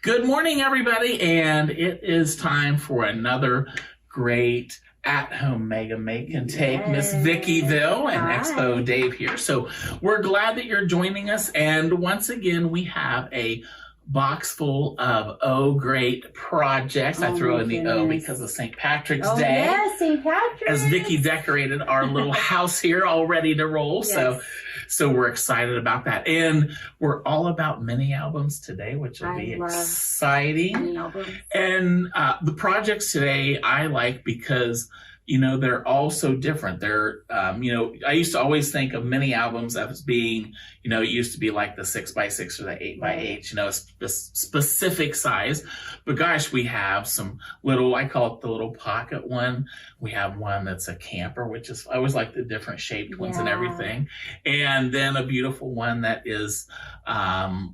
Good morning, everybody, and it is time for another great at-home Mega Make and Take. Miss Vickyville and Expo Dave here. So we're glad that you're joining us, and once again, we have a box full of great projects. I throw in the O because of St. Patrick's Day. Yes, St. Patrick's. As Vicky decorated our little house here all ready to roll. Yes. So we're excited about that. And we're all about mini albums today, which will be exciting. Mini albums. And the projects today I like because they're all so different. They're, I used to always think of mini albums as being, it used to be like the 6x6 or the 8x8, a specific size. But gosh, we have some little, I call it the little pocket one. We have one that's a camper, which is, I always like the different shaped ones and everything. And then a beautiful one that is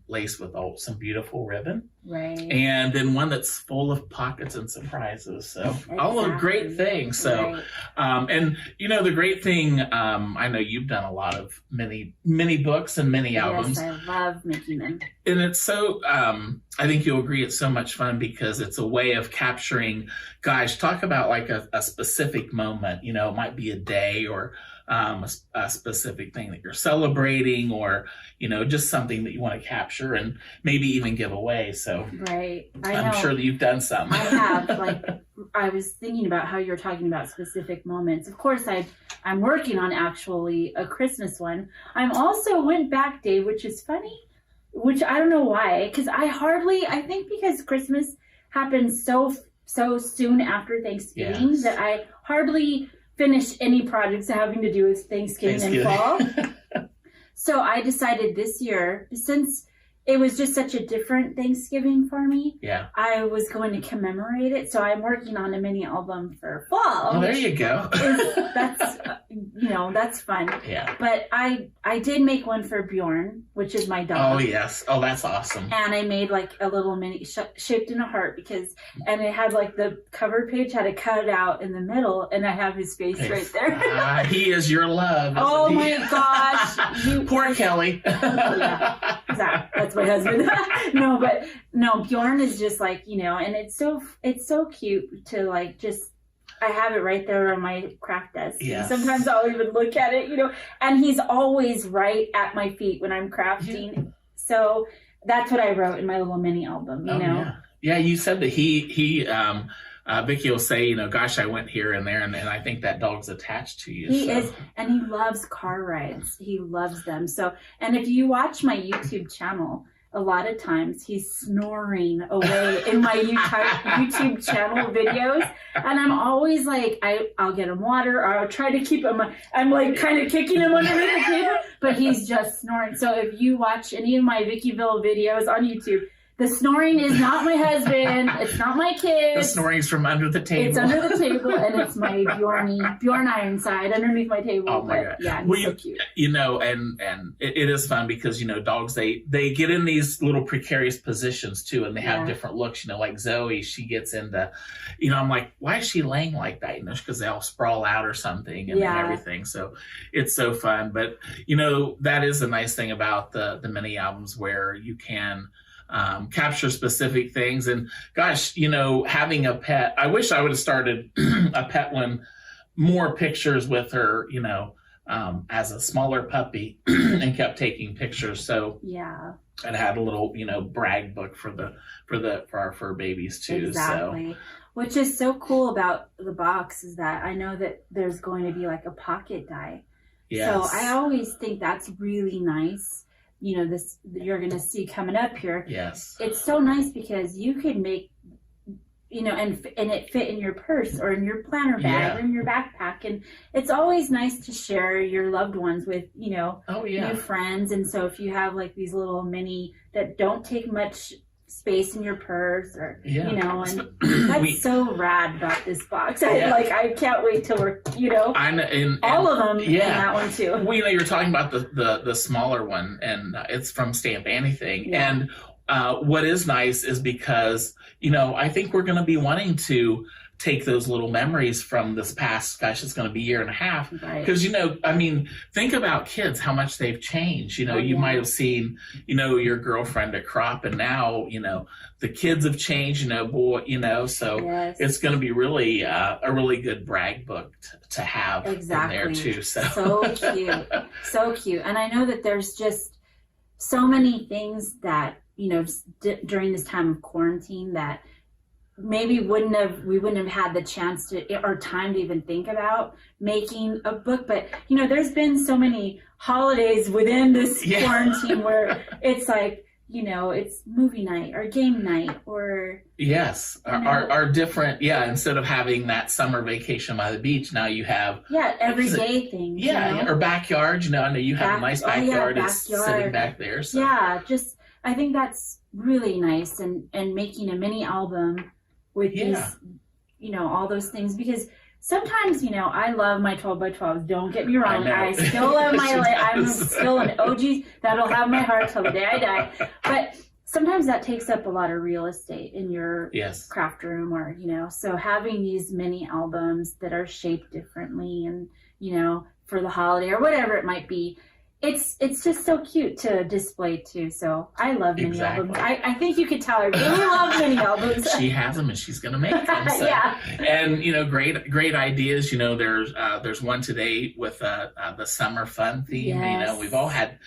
laced with some beautiful ribbon. Right. And then one that's full of pockets and surprises. So all of great things. So, and the great thing, I know you've done a lot of mini books and mini albums. Yes, I love making them. And it's so, I think you'll agree, it's so much fun because it's a way of capturing, guys, talk about like a specific moment, it might be a day or a specific thing that you're celebrating or, just something that you want to capture and maybe even give away. So I'm sure that you've done some. I have. I was thinking about how you're talking about specific moments. Of course, I'm working on actually a Christmas one. I'm also went back, Dave, which is funny, which I don't know why, because I think because Christmas happens so soon after Thanksgiving that I hardly finish any projects having to do with Thanksgiving and fall. So I decided this year, since it was just such a different Thanksgiving for me, I was going to commemorate it. So I'm working on a mini album for fall. Oh, there you go. That's fun. Yeah. But I did make one for Bjorn, which is my dog. Oh, yes. Oh, that's awesome. And I made like a little mini shaped in a heart and it had like the cover page had a cutout in the middle and I have his face right there. He is your love. Oh my gosh. Poor Kelly. Yeah, that's my husband. No, Bjorn is just like, and it's so cute to like just, I have it right there on my craft desk. Yes. Sometimes I'll even look at it, and he's always right at my feet when I'm crafting. Yeah. So that's what I wrote in my little mini album, Yeah, you said that he Vicky will say, gosh, I went here and there, and I think that dog's attached to you. He is, and he loves car rides. He loves them. So, and if you watch my YouTube channel, a lot of times he's snoring away in my YouTube channel videos. And I'm always like, I'll get him water or I'll try to keep him. I'm like kind of kicking him underneath the table, but he's just snoring. So if you watch any of my Vickyville videos on YouTube, the snoring is not my husband. It's not my kids. The snoring's from under the table. It's under the table, and it's my Bjorn Ironside underneath my table. Oh my God! Yeah, he's so cute. And it is fun because dogs they get in these little precarious positions too, and they have different looks. Like Zoe, she gets into, I'm like, why is she laying like that? Because they all sprawl out or something and everything. So it's so fun. But that is the nice thing about the mini albums where you can capture specific things. And gosh, having a pet, I wish I would have started a pet one, more pictures with her, as a smaller puppy and kept taking pictures. So and had a little, brag book for our fur babies too. Exactly. So. Which is so cool about the box is that I know that there's going to be like a pocket die. Yes. So I always think that's really nice. This you're going to see coming up here. Yes. It's so nice because you could make, and it fit in your purse or in your planner bag or in your backpack. And it's always nice to share your loved ones with, new friends. And so if you have like these little mini that don't take much space in your purse or, and that's so rad about this box. I can't wait till we're, all of them in that one too. Well, you're talking about the smaller one and it's from Stamp Anything. Yeah. And what is nice is because, I think we're going to be wanting to take those little memories from this past, gosh, it's going to be a year and a half. Right. Because, you know, I mean, think about kids, how much they've changed. You know, you might have seen, you know, your girlfriend at Crop, and now, you know, the kids have changed, you know, boy, you know, so it's going to be really a really good brag book to have in there too. So cute. So cute. And I know that there's just so many things that, you know, during this time of quarantine that maybe we wouldn't have had the chance to or time to even think about making a book. But, you know, there's been so many holidays within this quarantine where it's like, you know, it's movie night or game night or our different instead of having that summer vacation by the beach, now you have everyday things, or backyard. You know, I know you have a nice backyard. It's sitting back there, so just I think that's really nice, and making a mini album with these, you know, all those things, because sometimes, you know, I love my 12 by 12s. Don't get me wrong. I still love I'm still an OG. That'll have my heart till the day I die. But sometimes that takes up a lot of real estate in your craft room, or, you know, so having these mini albums that are shaped differently and, you know, for the holiday or whatever it might be, it's just so cute to display too. So I love mini albums. I think you could tell I really love mini albums. She has them and she's going to make them. So. And, you know, great ideas. You know, there's one today with the summer fun theme. You know, we've all had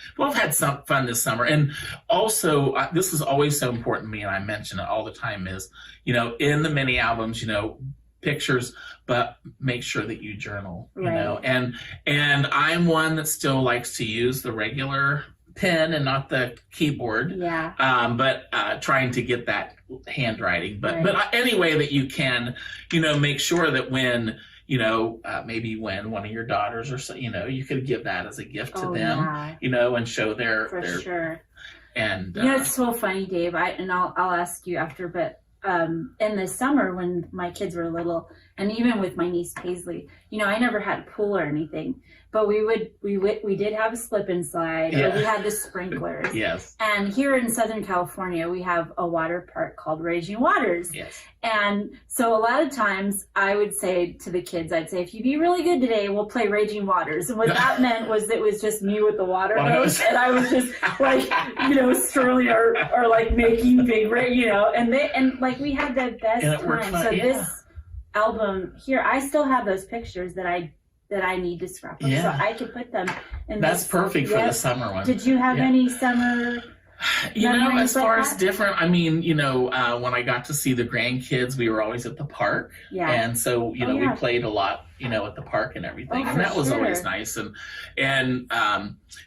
some fun this summer. And also, this is always so important to me, and I mention it all the time, is, you know, in the mini albums, you know, pictures, but make sure that you journal, you know, and I'm one that still likes to use the regular pen and not the keyboard, but trying to get that handwriting, but any way that you can, you know, make sure that when, you know, maybe when one of your daughters or so, you know, you could give that as a gift to them, you know, and show their sure. And you know, it's so funny, Dave. I'll ask you after, but in the summer when my kids were little, and even with my niece Paisley, you know, I never had a pool or anything, but we did have a slip and slide, or we had the sprinklers. And here in Southern California, we have a water park called Raging Waters. And so a lot of times I would say to the kids, I'd say, if you be really good today, we'll play Raging Waters. And what that meant was it was just me with the water hose, and I was just like, you know, swirling or like making big, you know, and like we had the best time. So this album here, I still have those pictures that I need to scrap up, so I could put them in. That's perfect for the summer one. Did you have any summer? You know, as far as different, I mean, you know, when I got to see the grandkids, we were always at the park. And so, you know, we played a lot, you know, at the park and everything. And that was always nice. And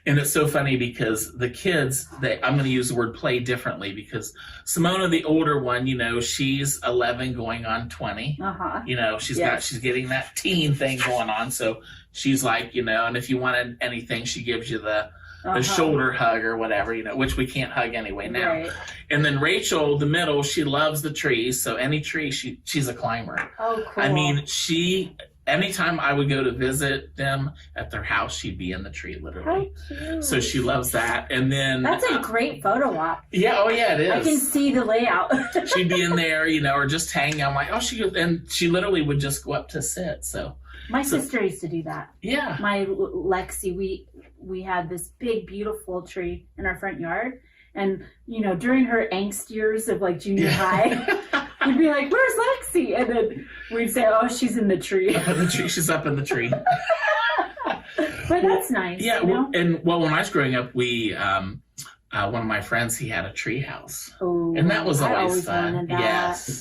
it's so funny because the kids, I'm going to use the word play differently, because Simona, the older one, you know, she's 11 going on 20. You know, she's getting that teen thing going on. So she's like, you know, and if you wanted anything, she gives you the shoulder hug or whatever, you know, which we can't hug anyway now. And then Rachel, the middle, she loves the trees. So any tree, she's a climber. Oh, cool. I mean, anytime I would go to visit them at their house, she'd be in the tree, literally. How cute. So she loves that. And then that's a great photo op. Yeah, oh yeah, it is. I can see the layout. She'd be in there, you know, or just hanging. I'm like, and she literally would just go up to sit. So my sister used to do that. Yeah. My Lexi, we had this big, beautiful tree in our front yard. And, you know, during her angst years of like junior high, we'd be like, where's Lexi? And then we'd say, oh, she's in the tree. Up in the tree. She's up in the tree. But that's nice. Yeah. You know? And when I was growing up, we, one of my friends, he had a tree house. Oh, and that was always fun. Wanted that.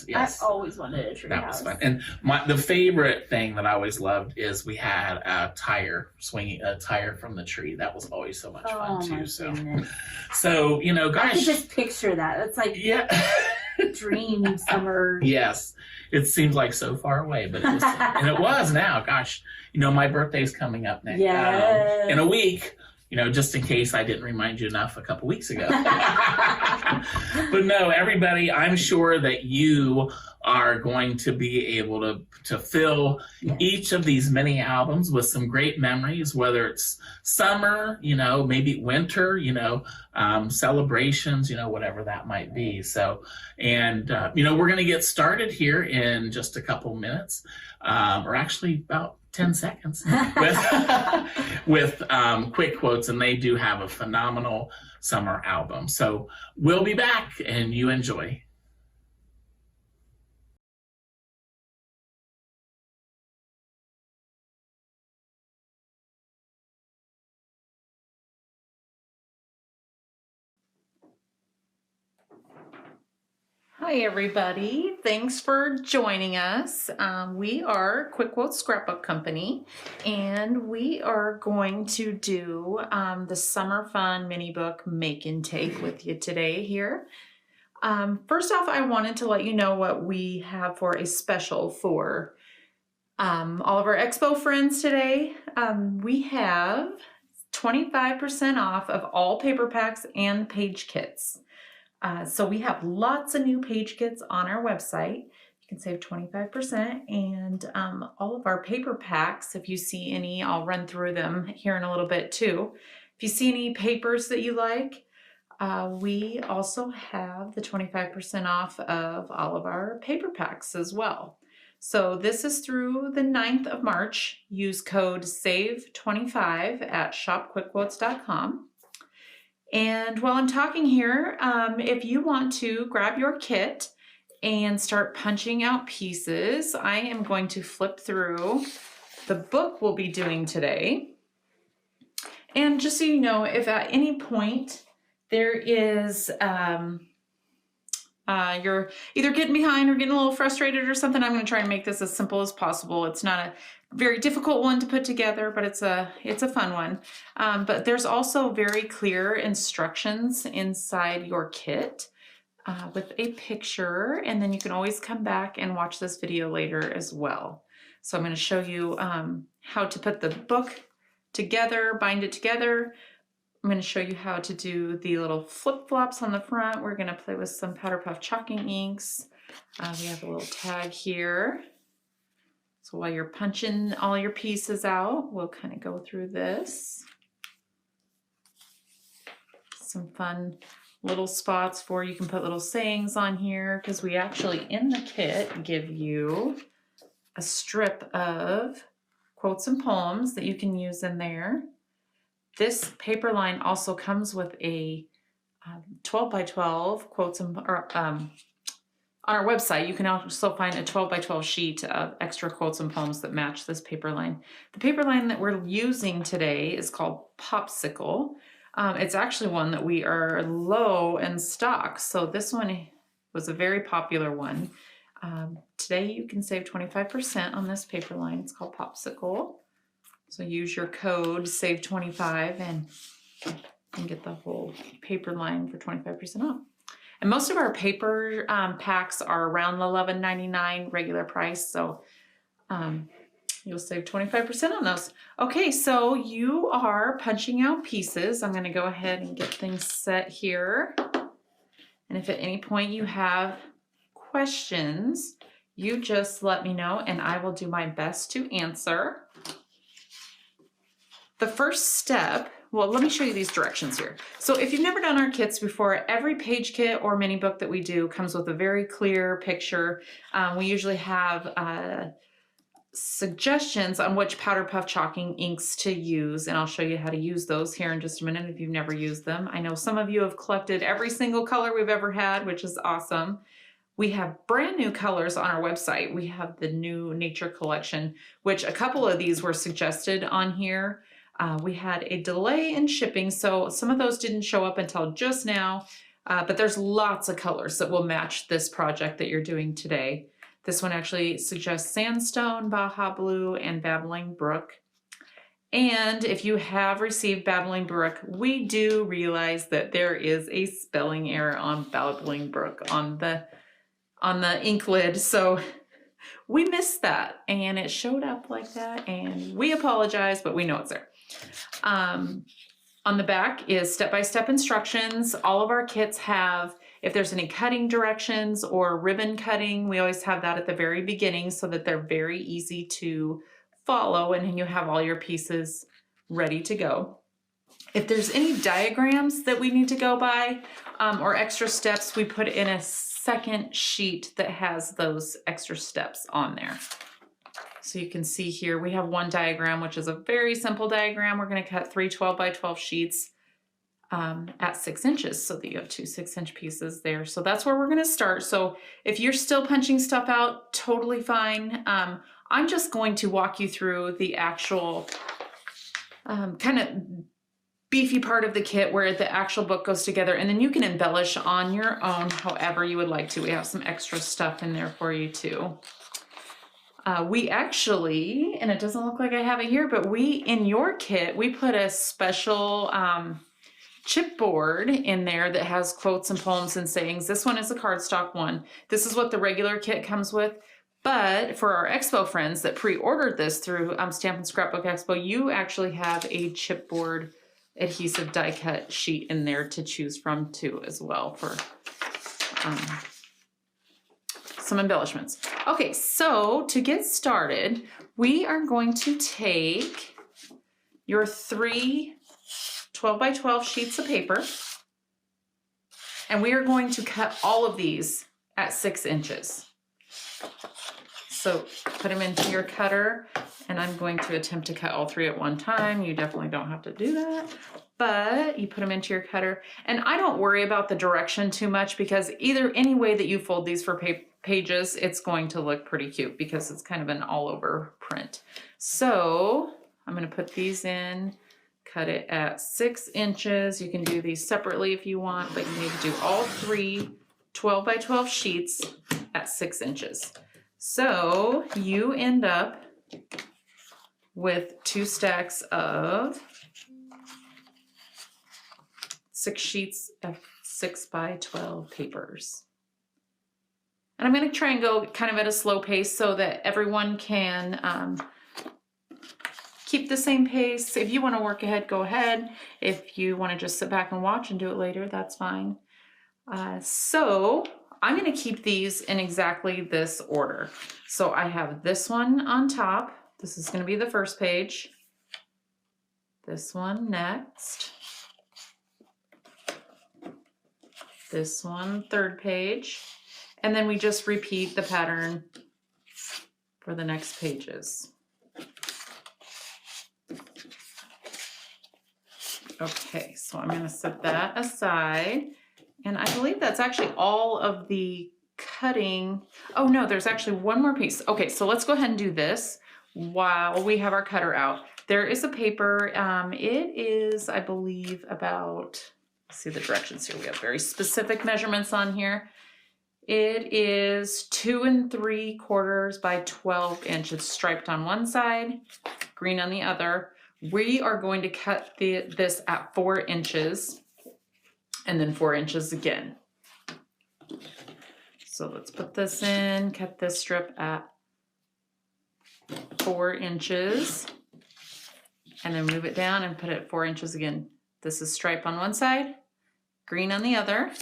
Yes. I always wanted a tree house. That was fun. And the favorite thing that I always loved is we had a tire from the tree. That was always so much fun too. So, you know, gosh. I could just picture that. It's like dream summer. Yes. It seems like so far away, but it was now. Gosh, you know, my birthday's coming up next in a week. You know, just in case I didn't remind you enough a couple weeks ago. But no, everybody, I'm sure that you are going to be able to fill each of these mini albums with some great memories, whether it's summer, maybe winter, celebrations, whatever that might be. So, and, we're going to get started here in just a couple minutes, or actually about 10 seconds with quick quotes, and they do have a phenomenal summer album. So we'll be back, and you enjoy. Hi everybody, thanks for joining us. We are Quick Quotes Scrapbook Company, and we are going to do the Summer Fun mini book Make and Take with you today here. First off, I wanted to let you know what we have for a special for all of our Expo friends today. We have 25% off of all paper packs and page kits. So we have lots of new page kits on our website. You can save 25%, and all of our paper packs, if you see any, I'll run through them here in a little bit too. If you see any papers that you like, we also have the 25% off of all of our paper packs as well. So this is through the 9th of March. Use code SAVE25 at shopquickquotes.com. And while I'm talking here, if you want to grab your kit and start punching out pieces, I am going to flip through the book we'll be doing today. And just so you know, if at any point there is, you're either getting behind or getting a little frustrated or something, I'm going to try and make this as simple as possible. It's not a very difficult one to put together, but it's a fun one. But there's also very clear instructions inside your kit with a picture, and then you can always come back and watch this video later as well. So I'm going to show you how to put the book together, bind it together. I'm going to show you how to do the little flip-flops on the front. We're going to play with some Powder Puff chalking inks. We have a little tag here. So while you're punching all your pieces out, we'll kind of go through this. Some fun little spots for you can put little sayings on here, because we actually in the kit give you a strip of quotes and poems that you can use in there. This paper line also comes with a 12 by 12 quotes and on our website, you can also find a 12 by 12 sheet of extra quotes and poems that match this paper line. The paper line that we're using today is called Popsicle. It's actually one that we are low in stock. So this one was a very popular one. Today you can save 25% on this paper line. It's called Popsicle. So use your code SAVE25 and get the whole paper line for 25% off. And most of our paper packs are around the $11.99 regular price, so you'll save 25% on those. Okay, so you are punching out pieces. I'm going to go ahead and get things set here. And if at any point you have questions, you just let me know and I will do my best to answer. The first step, well, let me show you these directions here. So if you've never done our kits before, every page kit or mini book that we do comes with a very clear picture. We usually have suggestions on which powder puff chalking inks to use, and I'll show you how to use those here in just a minute if you've never used them. I know some of you have collected every single color we've ever had, which is awesome. We have brand new colors on our website. We have the new nature collection, which a couple of these were suggested on here. We had a delay in shipping, so some of those didn't show up until just now, but there's lots of colors that will match this project that you're doing today. This one actually suggests Sandstone, Baja Blue, and Babbling Brook. And if you have received Babbling Brook, we do realize that there is a spelling error on Babbling Brook on the ink lid, so we missed that, and it showed up like that, and we apologize, but we know it's there. On the back is step-by-step instructions. All of our kits have If there's any cutting directions or ribbon cutting, we always have that at the very beginning so that they're very easy to follow and you have all your pieces ready to go. If there's any diagrams that we need to go by or extra steps, we put in a second sheet that has those extra steps on there. So you can see here, we have one diagram, which is a very simple diagram. We're going to cut 3 12 by 12 sheets at 6 inches so that you have 2 6-inch pieces there. So that's where we're going to start. So if you're still punching stuff out, totally fine. I'm just going to walk you through the actual kind of beefy part of the kit where the actual book goes together, and then you can embellish on your own however you would like to. We have some extra stuff in there for you too. We actually, and it doesn't look like I have it here, but in your kit, we put a special chipboard in there that has quotes and poems and sayings. This one is a cardstock one. This is what the regular kit comes with. But for our Expo friends that pre-ordered this through Stampin' Scrapbook Expo, you actually have a chipboard adhesive die cut sheet in there to choose from too as well for some embellishments. Okay, so to get started, we are going to take your 3 12 by 12 sheets of paper, and we are going to cut all of these at 6 inches. So put them into your cutter, and I'm going to attempt to cut all 3 at one time. You definitely don't have to do that, but you put them into your cutter. And I don't worry about the direction too much because either any way that you fold these for pages, it's going to look pretty cute because it's kind of an all over print. So I'm going to put these in, cut it at 6 inches. You can do these separately if you want, but you need to do all 3 12 by 12 sheets at 6 inches. So you end up with 2 stacks of 6 sheets of 6 by 12 papers. And I'm going to try and go kind of at a slow pace so that everyone can keep the same pace. If you want to work ahead, go ahead. If you want to just sit back and watch and do it later, that's fine. So I'm going to keep these in exactly this order. So I have this one on top. This is going to be the first page. This one next. This one, third page. And then we just repeat the pattern for the next pages. Okay, so I'm going to set that aside. And I believe that's actually all of the cutting. Oh no, there's actually one more piece. Okay, so let's go ahead and do this while we have our cutter out. There is a paper. It is, I believe, about, let's see the directions here. We have very specific measurements on here. It is 2 3/4 by 12 inches, striped on one side, green on the other. We are going to cut this at 4 inches and then 4 inches again. So let's put this in, cut this strip at 4 inches, and then move it down and put it at 4 inches again. This is stripe on one side, green on the other.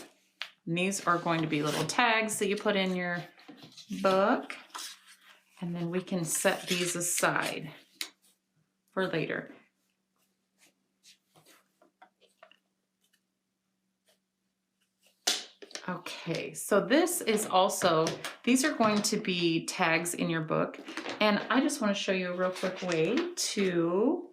And these are going to be little tags that you put in your book, and then we can set these aside for later. Okay, so this is also, these are going to be tags in your book, and I just want to show you a real quick way to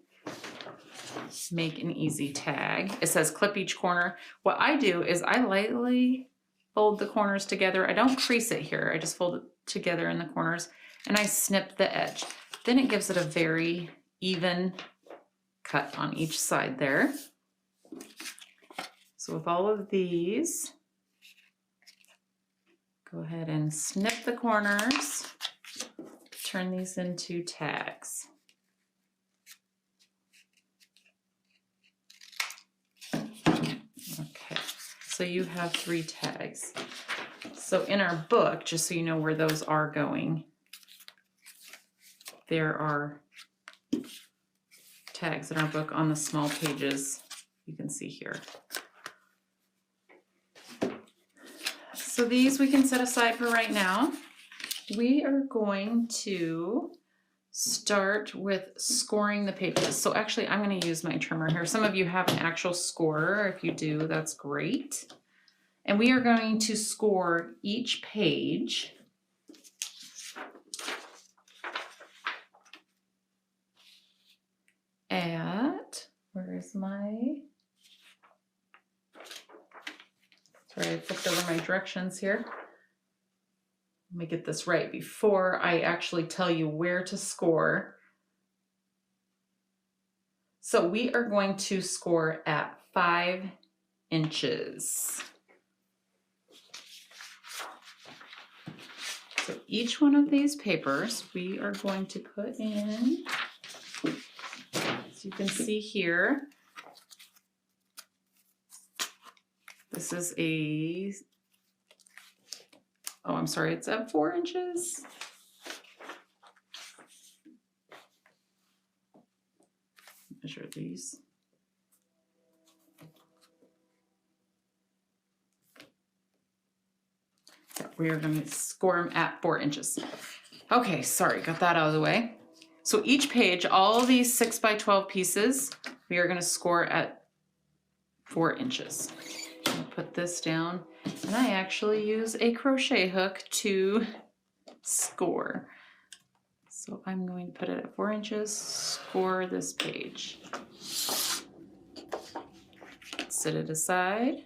make an easy tag. It says clip each corner. What I do is I lightly fold the corners together. I don't crease it here. I just fold it together in the corners and I snip the edge. Then it gives it a very even cut on each side there. So with all of these, go ahead and snip the corners, turn these into tags. Okay, so you have 3 tags. So in our book, just so you know where those are going, there are tags in our book on the small pages you can see here. So these we can set aside for right now. We are going to start with scoring the pages. So actually I'm going to use my trimmer here. Some of you have an actual scorer. If you do, that's great. And we are going to score each page at, where is my, sorry, I flipped over my directions here. Let me get this right before I actually tell you where to score. So we are going to score at 5 inches. So each one of these papers we are going to put in, as you can see here, this is a, oh, I'm sorry, it's at 4 inches. Measure these. We are going to score them at 4 inches. Okay, sorry, got that out of the way. So each page, all of these 6 by 12 pieces, we are going to score at 4 inches. I'll put this down, and I actually use a crochet hook to score. So I'm going to put it at 4 inches, score this page. Set it aside.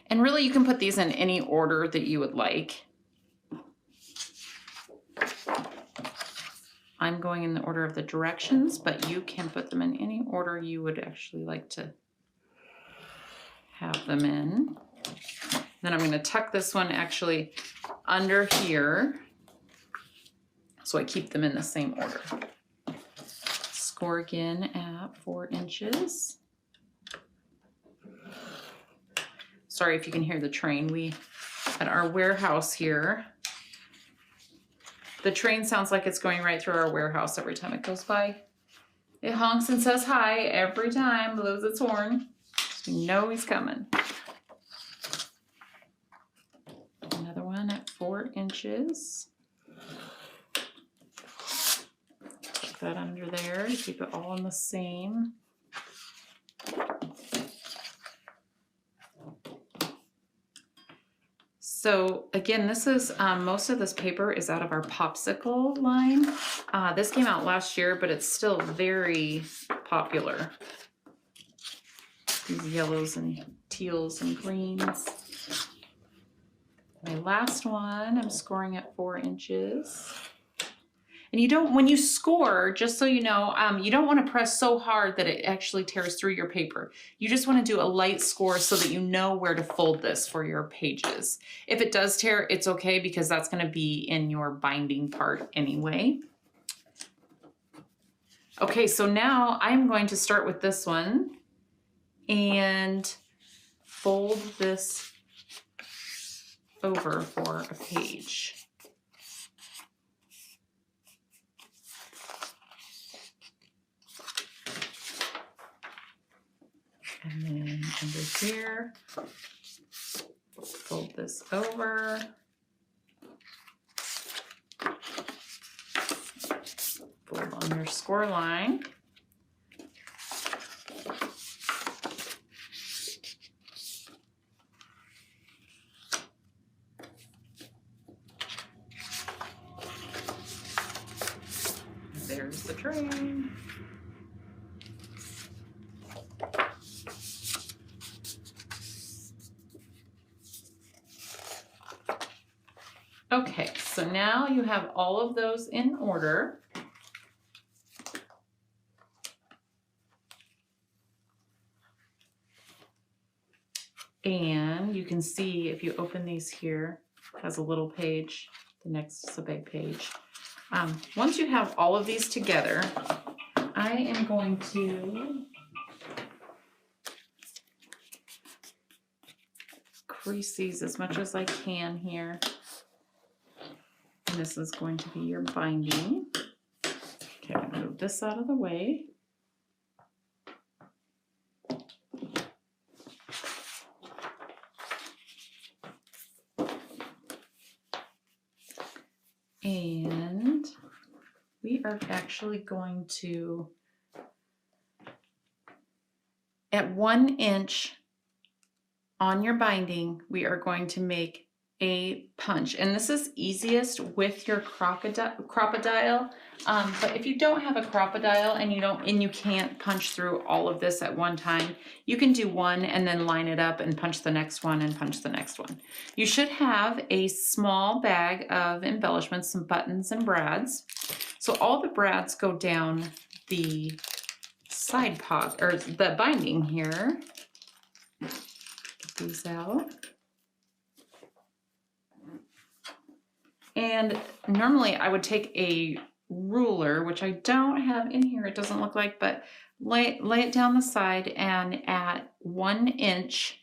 And really you can put these in any order that you would like. I'm going in the order of the directions, but you can put them in any order you would actually like to have them in. Then I'm going to tuck this one actually under here so I keep them in the same order. Score again at 4 inches. Sorry if you can hear the train. We, at our warehouse here, the train sounds like it's going right through our warehouse every time it goes by. It honks and says hi every time, blows its horn. So you know he's coming. Another one at 4 inches. Put that under there to keep it all in the same. So again, this is, most of this paper is out of our popsicle line. This came out last year, but it's still very popular. These yellows and teals and greens. My last one, I'm scoring at 4 inches. And you don't, when you score, just so you know, you don't want to press so hard that it actually tears through your paper. You just want to do a light score so that you know where to fold this for your pages. If it does tear, it's okay because that's going to be in your binding part anyway. Okay, so now I'm going to start with this one and fold this over for a page. And then under here, fold this over. Fold on your score line. There's the train. Okay, so now you have all of those in order. And you can see if you open these here, it has a little page, the next is a big page. Once you have all of these together, I am going to crease these as much as I can here. And this is going to be your binding. Okay, I'll move this out of the way. we are actually going to, at 1 inch on your binding, we are going to make a punch. And this is easiest with your crocodile. But if you don't have a crocodile and you can't punch through all of this at one time, you can do one and then line it up and punch the next one and punch the next one. You should have a small bag of embellishments, some buttons and brads. So all the brads go down the side pocket, or the binding here. Get these out. And normally I would take a ruler, which I don't have in here, it doesn't look like, but lay it down the side, and at 1 inch,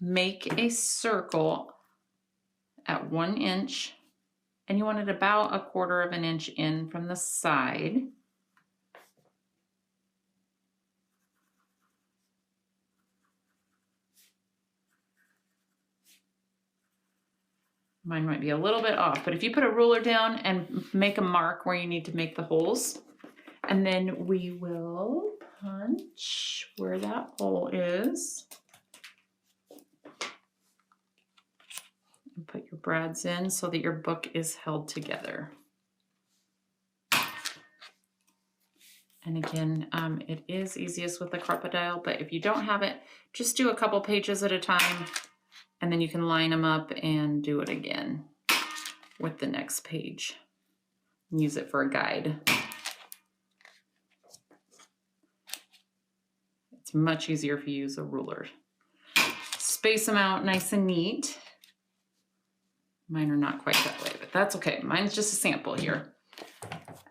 make a circle at 1 inch, and you want it about 1/4 of an inch in from the side. Mine might be a little bit off, but if you put a ruler down and make a mark where you need to make the holes, and then we will punch where that hole is. And put your brads in so that your book is held together. And again, it is easiest with the crocodile, but if you don't have it, just do a couple pages at a time. And then you can line them up and do it again with the next page. Use it for a guide. It's much easier if you use a ruler. Space them out nice and neat. Mine are not quite that way, but that's okay. Mine's just a sample here.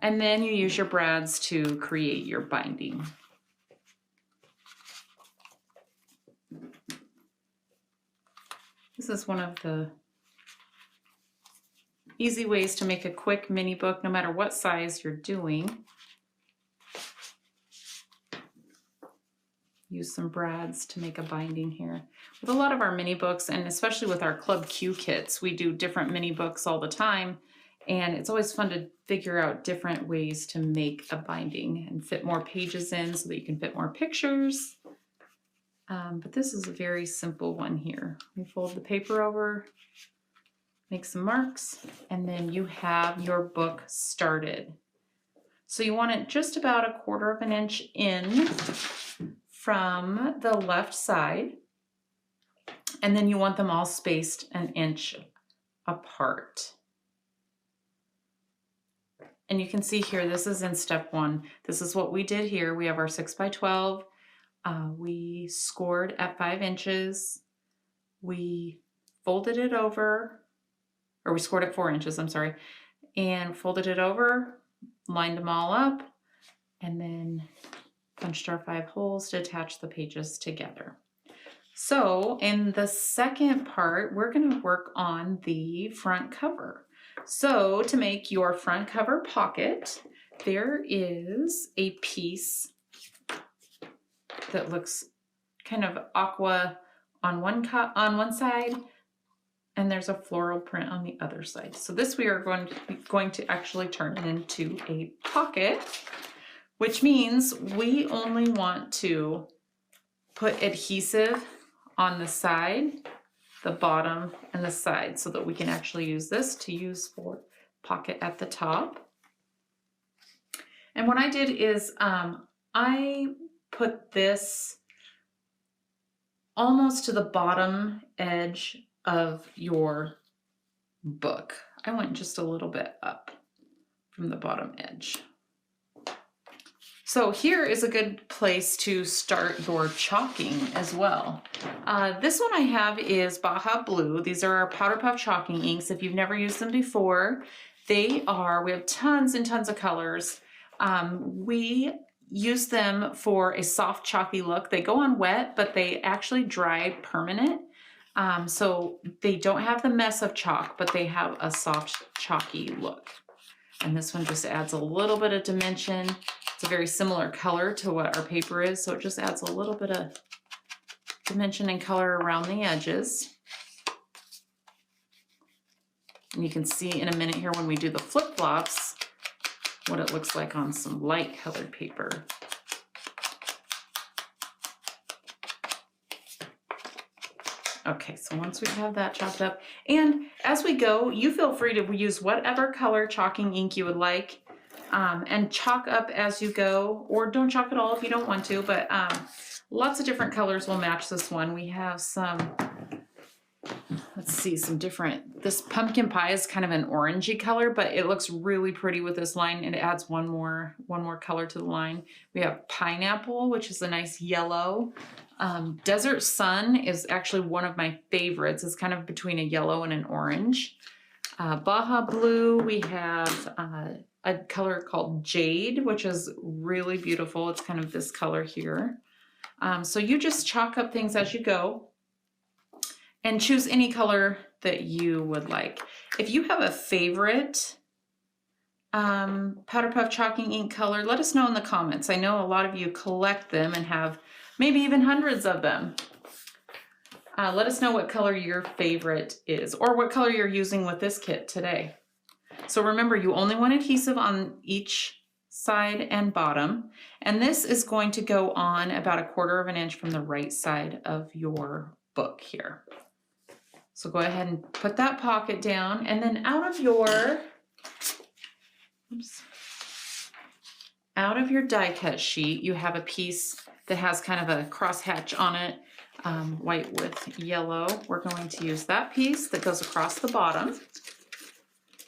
And then you use your brads to create your binding. This is one of the easy ways to make a quick mini book, no matter what size you're doing. Use some brads to make a binding here. With a lot of our mini books, and especially with our Club Q kits, we do different mini books all the time, and it's always fun to figure out different ways to make a binding and fit more pages in so that you can fit more pictures. But this is a very simple one here. You fold the paper over, make some marks, and then you have your book started. So you want it just about 1/4 of an inch in from the left side, and then you want them all spaced 1 inch apart. And you can see here, this is in step 1. This is what we did here. We have our 6 by 12. We scored at 5 inches. We folded it over, or we scored at 4 inches, I'm sorry, and folded it over, lined them all up, and then punched our 5 holes to attach the pages together. So in the second part, we're going to work on the front cover. So to make your front cover pocket, there is a piece that looks kind of aqua on one side, and there's a floral print on the other side. So this we are going to actually turn it into a pocket, which means we only want to put adhesive on the side, the bottom, and the side, so that we can actually use this to use for pocket at the top. And what I did is I put this almost to the bottom edge of your book. I went just a little bit up from the bottom edge. So here is a good place to start your chalking as well. This one I have is Baja Blue. These are our Powder Puff chalking inks. If you've never used them before, we have tons and tons of colors. We use them for a soft chalky look. They go on wet, but they actually dry permanent. So they don't have the mess of chalk, but they have a soft chalky look. And this one just adds a little bit of dimension. It's a very similar color to what our paper is, so it just adds a little bit of dimension and color around the edges. And you can see in a minute here when we do the flip-flops, what it looks like on some light colored paper. Okay, so once we have that chopped up, and as we go, you feel free to use whatever color chalking ink you would like, and chalk up as you go, or don't chalk at all if you don't want to, but lots of different colors will match this one. We have some, let's see, some different, this pumpkin pie is kind of an orangey color, but it looks really pretty with this line, and it adds one more color to the line. We have pineapple, which is a nice yellow. Desert Sun is actually one of my favorites. It's kind of between a yellow and an orange. Baja Blue, we have a color called Jade, which is really beautiful. It's kind of this color here. So you just chalk up things as you go and choose any color that you would like. If you have a favorite Powder Puff chalking ink color, let us know in the comments. I know a lot of you collect them and have maybe even hundreds of them. Let us know what color your favorite is, or what color you're using with this kit today. So remember, you only want adhesive on each side and bottom, and this is going to go on about 1/4 inch from the right side of your book here. So go ahead and put that pocket down, and then out of your die cut sheet, you have a piece that has kind of a crosshatch on it, white with yellow. We're going to use that piece that goes across the bottom.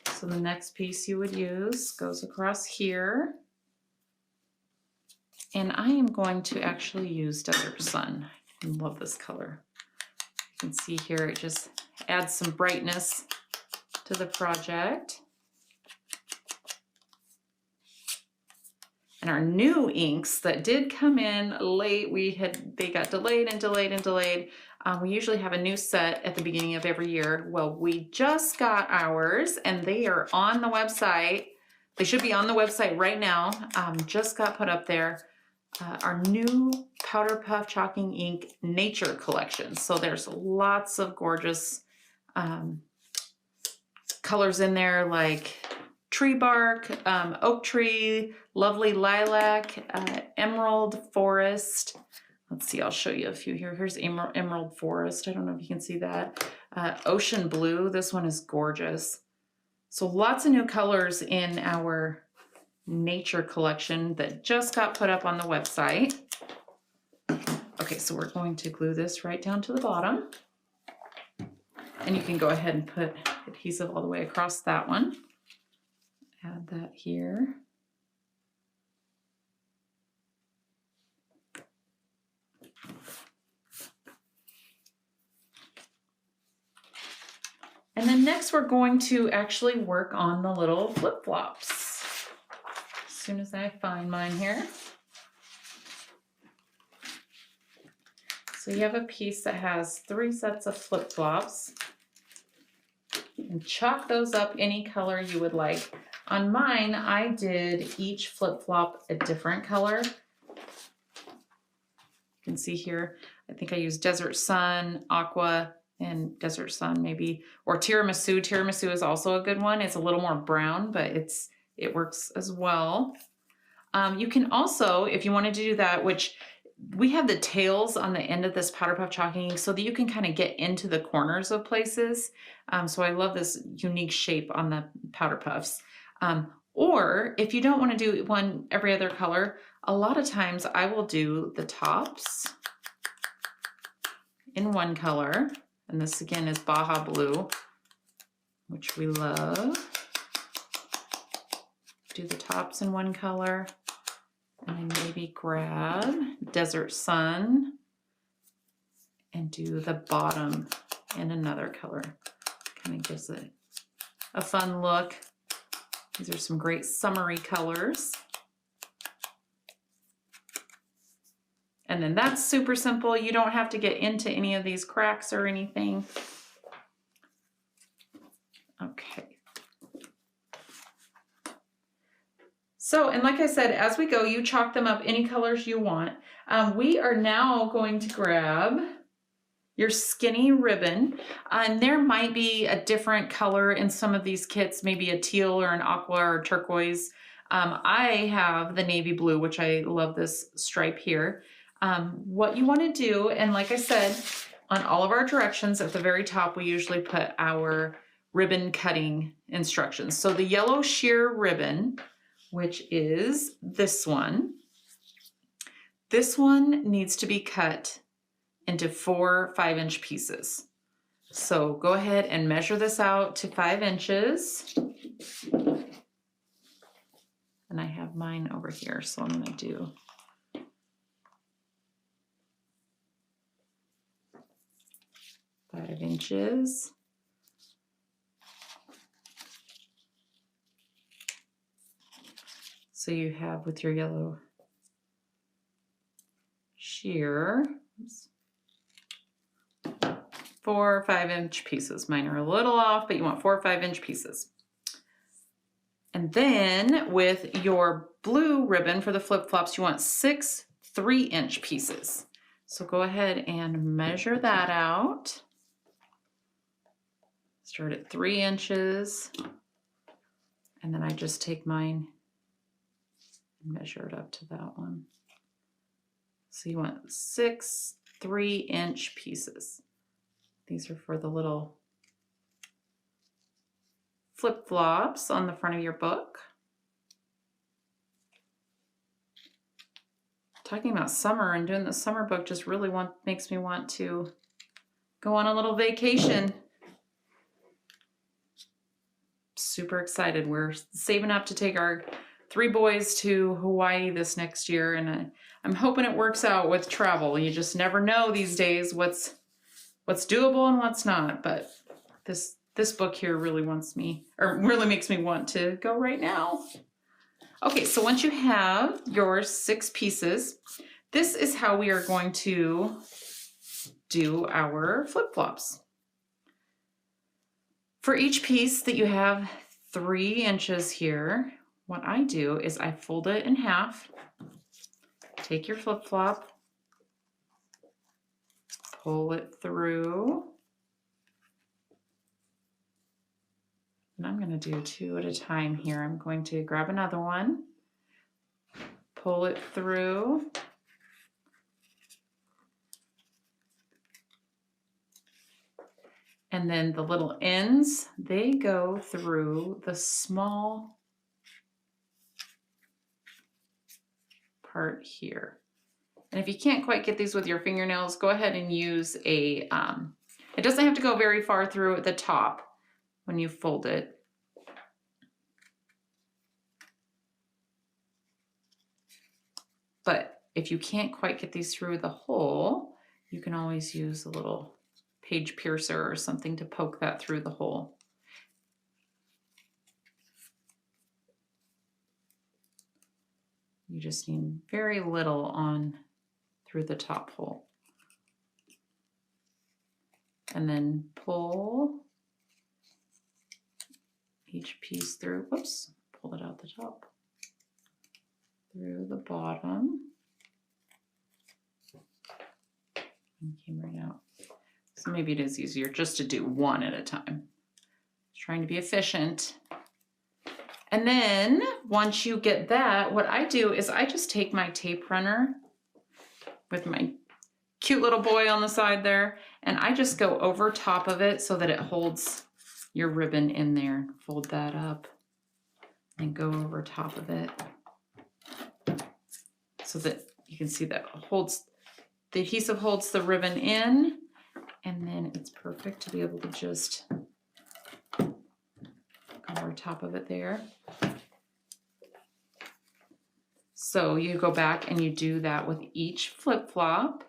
So the next piece you would use goes across here. And I am going to actually use Desert Sun. I love this color. You can see here it just adds some brightness to the project. And our new inks that did come in late, they got delayed and delayed and delayed. We usually have a new set at the beginning of every year. Well, we just got ours, and they are on the website. They should be on the website right now. Just got put up there. Our new Powder Puff Chalking Ink Nature Collection. So there's lots of gorgeous colors in there, like tree bark, oak tree, lovely lilac, emerald forest. Let's see, I'll show you a few here. Here's emerald forest. I don't know if you can see that. Ocean blue, this one is gorgeous. So lots of new colors in our nature collection that just got put up on the website. Okay, so we're going to glue this right down to the bottom. And you can go ahead and put adhesive all the way across that one. Add that here. And then next we're going to actually work on the little flip-flops. As soon as I find mine here. So you have a piece that has 3 sets of flip-flops. And chalk those up any color you would like. On mine, I did each flip-flop a different color. You can see here, I think I used Desert Sun, Aqua, and Desert Sun maybe, or Tiramisu. Tiramisu is also a good one. It's a little more brown, but it works as well. You can also, if you wanted to do that, which we have the tails on the end of this Powder Puff chalking ink so that you can kind of get into the corners of places. So I love this unique shape on the Powder Puffs. Or if you don't want to do one every other color, a lot of times I will do the tops in one color. And this again is Baja Blue, which we love. Do the tops in one color. And then maybe grab Desert Sun and do the bottom in another color. Kind of gives it a fun look. These are some great summery colors. And then that's super simple. You don't have to get into any of these cracks or anything. Okay. So, and like I said, as we go, you chalk them up any colors you want. We are now going to grab your skinny ribbon. And there might be a different color in some of these kits, maybe a teal or an aqua or turquoise. I have the navy blue, which I love this stripe here. What you want to do, and like I said, on all of our directions at the very top, we usually put our ribbon cutting instructions. So the yellow sheer ribbon, which is this one needs to be cut into 4 5-inch pieces. So go ahead and measure this out to 5 inches. And I have mine over here, so I'm gonna do five inches. So you have with your yellow sheer, 4 5-inch pieces. Mine are a little off, but you want 4 5-inch pieces. And then with your blue ribbon for the flip-flops, you want 6 3-inch pieces. So go ahead and measure that out. Start at 3 inches. And then I just take mine and measure it up to that one. So you want 6 3-inch pieces. These are for the little flip-flops on the front of your book. Talking about summer and doing the summer book just really makes me want to go on a little vacation. Super excited. We're saving up to take our 3 boys to Hawaii this next year, and I'm hoping it works out with travel. You just never know these days what's doable and what's not, but this book here really makes me want to go right now. Okay, so once you have your 6 pieces, this is how we are going to do our flip-flops. For each piece that you have 3 inches here, what I do is I fold it in half, take your flip-flop, pull it through, and I'm going to do 2 at a time here. I'm going to grab another one, pull it through, and then the little ends, they go through the small part here. And if you can't quite get these with your fingernails, go ahead and use it doesn't have to go very far through at the top when you fold it. But if you can't quite get these through the hole, you can always use a little page piercer or something to poke that through the hole. You just need very little on through the top hole. And then pull each piece through, whoops, pull it out the top, through the bottom, and came right out. So maybe it is easier just to do 1 at a time. Trying to be efficient. And then once you get that, what I do is I just take my tape runner with my cute little boy on the side there, and I just go over top of it so that it holds your ribbon in there. Fold that up and go over top of it so that you can see that the adhesive holds the ribbon in, and then it's perfect to be able to just go over top of it there. So you go back and you do that with each flip-flop.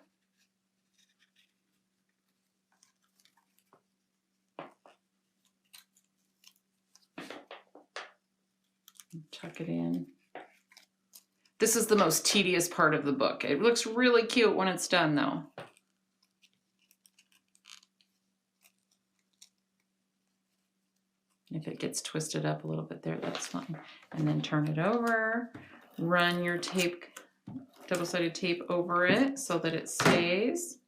Tuck it in. This is the most tedious part of the book. It looks really cute when it's done though. If it gets twisted up a little bit there, that's fine. And then turn it over, run your tape, double-sided tape over it so that it stays.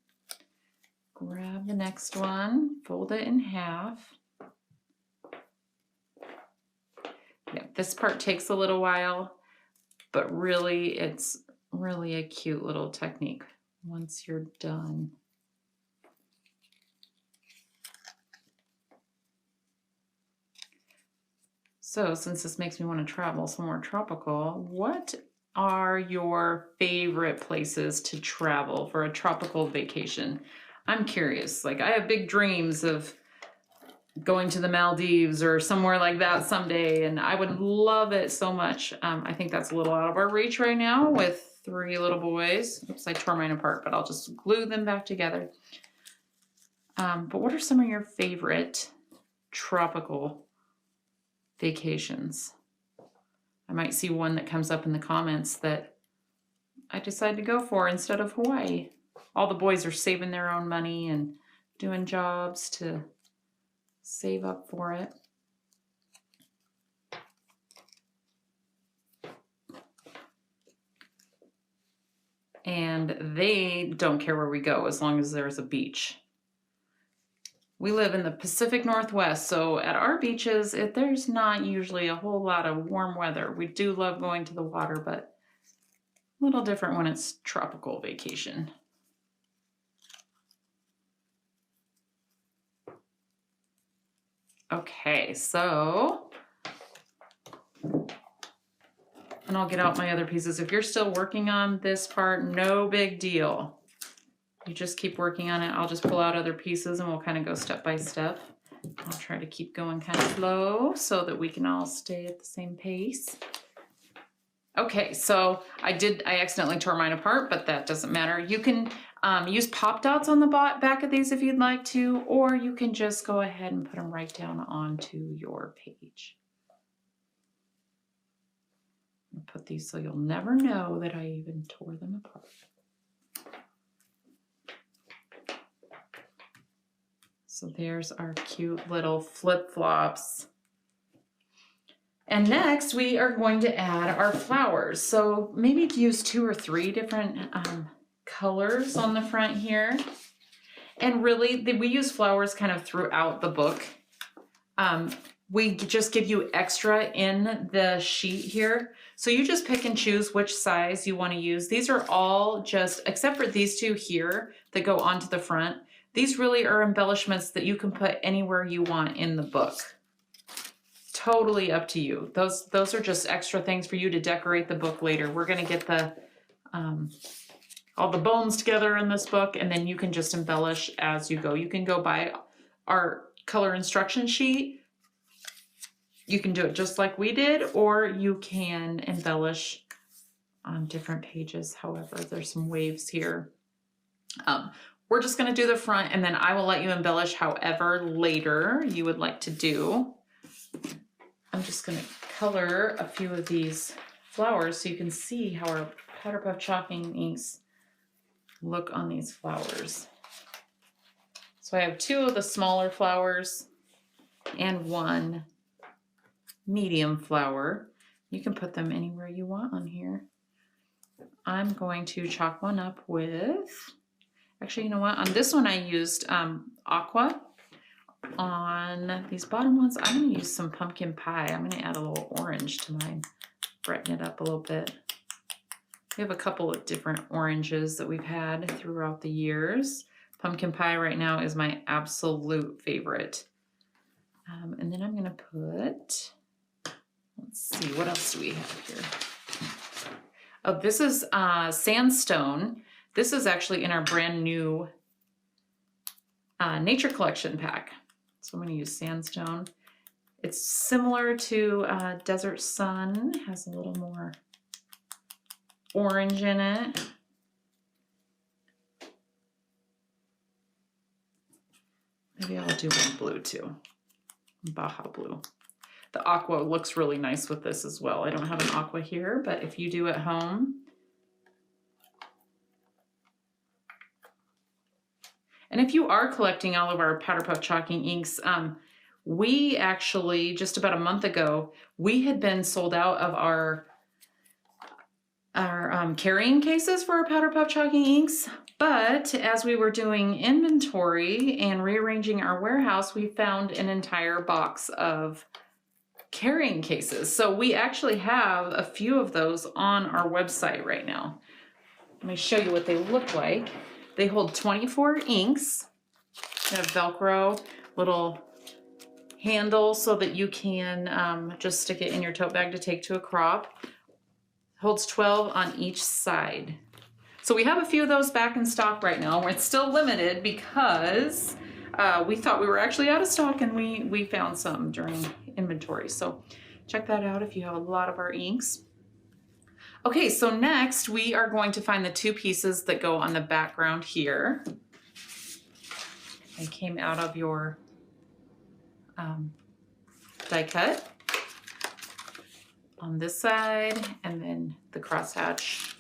Grab the next one, fold it in half. Yeah, this part takes a little while, but really it's really a cute little technique once you're done. So since this makes me want to travel somewhere tropical, what are your favorite places to travel for a tropical vacation? I'm curious. Like, I have big dreams of going to the Maldives or somewhere like that someday, and I would love it so much. I think that's a little out of our reach right now with 3 little boys. Oops, I tore mine apart, but I'll just glue them back together. But what are some of your favorite tropical vacations? I might see one that comes up in the comments that I decide to go for instead of Hawaii. All the boys are saving their own money and doing jobs to save up for it. And they don't care where we go as long as there's a beach. We live in the Pacific Northwest, so at our beaches, there's not usually a whole lot of warm weather. We do love going to the water, but a little different when it's tropical vacation. Okay, so, and I'll get out my other pieces. If you're still working on this part, no big deal. You just keep working on it. I'll just pull out other pieces and we'll kind of go step by step. I'll try to keep going kind of slow so that we can all stay at the same pace. Okay, so I accidentally tore mine apart, but that doesn't matter. You can use pop dots on the back of these if you'd like to, or you can just go ahead and put them right down onto your page. I'll put these so you'll never know that I even tore them apart. So there's our cute little flip-flops. And next we are going to add our flowers. So maybe use 2 or 3 different colors on the front here. And really, we use flowers kind of throughout the book. We just give you extra in the sheet here. So you just pick and choose which size you want to use. These are all just, except for these 2 here that go onto the front, these really are embellishments that you can put anywhere you want in the book. Totally up to you. Those are just extra things for you to decorate the book later. We're going to get the all the bones together in this book, and then you can just embellish as you go. You can go by our color instruction sheet. You can do it just like we did, or you can embellish on different pages. However, there's some waves here. We're just going to do the front, and then I will let you embellish however later you would like to do. I'm just going to color a few of these flowers so you can see how our Powder Puff chalking inks look on these flowers. So I have 2 of the smaller flowers and 1 medium flower. You can put them anywhere you want on here. I'm going to chalk one up with, actually, you know what? On this one I used aqua. On these bottom ones, I'm going to use some pumpkin pie. I'm going to add a little orange to mine, brighten it up a little bit. We have a couple of different oranges that we've had throughout the years. Pumpkin pie right now is my absolute favorite. And then I'm going to put, let's see, what else do we have here? Oh, this is sandstone. This is actually in our brand new nature collection pack. So I'm going to use sandstone. It's similar to Desert Sun. It has a little more orange in it. Maybe I'll do one blue too. Baja blue. The aqua looks really nice with this as well. I don't have an aqua here, but if you do at home. And if you are collecting all of our Powder Puff chalking inks, we actually, just about a month ago, we had been sold out of our carrying cases for our Powder Puff chalking inks. But as we were doing inventory and rearranging our warehouse, we found an entire box of carrying cases. So we actually have a few of those on our website right now. Let me show you what they look like. They hold 24 inks. They have Velcro, little handle so that you can just stick it in your tote bag to take to a crop. Holds 12 on each side. So we have a few of those back in stock right now. It's still limited because we thought we were actually out of stock, and we found some during inventory. So check that out if you have a lot of our inks. Okay, so next we are going to find the two pieces that go on the background here. They came out of your die cut on this side, and then the crosshatch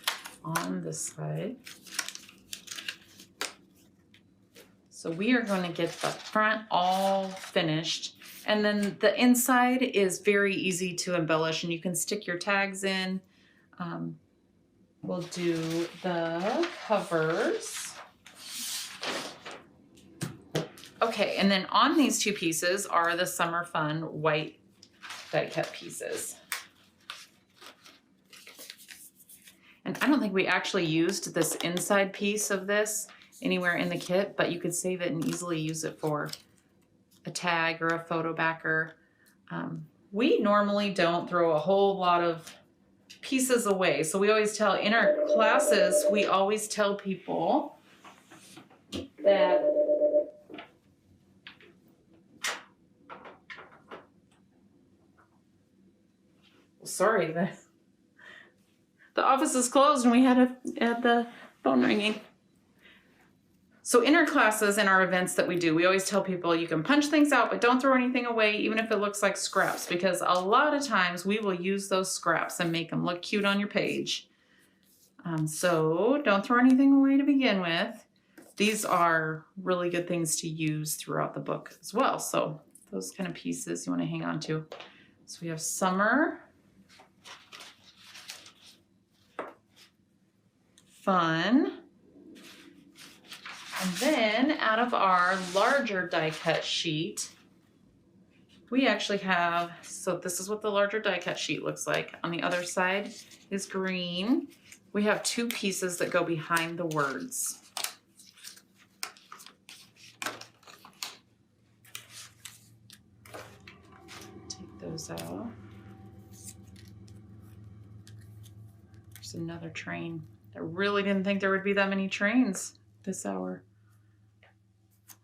on this side. So we are going to get the front all finished, and then the inside is very easy to embellish, and you can stick your tags in. We'll do the covers. Okay, and then on these two pieces are the Summer Fun white die cut pieces. And I don't think we actually used this inside piece of this anywhere in the kit, but you could save it and easily use it for a tag or a photo backer. We normally don't throw a whole lot of pieces away. So we always tell, in our classes, we always tell people that sorry, the office is closed and we had the phone ringing. So in our classes, in our events that we do, we always tell people you can punch things out, but don't throw anything away, even if it looks like scraps, because a lot of times we will use those scraps and make them look cute on your page. So don't throw anything away to begin with. These are really good things to use throughout the book as well. So those kind of pieces you want to hang on to. So we have Summer Fun. And then out of our larger die cut sheet, we actually have, so this is what the larger die cut sheet looks like. On the other side is green. We have two pieces that go behind the words. Take those out. There's another train. I really didn't think there would be that many trains this hour.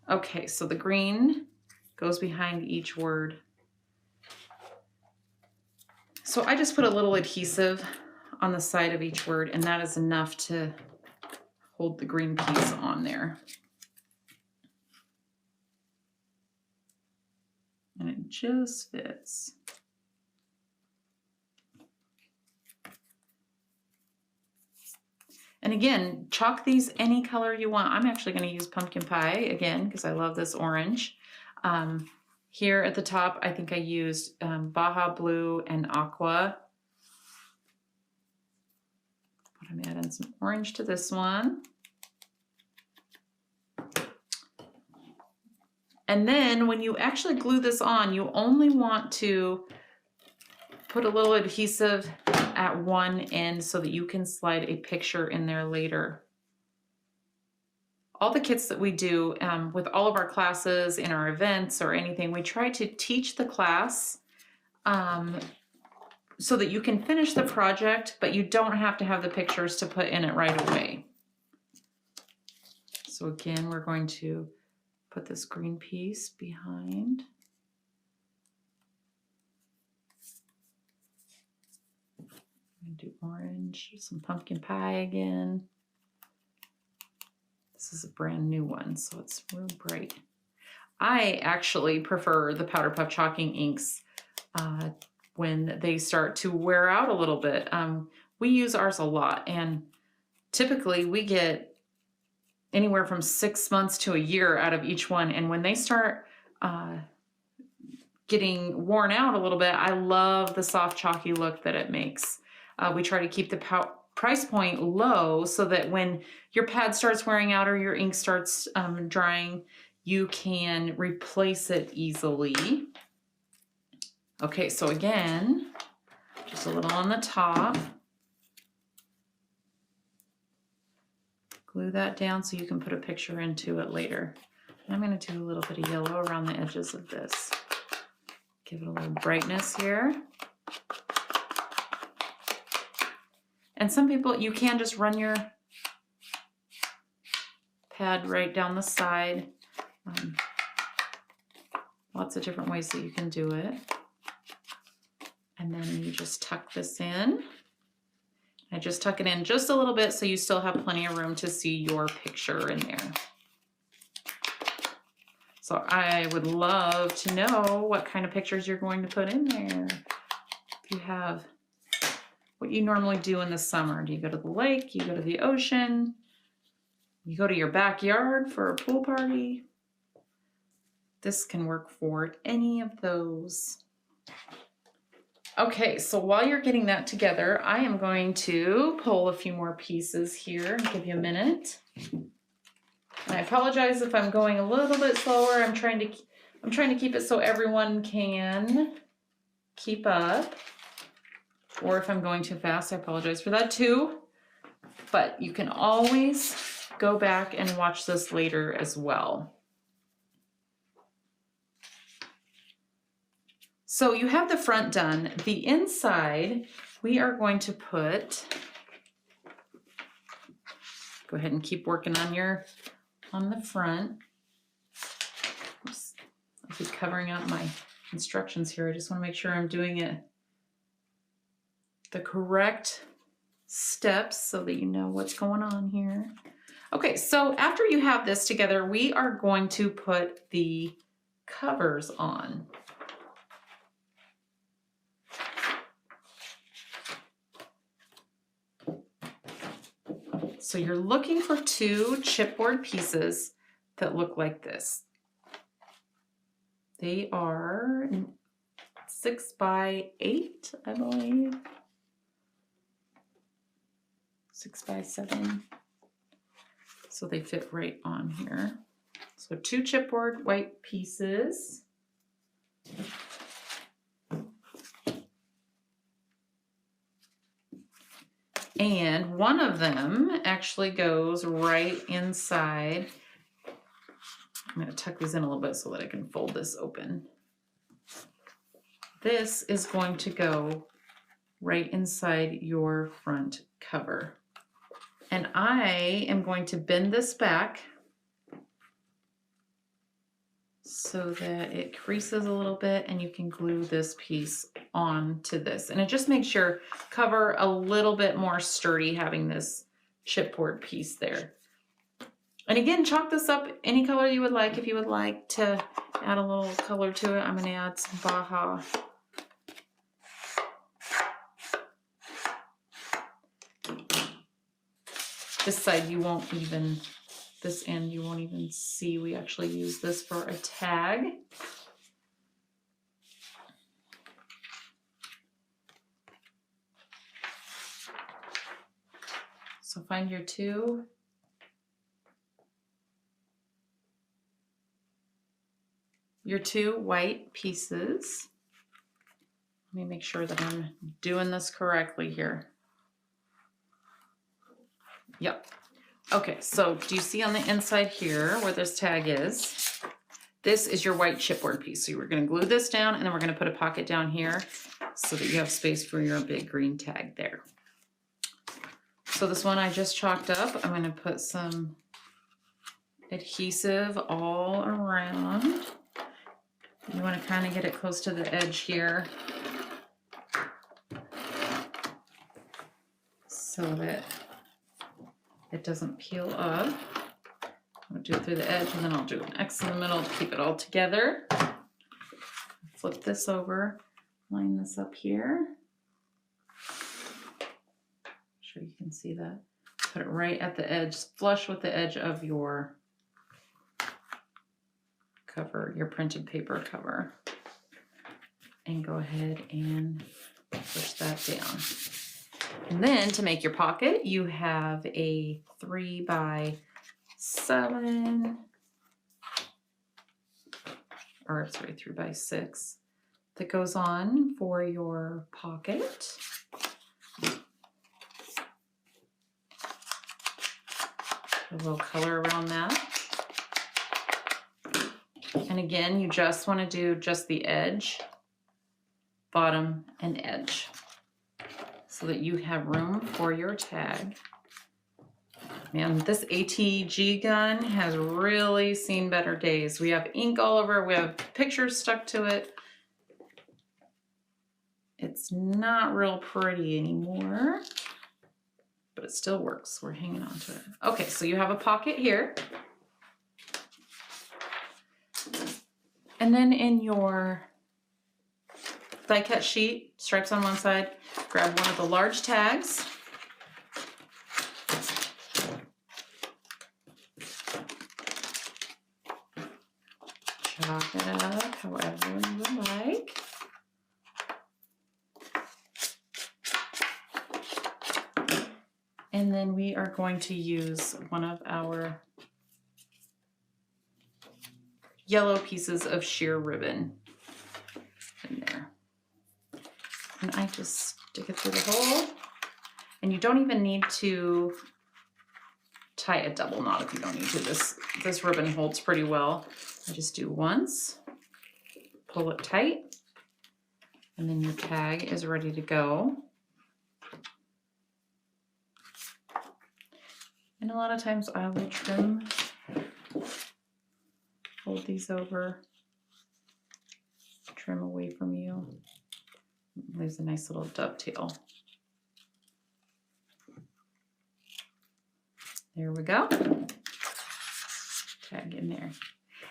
Okay, so the green goes behind each word. So I just put a little adhesive on the side of each word, and that is enough to hold the green piece on there. And it just fits. And again, chalk these any color you want. I'm actually going to use pumpkin pie again because I love this orange. Here at the top, I think I used Baja Blue and Aqua. But I'm adding some orange to this one. And then when you actually glue this on, you only want to put a little adhesive at one end so that you can slide a picture in there later. All the kits that we do with all of our classes, in our events or anything, we try to teach the class so that you can finish the project, but you don't have to have the pictures to put in it right away. So again, we're going to put this green piece behind. Do orange, some pumpkin pie again. This is a brand new one, so it's real bright. I actually prefer the Powder Puff chalking inks when they start to wear out a little bit. We use ours a lot, and typically we get anywhere from 6 months to a year out of each one. And when they start getting worn out a little bit, I love the soft chalky look that it makes. We try to keep the price point low so that when your pad starts wearing out or your ink starts drying, you can replace it easily. Okay, so again, just a little on the top. Glue that down so you can put a picture into it later. And I'm going to do a little bit of yellow around the edges of this. Give it a little brightness here. And some people, you can just run your pad right down the side. Lots of different ways that you can do it. And then you just tuck this in. I just tuck it in just a little bit so you still have plenty of room to see your picture in there. So I would love to know what kind of pictures you're going to put in there. If you have what you normally do in the summer. Do you go to the lake? You go to the ocean? You go to your backyard for a pool party? This can work for any of those. Okay, so while you're getting that together, I am going to pull a few more pieces here and give you a minute. And I apologize if I'm going a little bit slower. I'm trying to keep it so everyone can keep up. Or if I'm going too fast, I apologize for that too. But you can always go back and watch this later as well. So you have the front done. The inside, we are going to put, go ahead and keep working on the front. Oops. I keep covering up my instructions here. I just want to make sure I'm doing it the correct steps so that you know what's going on here. Okay, so after you have this together, we are going to put the covers on. So you're looking for 2 chipboard pieces that look like this. They are 6 by 8, I believe. 6 by 7. So they fit right on here. So 2 chipboard white pieces. And one of them actually goes right inside. I'm going to tuck these in a little bit so that I can fold this open. This is going to go right inside your front cover. And I am going to bend this back so that it creases a little bit and you can glue this piece onto this. And it just makes your cover a little bit more sturdy having this chipboard piece there. And again, chalk this up any color you would like. If you would like to add a little color to it, I'm going to add some Baja. This side you won't even, this end you won't even see. We actually use this for a tag. So find your two white pieces. Let me make sure that I'm doing this correctly here. Yep. Okay, so do you see on the inside here where this tag is? This is your white chipboard piece. So we're going to glue this down and then we're going to put a pocket down here so that you have space for your big green tag there. So this one I just chalked up. I'm going to put some adhesive all around. You want to kind of get it close to the edge here so that it doesn't peel up. I'm going to do it through the edge and then I'll do an X in the middle to keep it all together. Flip this over, line this up here. Make sure you can see that. Put it right at the edge, flush with the edge of your cover, your printed paper cover. And go ahead and push that down. And then to make your pocket, you have a 3 by 7, or sorry, 3 by 6 that goes on for your pocket. A little color around that. And again, you just want to do just the edge, bottom, and edge so that you have room for your tag. Man, this ATG gun has really seen better days. We have ink all over, we have pictures stuck to it. It's not real pretty anymore, but it still works. We're hanging on to it. Okay, so you have a pocket here. And then in your die cut sheet, stripes on one side, grab one of the large tags. Chop it up however you would like. And then we are going to use one of our yellow pieces of sheer ribbon in there. And I just stick it through the hole. And you don't even need to tie a double knot if you don't need to. This ribbon holds pretty well. I just do once, pull it tight, and then your tag is ready to go. And a lot of times I will trim, fold these over, trim away from you. Leaves a nice little dovetail. There we go. Tag in there.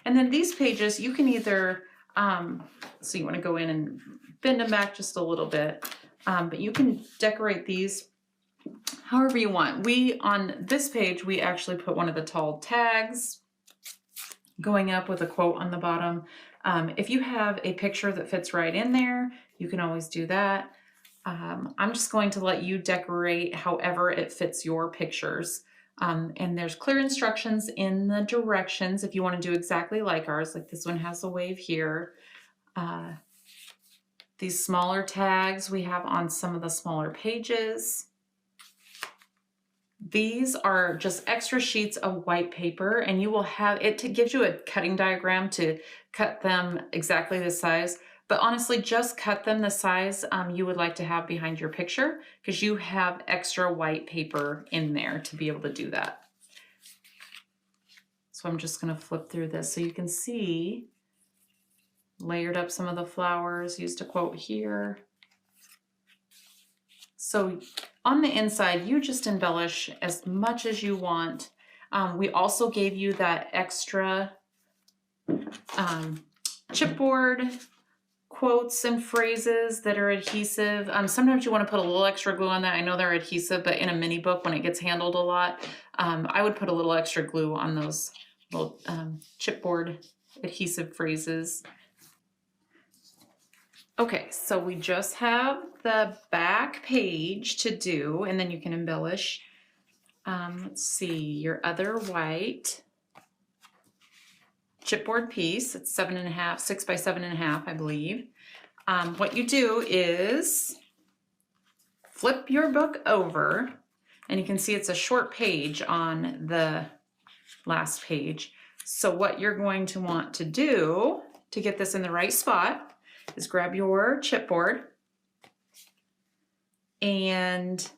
And then these pages, you can either, so you want to go in and bend them back just a little bit, but you can decorate these however you want. On this page, we actually put one of the tall tags going up with a quote on the bottom. If you have a picture that fits right in there, you can always do that. I'm just going to let you decorate however it fits your pictures. And there's clear instructions in the directions if you want to do exactly like ours, like this one has a wave here. These smaller tags we have on some of the smaller pages. These are just extra sheets of white paper, and you will have it gives you a cutting diagram to cut them exactly the size. But honestly, just cut them the size you would like to have behind your picture, because you have extra white paper in there to be able to do that. So I'm just going to flip through this so you can see, layered up some of the flowers, used a quote here. So on the inside, you just embellish as much as you want. We also gave you that extra chipboard quotes and phrases that are adhesive. Sometimes you want to put a little extra glue on that. I know they're adhesive, but in a mini book, when it gets handled a lot, I would put a little extra glue on those little chipboard adhesive phrases. Okay, so we just have the back page to do, and then you can embellish. Let's see, your other white chipboard piece. It's 7.5, 6 by 7.5, I believe. What you do is flip your book over, and you can see it's a short page on the last page. So what you're going to want to do to get this in the right spot is grab your chipboard, and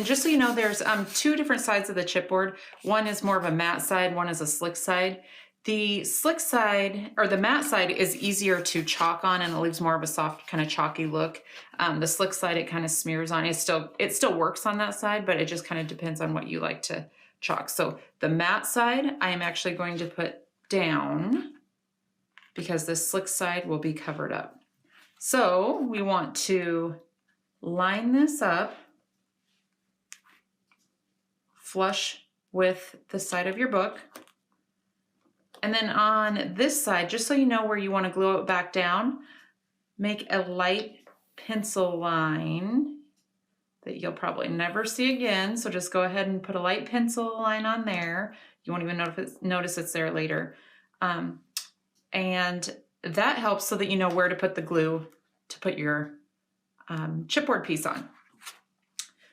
just so you know, there's two different sides of the chipboard. One is more of a matte side, one is a slick side. The slick side, or the matte side, is easier to chalk on, and it leaves more of a soft kind of chalky look. The slick side, it kind of smears on. It still works on that side, but it just kind of depends on what you like to chalk. So the matte side, I am actually going to put down because the slick side will be covered up. So we want to line this up flush with the side of your book. And then on this side, just so you know where you want to glue it back down, make a light pencil line that you'll probably never see again. So just go ahead and put a light pencil line on there. You won't even notice it's there later. And that helps so that you know where to put the glue to put your chipboard piece on.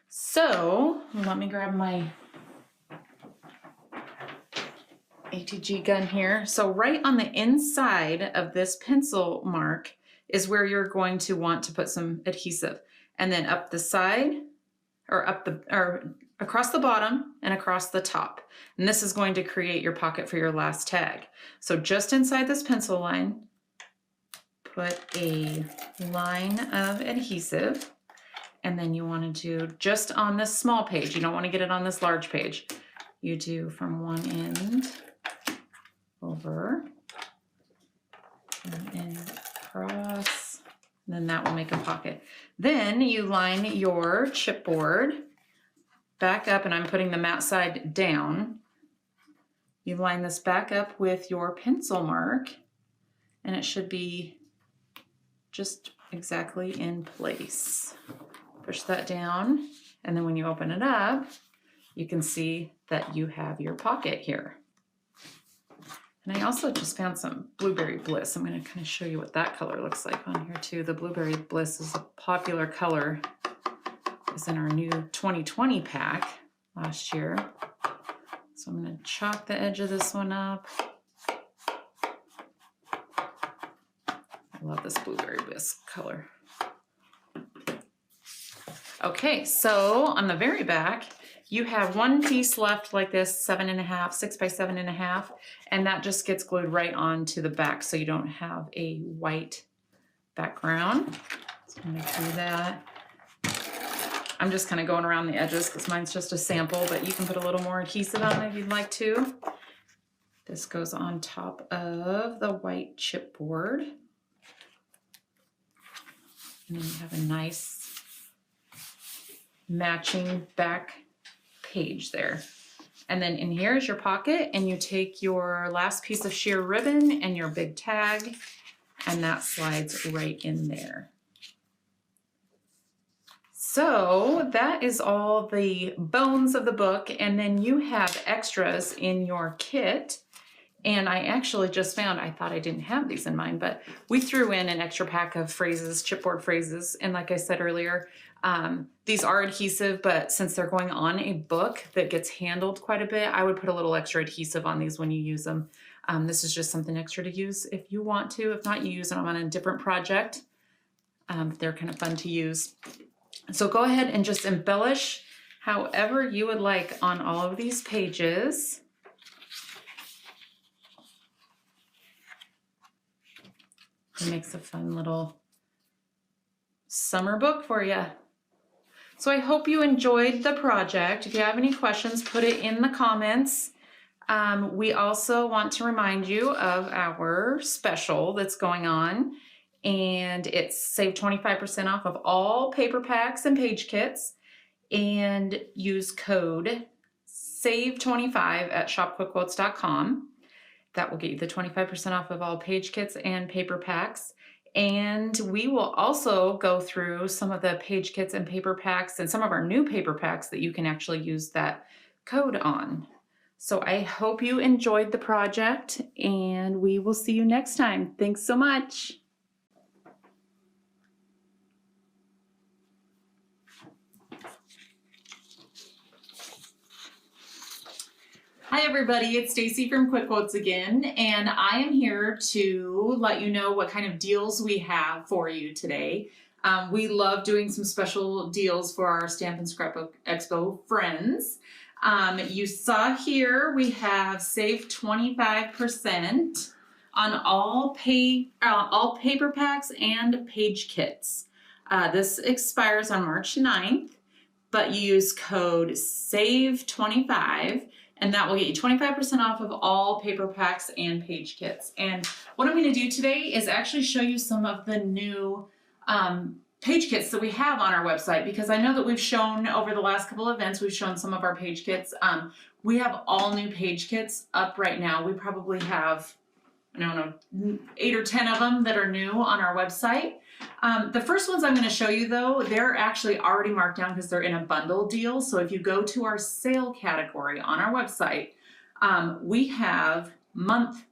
So let me grab my ATG gun here. So right on the inside of this pencil mark is where you're going to want to put some adhesive, and then up the side or across the bottom and across the top. And this is going to create your pocket for your last tag. So just inside this pencil line, put a line of adhesive, and then you want to do just on this small page. You don't want to get it on this large page. You do from one end over, one end across, and then that will make a pocket. Then you line your chipboard back up, and I'm putting the mat side down. You line this back up with your pencil mark, and it should be just exactly in place. Push that down, and then when you open it up, you can see that you have your pocket here. And I also just found some Blueberry Bliss. I'm going to kind of show you what that color looks like on here too. The Blueberry Bliss is a popular color. It was in our new 2020 pack last year. So I'm going to chalk the edge of this one up. I love this Blueberry Bliss color. Okay, so on the very back, you have one piece left like this, 7.5, 6 by 7.5, and that just gets glued right onto the back so you don't have a white background. So I'm gonna do that. I'm just kind of going around the edges because mine's just a sample, but you can put a little more adhesive on it if you'd like to. This goes on top of the white chipboard. And then you have a nice matching back page there. And then in here is your pocket, and you take your last piece of sheer ribbon and your big tag, and that slides right in there. So that is all the bones of the book, and then you have extras in your kit. And I actually just found, I thought I didn't have these in mine, but we threw in an extra pack of phrases, chipboard phrases. And like I said earlier, these are adhesive, but since they're going on a book that gets handled quite a bit, I would put a little extra adhesive on these when you use them. This is just something extra to use if you want to. If not, you use them on a different project. They're kind of fun to use. So go ahead and just embellish however you would like on all of these pages. It makes a fun little summer book for you. So I hope you enjoyed the project. If you have any questions, put it in the comments. We also want to remind you of our special that's going on, and it's save 25% off of all paper packs and page kits, and use code SAVE25 at shopquickquotes.com. That will get you the 25% off of all page kits and paper packs. And we will also go through some of the page kits and paper packs and some of our new paper packs that you can actually use that code on. So I hope you enjoyed the project, and we will see you next time. Thanks so much. Hi everybody, it's Stacy from Quick Quotes again, and I am here to let you know what kind of deals we have for you today. We love doing some special deals for our Stamp and Scrapbook Expo friends. You saw here we have saved 25% on all paper packs and page kits. This expires on March 9th, but you use code SAVE25. And that will get you 25% off of all paper packs and page kits. And what I'm going to do today is actually show you some of the new page kits that we have on our website, because I know that we've shown over the last couple of events, we've shown some of our page kits. We have all new page kits up right now. We probably have, I don't know, 8 or 10 of them that are new on our website. The first ones I'm going to show you though, they're actually already marked down because they're in a bundle deal. So if you go to our sale category on our website, we have month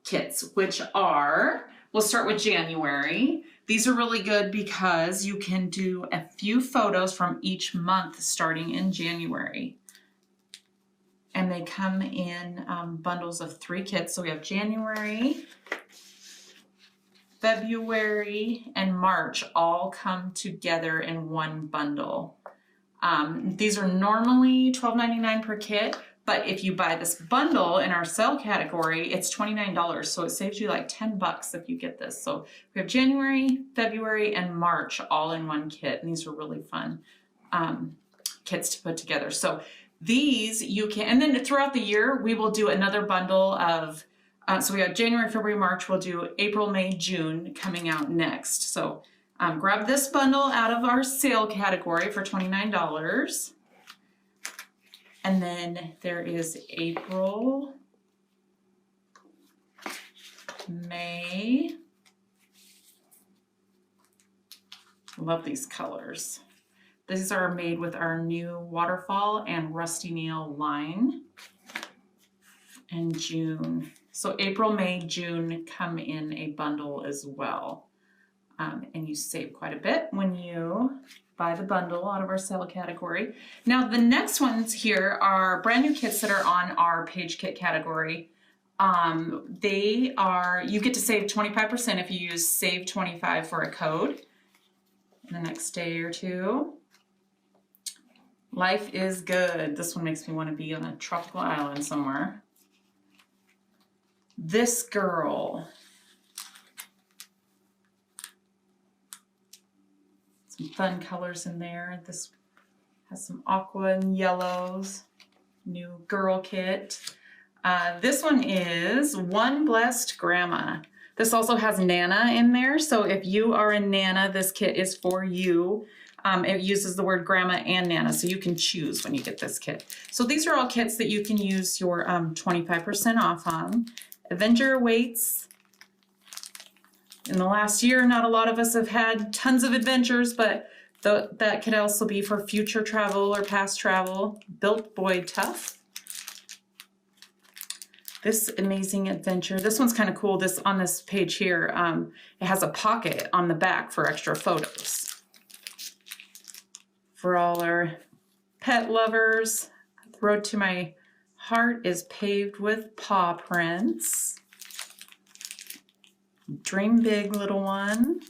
kits, which are, we'll start with January. These are really good because you can do a few photos from each month starting in January. And they come in bundles of 3 kits. So we have January, February, and March all come together in one bundle. These are normally $12.99 per kit, but if you buy this bundle in our sale category, it's $29. So it saves you like 10 bucks if you get this. So we have January, February, and March all in one kit. And these are really fun kits to put together. So these you can, and then throughout the year, we will do another bundle of, so we have January, February, March, we'll do April, May, June coming out next. So grab this bundle out of our sale category for $29. And then there is April, May. Love these colors. These are made with our new waterfall and rusty nail line. And June. So April, May, June come in a bundle as well. And you save quite a bit when you buy the bundle out of our sale category. Now the next ones here are brand new kits that are on our page kit category. They are, you get to save 25% if you use save 25 for a code in the next day or two. Life is good. This one makes me want to be on a tropical island somewhere. This girl. Some fun colors in there. This has some aqua and yellows. New girl kit. This one is One Blessed Grandma. This also has Nana in there. So if you are a Nana, this kit is for you. It uses the word grandma and Nana, so you can choose when you get this kit. So these are all kits that you can use your 25% off on. Adventure awaits. In the last year, not a lot of us have had tons of adventures, but that could also be for future travel or past travel. Built Boy Tough. This amazing adventure. This one's kind of cool. This on this page here, it has a pocket on the back for extra photos. For all our pet lovers, the road to my heart is paved with paw prints. Dream big, little one.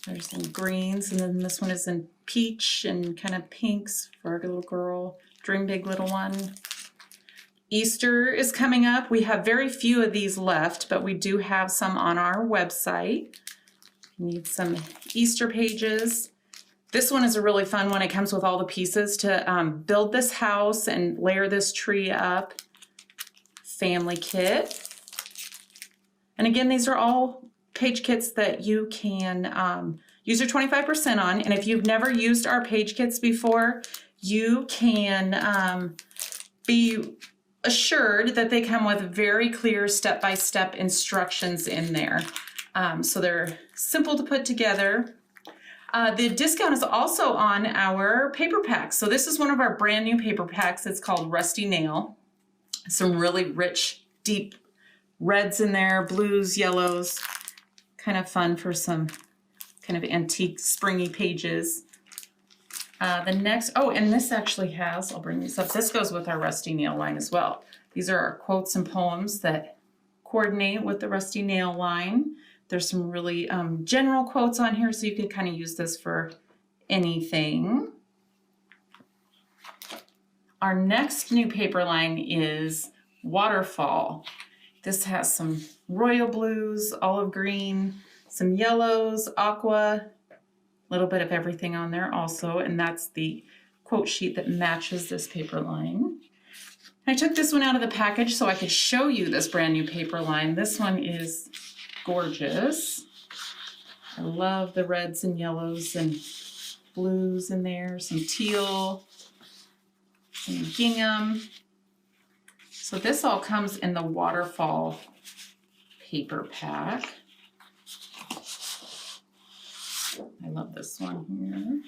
There's some greens, and then this one is in peach and kind of pinks for our little girl. Dream big, little one. Easter is coming up. We have very few of these left, but we do have some on our website. You need some Easter pages. This one is a really fun one. It comes with all the pieces to build this house and layer this tree up. Family kit. And again, these are all page kits that you can use your 25% on. And if you've never used our page kits before, you can be assured that they come with very clear step-by-step instructions in there. So they're simple to put together. The discount is also on our paper packs. So this is one of our brand new paper packs. It's called Rusty Nail. Some really rich, deep reds in there, blues, yellows. Kind of fun for some kind of antique, springy pages. The next, oh, and this actually has, I'll bring these up. This goes with our Rusty Nail line as well. These are our quotes and poems that coordinate with the Rusty Nail line. There's some really general quotes on here, so you could kind of use this for anything. Our next new paper line is Waterfall. This has some royal blues, olive green, some yellows, aqua, a little bit of everything on there also, and that's the quote sheet that matches this paper line. I took this one out of the package so I could show you this brand new paper line. This one is gorgeous. I love the reds and yellows and blues in there, some teal, some gingham. So this all comes in the Waterfall paper pack. I love this one here.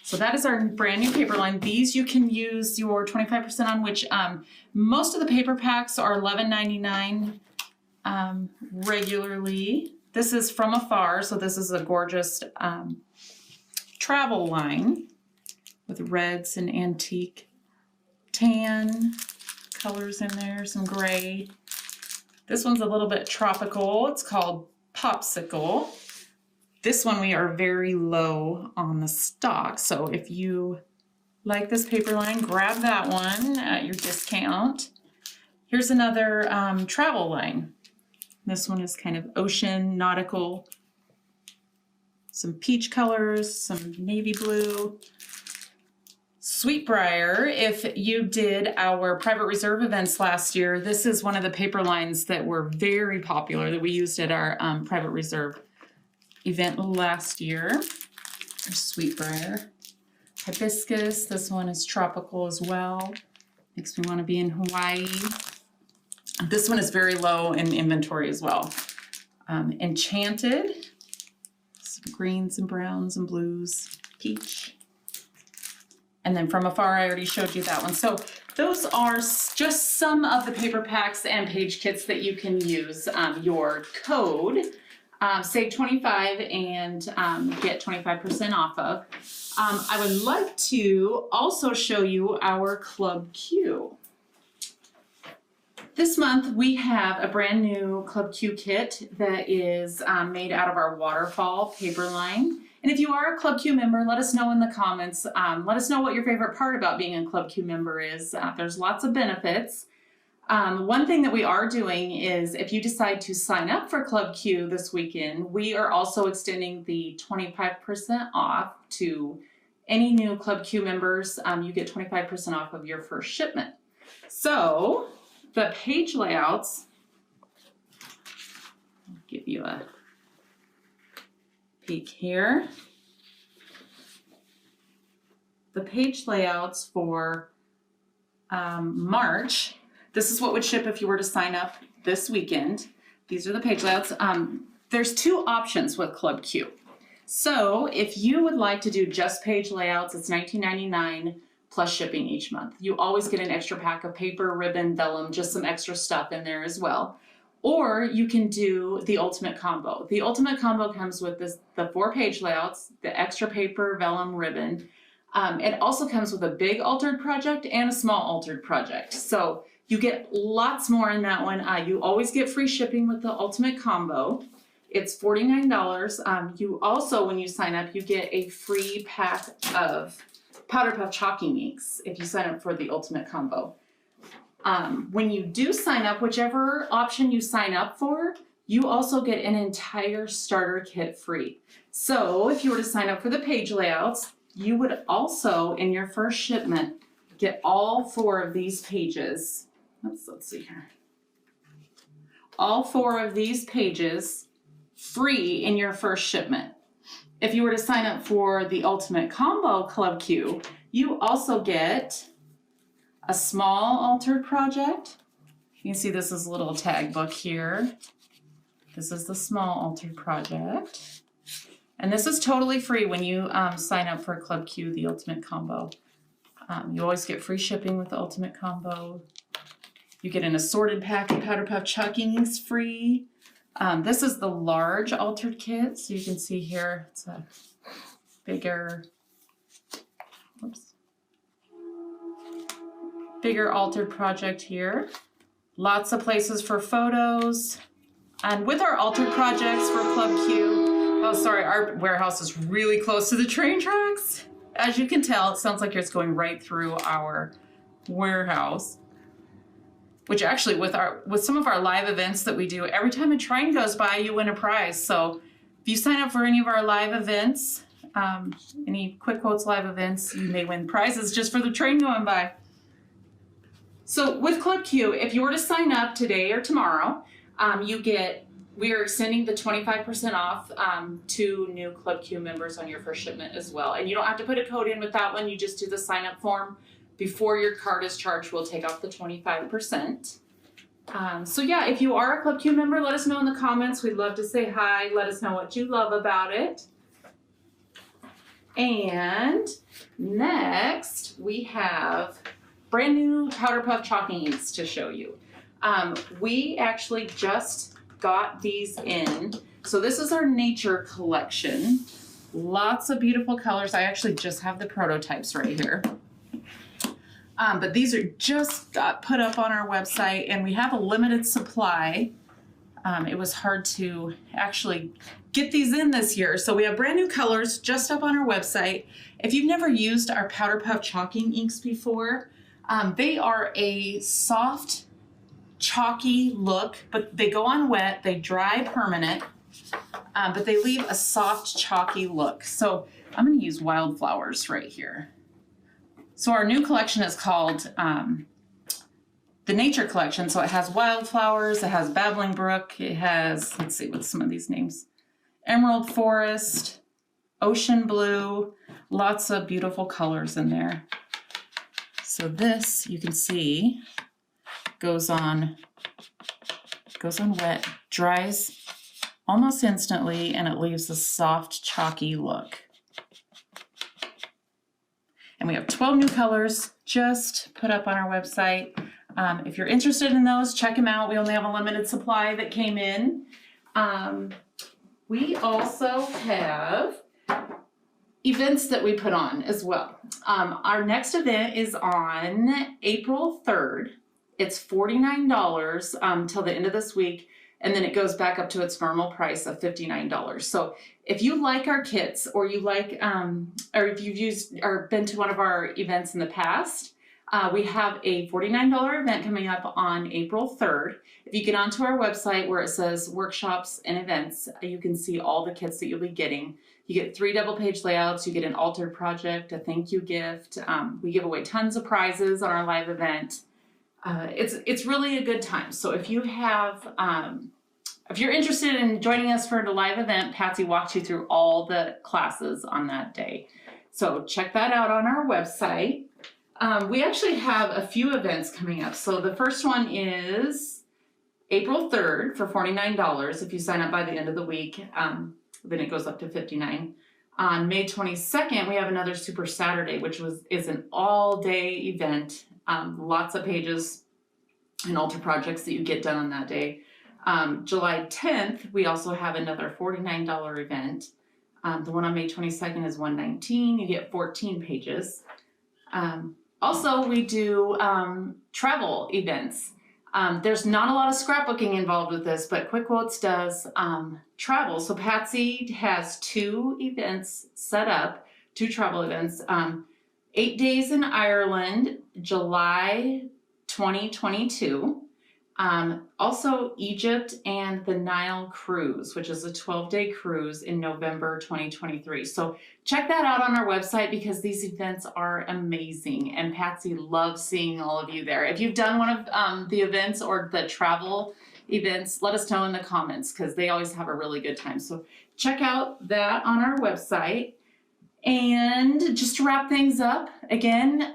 So that is our brand new paper line. These you can use your 25% on, which most of the paper packs are $11.99. regularly. This is From Afar, so this is a gorgeous travel line with reds and antique tan colors in there, some gray. This one's a little bit tropical. It's called Popsicle. This one we are very low on the stock, so if you like this paper line, grab that one at your discount. Here's another travel line. This one is kind of ocean, nautical, some peach colors, some navy blue. Sweetbriar, if you did our private reserve events last year, this is one of the paper lines that were very popular that we used at our private reserve event last year. There's Sweetbriar. Hibiscus, this one is tropical as well. Makes me want to be in Hawaii. This one is very low in inventory as well. Enchanted, some greens and browns and blues, peach. And then From Afar, I already showed you that one. So those are just some of the paper packs and page kits that you can use. Your code, save 25 and get 25% off of. I would like to also show you our Club Q. This month we have a brand new Club Q kit that is made out of our waterfall paper line. And if you are a Club Q member, let us know in the comments. Let us know what your favorite part about being a Club Q member is. There's lots of benefits. One thing that we are doing is if you decide to sign up for Club Q this weekend, we are also extending the 25% off to any new Club Q members. You get 25% off of your first shipment. So the page layouts, I'll give you a peek here. The page layouts for March, this is what would ship if you were to sign up this weekend. These are the page layouts. There's two options with Club Q. So if you would like to do just page layouts, it's $19.99 plus shipping each month. You always get an extra pack of paper, ribbon, vellum, just some extra stuff in there as well. Or you can do the ultimate combo. The ultimate combo comes with the 4 page layouts, the extra paper, vellum, ribbon. It also comes with a big altered project and a small altered project. So you get lots more in that one. You always get free shipping with the ultimate combo. It's $49. You also, when you sign up, you get a free pack of Powder Puff Chalky Inks if you sign up for the ultimate combo. When you do sign up, whichever option you sign up for, you also get an entire starter kit free. So if you were to sign up for the page layouts, you would also, in your first shipment, get all 4 of these pages. Let's see here. All 4 of these pages free in your first shipment. If you were to sign up for the Ultimate Combo Club Q, you also get a small altered project. You can see this is a little tag book here. This is the small altered project. And this is totally free when you sign up for Club Q, the Ultimate Combo. You always get free shipping with the Ultimate Combo. You get an assorted pack of Powder Puff Chalky Inks free. This is the large altered kit. So you can see here, it's a bigger, bigger altered project here. Lots of places for photos. And with our altered projects for Club Q, oh sorry, our warehouse is really close to the train tracks. As you can tell, it sounds like it's going right through our warehouse. Which actually with some of our live events that we do, every time a train goes by, you win a prize. So if you sign up for any of our live events, any Quick Quotes live events, you may win prizes just for the train going by. So with Club Q, if you were to sign up today or tomorrow, we are extending the 25% off to new Club Q members on your first shipment as well. And you don't have to put a code in with that one, you just do the sign up form. Before your card is charged, we'll take off the 25%. So yeah, if you are a Club Q member, let us know in the comments. We'd love to say hi. Let us know what you love about it. And next, we have brand new Powder Puff Chalky Inks to show you. We actually just got these in. So this is our nature collection. Lots of beautiful colors. I actually just have the prototypes right here. But these are just got put up on our website, and we have a limited supply. It was hard to actually get these in this year. So we have brand new colors just up on our website. If you've never used our Powder Puff chalking inks before, they are a soft, chalky look, but they go on wet, they dry permanent, but they leave a soft, chalky look. So I'm gonna use Wildflowers right here. So our new collection is called the Nature Collection. So it has Wildflowers, it has Babbling Brook, it has, let's see, what's some of these names? Emerald Forest, Ocean Blue, lots of beautiful colors in there. So this, you can see, goes on wet, dries almost instantly, and it leaves a soft, chalky look. And we have 12 new colors just put up on our website. If you're interested in those, check them out. We only have a limited supply that came in. We also have events that we put on as well. Our next event is on April 3rd. It's $49 till the end of this week, and then it goes back up to its normal price of $59. So if you like our kits, or you like, or if you've used or been to one of our events in the past, we have a $49 event coming up on April 3rd. If you get onto our website where it says workshops and events, you can see all the kits that you'll be getting. You get 3 double-page layouts, you get an altered project, a thank you gift. We give away tons of prizes on our live event. It's really a good time. So if you have, if you're interested in joining us for the live event, Patsy walked you through all the classes on that day. So check that out on our website. We actually have a few events coming up. So the first one is April 3rd for $49 if you sign up by the end of the week. Then it goes up to $59. On May 22nd, we have another Super Saturday, which is an all-day event. Lots of pages and altar projects that you get done on that day. July 10th, we also have another $49 event. The one on May 22nd is $119. You get 14 pages. Also, we do travel events. There's not a lot of scrapbooking involved with this, but Quick Quotes does travel. So Patsy has 2 events set up, 2 travel events. 8 days in Ireland, July 2022. Also Egypt and the Nile Cruise, which is a 12-day cruise in November 2023. So check that out on our website because these events are amazing and Patsy loves seeing all of you there. If you've done one of the events or the travel events, let us know in the comments because they always have a really good time. So check out that on our website. And just to wrap things up, again,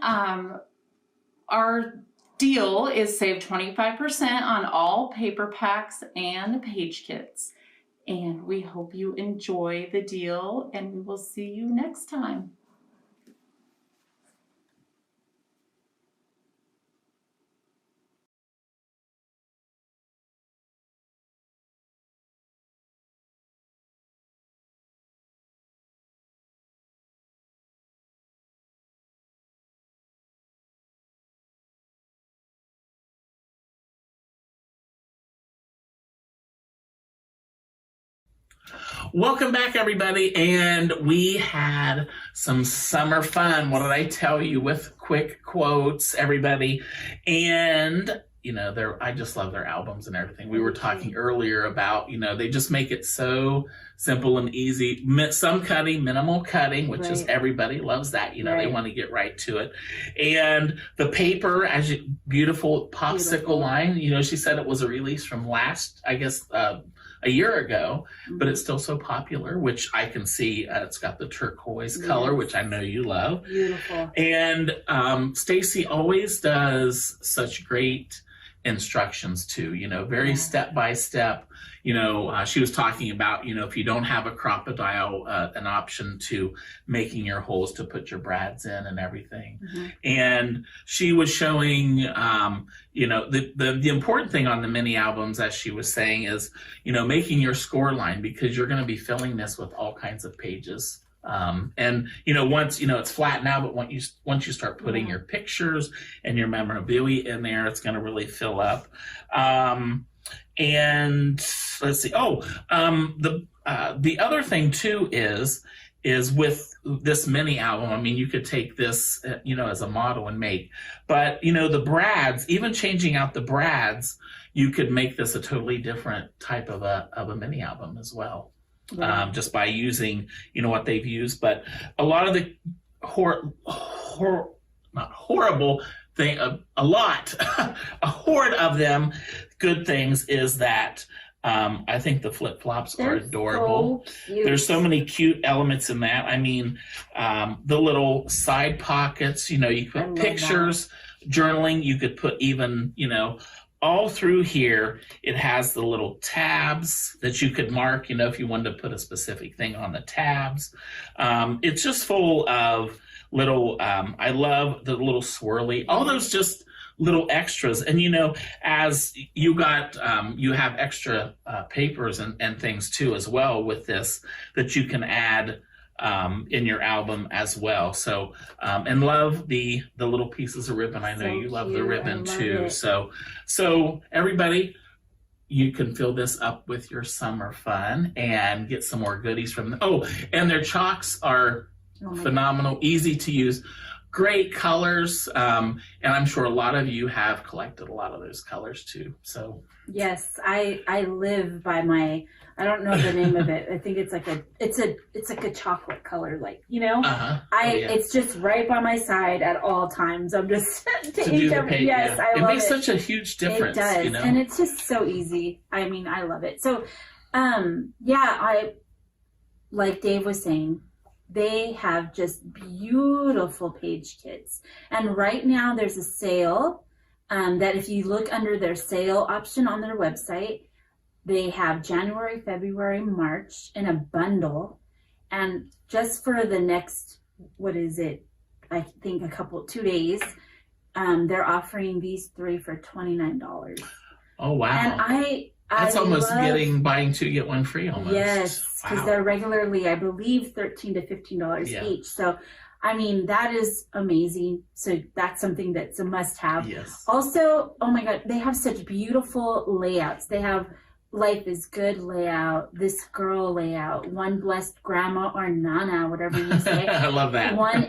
our deal is save 25% on all paper packs and page kits. And we hope you enjoy the deal, and we will see you next time. Welcome back, everybody, and we had some summer fun. What did I tell you with Quick Quotes, everybody? And you know, I just love their albums and everything. We were talking earlier about, you know, they just make it so simple and easy. Some cutting, minimal cutting, which is everybody loves that. You know, they want to get right to it. And the paper, beautiful popsicle line. You know, she said it was a release from last, I guess, a year ago, but it's still so popular, which I can see. It's got the turquoise color, which I know you love. Beautiful. And Stacy always does such great instructions too, you know, very step by step, she was talking about, if you don't have a crocodile, an option to making your holes to put your brads in and everything. Mm-hmm. And she was showing, the important thing on the mini albums, as she was saying, is, making your score line, because you're going to be filling this with all kinds of pages. And once it's flat now, but once you start putting your pictures and your memorabilia in there, it's going to really fill up. And let's see. The other thing too is with this mini album. I mean, you could take this, as a model and make, but the brads, even changing out the brads, you could make this a totally different type of a mini album as well. Yeah. Just by using, what they've used. But a lot of the not horrible thing, a horde of them, good things is that I think the flip-flops are adorable. So cute. There's so many cute elements in that. I mean, the little side pockets, you could put pictures, journaling, you could put even, all through here, it has the little tabs that you could mark, if you wanted to put a specific thing on the tabs. It's just full of little, I love the little swirly, all those just little extras. And, as you got, you have extra papers and things too as well with this that you can add in your album as well. So, and love the little pieces of ribbon. I know So you love the cute. ribbon I love too. it. So everybody, you can fill this up with your summer fun and get some more goodies from them. Oh, and their chalks are phenomenal, easy to use, great colors. And I'm sure a lot of you have collected a lot of those colors too. So yes, I live by my, I don't know the name of it. I think it's like a chocolate color, it's just right by my side at all times. I'm just to do the paint. Yes, yeah. I love it. It makes such a huge difference. It does, you know? and it's just so easy. I mean, I love it. So, I like Dave was saying, they have just beautiful page kits, and right now there's a sale. That if you look under their sale option on their website, they have January, February, March in a bundle. And just for the next, I think 2 days, they're offering these 3 for $29. Oh, wow. And that's almost buying 2, get 1 free almost. Yes, because wow. They're regularly, I believe, $13 to $15 each. So, I mean, that is amazing. So that's something that's a must-have. Yes. Also, oh my God, they have such beautiful layouts. They have Life is Good layout, This Girl layout, One Blessed Grandma or Nana, whatever you say. I love that. One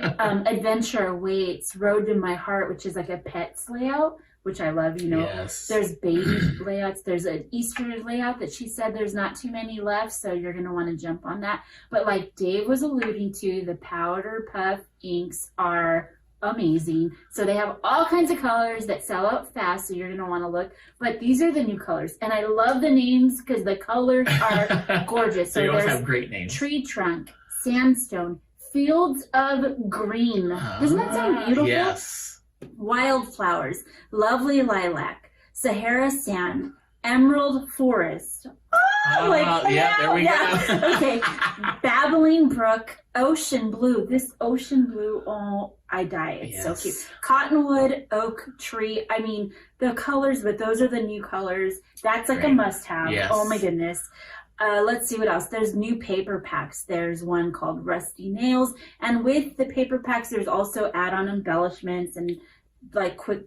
Adventure Awaits, Road to My Heart, which is like a pets layout, which I love, Yes. There's baby layouts. There's an Easter layout that she said there's not too many left, so you're going to want to jump on that. But like Dave was alluding to, the Powder Puff inks are amazing. So they have all kinds of colors that sell out fast, so you're going to want to look. But these are the new colors. And I love the names because the colors are gorgeous. They always have great names. Tree Trunk, Sandstone, Fields of Green. Doesn't that sound beautiful? Yes. Wildflowers, Lovely Lilac, Sahara Sand, Emerald Forest. There we go. Okay, Babbling Brook, Ocean Blue. This Ocean Blue, oh, I die. It's so cute. Cottonwood, Oak Tree. I mean, the colors, but those are the new colors. That's like a must-have. Yes. Oh my goodness. Let's see what else. There's new paper packs. There's one called Rusty Nails. And with the paper packs, there's also add-on embellishments and like quick,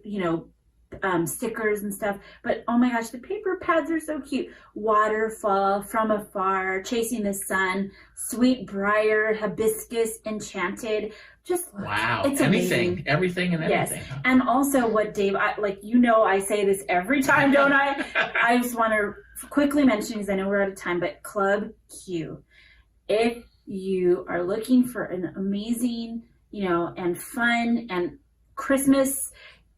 stickers and stuff. But oh my gosh, the paper pads are so cute. Waterfall, From Afar, Chasing the Sun, Sweet Briar, Hibiscus, Enchanted. Just wow. It's anything, amazing. Everything and everything. Yes. And also what Dave, I say this every time, don't I? I just want to quickly mention, because I know we're out of time, but Club Q. If you are looking for an amazing, and fun and Christmas,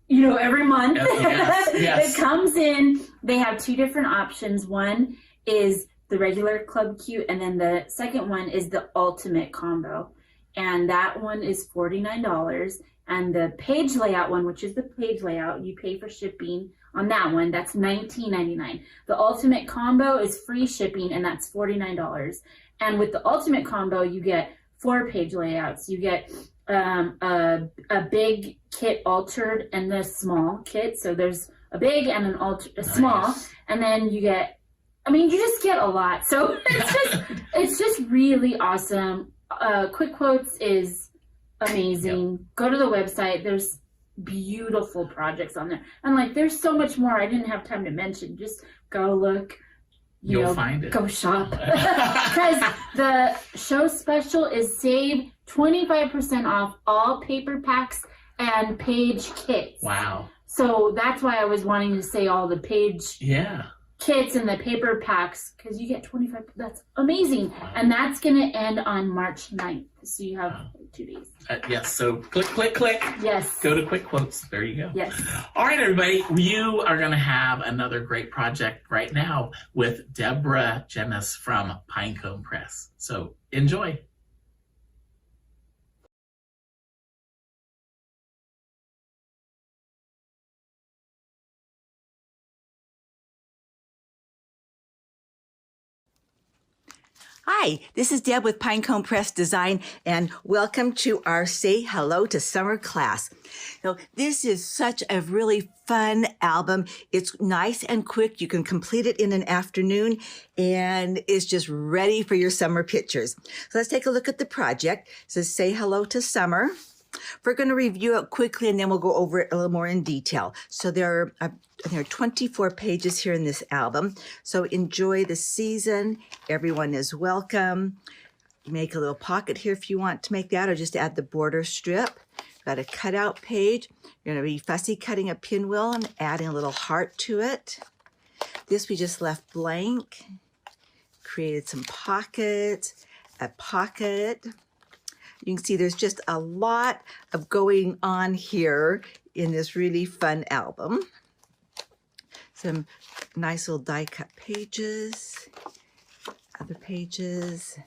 every month, yes. it comes in. They have 2 different options. One is the regular Club Q, and then the second one is the ultimate combo. and that one is $49. And the page layout one, which is the page layout, you pay for shipping on that one. That's $19.99. The ultimate combo is free shipping, and that's $49. And with the ultimate combo, you get 4 page layouts. You get a big kit altered and the small kit. So there's a big and a small, and then you get, I mean, you just get a lot. So it's just really awesome. 𝐒𝐒𝐁𝐄 is amazing. Yep. Go to the website. There's beautiful projects on there, and like there's so much more I didn't have time to mention. Just go look. You'll find it. Go shop. Because the show special is save 25% off all paper packs and page kits. Wow. So that's why I was wanting to say all the page kits and the paper packs, because you get 25%. That's amazing. Wow. And that's going to end on March 9th. So you have 2 days. Yes. So click. Yes. Go to 𝐒𝐒𝐁𝐄. There you go. Yes. All right, everybody. You are going to have another great project right now with Deborah Jennis from Pinecone Press. So enjoy. Hi, this is Deb with Pinecone Press Design, and welcome to our Say Hello to Summer class. Now, this is such a really fun album. It's nice and quick. You can complete it in an afternoon, and it's just ready for your summer pictures. So let's take a look at the project. It says Say Hello to Summer. We're going to review it quickly, and then we'll go over it a little more in detail. So there are 24 pages here in this album. So enjoy the season. Everyone is welcome. Make a little pocket here if you want to make that, or just add the border strip. Got a cutout page. You're going to be fussy cutting a pinwheel and adding a little heart to it. This we just left blank. Created some pockets, a pocket. You can see there's just a lot of going on here in this really fun album. Some nice little die cut pages, other pages,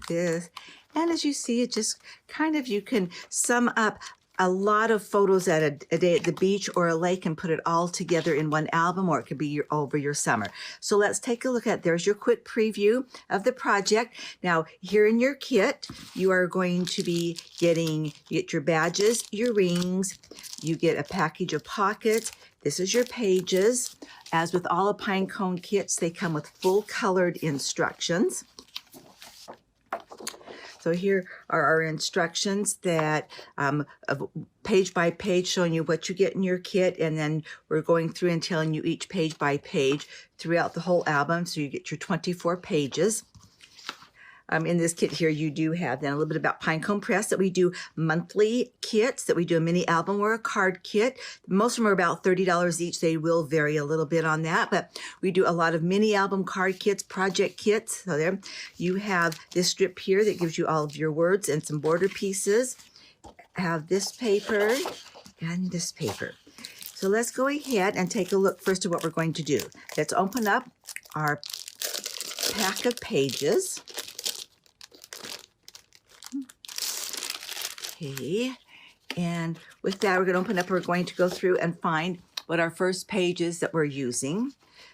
this. And as you see, it just kind of, you can sum up a lot of photos at a day at the beach or a lake and put it all together in one album, or it could be over your summer. So let's take a look at, there's your quick preview of the project. Now, here in your kit, you are going to be you get your badges, your rings, you get a package of pockets. This is your pages. As with all the Pinecone kits, they come with full colored instructions. So here are our instructions that page by page showing you what you get in your kit, and then we're going through and telling you each page by page throughout the whole album, so you get your 24 pages. In this kit here, you do have then a little bit about Pinecone Press, that we do monthly kits, that we do a mini album or a card kit. Most of them are about $30 each. They will vary a little bit on that, but we do a lot of mini album card kits, project kits. So there you have this strip here that gives you all of your words and some border pieces. Have this paper and this paper. So let's go ahead and take a look first at what we're going to do. Let's open up our pack of pages. Okay, and with that, we're going to go through and find what our first page is that we're using.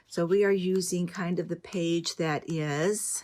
So we are using kind of the page that is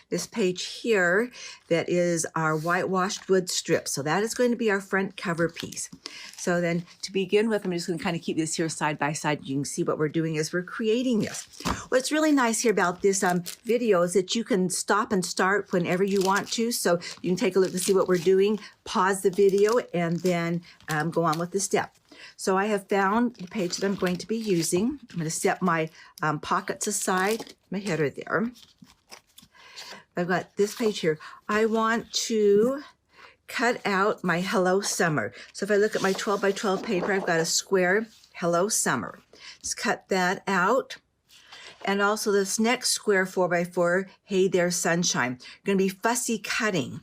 this page here, that is our whitewashed wood strip. So that is going to be our front cover piece. So then to begin with, I'm just going to kind of keep this here side by side. You can see what we're doing is we're creating this. What's really nice here about this video is that you can stop and start whenever you want to. So you can take a look to see what we're doing, pause the video, and then go on with the step. So I have found the page that I'm going to be using. I'm going to set my pockets aside, my header there. I've got this page here. I want to cut out my Hello Summer. So if I look at my 12 by 12 paper, I've got a square Hello Summer. Let's cut that out. And also this next square 4 by 4, Hey There Sunshine. I'm going to be fussy cutting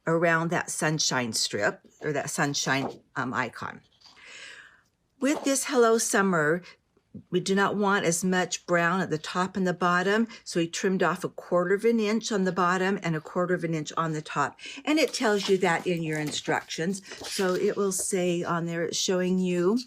around that sunshine strip, or that sunshine icon. With this Hello Summer, we do not want as much brown at the top and the bottom, so we trimmed off 1/4 inch on the bottom and 1/4 inch on the top. And it tells you that in your instructions. So it will say on there, it's showing you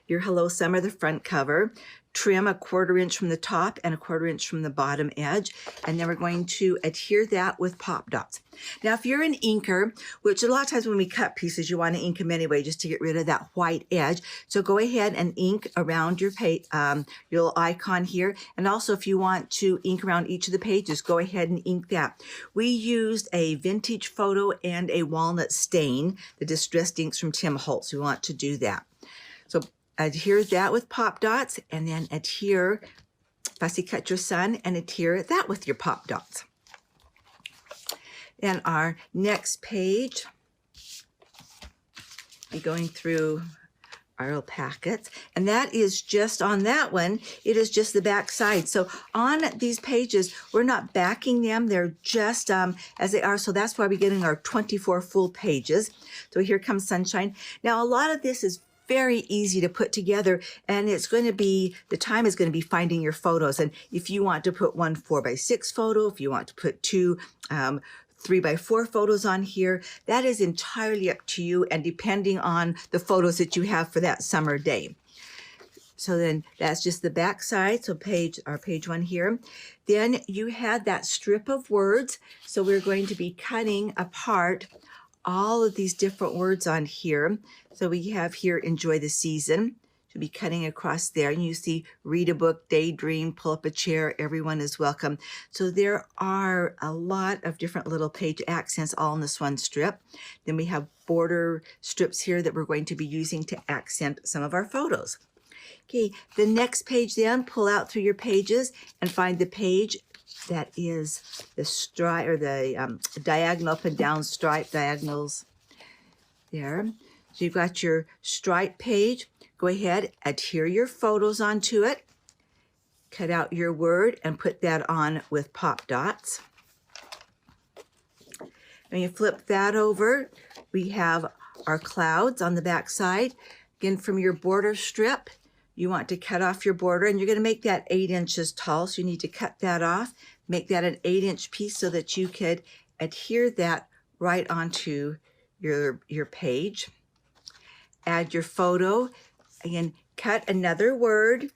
your Hello Summer, the front cover. Trim 1/4 inch from the top and 1/4 inch from the bottom edge. And then we're going to adhere that with pop dots. Now, if you're an inker, which a lot of times when we cut pieces, you want to ink them anyway, just to get rid of that white edge. So go ahead and ink around your page, your little icon here. And also if you want to ink around each of the pages, go ahead and ink that. We used a vintage photo and a walnut stain, the distressed inks from Tim Holtz. We want to do that. So adhere that with pop dots, and then adhere, fussy cut your sun, and adhere that with your pop dots. And our next page, be going through our little packets, and that is just on that one, it is just the back side. So on these pages, we're not backing them, they're just as they are. So that's why we're getting our 24 full pages. So here comes Sunshine. Now, a lot of this is very easy to put together, and it's going to be, the time is going to be finding your photos. And if you want to put one 4x6 photo, if you want to put two 3x4 photos on here, that is entirely up to you and depending on the photos that you have for that summer day. So then that's just the back side. So our page 1 here. Then you had that strip of words. So we're going to be cutting apart all of these different words on here. So we have here, enjoy the season. To be cutting across there, and you see read a book, daydream, pull up a chair, everyone is welcome. So there are a lot of different little page accents all in this one strip. Then we have border strips here that we're going to be using to accent some of our photos. Okay, the next page then, pull out through your pages and find the page that is the stripe or the diagonal up and down stripe diagonals there. So you've got your stripe page. Go ahead, adhere your photos onto it, cut out your word and put that on with pop dots. When you flip that over, we have our clouds on the back side. Again, from your border strip, you want to cut off your border, and you're going to make that 8 inches tall, so you need to cut that off, make that an 8-inch piece so that you could adhere that right onto your page. Add your photo. Again, cut another word,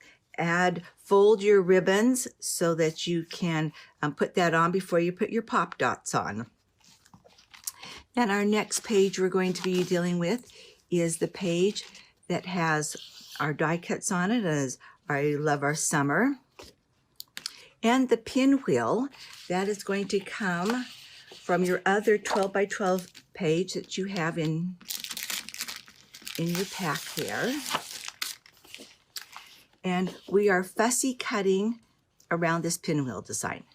fold your ribbons so that you can put that on before you put your pop dots on. And our next page we're going to be dealing with is the page that has our die cuts on it, as I Love Our Summer. And the pinwheel, that is going to come from your other 12x12 page that you have in your pack there. And we are fussy cutting around this pinwheel design.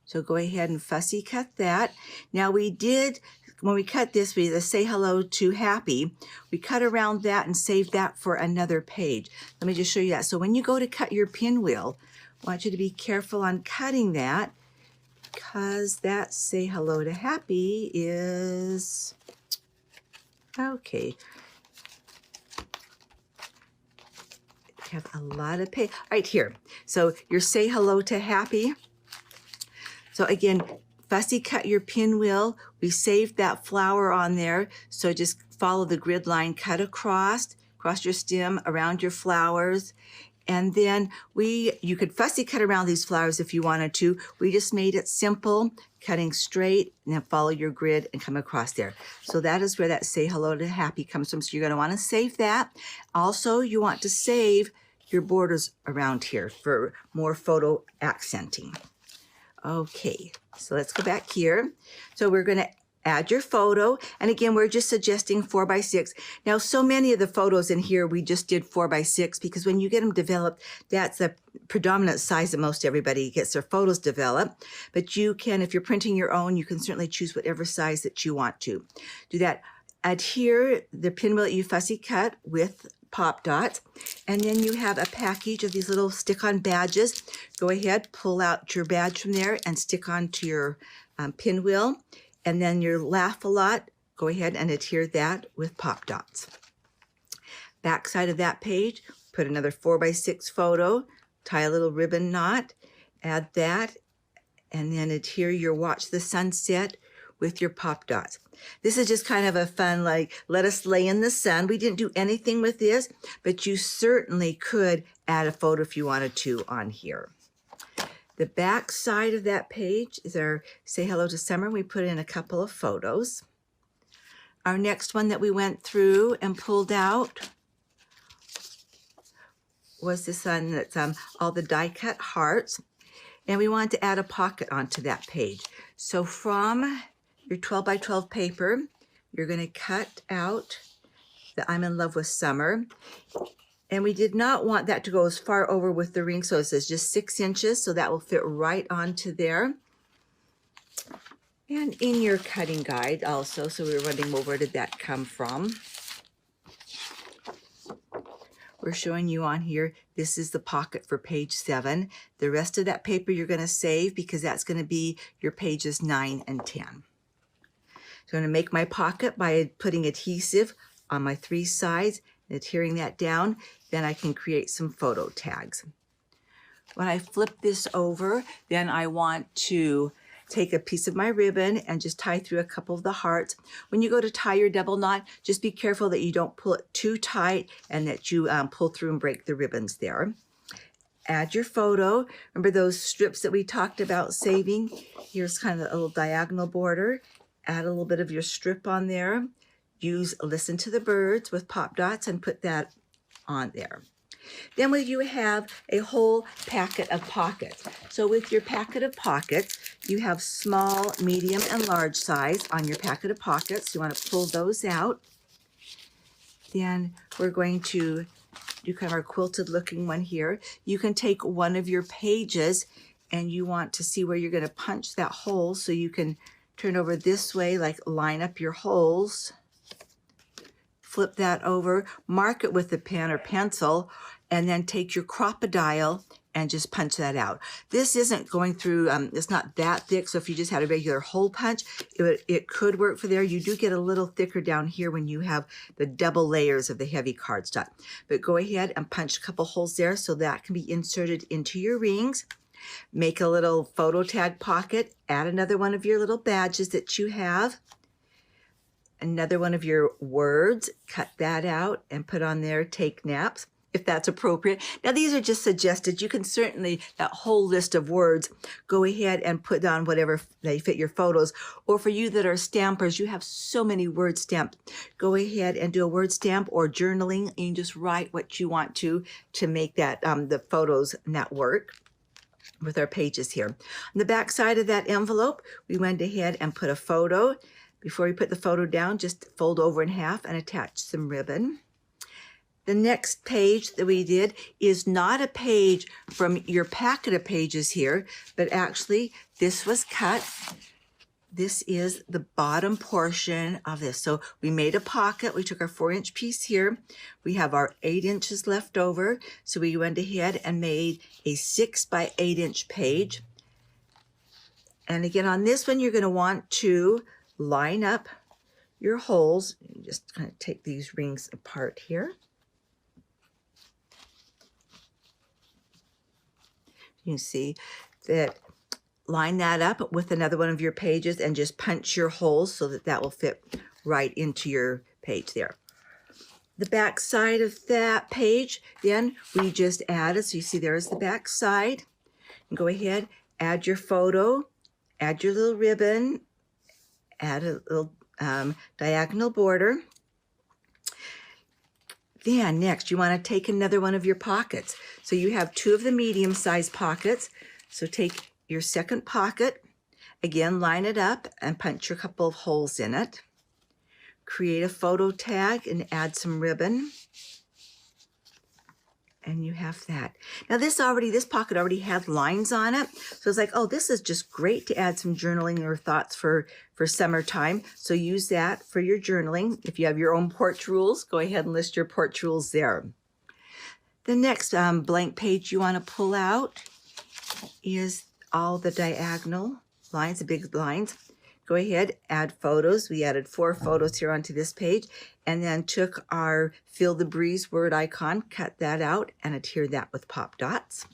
So go ahead and fussy cut that. Now we did, when we cut this, we say hello to happy. We cut around that and saved that for another page. Let me just show you that. So when you go to cut your pinwheel, I want you to be careful on cutting that, because that say hello to happy is, okay. Have a lot of page right here. So your say hello to happy. So again, fussy cut your pinwheel. We saved that flower on there. So just follow the grid line, cut across your stem, around your flowers. And then you could fussy cut around these flowers if you wanted to. We just made it simple, cutting straight, and then follow your grid and come across there. So that is where that say hello to happy comes from. So you're going to want to save that. Also, you want to save your borders around here for more photo accenting. Okay, so let's go back here. So we're going to add your photo. And again, we're just suggesting 4x6. Now, so many of the photos in here, we just did 4x6 because when you get them developed, that's the predominant size that most everybody gets their photos developed. But you can, if you're printing your own, you can certainly choose whatever size that you want to. Do that. Adhere the pinwheel that you fussy cut with pop dots. And then you have a package of these little stick-on badges. Go ahead, pull out your badge from there and stick onto your pinwheel. And then your laugh a lot, go ahead and adhere that with pop dots. Back side of that page, Put another 4x6 photo, tie a little ribbon knot, add that, and then adhere your Watch the Sunset with your pop dots. This is just kind of a fun, like, let us lay in the sun. We didn't do anything with this, but you certainly could add a photo if you wanted to on here. The back side of that page is our Say Hello to Summer. We put in a couple of photos. Our next one that we went through and pulled out was this one that's all the die cut hearts. And we wanted to add a pocket onto that page. So from your 12 by 12 paper, you're going to cut out the I'm in love with summer. And we did not want that to go as far over with the ring, so it says just 6 inches, so that will fit right onto there. And in your cutting guide also, so we were wondering, well, where did that come from? We're showing you on here, this is the pocket for page 7. The rest of that paper you're going to save because that's going to be your pages 9 and 10. So I'm going to make my pocket by putting adhesive on my 3 sides and adhering that down. Then I can create some photo tags. When I flip this over, then I want to take a piece of my ribbon and just tie through a couple of the hearts. When you go to tie your double knot, just be careful that you don't pull it too tight and that you pull through and break the ribbons there. Add your photo. Remember those strips that we talked about saving? Here's kind of a little diagonal border. Add a little bit of your strip on there. Use Listen to the Birds with pop dots and put that on there. Then you have a whole packet of pockets. So with your packet of pockets, you have small, medium, and large size on your packet of pockets. You want to pull those out. Then we're going to do kind of our quilted looking one here. You can take one of your pages and you want to see where you're going to punch that hole, so you can turn over this way, like line up your holes. Flip that over, mark it with a pen or pencil, and then take your Crop-A-Dile and just punch that out. This isn't going through, it's not that thick, so if you just had a regular hole punch, it could work for there. You do get a little thicker down here when you have the double layers of the heavy cardstock. But go ahead and punch a couple holes there so that can be inserted into your rings. Make a little photo tag pocket, add another one of your little badges that you have. Another one of your words, cut that out and put on there, take naps, if that's appropriate. Now these are just suggested. You can certainly, that whole list of words, go ahead and put on whatever they fit your photos. Or for you that are stampers, you have so many word stamps. Go ahead and do a word stamp or journaling, and you just write what you want to make that the photos not work. With our pages here. On the back side of that envelope, we went ahead and put a photo. Before we put the photo down, just fold over in half and attach some ribbon. The next page that we did is not a page from your packet of pages here, but actually this was cut. This is the bottom portion of this. So we made a pocket. We took our 4-inch piece here. We have our 8 inches left over. So we went ahead and made a 6 by 8 inch page. And again, on this one, you're going to want to line up your holes. You just kind of take these rings apart here. You can see that. Line that up with another one of your pages and just punch your holes so that that will fit right into your page there. The back side of that page, then we just added, so you see there's the back side. And go ahead, add your photo, add your little ribbon, add a little diagonal border. Then next, you want to take another one of your pockets. So you have 2 of the medium-sized pockets. So take your second pocket, again, line it up and punch your couple of holes in it. Create a photo tag and add some ribbon. And you have that. Now this pocket already had lines on it. So it's like, oh, this is just great to add some journaling or thoughts for summertime. So use that for your journaling. If you have your own porch rules, go ahead and list your porch rules there. The next blank page you want to pull out is all the diagonal lines, the big lines. go ahead, add photos. We added 4 photos here onto this page, and then took our Feel the Breeze word icon, cut that out, and adhered that with pop dots.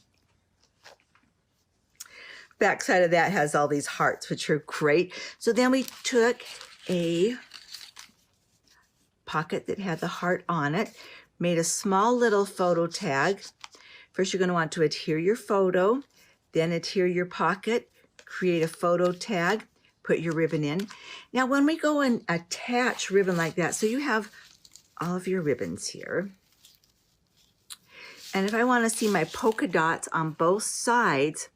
Backside of that has all these hearts, which are great. So then we took a pocket that had the heart on it, made a small little photo tag. First, you're going to want to adhere your photo, then adhere your pocket, create a photo tag, put your ribbon in. Now, when we go and attach ribbon like that, so you have all of your ribbons here. And if I want to see my polka dots on both sides,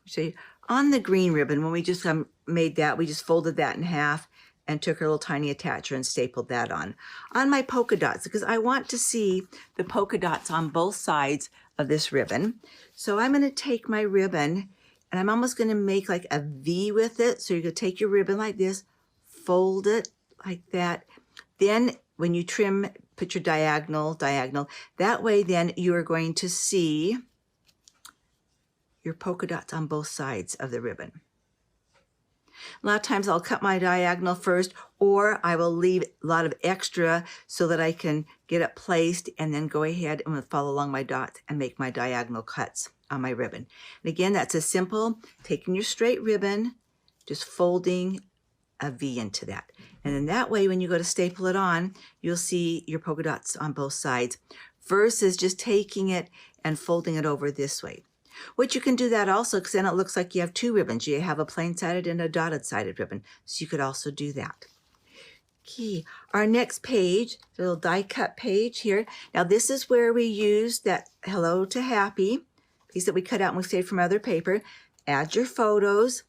see, on the green ribbon, when we just made that, we just folded that in half and took a little tiny attacher and stapled that on. On my polka dots, because I want to see the polka dots on both sides of this ribbon. So I'm going to take my ribbon and I'm almost going to make like a V with it. So you're going to take your ribbon like this, fold it like that. Then when you trim, put your diagonal. That way then you are going to see your polka dots on both sides of the ribbon. A lot of times I'll cut my diagonal first, or I will leave a lot of extra so that I can get it placed and then go ahead and follow along my dots and make my diagonal cuts on my ribbon. And again, that's as simple, taking your straight ribbon, just folding a V into that. And then that way, when you go to staple it on, you'll see your polka dots on both sides versus just taking it and folding it over this way. Which you can do that also, because then it looks like you have 2 ribbons. You have a plain-sided and a dotted-sided ribbon. So you could also do that. Okay, our next page, the little die cut page here. Now this is where we use that Hello to Happy piece that we cut out and we saved from other paper. Add your photos,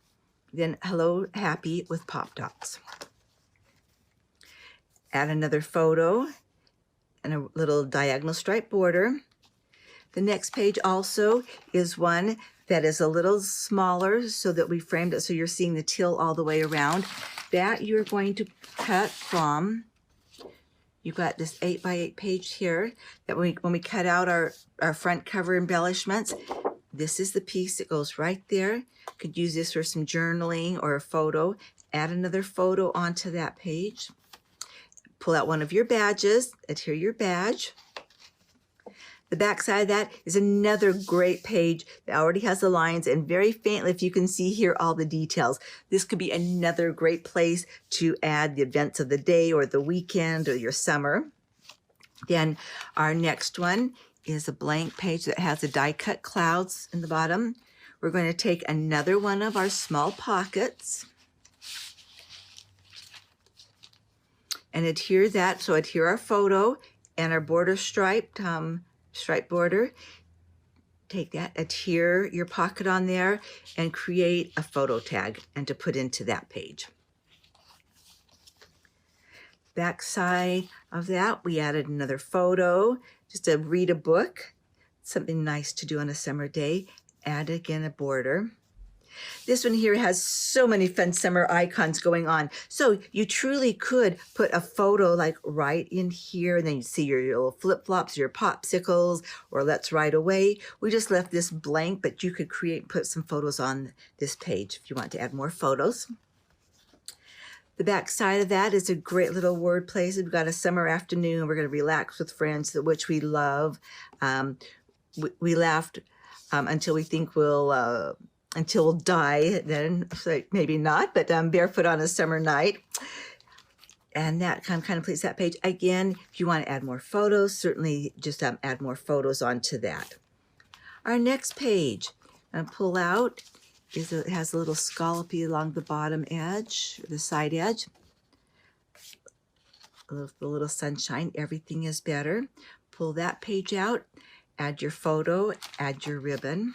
then Hello Happy with pop dots. Add another photo and a little diagonal stripe border. The next page also is one that is a little smaller so that we framed it so you're seeing the till all the way around. That you're going to cut from, you've got this 8x8 page here that when we cut out our front cover embellishments, this is the piece that goes right there. Could use this for some journaling or a photo. Add another photo onto that page. Pull out one of your badges, adhere your badge. The back side of that is another great page that already has the lines, and very faintly, if you can see here, all the details. This could be another great place to add the events of the day or the weekend or your summer. Then our next one is a blank page that has the die cut clouds in the bottom. We're going to take another one of our small pockets and adhere that. So adhere our photo and our border striped stripe border. Take that, adhere your pocket on there, and create a photo tag and to put into that page. Back side of that, we added another photo just to read a book, something nice to do on a summer day. Add again a border. This one here has so many fun summer icons going on. So you truly could put a photo like right in here, and then you see your little flip-flops, your popsicles, or Let's Ride Away. We just left this blank, but you could create and put some photos on this page if you want to add more photos. The back side of that is a great little word place. We've got a summer afternoon. We're going to relax with friends, which we love. We laughed until we think until we'll die, then maybe not, but barefoot on a summer night. And that kind of completes that page. Again, if you want to add more photos, certainly just add more photos onto that. Our next page, pull out, it has a little scallopy along the bottom edge, the side edge. The little sunshine, everything is better. Pull that page out, add your photo, add your ribbon.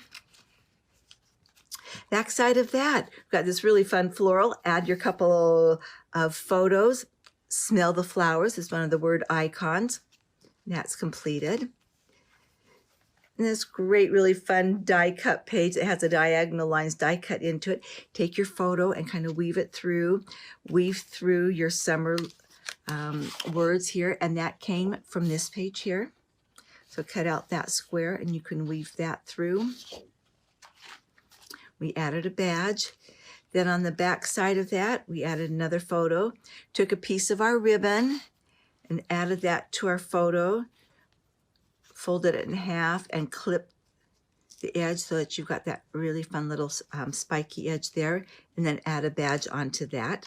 Back side of that, we've got this really fun floral. Add your couple of photos. Smell the flowers is one of the word icons. That's completed. And this great, really fun die cut page that has the diagonal lines die cut into it. Take your photo and kind of weave it through. Weave through your summer words here. And that came from this page here. So cut out that square and you can weave that through. We added a badge. Then on the back side of that, we added another photo, took a piece of our ribbon and added that to our photo, folded it in half and clipped the edge so that you've got that really fun little spiky edge there, and then add a badge onto that.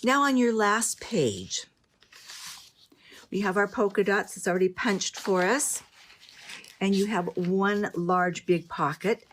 Now on your last page, we have our polka dots. It's already punched for us. And you have one large big pocket.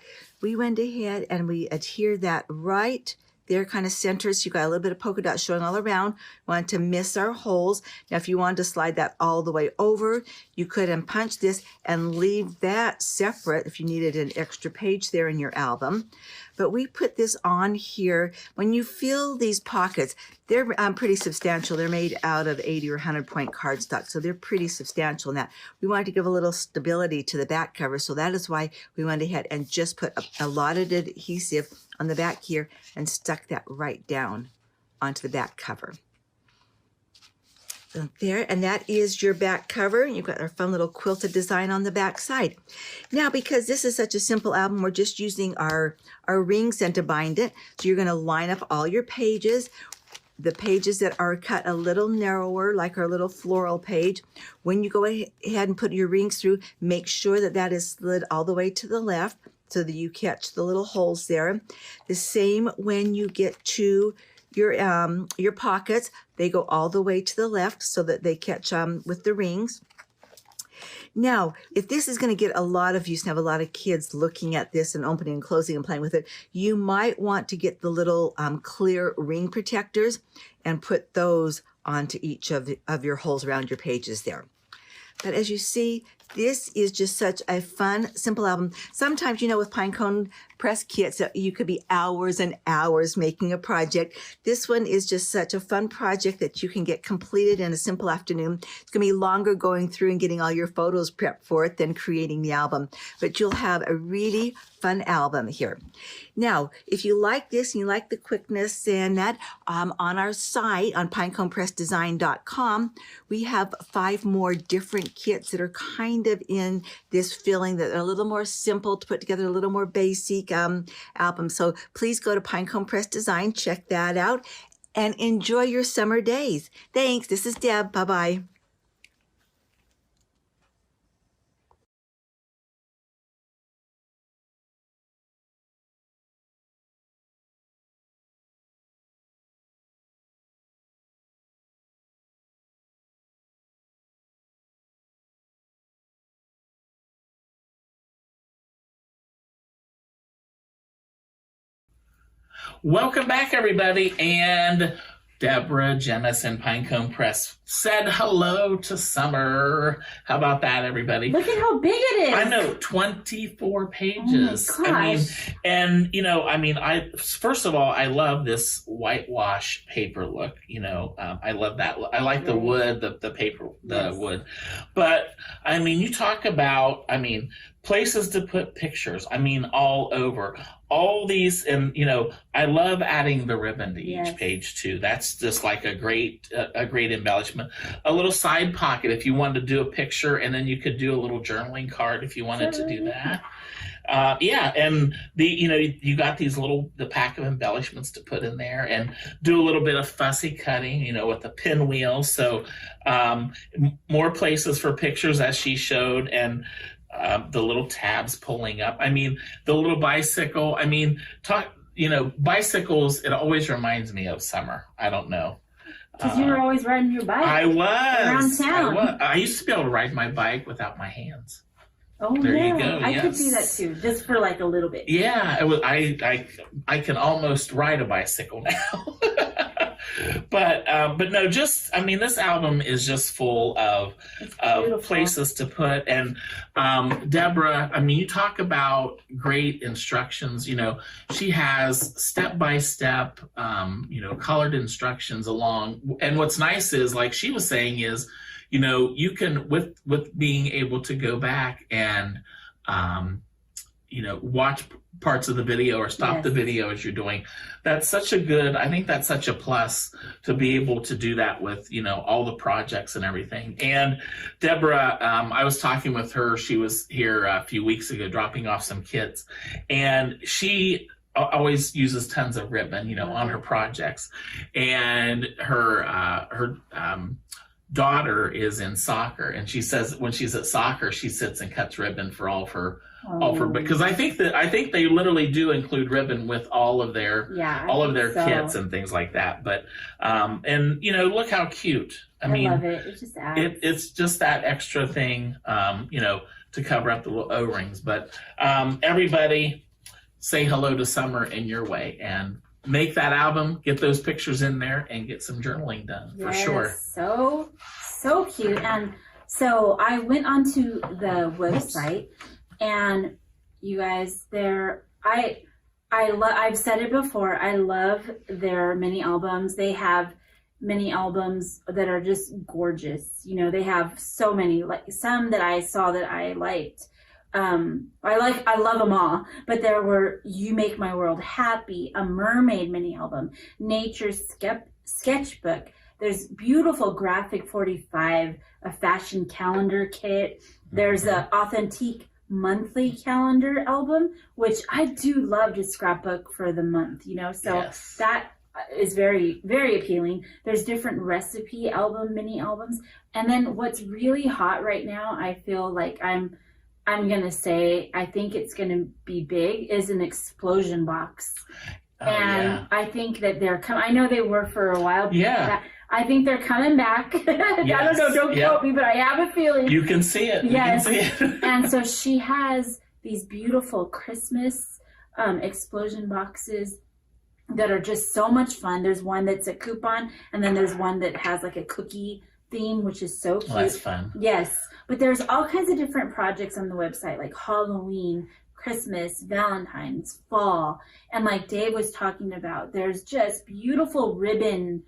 We went ahead and we adhere that right there, kind of center, so you got a little bit of polka dot showing all around. Want to miss our holes. Now if you wanted to slide that all the way over, you could and punch this and leave that separate if you needed an extra page there in your album. But we put this on here. When you fill these pockets, they're pretty substantial. They're made out of 80 or 100 point cardstock, so they're pretty substantial in that. We wanted to give a little stability to the back cover, so that is why we went ahead and just put a lot of adhesive on the back here and stuck that right down onto the back cover. So there, and that is your back cover. You've got our fun little quilted design on the back side. Now, because this is such a simple album, we're just using our rings and to bind it. So you're going to line up all your pages. The pages that are cut a little narrower, like our little floral page, when you go ahead and put your rings through, make sure that that is slid all the way to the left so that you catch the little holes there. The same when you get to your pockets, they go all the way to the left so that they catch with the rings. Now, if this is going to get a lot of use and have a lot of kids looking at this and opening and closing and playing with it, you might want to get the little clear ring protectors and put those onto each of your holes around your pages there. But as you see, this is just such a fun, simple album. Sometimes, you know, with Pinecone press kits, you could be hours and hours making a project. This one is just such a fun project that you can get completed in a simple afternoon. It's going to be longer going through and getting all your photos prepped for it than creating the album. But you'll have a really fun album here. Now, if you like this and you like the quickness and that, on our site, on pineconepressdesign.com, we have 5 more different kits that are kind of in this feeling that are a little more simple to put together, a little more basic album. So please go to Pinecone Press Design, check that out, and enjoy your summer days. Thanks. This is Deb. Bye-bye. Welcome back, everybody. And Deborah Jemis and Pinecone Press said hello to summer. How about that, everybody? Look at how big it is. I know, 24 pages. Oh my gosh. First of all, I love this whitewash paper look. I love that. I like the wood, the paper, the wood. But you talk about, places to put pictures. All over. All these, and I love adding the ribbon to each page too. That's just like a great embellishment. A little side pocket if you wanted to do a picture, and then you could do a little journaling card if you wanted to do that. And you got the pack of embellishments to put in there, and do a little bit of fussy cutting, with the pinwheel. So more places for pictures as she showed, and the little tabs pulling up. The little bicycle. Bicycles, it always reminds me of summer. I don't know. Because you were always riding your bike. I was. Around town. I used to be able to ride my bike without my hands. Oh, there yeah. you go. I could do that too, just for like a little bit. Yeah, I can almost ride a bicycle now. But no, just this album is just full of places to put. And Deborah, you talk about great instructions. She has step by step, colored instructions along. And what's nice is, like she was saying, is you can, with being able to go back and watch parts of the video or stop the video as you're doing. I think that's such a plus to be able to do that with, all the projects and everything. And Deborah, I was talking with her. She was here a few weeks ago dropping off some kits, and she always uses tons of ribbon, on her projects. And her daughter is in soccer, and she says when she's at soccer, she sits and cuts ribbon for all of her, because I think they literally do include ribbon with all of their kits and things like that. But and look how cute. I mean, love it. It just adds. It's just that extra thing, to cover up the little O-rings. But everybody, say hello to summer in your way and make that album, get those pictures in there, and get some journaling done for sure. So cute. And so I went onto the website, and you guys, I've said it before, I love their mini albums. They have mini albums that are just gorgeous. They have so many, like some that I saw that I liked. I love them all, but there were You Make My World Happy, a mermaid mini album, nature sketchbook. There's beautiful graphic 45, a fashion calendar kit. There's a authentic monthly calendar album, which I do love to scrapbook for the month, so that is very, very appealing. There's different recipe mini albums. And then what's really hot right now, I feel like I'm going to say, I think it's going to be big, is an explosion box. I think that they're coming. I know they were for a while. Yeah. I think they're coming back. I don't know, don't quote me, but I have a feeling. You can see it. Yes. You can see it. And so she has these beautiful Christmas explosion boxes that are just so much fun. There's one that's a coupon, and then there's one that has like a cookie theme, which is so cute. Oh, that's fun. Yes. But there's all kinds of different projects on the website, like Halloween, Christmas, Valentine's, fall. And like Dave was talking about, there's just beautiful ribbon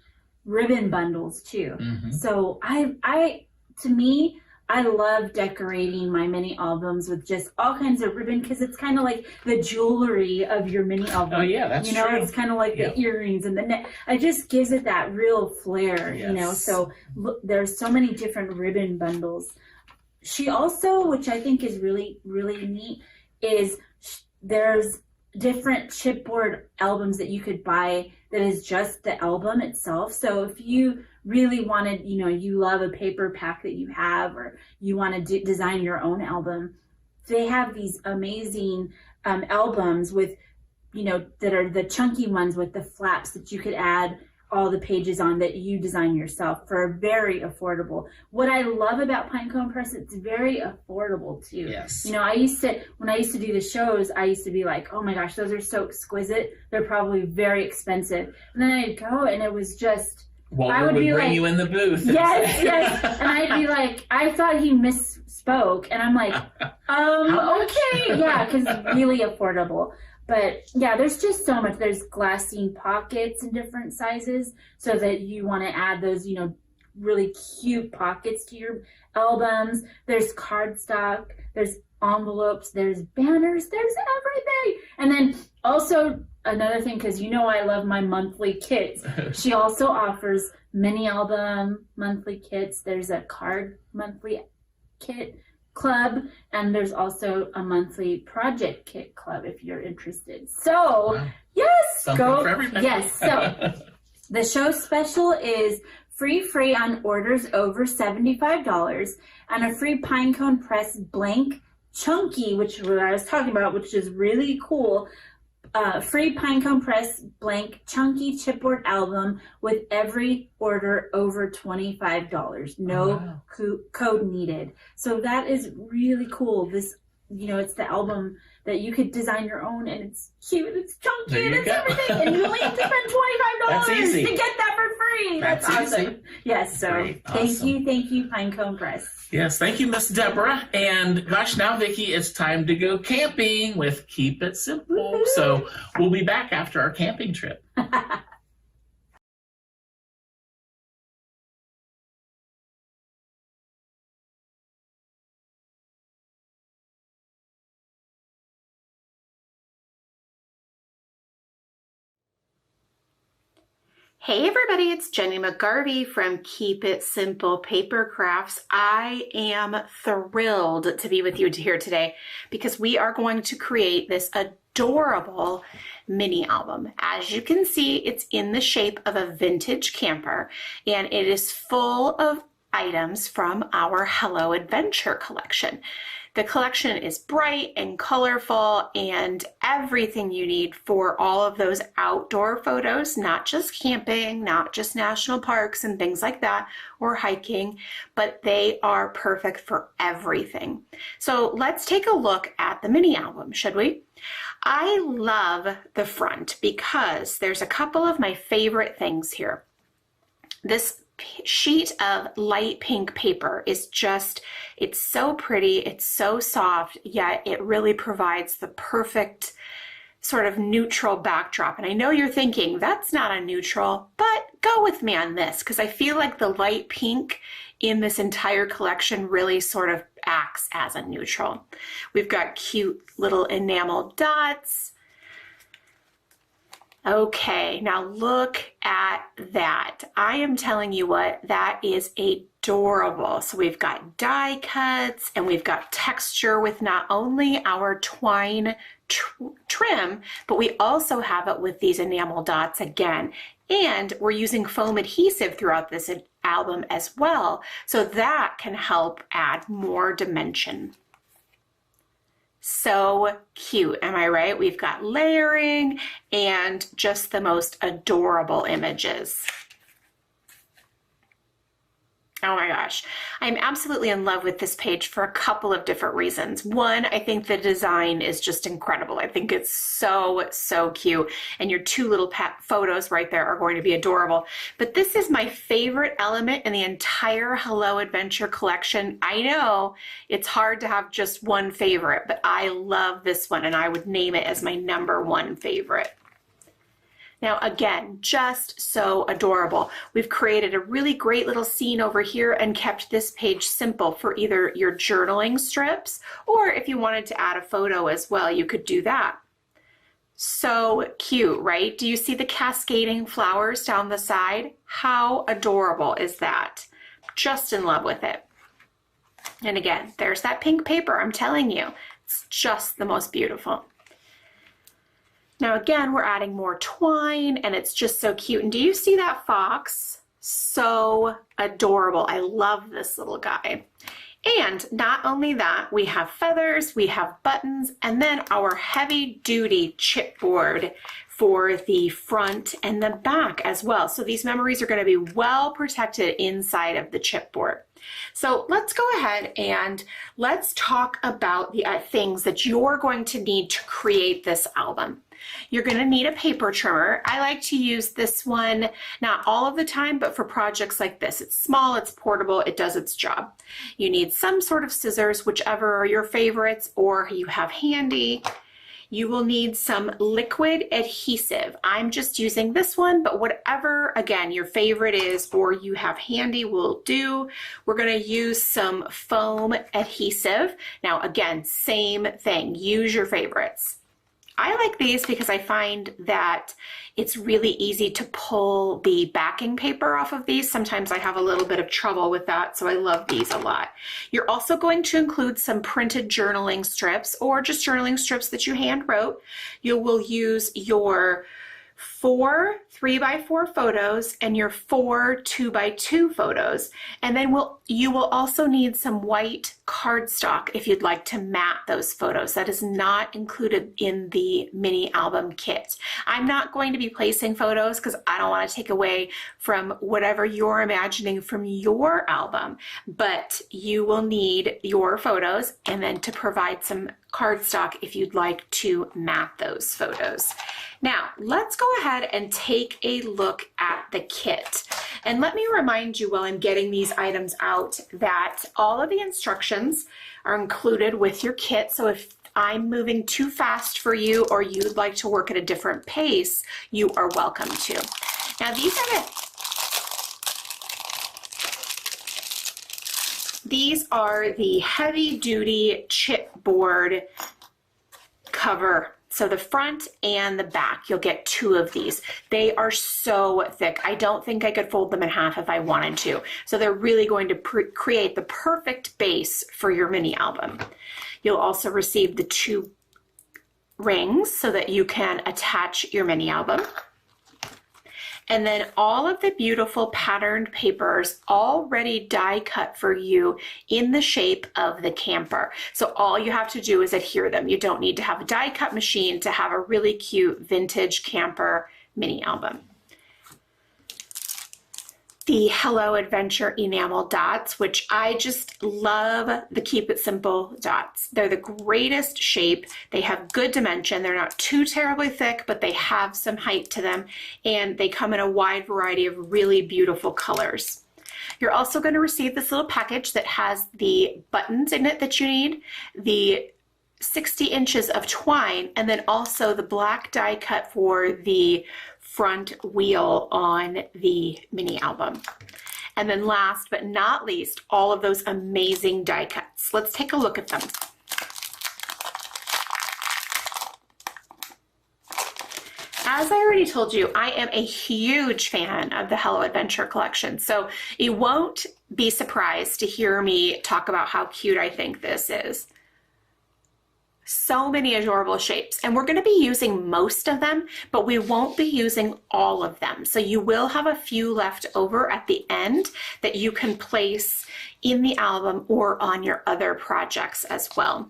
bundles too. Mm-hmm. So to me, I love decorating my mini albums with just all kinds of ribbon, because it's kind of like the jewelry of your mini album. Oh yeah, that's true. It's kind of like the earrings and the neck. It just gives it that real flair, So there's so many different ribbon bundles. She also, which I think is really, really neat, is there's different chipboard albums that you could buy that is just the album itself. So if you really wanted, you love a paper pack that you have, or you want to design your own album, they have these amazing albums with, that are the chunky ones with the flaps that you could add all the pages on that you design yourself for very affordable. What I love about Pinecone Press, it's very affordable too. Yes. When I used to do the shows, I used to be like, oh my gosh, those are so exquisite. They're probably very expensive. And then I'd go, and it was just, I would bring you in the booth. Yes. And I'd be like, I thought he misspoke. And I'm like, okay. Yeah, because really affordable. But yeah, there's just so much. There's glassine pockets in different sizes, so that you want to add those, really cute pockets to your albums. There's cardstock, there's envelopes, there's banners, there's everything. And then also another thing, because I love my monthly kits. She also offers mini album monthly kits. There's a card monthly kit club, and there's also a monthly project kit club if you're interested. So yes, something go for everybody. Yes. So the show special is free on orders over $75, and a free Pinecone Press blank chunky, which what I was talking about, which is really cool. Free Pinecone Press blank chunky chipboard album with every order over $25. No code needed. So that is really cool. This, it's the album that you could design your own, and it's cute, it's chunky, and it's everything, and you only have to spend $25 to get that for free. That's awesome. Easy. Yes, so Great. thank Awesome. you, Pinecone Press. Yes, thank you, Miss Deborah. And gosh, now, Vicki, it's time to go camping with Keep It Simple. Woo-hoo. So we'll be back after our camping trip. Hey everybody, it's Jenny McGarvey from Keep It Simple Paper Crafts. I am thrilled to be with you here today because we are going to create this adorable mini album. As you can see, it's in the shape of a vintage camper, and it is full of items from our Hello Adventure collection. The collection is bright and colorful and everything you need for all of those outdoor photos, not just camping, not just national parks and things like that, or hiking, but they are perfect for everything. So let's take a look at the mini album, should we? I love the front because there's a couple of my favorite things here. This sheet of light pink paper is just, it's so pretty, it's so soft, yet it really provides the perfect sort of neutral backdrop. And I know you're thinking, that's not a neutral, but go with me on this, because I feel like the light pink in this entire collection really sort of acts as a neutral. We've got cute little enamel dots. Okay, now look at that. I am telling you what, that is adorable. So we've got die cuts and we've got texture with not only our twine trim, but we also have it with these enamel dots again. And we're using foam adhesive throughout this album as well. So that can help add more dimension. So cute, am I right? We've got layering and just the most adorable images. Oh my gosh, I'm absolutely in love with this page for a couple of different reasons. One, I think the design is just incredible. I think it's so, so cute. And your two little photos right there are going to be adorable. But this is my favorite element in the entire Hello Adventure collection. I know it's hard to have just one favorite, but I love this one and I would name it as my #1 favorite. Now again, just so adorable. We've created a really great little scene over here and kept this page simple for either your journaling strips, or if you wanted to add a photo as well, you could do that. So cute, right? Do you see the cascading flowers down the side? How adorable is that? Just in love with it. And again, there's that pink paper, I'm telling you. It's just the most beautiful. Now again, we're adding more twine and it's just so cute. And do you see that fox? So adorable. I love this little guy. And not only that, we have feathers, we have buttons, and then our heavy duty chipboard for the front and the back as well. So these memories are going to be well protected inside of the chipboard. So let's go ahead and let's talk about the things that you're going to need to create this album. You're going to need a paper trimmer. I like to use this one, not all of the time, but for projects like this. It's small, it's portable, it does its job. You need some sort of scissors, whichever are your favorites or you have handy. You will need some liquid adhesive. I'm just using this one, but whatever, again, your favorite is or you have handy will do. We're gonna use some foam adhesive. Now, again, same thing, use your favorites. I like these because I find that it's really easy to pull the backing paper off of these. Sometimes I have a little bit of trouble with that, so I love these a lot. You're also going to include some printed journaling strips or just journaling strips that you hand wrote. You will use your 4 3x4 photos and your 4 2x2 photos. And then you will also need some white cardstock if you'd like to mat those photos. That is not included in the mini album kit. I'm not going to be placing photos because I don't want to take away from whatever you're imagining from your album, but you will need your photos and then to provide some cardstock if you'd like to mat those photos. Now, let's go ahead and take a look at the kit. And let me remind you while I'm getting these items out that all of the instructions are included with your kit. So if I'm moving too fast for you or you'd like to work at a different pace, you are welcome to. Now, these are the heavy duty chipboard cover. So the front and the back, you'll get 2 of these. They are so thick. I don't think I could fold them in half if I wanted to. So they're really going to create the perfect base for your mini album. You'll also receive the 2 rings so that you can attach your mini album. And then all of the beautiful patterned papers already die cut for you in the shape of the camper. So all you have to do is adhere them. You don't need to have a die cut machine to have a really cute vintage camper mini album. The Hello Adventure enamel dots, which I just love the Keep It Simple dots. They're the greatest shape. They have good dimension. They're not too terribly thick, but they have some height to them, and they come in a wide variety of really beautiful colors. You're also going to receive this little package that has the buttons in it that you need, the 60 inches of twine, and then also the black die cut for the front wheel on the mini album. And then last but not least, all of those amazing die cuts. Let's take a look at them. As I already told you, I am a huge fan of the Hello Adventure collection, so you won't be surprised to hear me talk about how cute I think this is. So many adorable shapes, and we're going to be using most of them, but we won't be using all of them. So you will have a few left over at the end that you can place in the album or on your other projects as well.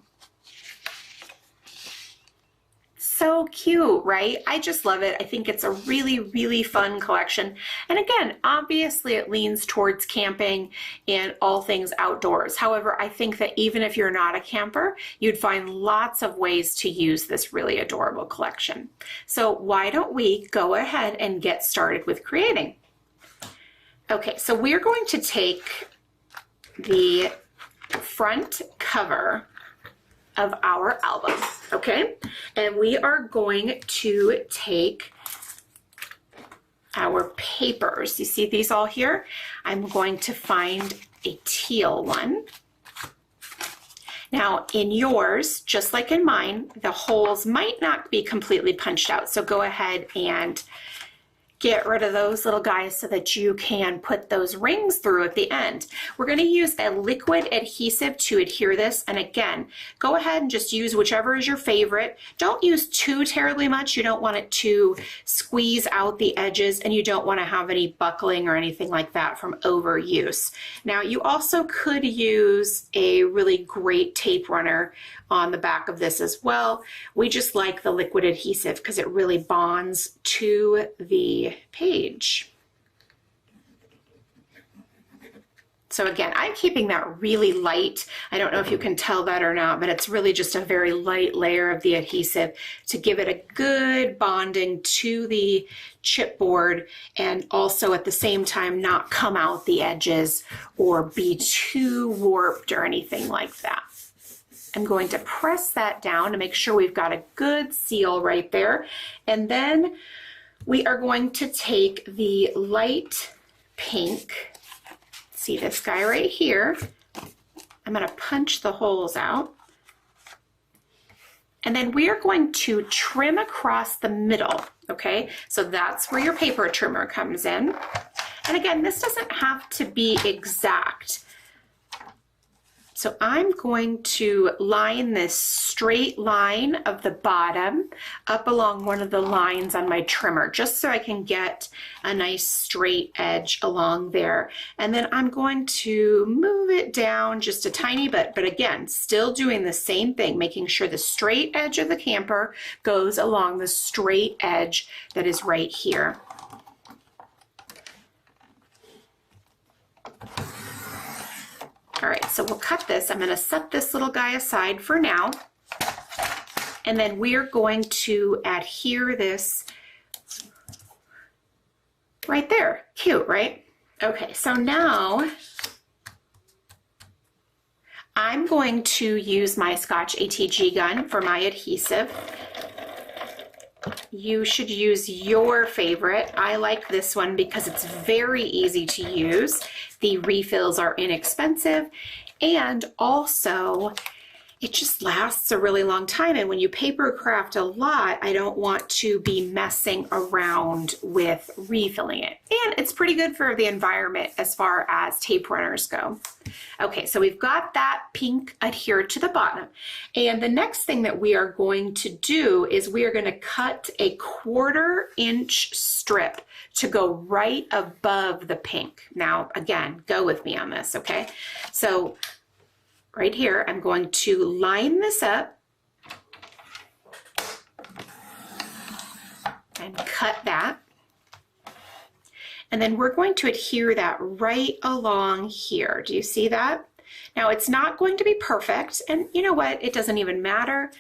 So cute, right? I just love it. I think it's a really, really fun collection. And again, obviously it leans towards camping and all things outdoors. However, I think that even if you're not a camper, you'd find lots of ways to use this really adorable collection. So why don't we go ahead and get started with creating? Okay, so we're going to take the front cover of our album, okay? And we are going to take our papers. You see these all here? I'm going to find a teal one. Now in yours, just like in mine, the holes might not be completely punched out. So go ahead and get rid of those little guys so that you can put those rings through at the end. We're going to use a liquid adhesive to adhere this, and again, go ahead and just use whichever is your favorite. Don't use too terribly much. You don't want it to squeeze out the edges, and you don't want to have any buckling or anything like that from overuse. Now you also could use a really great tape runner on the back of this as well. We just like the liquid adhesive because it really bonds to the page. So again, I'm keeping that really light. I don't know if you can tell that or not, but it's really just a very light layer of the adhesive to give it a good bonding to the chipboard, and also at the same time not come out the edges or be too warped or anything like that. I'm going to press that down to make sure we've got a good seal right there. And then we are going to take the light pink, see this guy right here. I'm going to punch the holes out. And then we are going to trim across the middle, okay? So that's where your paper trimmer comes in. And again, this doesn't have to be exact. So I'm going to line this straight line of the bottom up along one of the lines on my trimmer, just so I can get a nice straight edge along there. And then I'm going to move it down just a tiny bit, but again, still doing the same thing, making sure the straight edge of the camper goes along the straight edge that is right here. All right, so we'll cut this. I'm going to set this little guy aside for now. And then we're going to adhere this right there. Cute, right? Okay, so now I'm going to use my Scotch ATG gun for my adhesive. You should use your favorite. I like this one because it's very easy to use. The refills are inexpensive, and also it just lasts a really long time. And when you paper craft a lot, I don't want to be messing around with refilling it. And it's pretty good for the environment as far as tape runners go. Okay, so we've got that pink adhered to the bottom. And the next thing that we are going to do is we are going to cut a 1/4 inch strip to go right above the pink. Now, again, go with me on this, okay? So right here, I'm going to line this up and cut that. And then we're going to adhere that right along here. Do you see that? Now it's not going to be perfect, and you know what? It doesn't even matter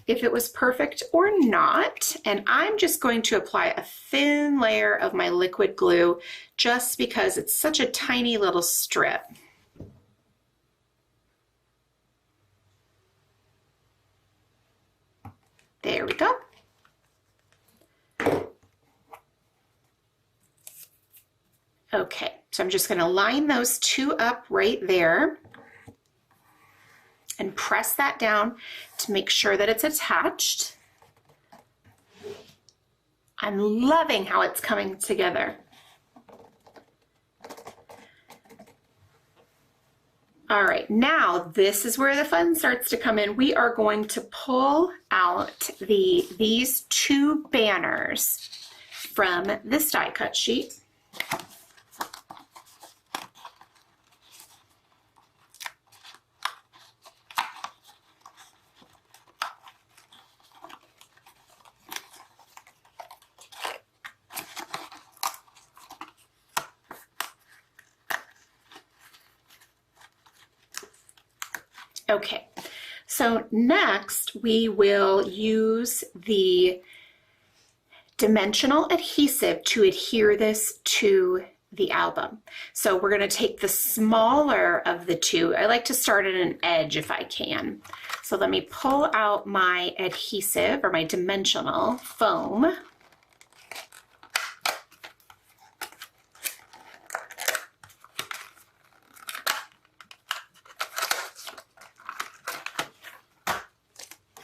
if it was perfect or not. And I'm just going to apply a thin layer of my liquid glue just because it's such a tiny little strip. There we go. Okay, so I'm just going to line those two up right there and press that down to make sure that it's attached. I'm loving how it's coming together. All right, now this is where the fun starts to come in. We are going to pull out these two banners from this die cut sheet. Okay, so next we will use the dimensional adhesive to adhere this to the album. So we're going to take the smaller of the two. I like to start at an edge if I can. So let me pull out my adhesive or my dimensional foam.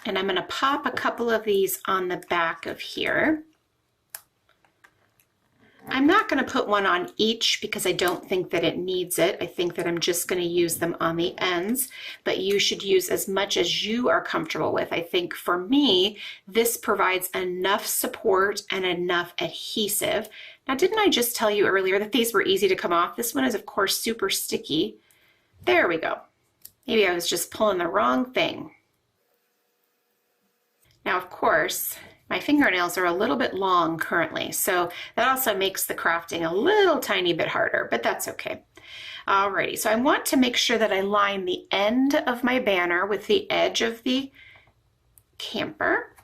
And I'm going to pop a couple of these on the back of here. I'm not going to put one on each because I don't think that it needs it. I think that I'm just going to use them on the ends, but you should use as much as you are comfortable with. I think for me, this provides enough support and enough adhesive. Now, didn't I just tell you earlier that these were easy to come off? This one is, of course, super sticky. There we go. Maybe I was just pulling the wrong thing. Now, of course, my fingernails are a little bit long currently, so that also makes the crafting a little tiny bit harder, but that's okay. Alrighty, so I want to make sure that I line the end of my banner with the edge of the camper,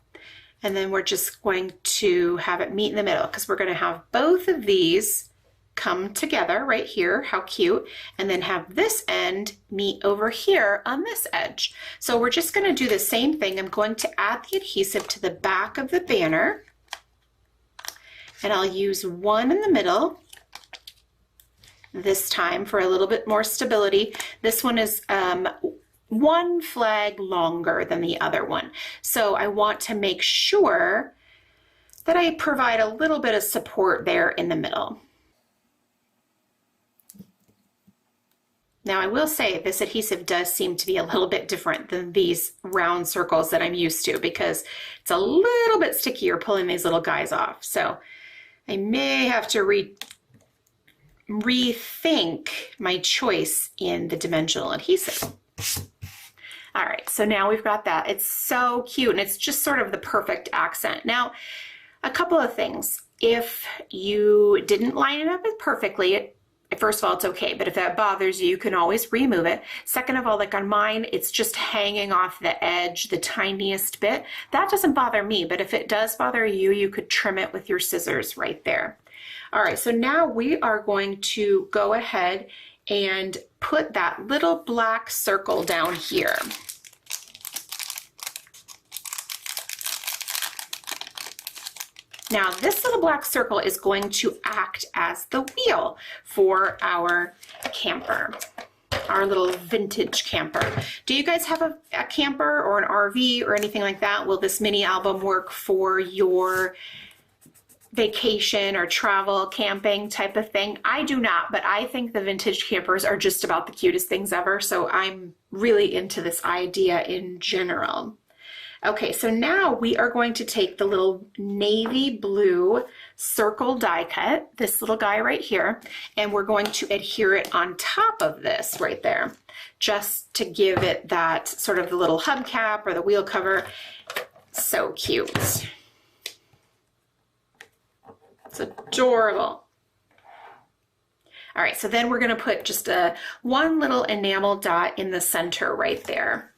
and then we're just going to have it meet in the middle because we're going to have both of these come together right here, how cute, and then have this end meet over here on this edge. So we're just going to do the same thing. I'm going to add the adhesive to the back of the banner, and I'll use one in the middle this time for a little bit more stability. This one is one flag longer than the other one, so I want to make sure that I provide a little bit of support there in the middle. Now, I will say this adhesive does seem to be a little bit different than these round circles that I'm used to because it's a little bit stickier pulling these little guys off. So I may have to rethink my choice in the dimensional adhesive. All right, so now we've got that. It's so cute, and it's just sort of the perfect accent. Now, a couple of things. If you didn't line it up perfectly, first of all, it's okay, but if that bothers you, you can always remove it. Second of all, like on mine, it's just hanging off the edge, the tiniest bit. That doesn't bother me, but if it does bother you, you could trim it with your scissors right there. All right, so now we are going to go ahead and put that little black circle down here. Now, this little black circle is going to act as the wheel for our camper, our little vintage camper. Do you guys have a camper or an RV or anything like that? Will this mini album work for your vacation or travel, camping type of thing. I do not, but I think the vintage campers are just about the cutest things ever. So I'm really into this idea in general. Okay, so now we are going to take the little navy blue circle die cut, this little guy right here, and we're going to adhere it on top of this right there, just to give it that sort of the little hubcap or the wheel cover. So cute. It's adorable. All right, so then we're going to put just one little enamel dot in the center right there.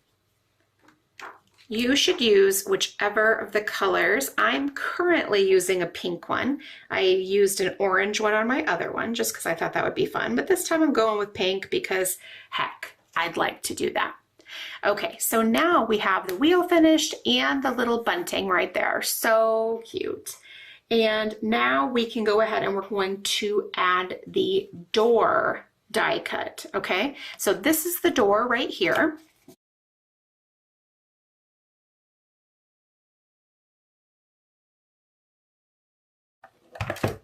You should use whichever of the colors. I'm currently using a pink one. I used an orange one on my other one just because I thought that would be fun, but this time I'm going with pink because heck, I'd like to do that. Okay, so now we have the wheel finished and the little bunting right there. So cute. And now we can go ahead and we're going to add the door die cut, okay? So this is the door right here.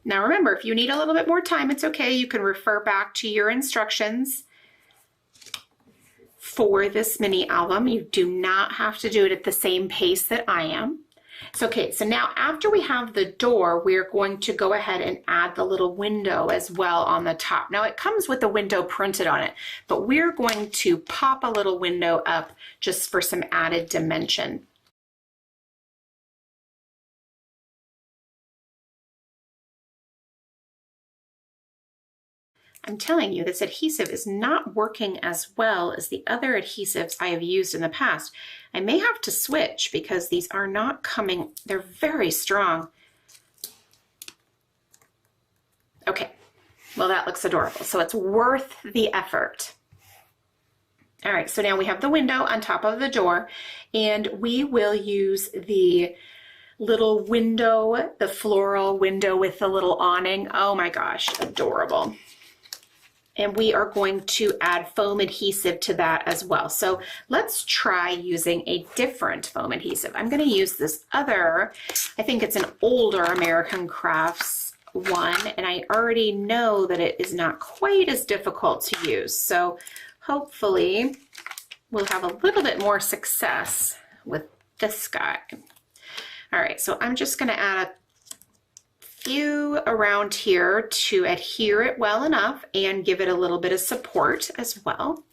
Now remember, if you need a little bit more time, it's okay. You can refer back to your instructions for this mini album. You do not have to do it at the same pace that I am. It's okay. So now after we have the door, we're going to go ahead and add the little window as well on the top. Now it comes with the window printed on it, but we're going to pop a little window up just for some added dimension. I'm telling you, this adhesive is not working as well as the other adhesives I have used in the past. I may have to switch because these are not coming, they're very strong. Okay, well that looks adorable, so it's worth the effort. All right, so now we have the window on top of the door, and we will use the little window, the floral window with the little awning. Oh my gosh, adorable. And we are going to add foam adhesive to that as well. So let's try using a different foam adhesive. I'm going to use this other, I think it's an older American Crafts one, and I already know that it is not quite as difficult to use. So hopefully we'll have a little bit more success with this guy. All right, so I'm just going to add a few around here to adhere it well enough and give it a little bit of support as well.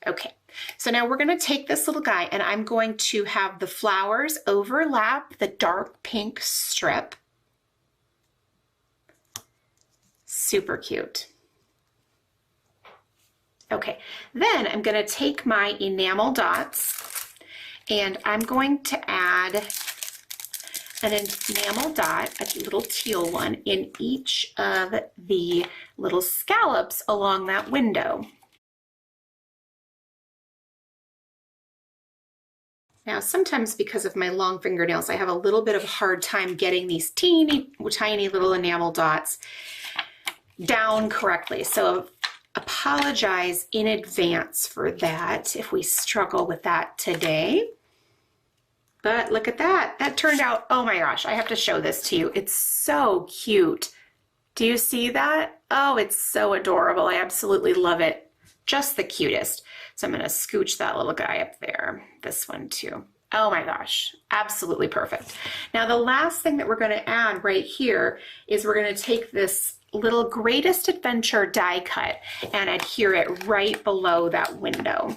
Okay, so now we're going to take this little guy and I'm going to have the flowers overlap the dark pink strip. Super cute. Okay, then I'm going to take my enamel dots and I'm going to add an enamel dot, a little teal one, in each of the little scallops along that window. Now, sometimes because of my long fingernails, I have a little bit of a hard time getting these teeny, tiny little enamel dots down correctly. So apologize in advance for that if we struggle with that today. But look at that. That turned out, oh my gosh, I have to show this to you. It's so cute. Do you see that? Oh, it's so adorable. I absolutely love it. Just the cutest. So I'm going to scooch that little guy up there. This one too. Oh my gosh, absolutely perfect. Now the last thing that we're going to add right here is we're going to take this little Greatest Adventure die cut and adhere it right below that window.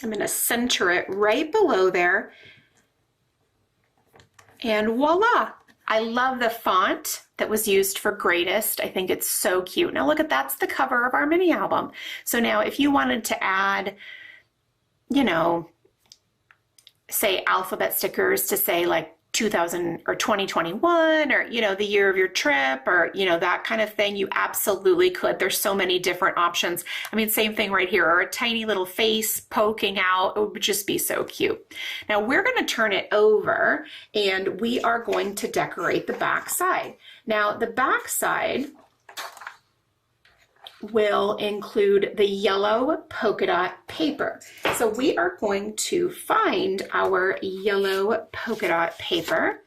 I'm going to center it right below there, and voila! I love the font that was used for Greatest. I think it's so cute. Now look at, that's the cover of our mini album. So now if you wanted to add, you know, say alphabet stickers to say like 2000 or 2021 or, you know, the year of your trip or, you know, that kind of thing, you absolutely could. There's so many different options. I mean, same thing right here, or a tiny little face poking out. It would just be so cute. Now we're going to turn it over and we are going to decorate the back side. Now the back side, will include the yellow polka dot paper. So we are going to find our yellow polka dot paper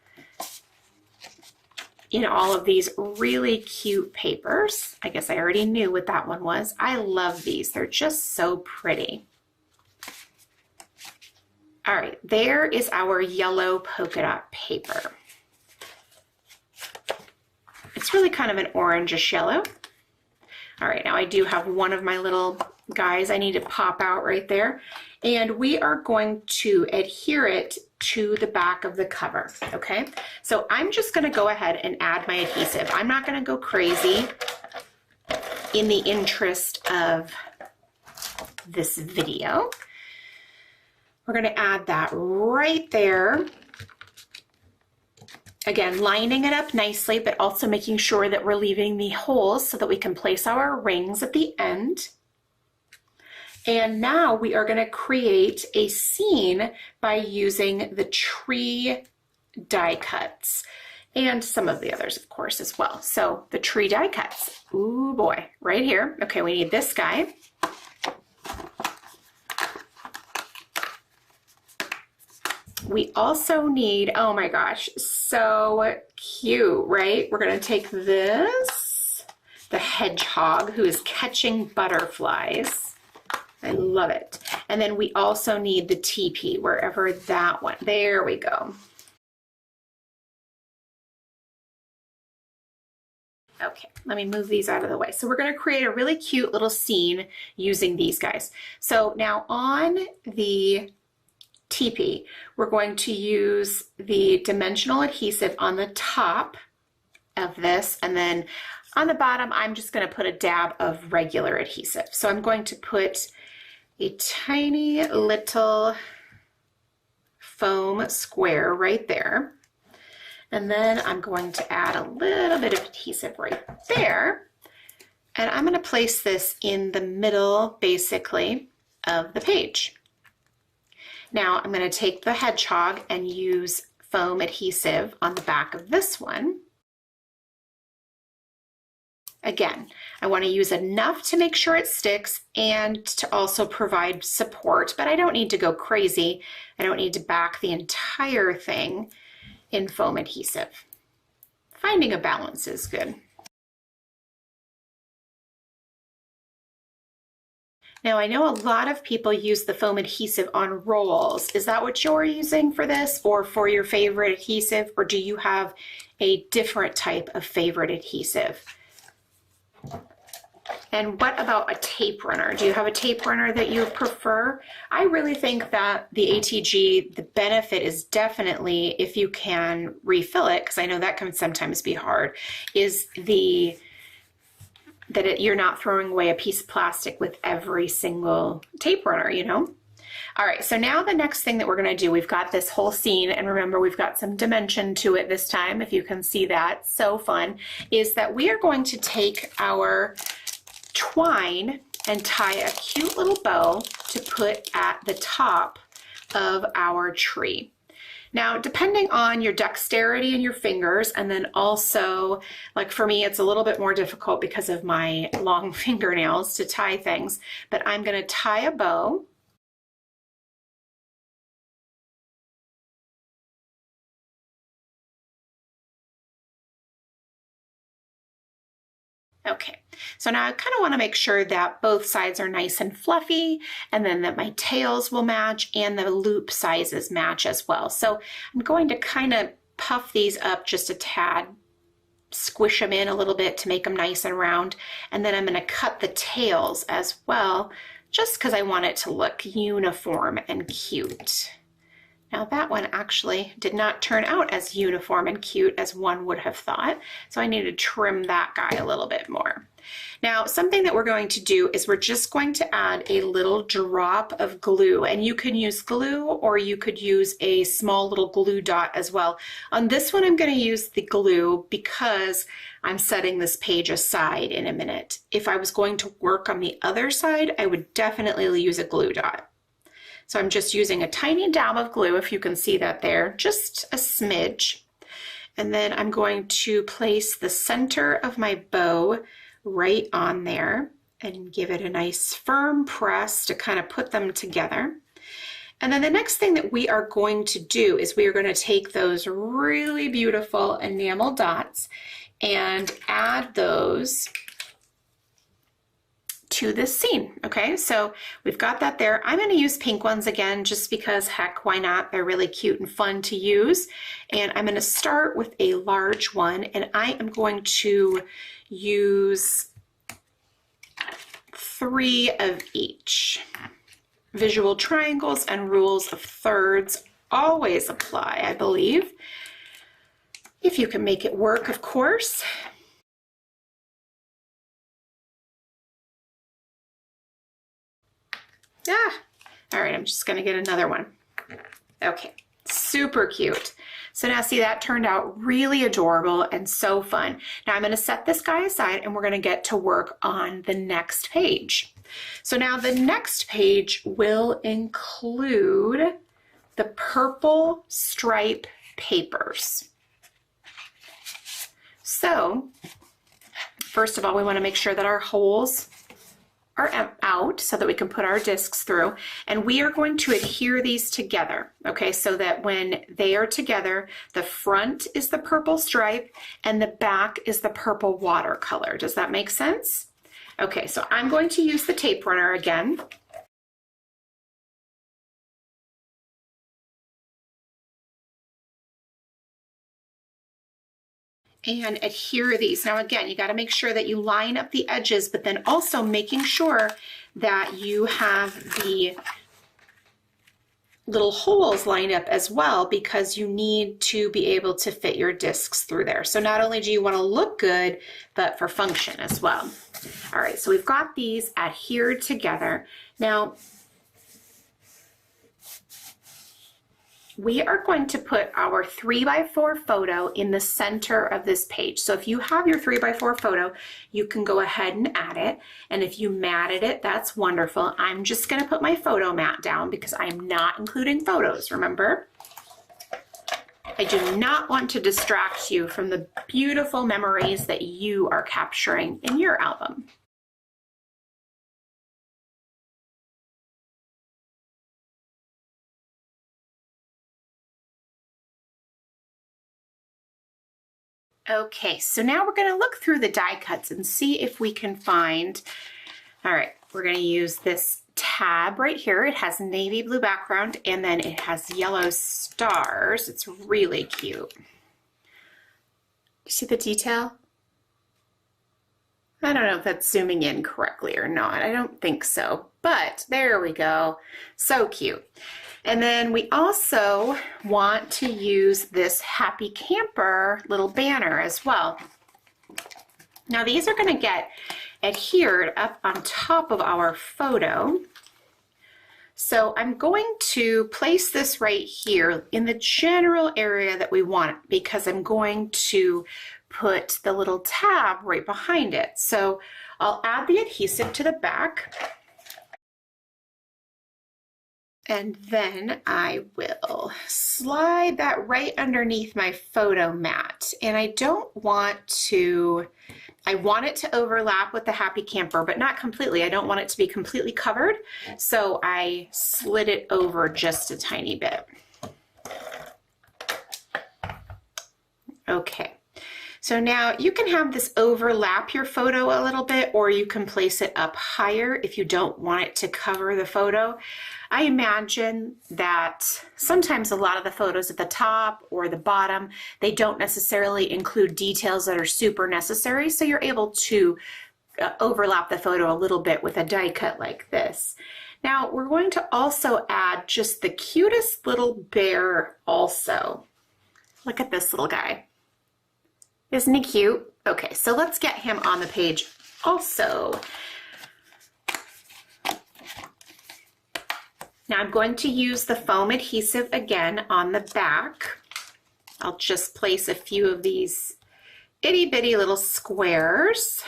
in all of these really cute papers. I guess I already knew what that one was. I love these. They're just so pretty. All right, there is our yellow polka dot paper. It's really kind of an orangish yellow. All right, now I do have one of my little guys I need to pop out right there. And we are going to adhere it to the back of the cover, okay? So I'm just gonna go ahead and add my adhesive. I'm not gonna go crazy in the interest of this video. We're gonna add that right there. Again, lining it up nicely, but also making sure that we're leaving the holes so that we can place our rings at the end. And now we are going to create a scene by using the tree die cuts and some of the others, of course, as well. So the tree die cuts, ooh boy, right here. Okay, we need this guy. We also need, oh my gosh, so cute, right? We're going to take this, the hedgehog who is catching butterflies. I love it. And then we also need the teepee, wherever that one, there we go. Okay, let me move these out of the way. So we're going to create a really cute little scene using these guys. So now on the teepee, we're going to use the dimensional adhesive on the top of this, and then on the bottom I'm just going to put a dab of regular adhesive. So I'm going to put a tiny little foam square right there, and then I'm going to add a little bit of adhesive right there, and I'm going to place this in the middle basically of the page. Now I'm going to take the hedgehog and use foam adhesive on the back of this one. Again, I want to use enough to make sure it sticks and to also provide support, but I don't need to go crazy. I don't need to back the entire thing in foam adhesive. Finding a balance is good. Now I know a lot of people use the foam adhesive on rolls. Is that what you're using for this, or for your favorite adhesive, or do you have a different type of favorite adhesive? And what about a tape runner? Do you have a tape runner that you prefer? I really think that the ATG, the benefit is definitely, if you can refill it, because I know that can sometimes be hard, is you're not throwing away a piece of plastic with every single tape runner, you know? All right, so now the next thing that we're gonna do, we've got this whole scene, and remember we've got some dimension to it this time, if you can see that, so fun, is that we are going to take our twine and tie a cute little bow to put at the top of our tree. Now, depending on your dexterity in your fingers, and then also, like for me, it's a little bit more difficult because of my long fingernails to tie things, but I'm gonna tie a bow. Okay, so now I kind of want to make sure that both sides are nice and fluffy, and then that my tails will match and the loop sizes match as well. So I'm going to kind of puff these up just a tad, squish them in a little bit to make them nice and round, and then I'm going to cut the tails as well, just because I want it to look uniform and cute. Now that one actually did not turn out as uniform and cute as one would have thought, so I need to trim that guy a little bit more. Now, something that we're going to do is we're just going to add a little drop of glue, and you can use glue or you could use a small little glue dot as well. On this one, I'm going to use the glue because I'm setting this page aside in a minute. If I was going to work on the other side, I would definitely use a glue dot. So I'm just using a tiny dab of glue, if you can see that there, just a smidge. And then I'm going to place the center of my bow right on there. and give it a nice firm press to kind of put them together. And then the next thing that we are going to do is we are going to take those really beautiful enamel dots and add those to this scene. Okay, so we've got that there. I'm going to use pink ones again just because, heck, why not? They're really cute and fun to use. And I'm going to start with a large one, and I am going to use 3 of each. Visual triangles and rules of thirds always apply, I believe. If you can make it work, of course. All right, I'm just gonna get another one. Okay, super cute. So now see, that turned out really adorable and so fun. Now I'm gonna set this guy aside and we're gonna get to work on the next page. So now the next page will include the purple stripe papers. So first of all, we want to make sure that our holes are out so that we can put our discs through, and we are going to adhere these together, okay, so that when they are together, the front is the purple stripe and the back is the purple watercolor. Does that make sense? Okay, so I'm going to use the tape runner again. And adhere these. Now again, you got to make sure that you line up the edges, but then also making sure that you have the little holes lined up as well, because you need to be able to fit your discs through there. So not only do you want to look good, but for function as well. All right, so we've got these adhered together. Now, we are going to put our 3x4 photo in the center of this page. So if you have your 3x4 photo, you can go ahead and add it. And if you matted it, that's wonderful. I'm just going to put my photo mat down because I'm not including photos, remember? I do not want to distract you from the beautiful memories that you are capturing in your album. Okay, so now we're going to look through the die cuts and see if we can find, all right, we're going to use this tab right here. It has navy blue background and then it has yellow stars. It's really cute. You see the detail? I don't know if that's zooming in correctly or not. I don't think so, but there we go. So cute. And then we also want to use this happy camper little banner as well. Now these are going to get adhered up on top of our photo. So I'm going to place this right here in the general area that we want, because I'm going to put the little tab right behind it. So I'll add the adhesive to the back. And then I will slide that right underneath my photo mat. And I don't want to, I want it to overlap with the happy camper, but not completely. I don't want it to be completely covered. So I slid it over just a tiny bit. Okay. So now you can have this overlap your photo a little bit, or you can place it up higher if you don't want it to cover the photo. I imagine that sometimes a lot of the photos at the top or the bottom, they don't necessarily include details that are super necessary, so you're able to overlap the photo a little bit with a die cut like this. Now we're going to also add just the cutest little bear also. Look at this little guy. Isn't he cute? Okay, so let's get him on the page also. Now I'm going to use the foam adhesive again on the back. I'll just place a few of these itty bitty little squares.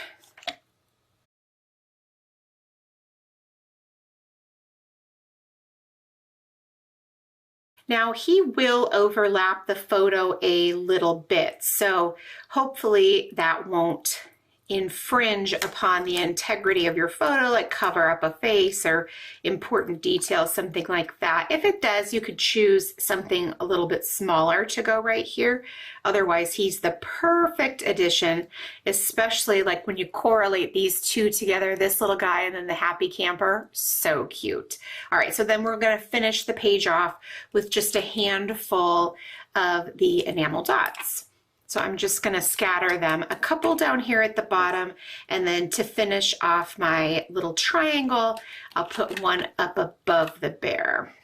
Now he will overlap the photo a little bit, so hopefully that won't infringe upon the integrity of your photo, like cover up a face or important details, something like that. If it does, you could choose something a little bit smaller to go right here. Otherwise, he's the perfect addition, especially like when you correlate these two together, this little guy and then the happy camper, so cute. All right, so then we're gonna finish the page off with just a handful of the enamel dots. So I'm just going to scatter them, a couple down here at the bottom, and then to finish off my little triangle, I'll put one up above the bear.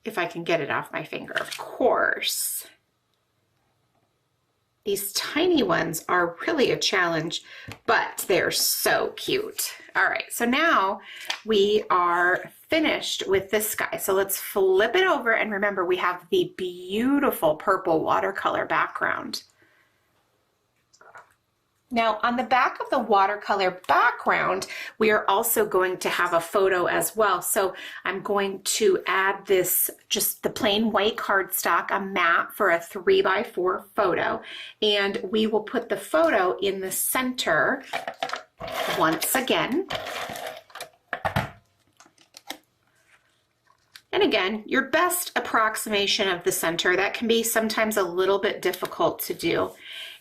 If I can get it off my finger, of course. These tiny ones are really a challenge, but they're so cute. All right, so now we are finished with this guy. So let's flip it over, and remember we have the beautiful purple watercolor background. Now on the back of the watercolor background, we are also going to have a photo as well. So I'm going to add this, just the plain white cardstock, a mat for a 3x4 photo. And we will put the photo in the center once again. And again, your best approximation of the center, that can be sometimes a little bit difficult to do.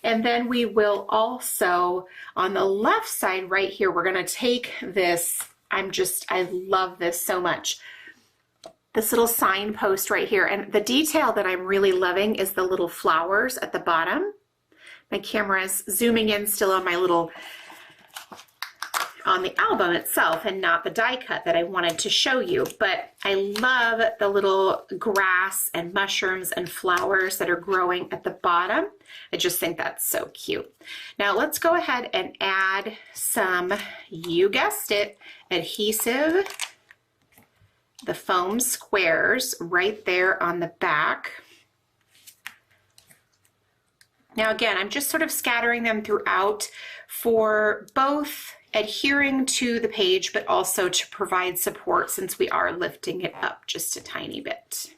And then we will also, on the left side right here, we're gonna take this, I love this so much, this little signpost right here. And the detail that I'm really loving is the little flowers at the bottom. My camera is zooming in still on my little, on the album itself and not the die cut that I wanted to show you, but I love the little grass and mushrooms and flowers that are growing at the bottom. I just think that's so cute. Now let's go ahead and add some, you guessed it, adhesive, the foam squares right there on the back. Now again, I'm just sort of scattering them throughout for both adhering to the page, but also to provide support since we are lifting it up just a tiny bit.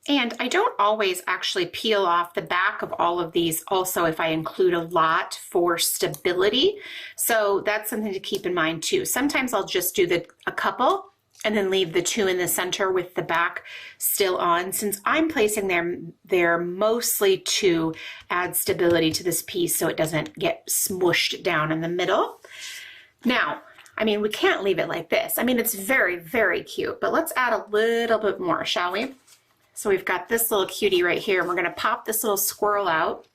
And I don't always actually peel off the back of all of these also if I include a lot for stability. So that's something to keep in mind too. Sometimes I'll just do a couple and then leave the two in the center with the back still on, since I'm placing them there mostly to add stability to this piece so it doesn't get smooshed down in the middle. Now, I mean, we can't leave it like this. I mean, it's very, very cute, but let's add a little bit more, shall we? So we've got this little cutie right here, and we're gonna pop this little squirrel out.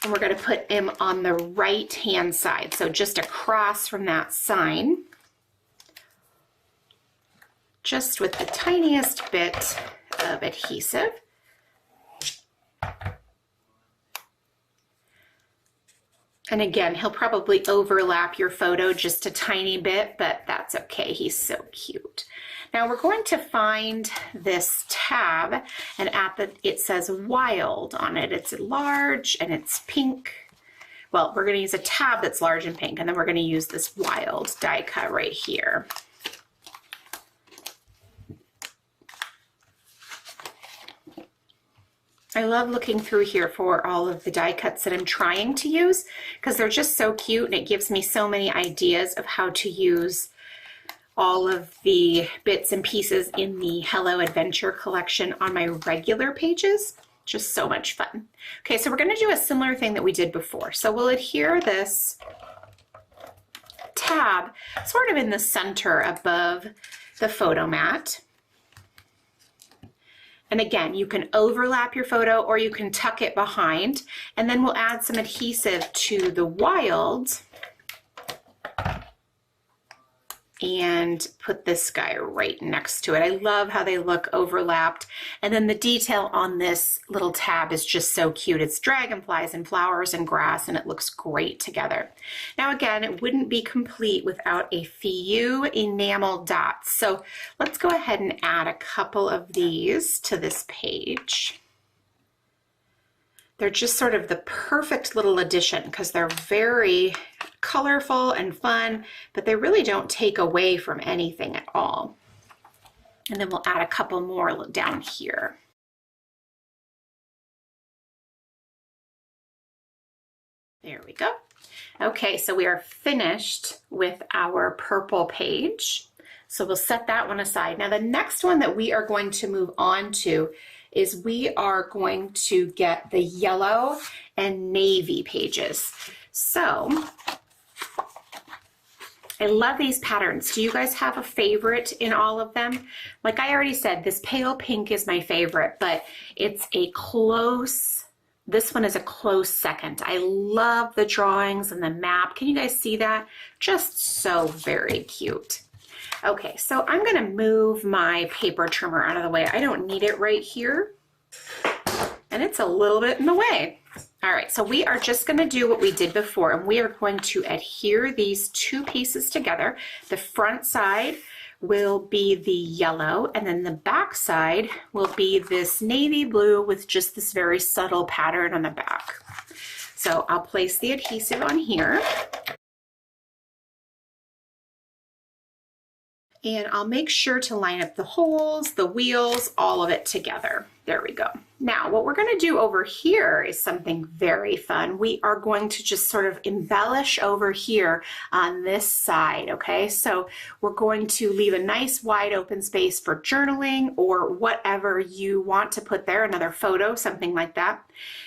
And we're going to put him on the right hand side, so just across from that sign, just with the tiniest bit of adhesive. And again, he'll probably overlap your photo just a tiny bit, but that's okay, he's so cute. Now we're going to find this tab, and it says wild on it. It's large and it's pink. Well, we're going to use a tab that's large and pink, and then we're going to use this wild die cut right here. I love looking through here for all of the die cuts that I'm trying to use because they're just so cute, and it gives me so many ideas of how to use all of the bits and pieces in the Hello Adventure collection on my regular pages. Just so much fun. Okay, so we're going to do a similar thing that we did before. So we'll adhere this tab sort of in the center above the photo mat. And again, you can overlap your photo or you can tuck it behind, and then we'll add some adhesive to the wild and put this guy right next to it. I love how they look overlapped. And then the detail on this little tab is just so cute. It's dragonflies and flowers and grass, and it looks great together. Now again, it wouldn't be complete without a few enamel dots. So let's go ahead and add a couple of these to this page. They're just sort of the perfect little addition because they're very colorful and fun, but they really don't take away from anything at all. And then we'll add a couple more down here. There we go. Okay, so we are finished with our purple page. So we'll set that one aside. Now the next one that we are going to move on to is we are going to get the yellow and navy pages. So I love these patterns. Do you guys have a favorite in all of them? Like I already said, this pale pink is my favorite, but it's a close, this one is a close second. I love the drawings and the map. Can you guys see that? Just so very cute. Okay, so I'm gonna move my paper trimmer out of the way. I don't need it right here, and it's a little bit in the way. All right, so we are just gonna do what we did before, and we are going to adhere these two pieces together. The front side will be the yellow, and then the back side will be this navy blue with just this very subtle pattern on the back. So I'll place the adhesive on here. And I'll make sure to line up the holes, the wheels, all of it together. There we go. Now, what we're gonna do over here is something very fun. We are going to just sort of embellish over here on this side, okay? So we're going to leave a nice wide open space for journaling or whatever you want to put there, another photo, something like that.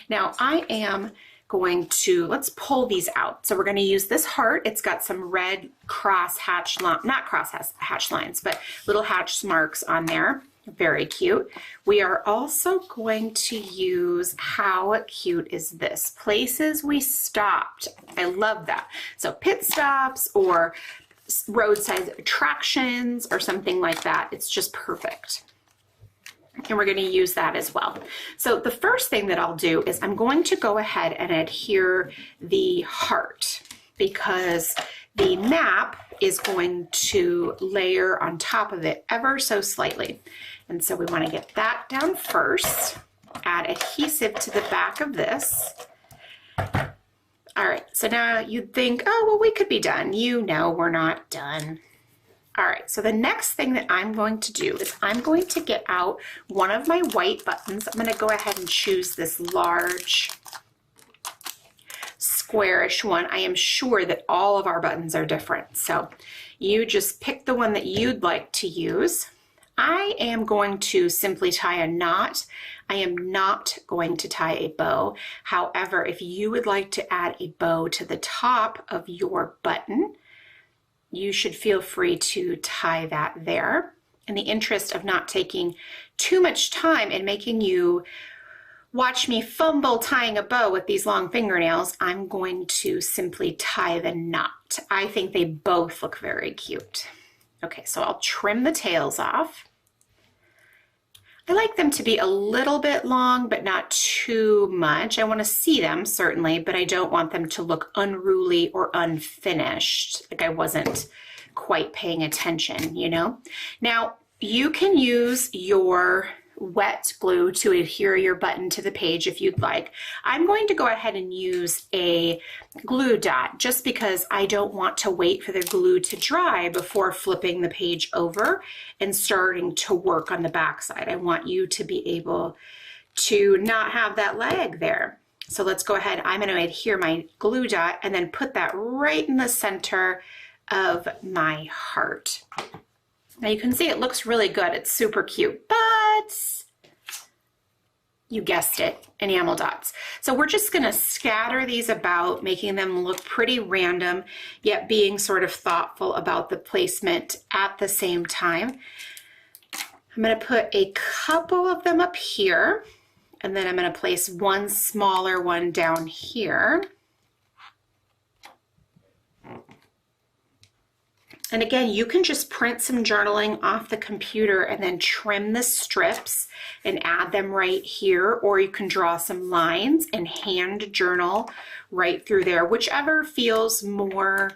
Now, I am going to, let's pull these out. So we're going to use this heart. It's got some red cross hatch, not cross hatch lines, but little hatch marks on there. Very cute. We are also going to use How Cute Is This? Places we stopped. I love that. So pit stops or roadside attractions or something like that. It's just perfect. And we're going to use that as well. So the first thing that I'll do is I'm going to go ahead and adhere the heart because the map is going to layer on top of it ever so slightly. And so we want to get that down first, add adhesive to the back of this. All right, so now you'd think, oh, well, we could be done. You know, we're not done. All right, so the next thing that I'm going to do is I'm going to get out one of my white buttons. I'm gonna go ahead and choose this large squarish one. I am sure that all of our buttons are different. So you just pick the one that you'd like to use. I am going to simply tie a knot. I am not going to tie a bow. However, if you would like to add a bow to the top of your button, you should feel free to tie that there. In the interest of not taking too much time and making you watch me fumble tying a bow with these long fingernails, I'm going to simply tie the knot. I think they both look very cute. Okay, so I'll trim the tails off. I like them to be a little bit long, but not too much. I want to see them, certainly, but I don't want them to look unruly or unfinished, like I wasn't quite paying attention, you know? Now, you can use your wet glue to adhere your button to the page if you'd like. I'm going to go ahead and use a glue dot just because I don't want to wait for the glue to dry before flipping the page over and starting to work on the back side. I want you to be able to not have that lag there. So let's go ahead. I'm going to adhere my glue dot and then put that right in the center of my heart. Now you can see it looks really good. It's super cute, but you guessed it, enamel dots. So we're just gonna scatter these about, making them look pretty random, yet being sort of thoughtful about the placement at the same time. I'm gonna put a couple of them up here, and then I'm gonna place one smaller one down here. And again, you can just print some journaling off the computer and then trim the strips and add them right here, or you can draw some lines and hand journal right through there, whichever feels more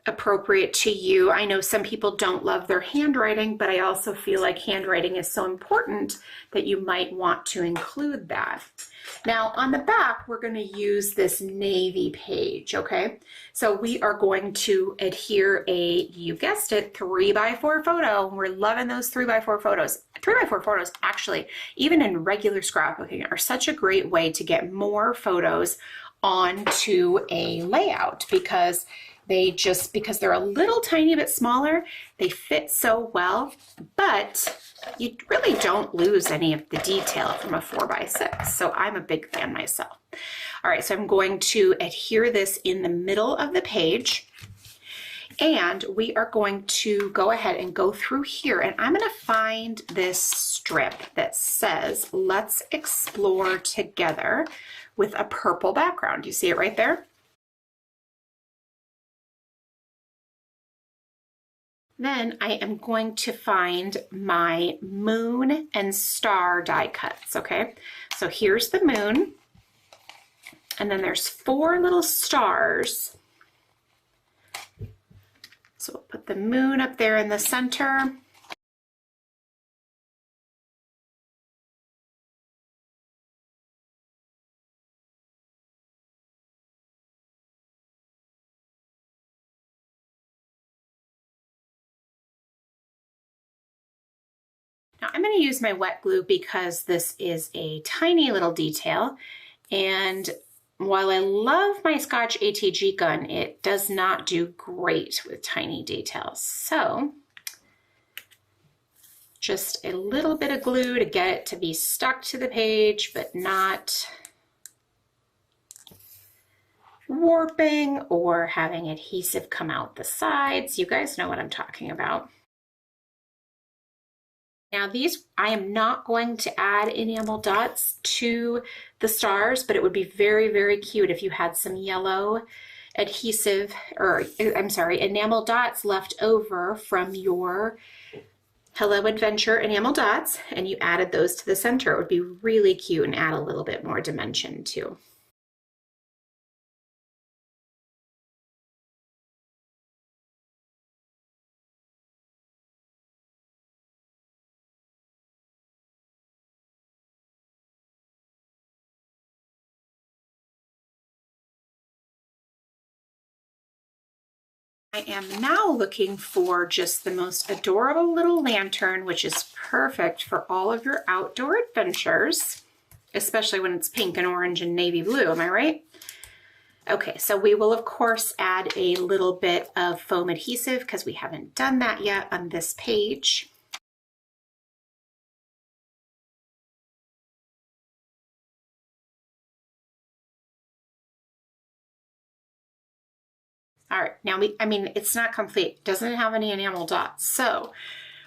appropriate to you. I know some people don't love their handwriting, but I also feel like handwriting is so important that you might want to include that. Now on the back, we're going to use this navy page, okay? So we are going to adhere a, you guessed it, 3x4 photo. We're loving those 3x4 photos. 3x4 photos, actually, even in regular scrapbooking, are such a great way to get more photos onto a layout because because they're a little tiny bit smaller, they fit so well, but you really don't lose any of the detail from a 4x6. So I'm a big fan myself. All right, so I'm going to adhere this in the middle of the page. And we are going to go ahead and go through here, and I'm going to find this strip that says, "Let's explore together," with a purple background. You see it right there? Then I am going to find my moon and star die cuts, okay? So here's the moon, and then there's 4 little stars. So we'll put the moon up there in the center. Now I'm going to use my wet glue because this is a tiny little detail, and while I love my Scotch ATG gun, it does not do great with tiny details. So just a little bit of glue to get it to be stuck to the page, but not warping or having adhesive come out the sides. You guys know what I'm talking about. Now these, I am not going to add enamel dots to the stars, but it would be very, very cute if you had some yellow adhesive, or I'm sorry, enamel dots left over from your Hello Adventure enamel dots, and you added those to the center. It would be really cute and add a little bit more dimension too. I am now looking for just the most adorable little lantern, which is perfect for all of your outdoor adventures, especially when it's pink and orange and navy blue, am I right? Okay, so we will of course add a little bit of foam adhesive because we haven't done that yet on this page. All right, now it's not complete. It doesn't have any enamel dots, so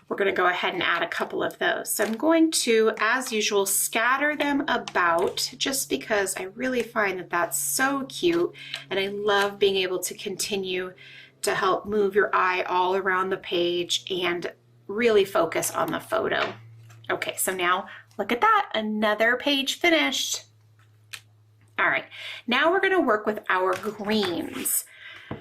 we're gonna go ahead and add a couple of those. So I'm going to, as usual, scatter them about just because I really find that that's so cute, and I love being able to continue to help move your eye all around the page and really focus on the photo. Okay, so now look at that, another page finished. All right, now we're gonna work with our greens.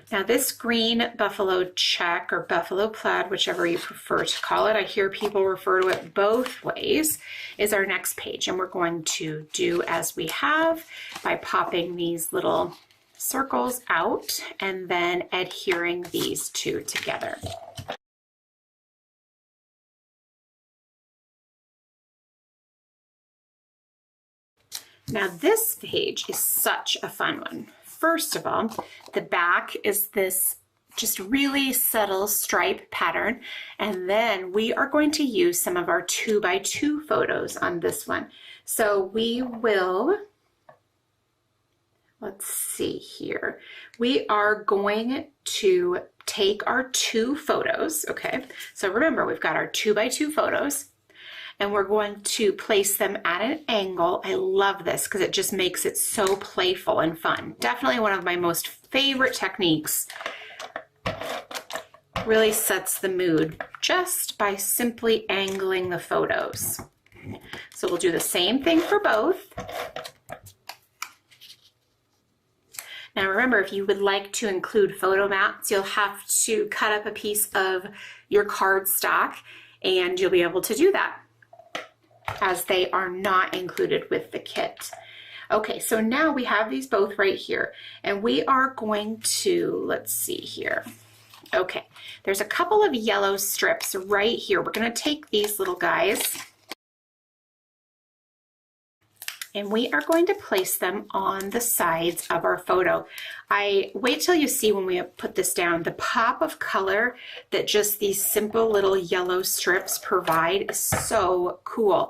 Now this green buffalo check or buffalo plaid, whichever you prefer to call it, I hear people refer to it both ways, is our next page. And we're going to do as we have by popping these little circles out and then adhering these two together. Now this page is such a fun one. First of all, the back is this just really subtle stripe pattern, and then we are going to use some of our 2x2 photos on this one. So we will, let's see here, we are going to take our 2 photos, okay? So remember, we've got our 2x2 photos, and we're going to place them at an angle. I love this because it just makes it so playful and fun. Definitely one of my most favorite techniques. Really sets the mood just by simply angling the photos. So we'll do the same thing for both. Now remember, if you would like to include photo mats, you'll have to cut up a piece of your cardstock and you'll be able to do that, as they are not included with the kit. Okay, so now we have these both right here, and we are going to, let's see here. Okay, there's a couple of yellow strips right here. We're gonna take these little guys And we are going to place them on the sides of our photo. Wait till you see when we put this down, the pop of color that just these simple little yellow strips provide is so cool.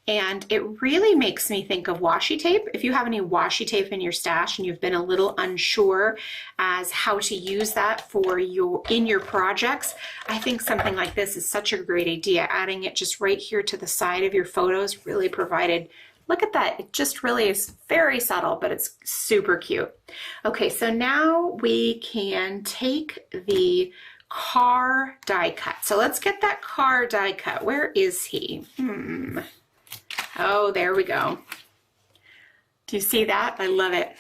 And it really makes me think of washi tape. If you have any washi tape in your stash and you've been a little unsure as how to use that for in your projects, I think something like this is such a great idea. Adding it just right here to the side of your photos really provided. Look at that, it just really is very subtle, but it's super cute. Okay, so now we can take the car die cut. So let's get that car die cut. Where is he? Oh, there we go. Do you see that? I love it.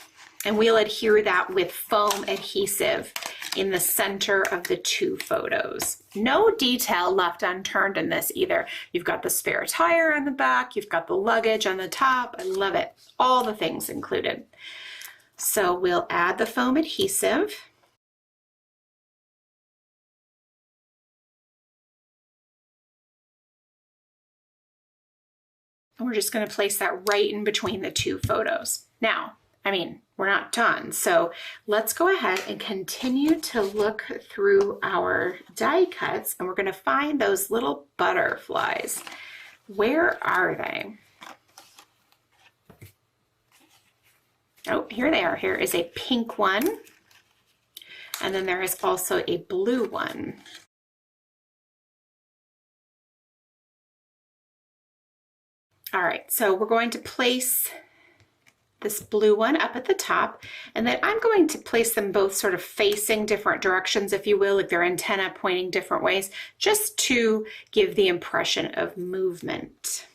And we'll adhere that with foam adhesive in the center of the two photos. No detail left unturned in this either. You've got the spare tire on the back, you've got the luggage on the top. I love it. All the things included. So we'll add the foam adhesive. And we're just going to place that right in between the two photos. Now, we're not done. So let's go ahead and continue to look through our die cuts, and we're going to find those little butterflies. Where are they? Oh, here they are. Here is a pink one. And then there is also a blue one. All right, so we're going to place this blue one up at the top, and then I'm going to place them both sort of facing different directions, if you will, like their antenna pointing different ways, just to give the impression of movement.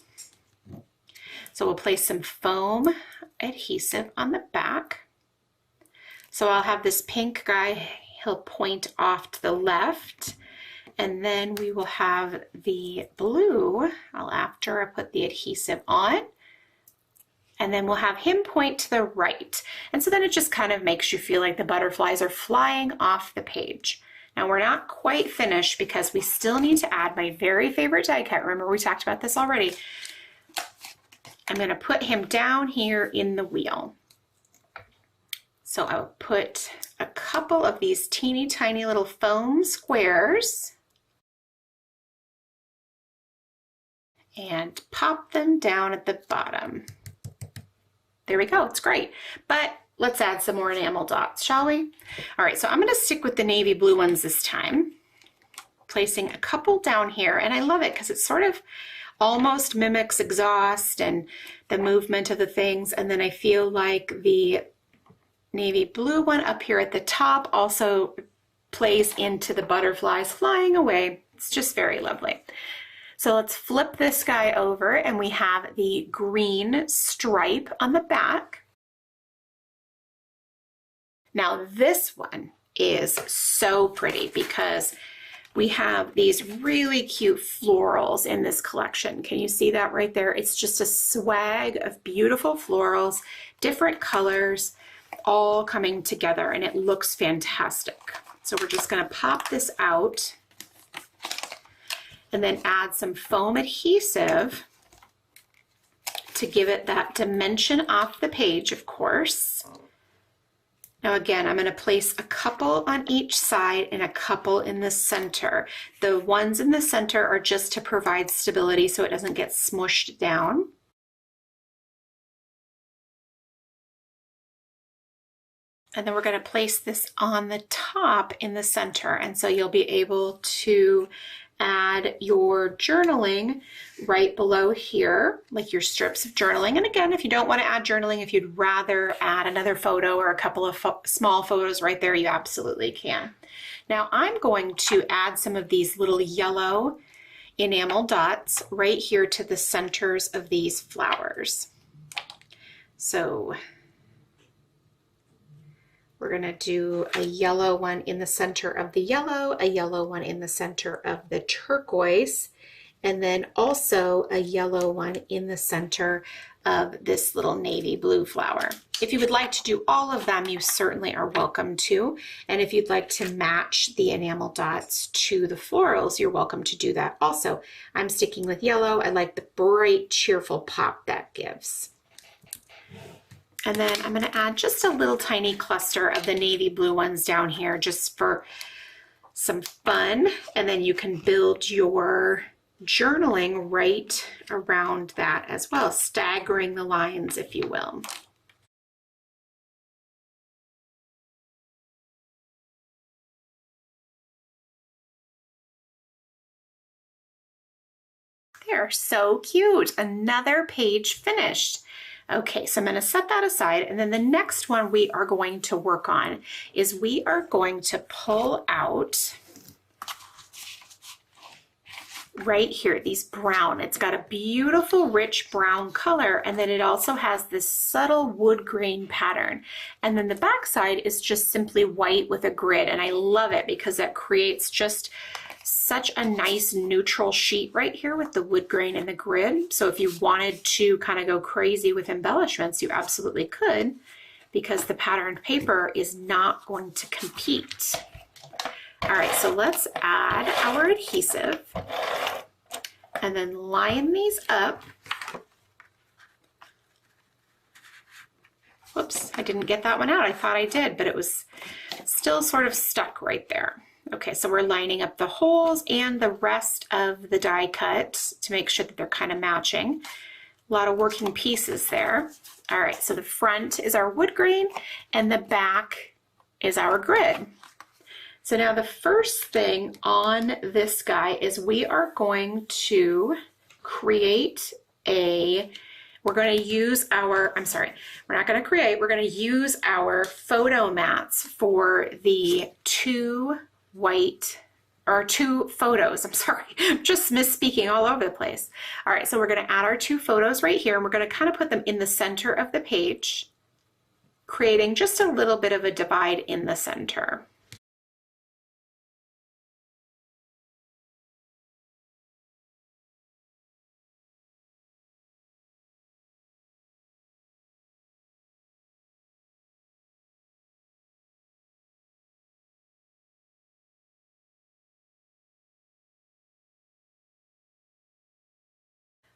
So we'll place some foam adhesive on the back. So I'll have this pink guy, he'll point off to the left, and then we will have the blue, after I put the adhesive on, and then we'll have him point to the right. And so then it just kind of makes you feel like the butterflies are flying off the page. Now we're not quite finished because we still need to add my very favorite die cut. Remember, we talked about this already. I'm going to put him down here in the wheel. So I'll put a couple of these teeny tiny little foam squares and pop them down at the bottom. There we go, it's great. But let's add some more enamel dots, shall we? All right, so I'm gonna stick with the navy blue ones this time, placing a couple down here, and I love it because it sort of almost mimics exhaust and the movement of the things, and then I feel like the navy blue one up here at the top also plays into the butterflies flying away. It's just very lovely. So let's flip this guy over, and we have the green stripe on the back. Now this one is so pretty because we have these really cute florals in this collection. Can you see that right there? It's just a swag of beautiful florals, different colors, all coming together, and it looks fantastic. So we're just going to pop this out and then add some foam adhesive to give it that dimension off the page, of course. Now again, I'm going to place a couple on each side and a couple in the center. The ones in the center are just to provide stability so it doesn't get smushed down. And then we're going to place this on the top in the center, and so you'll be able to add your journaling right below here, like your strips of journaling. And again, if you don't want to add journaling, if you'd rather add another photo or a couple of small photos right there, you absolutely can. Now I'm going to add some of these little yellow enamel dots right here to the centers of these flowers. So we're going to do a yellow one in the center of the yellow, a yellow one in the center of the turquoise, and then also a yellow one in the center of this little navy blue flower. If you would like to do all of them, you certainly are welcome to. And if you'd like to match the enamel dots to the florals, you're welcome to do that also. I'm sticking with yellow. I like the bright, cheerful pop that gives. And then I'm going to add just a little tiny cluster of the navy blue ones down here just for some fun. And then you can build your journaling right around that as well, staggering the lines, if you will. They're so cute. Another page finished. Okay, so I'm going to set that aside, and then the next one we are going to work on is we are going to pull out right here these brown. It's got a beautiful rich brown color, and then it also has this subtle wood grain pattern, and then the back side is just simply white with a grid, and I love it because that creates just such a nice neutral sheet right here with the wood grain and the grid. So if you wanted to kind of go crazy with embellishments, you absolutely could, because the patterned paper is not going to compete. All right, so let's add our adhesive and then line these up. Whoops, I didn't get that one out. I thought I did, but it was still sort of stuck right there. Okay, so we're lining up the holes and the rest of the die cut to make sure that they're kind of matching. A lot of working pieces there. All right, so the front is our wood grain and the back is our grid. So now the first thing on this guy is we are going to create we're going to use our, we're not going to create, we're going to use our photo mats for the two photos. I'm just misspeaking all over the place. All right, so we're going to add our two photos right here, and we're going to kind of put them in the center of the page, creating just a little bit of a divide in the center.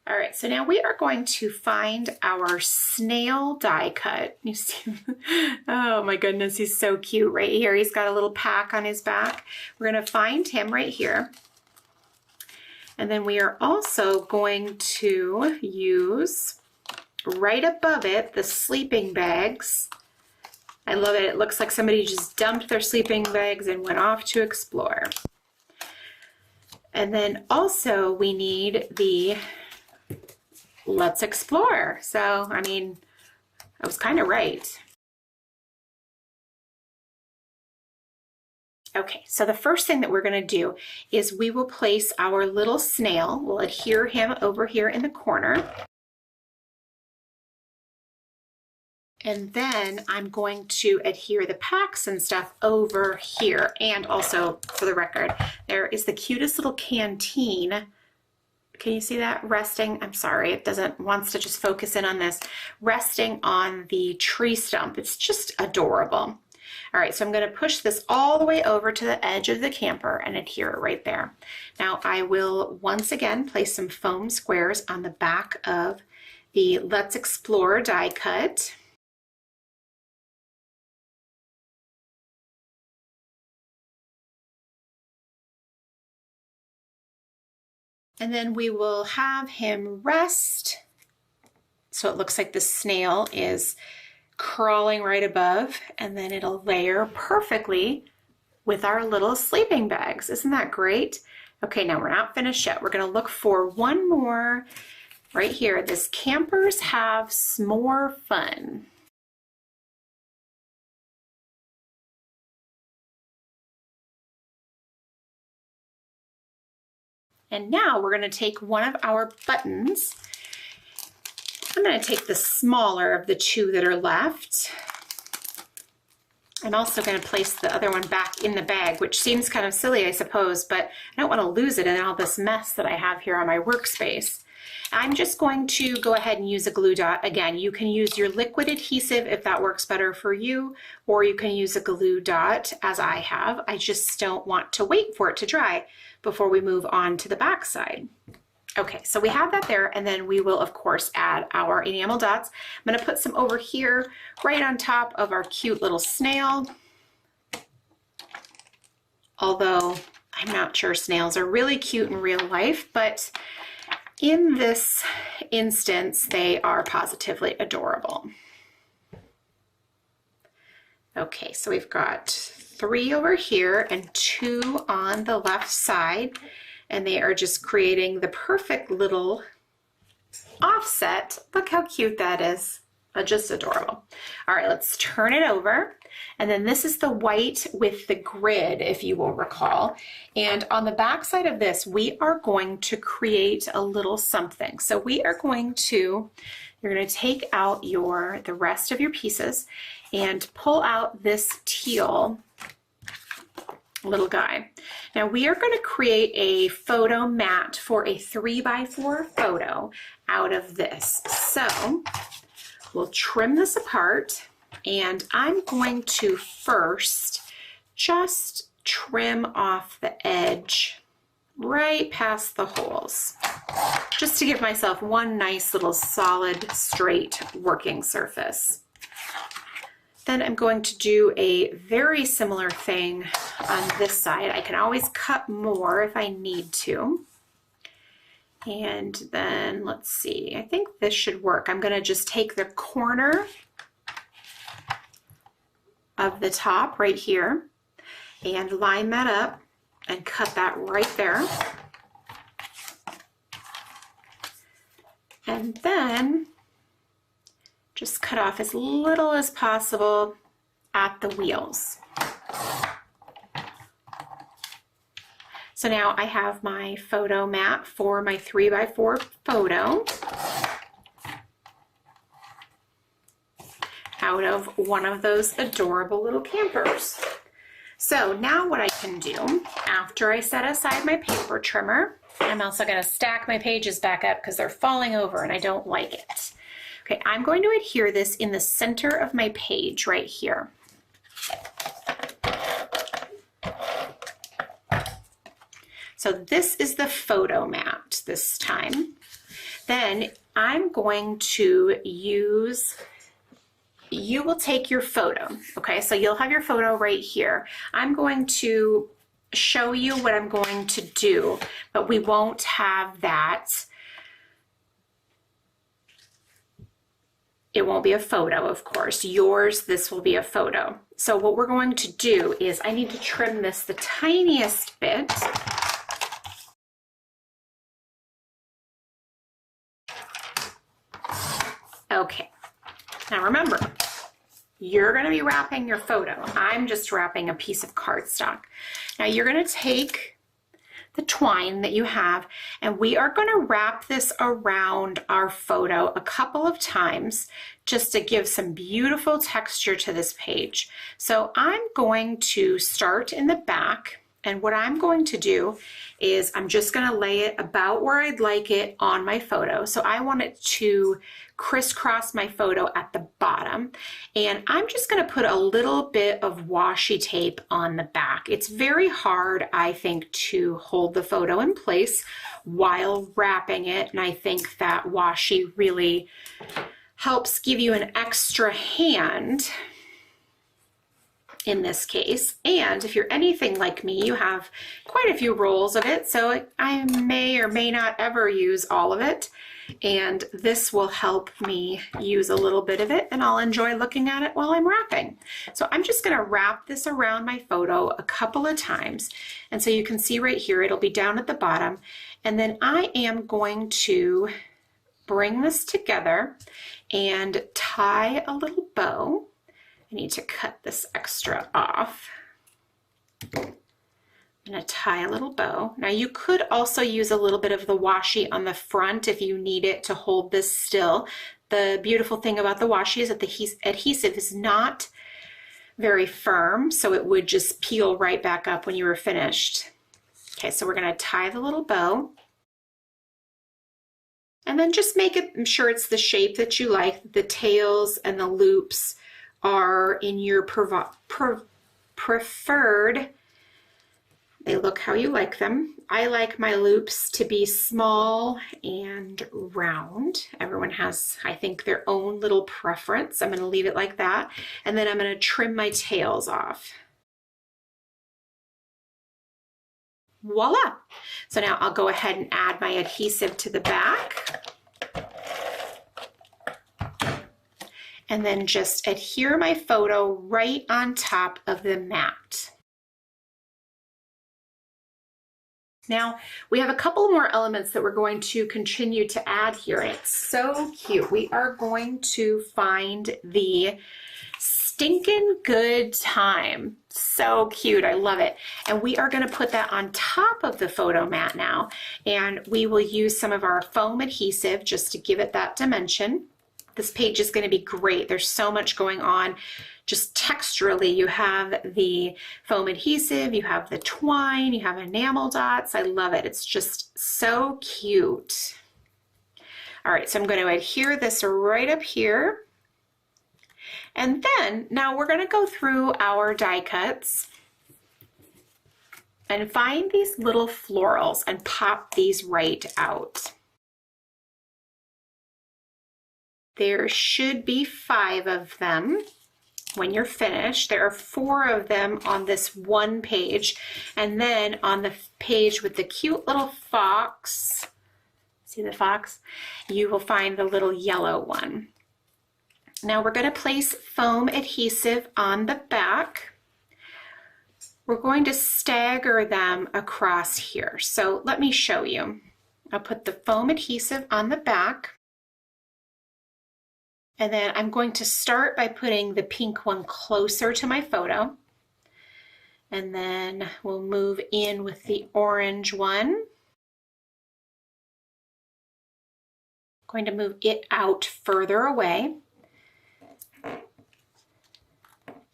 All right, so now we are going to find our snail die cut. You see, oh my goodness, he's so cute right here. He's got a little pack on his back. We're gonna find him right here. And then we are also going to use right above it the sleeping bags. I love it. It looks like somebody just dumped their sleeping bags and went off to explore. And then also we need the Let's Explore. So, I mean, I was kind of right. Okay, so the first thing that we're going to do is we will place our little snail. We'll adhere him over here in the corner. And then I'm going to adhere the packs and stuff over here. And also, for the record, there is the cutest little canteen. Can you see that? Resting, I'm sorry, it wants to just focus in on this, resting on the tree stump. It's just adorable. All right, so I'm going to push this all the way over to the edge of the camper and adhere it right there. Now I will once again place some foam squares on the back of the Let's Explore die cut. And then we will have him rest. So it looks like the snail is crawling right above, and then it'll layer perfectly with our little sleeping bags. Isn't that great? Okay, now we're not finished yet. We're gonna look for one more right here. This Campers Have S'more Fun. And now we're going to take one of our buttons. I'm going to take the smaller of the two that are left. I'm also going to place the other one back in the bag, which seems kind of silly, I suppose, but I don't want to lose it in all this mess that I have here on my workspace. I'm just going to go ahead and use a glue dot. Again, you can use your liquid adhesive if that works better for you, or you can use a glue dot as I have. I just don't want to wait for it to dry before we move on to the back side. Okay, so we have that there, and then we will of course add our enamel dots. I'm gonna put some over here right on top of our cute little snail. Although I'm not sure snails are really cute in real life, but in this instance, they are positively adorable. Okay, so we've got 3 over here and 2 on the left side, and they are just creating the perfect little offset. Look how cute that is. Just adorable. All right, let's turn it over. And then this is the white with the grid, if you will recall. And on the back side of this, we are going to create a little something. So we are going to, you're going to take out the rest of your pieces and pull out this teal little guy. Now we are going to create a photo mat for a 3x4 photo out of this. So we'll trim this apart, and I'm going to first just trim off the edge right past the holes, just to give myself one nice little solid straight working surface. Then I'm going to do a very similar thing on this side. I can always cut more if I need to. And then let's see, I think this should work. I'm going to just take the corner of the top right here and line that up and cut that right there. And then just cut off as little as possible at the wheels. So now I have my photo mat for my 3x4 photo out of one of those adorable little campers. So now what I can do, after I set aside my paper trimmer, I'm also going to stack my pages back up because they're falling over and I don't like it. Okay, I'm going to adhere this in the center of my page right here. So this is the photo mat this time. Then I'm going to use, you will take your photo, okay? So you'll have your photo right here. I'm going to show you what I'm going to do, but we won't have that. It won't be a photo, of course. Yours, this will be a photo. So what we're going to do is I need to trim this the tiniest bit. Okay, now remember, you're going to be wrapping your photo. I'm just wrapping a piece of cardstock. Now you're going to take the twine that you have, and we are going to wrap this around our photo a couple of times just to give some beautiful texture to this page. So I'm going to start in the back, and what I'm going to do is I'm just going to lay it about where I'd like it on my photo. So I want it to crisscross my photo at the bottom, and I'm just going to put a little bit of washi tape on the back. It's very hard, I think, to hold the photo in place while wrapping it, and I think that washi really helps give you an extra hand in this case. And if you're anything like me, you have quite a few rolls of it, so I may or may not ever use all of it, and this will help me use a little bit of it, and I'll enjoy looking at it while I'm wrapping. So I'm just going to wrap this around my photo a couple of times, and so you can see right here it'll be down at the bottom, and then I am going to bring this together and tie a little bow. I need to cut this extra off. I'm going to tie a little bow. Now you could also use a little bit of the washi on the front if you need it to hold this still. The beautiful thing about the washi is that the adhesive is not very firm, so it would just peel right back up when you were finished. Okay, so we're going to tie the little bow. And then just make it sure it's the shape that you like. The tails and the loops are in your preferred They look how you like them. I like my loops to be small and round. Everyone has, I think, their own little preference. I'm going to leave it like that. And then I'm going to trim my tails off. Voila! So now I'll go ahead and add my adhesive to the back. And then just adhere my photo right on top of the mat. Now, we have a couple more elements that we're going to continue to add here. It's so cute. We are going to find the Stinkin' Good Time. So cute. I love it. And we are going to put that on top of the photo mat now. And we will use some of our foam adhesive just to give it that dimension. This page is going to be great. There's so much going on. Just texturally, you have the foam adhesive, you have the twine, you have enamel dots. I love it. It's just so cute. All right, so I'm going to adhere this right up here. And then now we're going to go through our die cuts and find these little florals and pop these right out. There should be 5 of them. When you're finished, there are 4 of them on this one page, and then on the page with the cute little fox, see the fox, you will find the little yellow one. Now we're going to place foam adhesive on the back. We're going to stagger them across here. So let me show you. I'll put the foam adhesive on the back. And then I'm going to start by putting the pink one closer to my photo. And then we'll move in with the orange one. I'm going to move it out further away.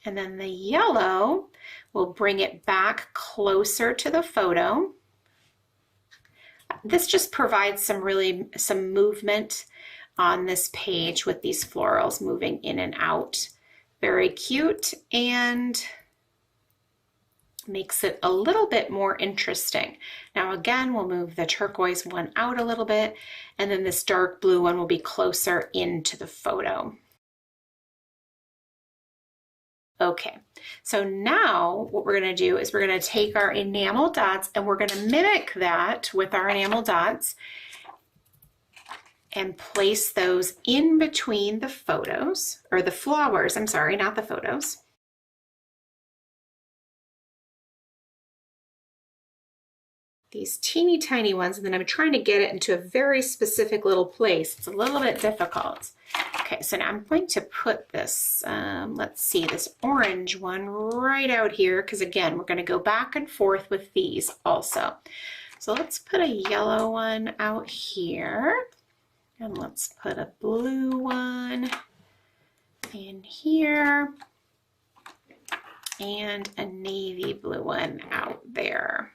And then the yellow will bring it back closer to the photo. This just provides some movement on this page with these florals moving in and out. Very cute and makes it a little bit more interesting. Now again, we'll move the turquoise one out a little bit, and then this dark blue one will be closer into the photo. Okay, so now what we're going to do is we're going to take our enamel dots and we're going to mimic that with our enamel dots and place those in between the photos, or the flowers, I'm sorry, not the photos. These teeny tiny ones, and then I'm trying to get it into a very specific little place. It's a little bit difficult. Okay, so now I'm going to put this, let's see, this orange one right out here, because again, we're going to go back and forth with these also. So let's put a yellow one out here. And let's put a blue one in here and a navy blue one out there.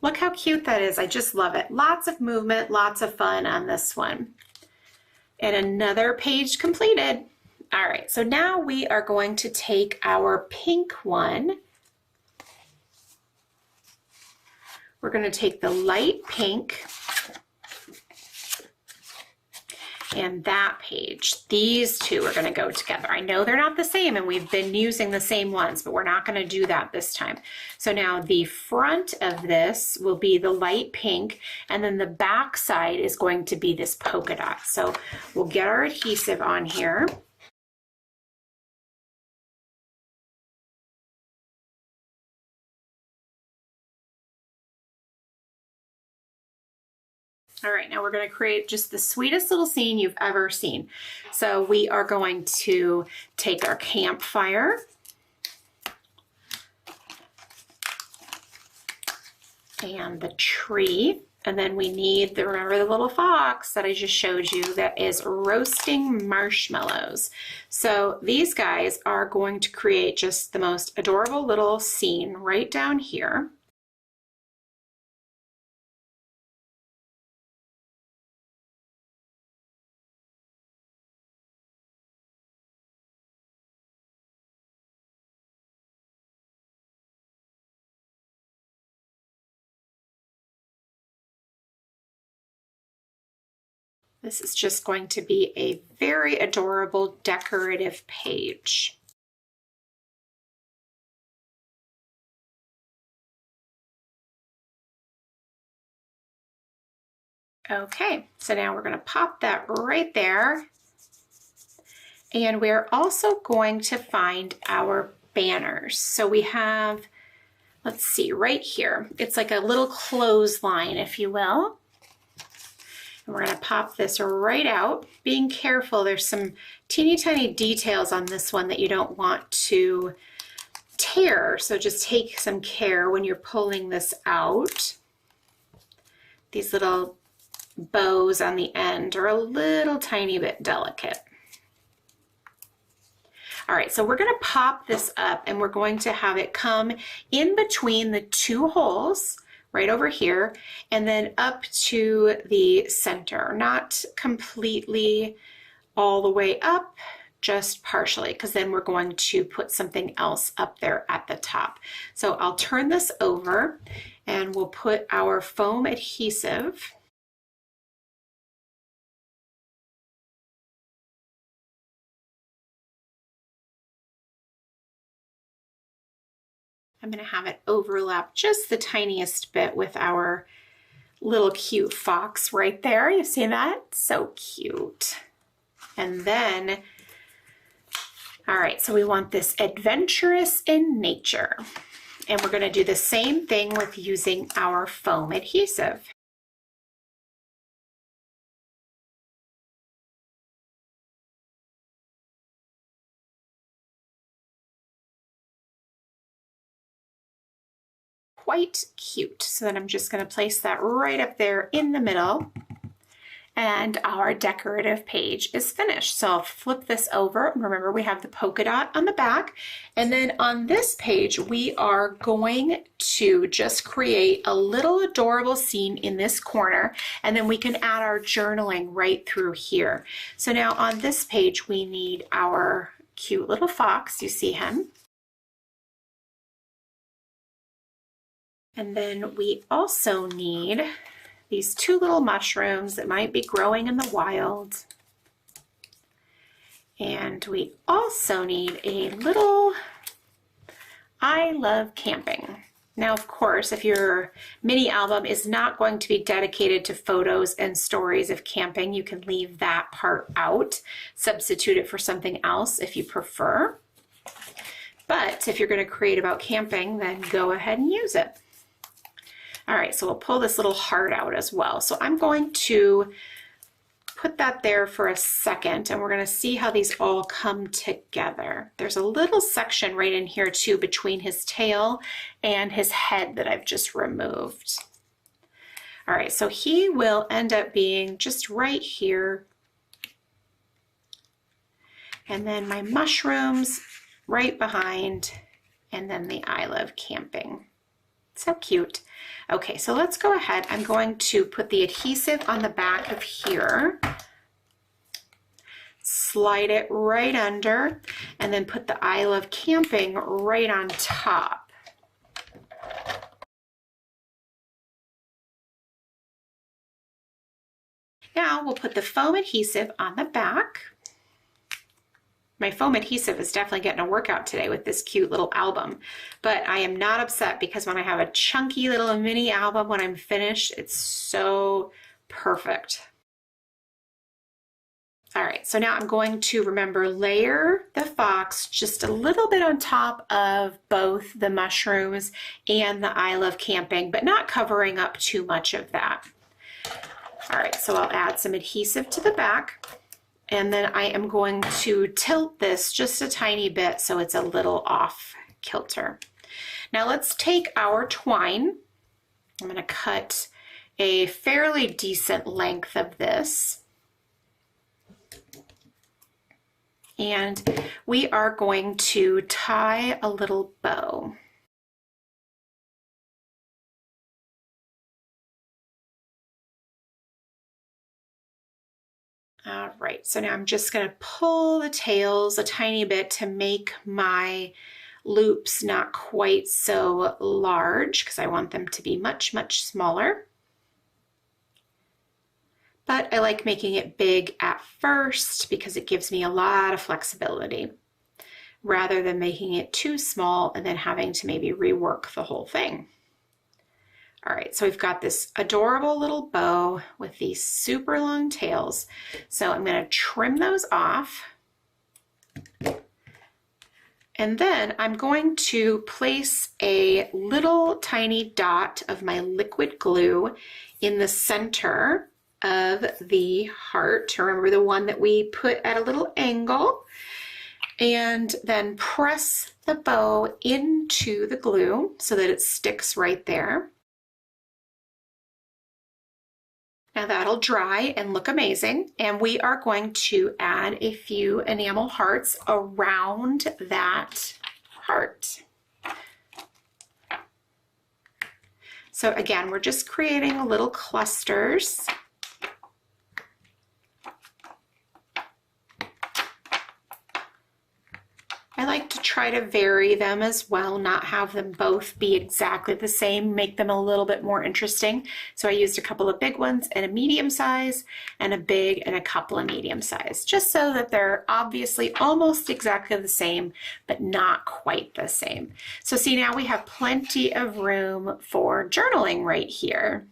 Look how cute that is. I just love it. Lots of movement, lots of fun on this one. And another page completed. All right, so now we are going to take our pink one. We're going to take the light pink and that page. These two are going to go together. I know they're not the same and we've been using the same ones, but we're not going to do that this time. So now the front of this will be the light pink, and then the back side is going to be this polka dot. So we'll get our adhesive on here. All right, now we're going to create just the sweetest little scene you've ever seen. So we are going to take our campfire and the tree, and then we need remember the little fox that I just showed you that is roasting marshmallows. So these guys are going to create just the most adorable little scene right down here. This is just going to be a very adorable decorative page. Okay, so now we're going to pop that right there. And we're also going to find our banners. So we have, let's see, right here. It's like a little clothesline, if you will. And we're going to pop this right out. Being careful, there's some teeny tiny details on this one that you don't want to tear. So just take some care when you're pulling this out. These little bows on the end are a little tiny bit delicate. All right, so we're going to pop this up and we're going to have it come in between the two holes right over here and then up to the center, not completely all the way up, just partially, because then we're going to put something else up there at the top. So I'll turn this over and we'll put our foam adhesive . I'm going to have it overlap just the tiniest bit with our little cute fox right there. You see that? So cute. And then, all right, so we want this adventurous in nature. And we're going to do the same thing with using our foam adhesive. Quite cute. So then I'm just going to place that right up there in the middle and our decorative page is finished. So I'll flip this over. Remember, we have the polka dot on the back. And then on this page, we are going to just create a little adorable scene in this corner, and then we can add our journaling right through here. So now on this page, we need our cute little fox. You see him. And then we also need these two little mushrooms that might be growing in the wild. And we also need a little I love camping. Now, of course, if your mini album is not going to be dedicated to photos and stories of camping, you can leave that part out, substitute it for something else if you prefer. But if you're going to create about camping, then go ahead and use it. All right, so we'll pull this little heart out as well. So I'm going to put that there for a second, and we're going to see how these all come together. There's a little section right in here too between his tail and his head that I've just removed. All right, so he will end up being just right here. And then my mushrooms right behind, and then the I love camping. So cute. Okay, so let's go ahead. I'm going to put the adhesive on the back of here, slide it right under, and then put the I love camping right on top. Now we'll put the foam adhesive on the back. My foam adhesive is definitely getting a workout today with this cute little album, but I am not upset because when I have a chunky little mini album, when I'm finished, it's so perfect. All right, so now I'm going to layer the fox just a little bit on top of both the mushrooms and the I love camping, but not covering up too much of that. All right, so I'll add some adhesive to the back. And then I am going to tilt this just a tiny bit so it's a little off kilter. Now let's take our twine. I'm going to cut a fairly decent length of this. And we are going to tie a little bow. All right, so now I'm just going to pull the tails a tiny bit to make my loops not quite so large because I want them to be much, much smaller. but I like making it big at first because it gives me a lot of flexibility rather than making it too small and then having to maybe rework the whole thing. All right, so we've got this adorable little bow with these super long tails. So I'm going to trim those off. And then I'm going to place a little tiny dot of my liquid glue in the center of the heart. Remember, the one that we put at a little angle, and then press the bow into the glue so that it sticks right there. Now that'll dry and look amazing, and we are going to add a few enamel hearts around that heart. So again, we're just creating little clusters. I like to try to vary them as well, not have them both be exactly the same, make them a little bit more interesting. So I used a couple of big ones and a medium size, and a big and a couple of medium size, just so that they're obviously almost exactly the same, but not quite the same. So see, now we have plenty of room for journaling right here.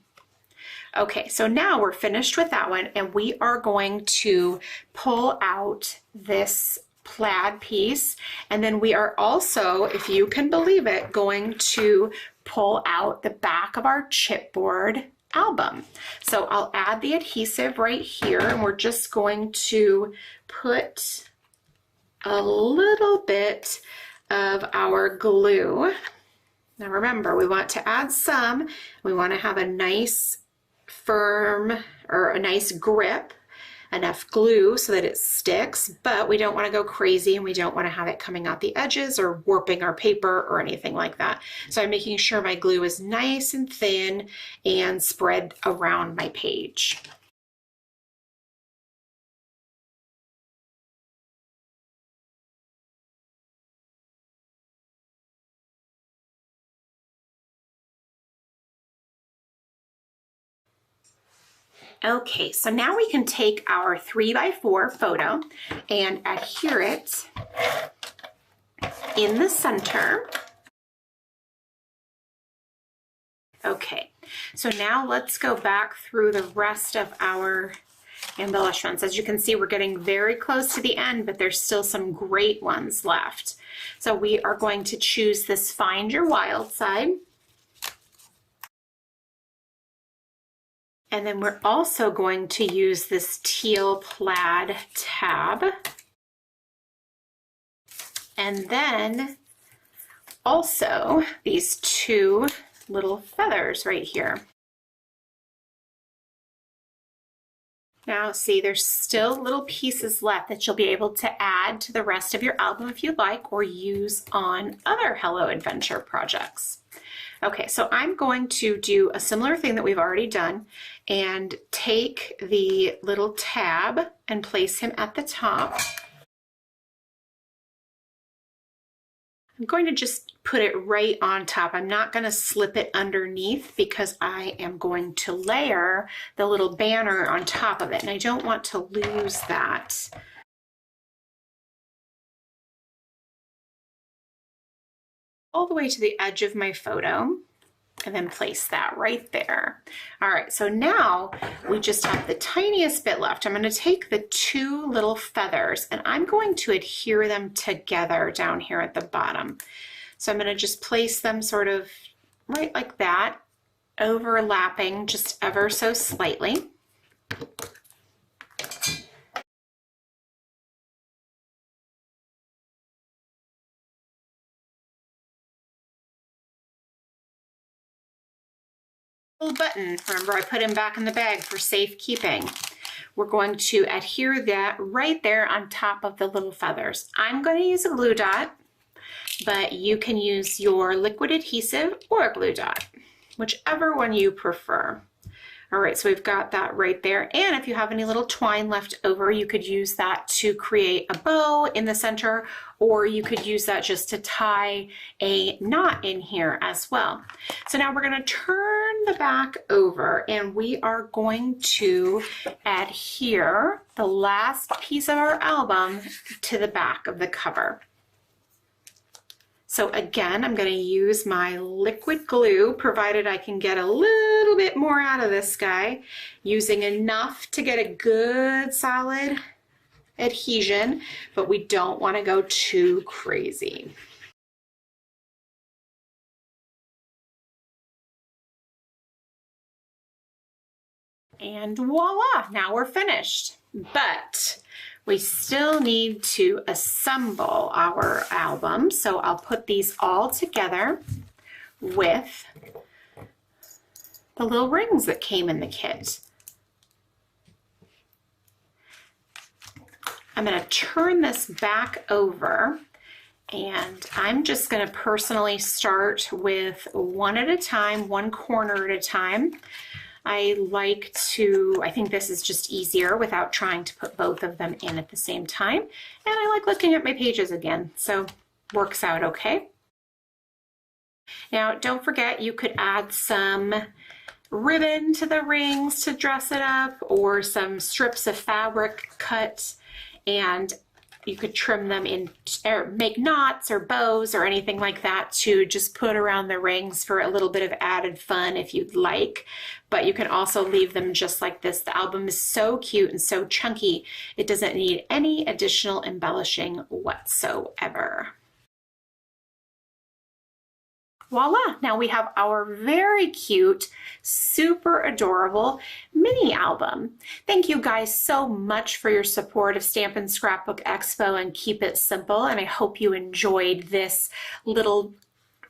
Okay, so now we're finished with that one, and we are going to pull out this plaid piece, and then we are also, if you can believe it, going to pull out the back of our chipboard album. So I'll add the adhesive right here, and we're just going to put a little bit of our glue. Now remember, we want to add some, we want to have a nice firm or a nice grip, enough glue so that it sticks, but we don't want to go crazy, and we don't want to have it coming out the edges or warping our paper or anything like that. So I'm making sure my glue is nice and thin and spread around my page. Okay, so now we can take our 3x4 photo and adhere it in the center. Okay, so now let's go back through the rest of our embellishments. As you can see, we're getting very close to the end, but there's still some great ones left. So we are going to choose this Find Your Wild Side. And then we're also going to use this teal plaid tab. And then also these two little feathers right here. Now see, there's still little pieces left that you'll be able to add to the rest of your album if you like, or use on other Hello Adventure projects. Okay, so I'm going to do a similar thing that we've already done and take the little tab and place him at the top. I'm going to just put it right on top. I'm not going to slip it underneath because I am going to layer the little banner on top of it, and I don't want to lose that. All the way to the edge of my photo, and then place that right there. All right, so now we just have the tiniest bit left. I'm going to take the two little feathers, and I'm going to adhere them together down here at the bottom. So I'm going to just place them sort of right like that, overlapping just ever so slightly. Little button, remember I put him back in the bag for safekeeping. We're going to adhere that right there on top of the little feathers. I'm going to use a glue dot, but you can use your liquid adhesive or a glue dot, whichever one you prefer. All right, so we've got that right there. And if you have any little twine left over, you could use that to create a bow in the center, or you could use that just to tie a knot in here as well. So now we're going to turn the back over and we are going to adhere the last piece of our album to the back of the cover. So again, I'm going to use my liquid glue, provided I can get a little bit more out of this guy, using enough to get a good solid adhesion, but we don't want to go too crazy. And voila, now we're finished. But we still need to assemble our album. So I'll put these all together with the little rings that came in the kit. I'm going to turn this back over, and I'm just going to personally start with one at a time, one corner at a time. I think this is just easier without trying to put both of them in at the same time. And I like looking at my pages again, so works out okay. Now, don't forget, you could add some ribbon to the rings to dress it up, or some strips of fabric cut, and you could trim them in, or make knots or bows or anything like that to just put around the rings for a little bit of added fun if you'd like. But you can also leave them just like this. The album is so cute and so chunky, it doesn't need any additional embellishing whatsoever. Voila, now we have our very cute, super adorable mini album. Thank you guys so much for your support of Stampin' Scrapbook Expo and Keep It Simple, and I hope you enjoyed this little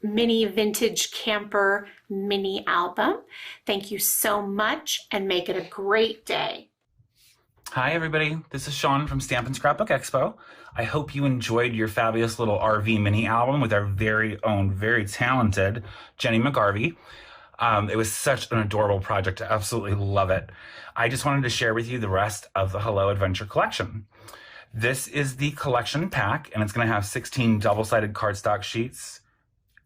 mini vintage camper mini album. Thank you so much, and make it a great day. Hi everybody, this is Sean from Stampin' Scrapbook Expo. I hope you enjoyed your fabulous little RV mini album with our very own, very talented Jenny McGarvey. It was such an adorable project. I absolutely love it. I just wanted to share with you the rest of the Hello Adventure collection. This is the collection pack, and it's going to have 16 double-sided cardstock sheets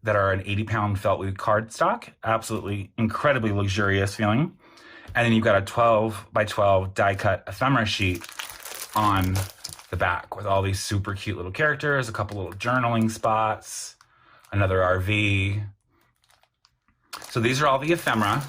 that are an 80-pound felt loop cardstock. Absolutely incredibly luxurious feeling. And then you've got a 12 by 12 die-cut ephemera sheet on the back with all these super cute little characters, a couple little journaling spots, another RV. So these are all the ephemera.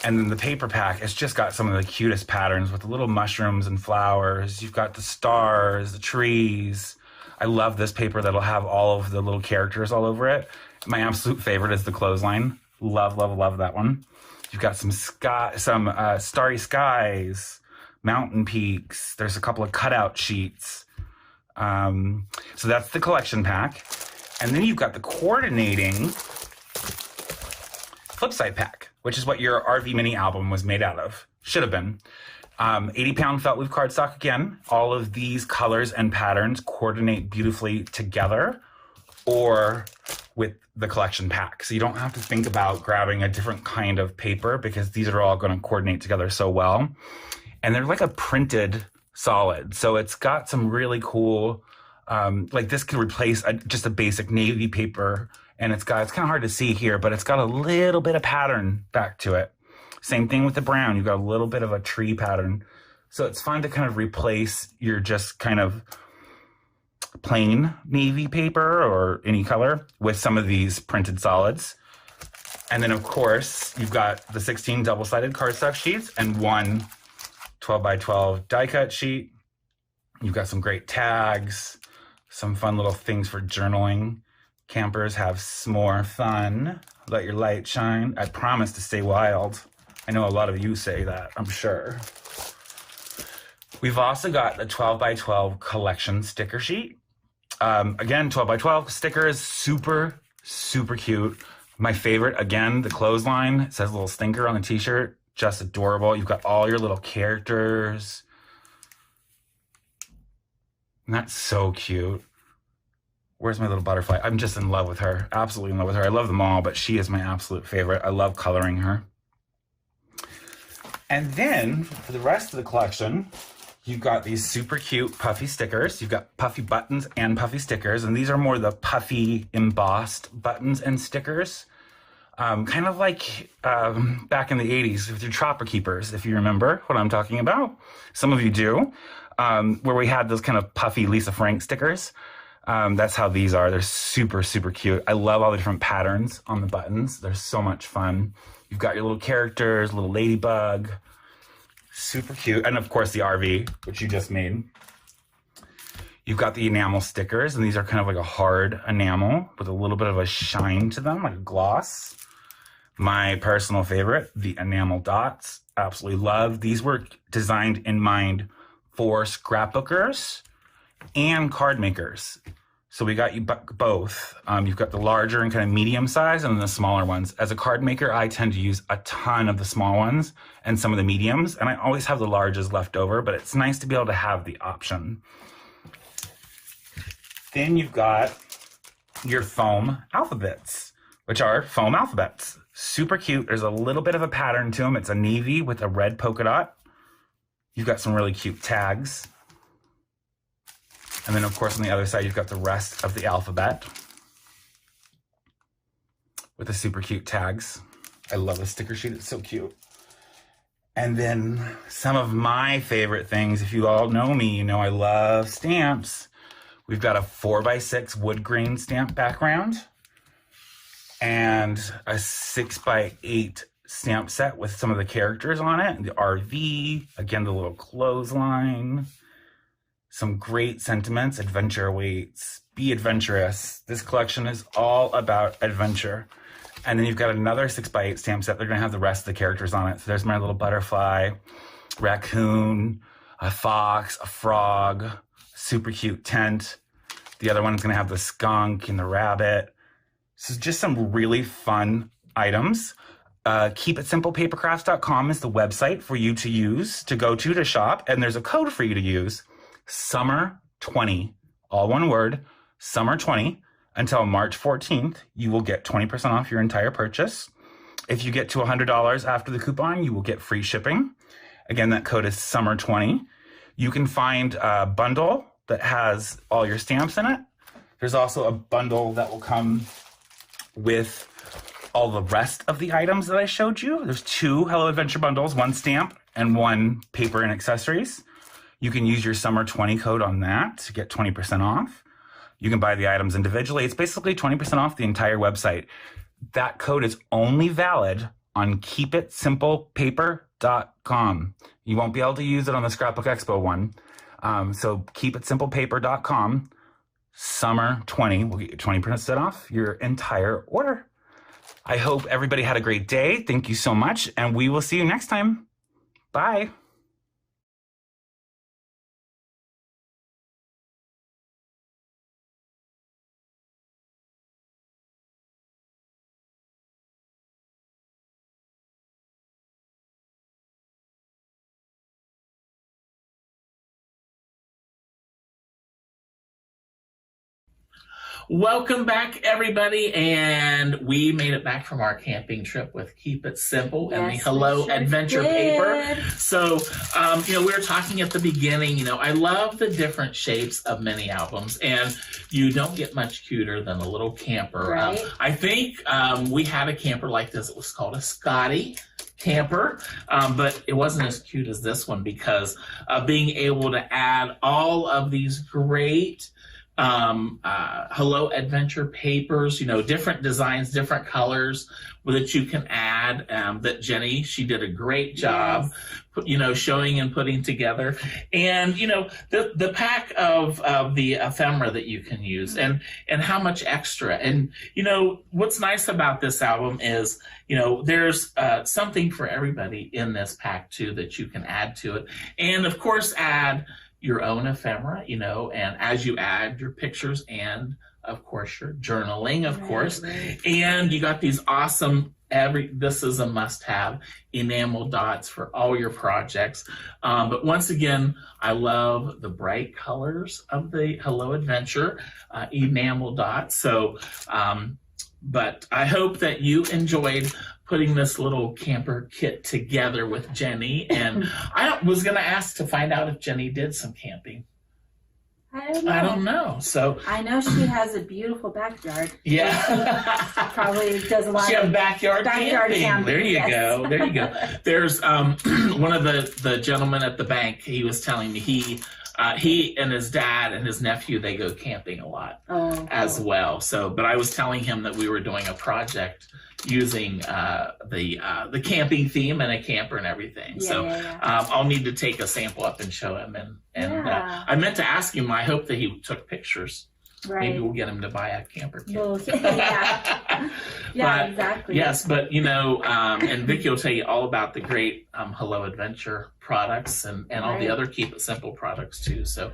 And then the paper pack has just got some of the cutest patterns with the little mushrooms and flowers. You've got the stars, the trees. I love this paper that'll have all of the little characters all over it. My absolute favorite is the clothesline. Love, love, love that one. You've got some starry skies, mountain peaks. There's a couple of cutout sheets. So that's the collection pack. And then you've got the coordinating flip side pack, which is what your RV mini album was made out of. Should have been. 80-pound felt loop cardstock again. All of these colors and patterns coordinate beautifully together or with the collection pack. So you don't have to think about grabbing a different kind of paper because these are all going to coordinate together so well. And they're like a printed solid. So it's got some really cool, like this could replace just a basic navy paper. And it's kind of hard to see here, but it's got a little bit of pattern back to it. Same thing with the brown. You've got a little bit of a tree pattern. So it's fun to kind of replace your just kind of plain navy paper or any color with some of these printed solids. And then of course, you've got the 16 double-sided cardstock sheets and one 12 by 12 die cut sheet. You've got some great tags, some fun little things for journaling. Campers have s'more fun. Let your light shine. I promise to stay wild. I know a lot of you say that, I'm sure. We've also got the 12 by 12 collection sticker sheet. Again, 12 by 12 stickers, super, super cute. My favorite, again, the clothesline. It says a little stinker on the t-shirt. Just adorable. You've got all your little characters. And that's so cute. Where's my little butterfly? I'm just in love with her. Absolutely in love with her. I love them all, but she is my absolute favorite. I love coloring her. And then for the rest of the collection, you've got these super cute puffy stickers. You've got puffy buttons and puffy stickers, and these are more the puffy embossed buttons and stickers. Kind of like back in the 80s with your Trapper Keepers, if you remember what I'm talking about. Some of you do, where we had those kind of puffy Lisa Frank stickers. That's how these are. They're super, super cute. I love all the different patterns on the buttons. They're so much fun. You've got your little characters, little ladybug. Super cute. And of course the RV, which you just made. You've got the enamel stickers, and these are kind of like a hard enamel with a little bit of a shine to them, like a gloss. My personal favorite, the enamel dots. Absolutely love. These were designed in mind for scrapbookers and card makers. So we got you both. You've got the larger and kind of medium size and then the smaller ones. As a card maker, I tend to use a ton of the small ones and some of the mediums, and I always have the larges left over, but it's nice to be able to have the option. Then you've got your foam alphabets, which are foam alphabets. Super cute. There's a little bit of a pattern to them. It's a navy with a red polka dot. You've got some really cute tags. And then, of course, on the other side, you've got the rest of the alphabet with the super cute tags. I love the sticker sheet. It's so cute. And then some of my favorite things, if you all know me, you know I love stamps. We've got a 4x6 wood grain stamp background and a 6x8 stamp set with some of the characters on it. The RV, again, the little clothesline. Some great sentiments. Adventure awaits. Be adventurous. This collection is all about adventure. And then you've got another 6x8 stamp set. They're going to have the rest of the characters on it. So there's my little butterfly, raccoon, a fox, a frog, super cute tent. The other one is going to have the skunk and the rabbit. So just some really fun items. KeepItSimplePapercrafts.com is the website for you to use, to go to shop. And there's a code for you to use. Summer20, all one word, Summer20. Until March 14th, you will get 20% off your entire purchase. If you get to $100 after the coupon, you will get free shipping. Again, that code is Summer20. You can find a bundle that has all your stamps in it. There's also a bundle that will come with all the rest of the items that I showed you. There's 2 Hello Adventure bundles, 1 stamp and 1 paper and accessories. You can use your Summer20 code on that to get 20% off. You can buy the items individually. It's basically 20% off the entire website. That code is only valid on KeepItSimplePaper.com. You won't be able to use it on the Scrapbook Expo one. So KeepItSimplePaper.com, Summer20 will get you 20% off your entire order. I hope everybody had a great day. Thank you so much, and we will see you next time. Bye. Welcome back, everybody, and we made it back from our camping trip with Keep It Simple and the Hello Adventure paper. So, we were talking at the beginning, I love the different shapes of mini albums, and you don't get much cuter than a little camper. Right. I think we had a camper like this. It was called a Scotty camper, but it wasn't as cute as this one because being able to add all of these great Hello Adventure papers, different designs, different colors that you can add, that Jenny, she did a great job, showing and putting together. And, the pack of the ephemera that you can use and how much extra. And, what's nice about this album is, there's something for everybody in this pack too that you can add to it. And of course, add your own ephemera, and as you add your pictures and of course your journaling, of course. Right. And you got these awesome, this is a must-have, enamel dots for all your projects. But once again, I love the bright colors of the Hello Adventure enamel dots. So, but I hope that you enjoyed putting this little camper kit together with Jenny, and I was going to ask to find out if Jenny did some camping. I don't know. So I know she has a beautiful backyard. Yeah. She probably does a lot she of has backyard camping. There you yes. go. There you go. There's one of the gentlemen at the bank, he was telling me he and his dad and his nephew, they go camping a lot as well. So, but I was telling him that we were doing a project using the camping theme and a camper and everything. I'll need to take a sample up and show him. And I meant to ask him, I hope that he took pictures. Right. Maybe we'll get him to buy a camper kit. Well, exactly. Yes, but and Vicki will tell you all about the great Hello Adventure products and all the other Keep It Simple products too. So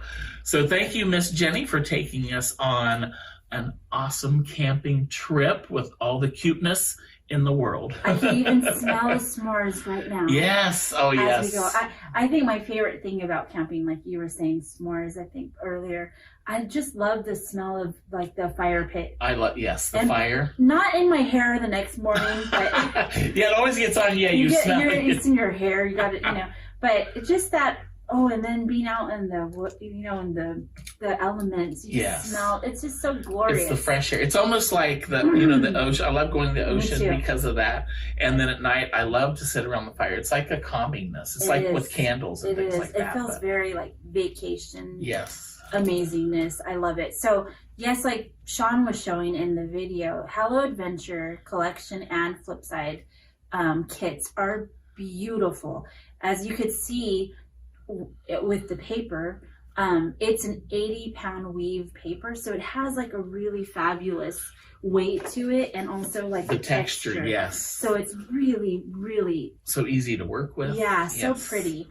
thank you, Miss Jenny, for taking us on an awesome camping trip with all the cuteness in the world. I can even smell the s'mores right now. Yes. Oh, yes. As we go. I think my favorite thing about camping, like you were saying, s'mores, I think earlier, I just love the smell of like the fire pit. I love, the fire. Not in my hair the next morning, but yeah, it always gets on. Yeah, you smell it. It's in your hair. You got it, But it's just that. Oh, and then being out in the elements, you smell. It's just so glorious. It's the fresh air. It's almost like the the ocean. I love going to the ocean because of that. And then at night, I love to sit around the fire. It's like a calmingness. It's like with candles and things like that. It feels very like vacation. Yes. Amazingness. I love it. So yes, like Sean was showing in the video, Hello Adventure collection and Flipside kits are beautiful. As you could see with the paper, it's an 80-pound weave paper, so it has like a really fabulous weight to it, and also like the texture. Yes. So it's really, really so easy to work with. Yeah, so pretty.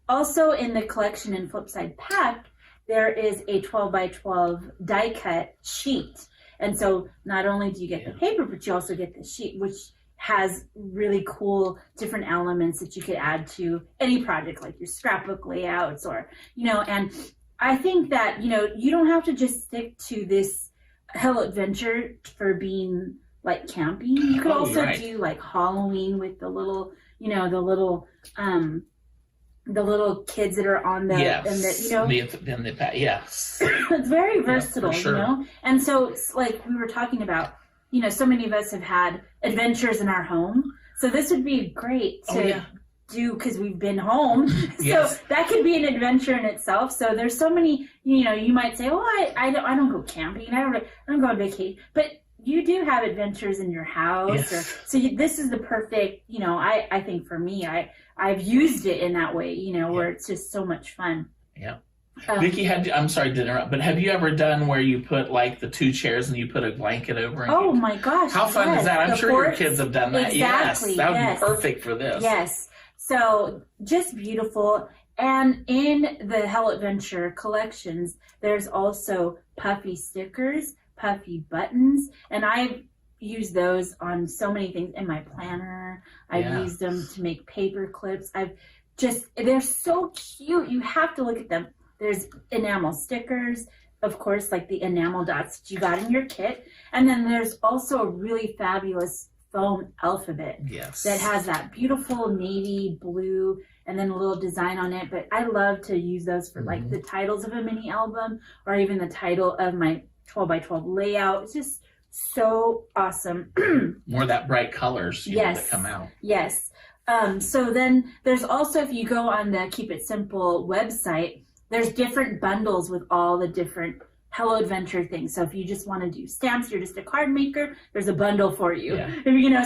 Also in the collection and Flipside pack, there is a 12 by 12 die cut sheet, and so not only do you get the paper, but you also get the sheet, which has really cool different elements that you could add to any project, like your scrapbook layouts or, and I think that, you don't have to just stick to this Hello Adventure for being like camping. You could also do like Halloween with the little, the little kids that are on the, it's very versatile, and so it's like we were talking about, so many of us have had adventures in our home. So this would be great to do because we've been home. So that could be an adventure in itself. So there's so many, you might say, well, I don't go camping. I don't go on vacation. But you do have adventures in your house. This is the perfect, I think for me, I've used it in that way, where it's just so much fun. Yeah. Vicki, I'm sorry to interrupt, but have you ever done where you put like the two chairs and you put a blanket over? And my gosh. How fun is that? I'm sure your kids have done that. Exactly. Yes. That would be perfect for this. Yes. So just beautiful. And in the Hello Adventure collections, there's also puffy stickers, puffy buttons, and I've used those on so many things in my planner. I've used them to make paper clips. They're so cute. You have to look at them. There's enamel stickers, of course, like the enamel dots that you got in your kit. And then there's also a really fabulous foam alphabet that has that beautiful navy blue and then a little design on it. But I love to use those for like the titles of a mini album or even the title of my 12 by 12 layout. It's just so awesome. More of that bright colors that come out. Yes. So then there's also, if you go on the Keep It Simple website, there's different bundles with all the different Hello Adventure things. So if you just want to do stamps, you're just a card maker, there's a bundle for you.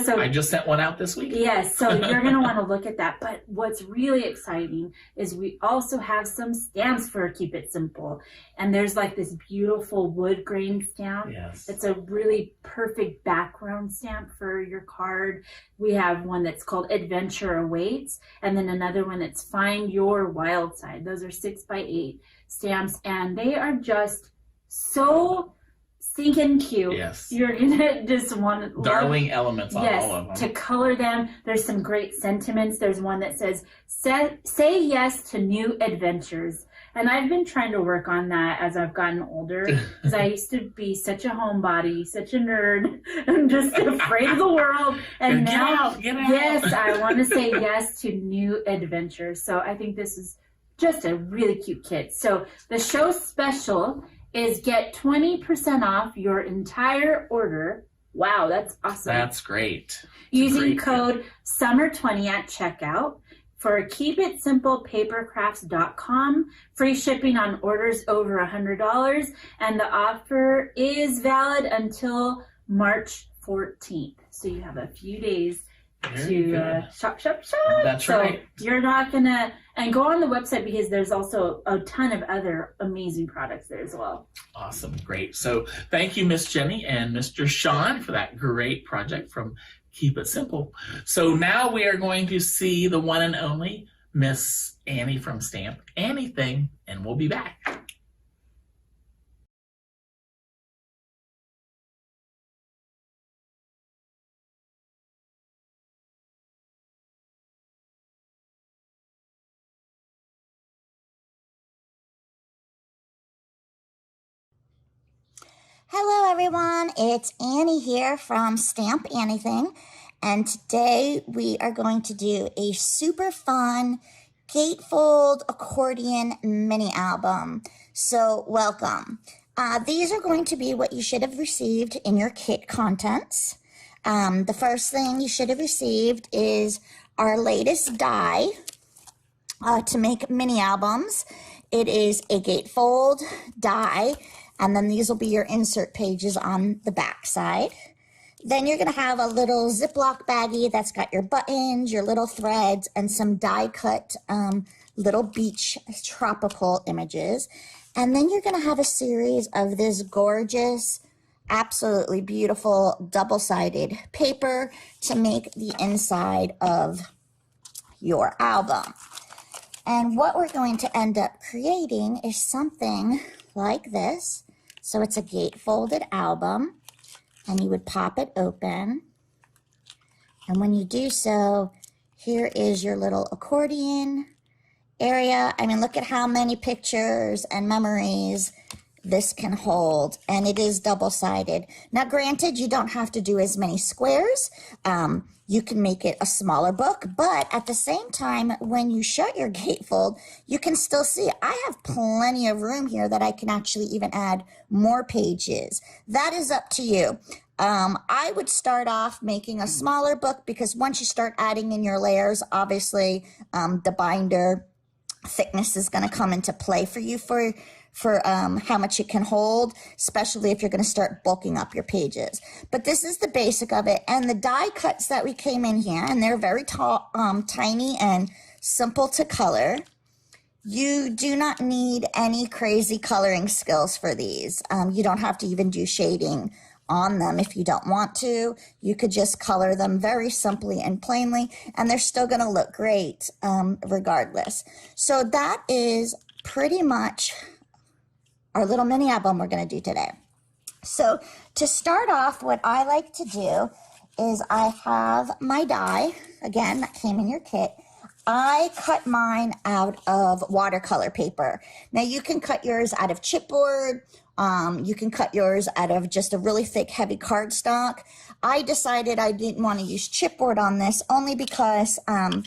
So I just sent one out this week. Yes, so you're going to want to look at that. But what's really exciting is we also have some stamps for Keep It Simple. And there's like this beautiful wood grain stamp. Yes. It's a really perfect background stamp for your card. We have one that's called Adventure Awaits, and then another one that's Find Your Wild Side. Those are 6x8 stamps, and they are just so stinking cute. Yes. You're gonna just want to darling elements on all of them. To color them. There's some great sentiments. There's one that says, say yes to new adventures. And I've been trying to work on that as I've gotten older, because I used to be such a homebody, such a nerd, and just afraid of the world. And now, yes, I want to say yes to new adventures. So I think this is just a really cute kit. So the show special is get 20% off your entire order. Wow, that's awesome. That's great. Using code SUMMER20 at checkout for keepitsimplepapercrafts.com. Free shipping on orders over $100. And the offer is valid until March 14th. So you have a few days to shop. That's so right. You're not going to, and go on the website because there's also a ton of other amazing products there as well. Awesome. Great. So thank you, Miss Jenny and Mr. Sean, for that great project from Keep It Simple. So now we are going to see the one and only Miss Annie from Stamp Anything, and we'll be back. Hello everyone, it's Annie here from Stamp Anything, and today we are going to do a super fun gatefold accordion mini album. So welcome. These are going to be what you should have received in your kit contents. The first thing you should have received is our latest die to make mini albums. It is a gatefold die. And then these will be your insert pages on the back side. Then you're going to have a little Ziploc baggie that's got your buttons, your little threads, and some die cut little beach tropical images. And then you're going to have a series of this gorgeous, absolutely beautiful double-sided paper to make the inside of your album. And what we're going to end up creating is something like this. So it's a gate-folded album, and you would pop it open. And when you do so, here is your little accordion area. I mean, look at how many pictures and memories this can hold, and it is double-sided. Now, granted, you don't have to do as many squares. You can make it a smaller book, but at the same time, when you shut your gatefold, you can still see I have plenty of room here that I can actually even add more pages. That is up to you. I would start off making a smaller book because once you start adding in your layers, obviously the binder thickness is going to come into play for you for how much it can hold, especially if you're going to start bulking up your pages. But this is the basic of it. And the die cuts that we came in here, and they're very tall, tiny and simple to color. You do not need any crazy coloring skills for these. You don't have to even do shading on them if you don't want to. You could just color them very simply and plainly, and they're still going to look great regardless. So that is pretty much our little mini album we're going to do today. So to start off, what I like to do is I have my die, again, that came in your kit. I cut mine out of watercolor paper. Now you can cut yours out of chipboard. You can cut yours out of just a really thick, heavy cardstock. I decided I didn't want to use chipboard on this only because I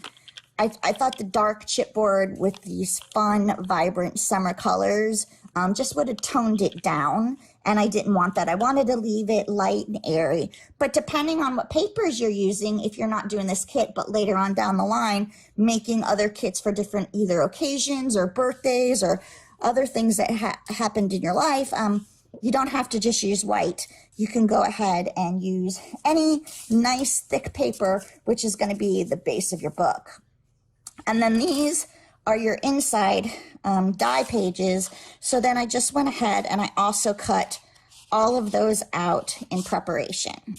thought the dark chipboard with these fun, vibrant summer colors just would have toned it down, and I didn't want that. I wanted to leave it light and airy. But depending on what papers you're using, if you're not doing this kit, but later on down the line, making other kits for different either occasions or birthdays or other things that happened in your life, you don't have to just use white. You can go ahead and use any nice thick paper, which is going to be the base of your book. And then these are your inside die pages. So then I just went ahead and I also cut all of those out in preparation.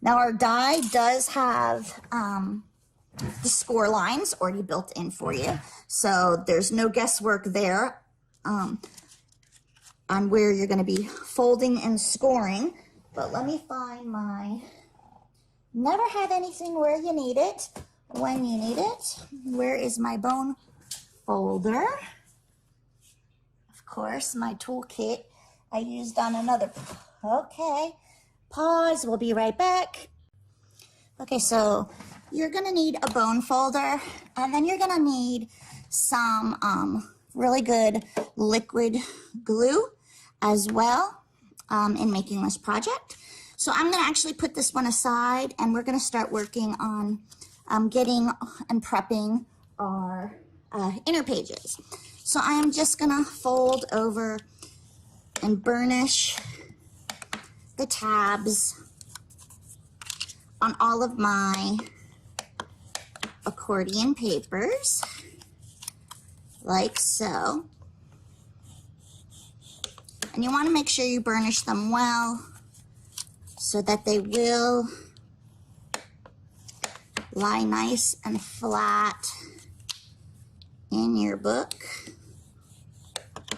Now our die does have the score lines already built in for you. So there's no guesswork there on where you're going to be folding and scoring. But let me find my, never have anything where you need it. When you need it, where is my bone folder? course, my toolkit I used on another. Okay, pause, we'll be right back. Okay, so you're gonna need a bone folder, and then you're gonna need some really good liquid glue as well in making this project. So I'm gonna actually put this one aside, and we're gonna start working on getting and prepping our inner pages. So I am just gonna fold over and burnish the tabs on all of my accordion papers, like so. And you want to make sure you burnish them well so that they will lie nice and flat in your book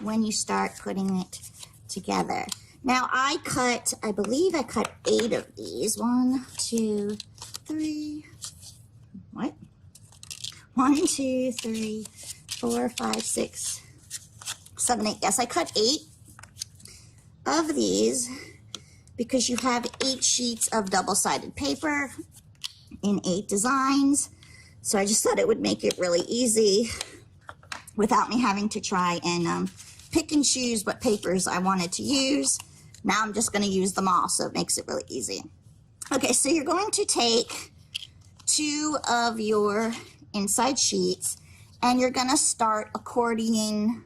when you start putting it together. Now I believe I cut 8 of these. 1, 2, 3, what? 1, 2, 3, 4, 5, 6, 7, 8. Yes, I cut 8 of these because you have 8 sheets of double-sided paper in 8 designs. So I just thought it would make it really easy without me having to try and pick and choose what papers I wanted to use. Now I'm just going to use them all, so it makes it really easy. Okay, so you're going to take 2 of your inside sheets, and you're going to start accordion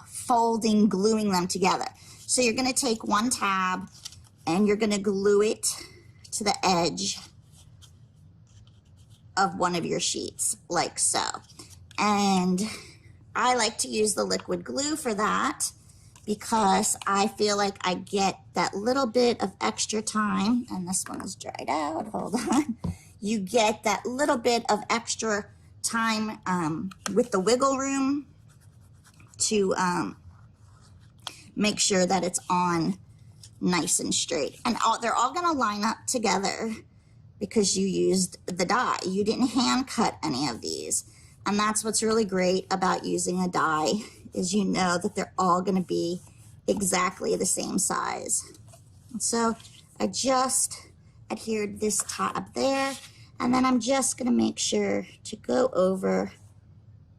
folding, gluing them together. So you're going to take 1 tab, and you're going to glue it to the edge of one of your sheets, like so. And I like to use the liquid glue for that because I feel like I get that little bit of extra time, and this one is dried out, hold on. You get that little bit of extra time with the wiggle room to make sure that it's on nice and straight. And they're all gonna line up together because you used the die. You didn't hand cut any of these. And that's what's really great about using a die, is you know that they're all going to be exactly the same size. So I just adhered this tab there, and then I'm just going to make sure to go over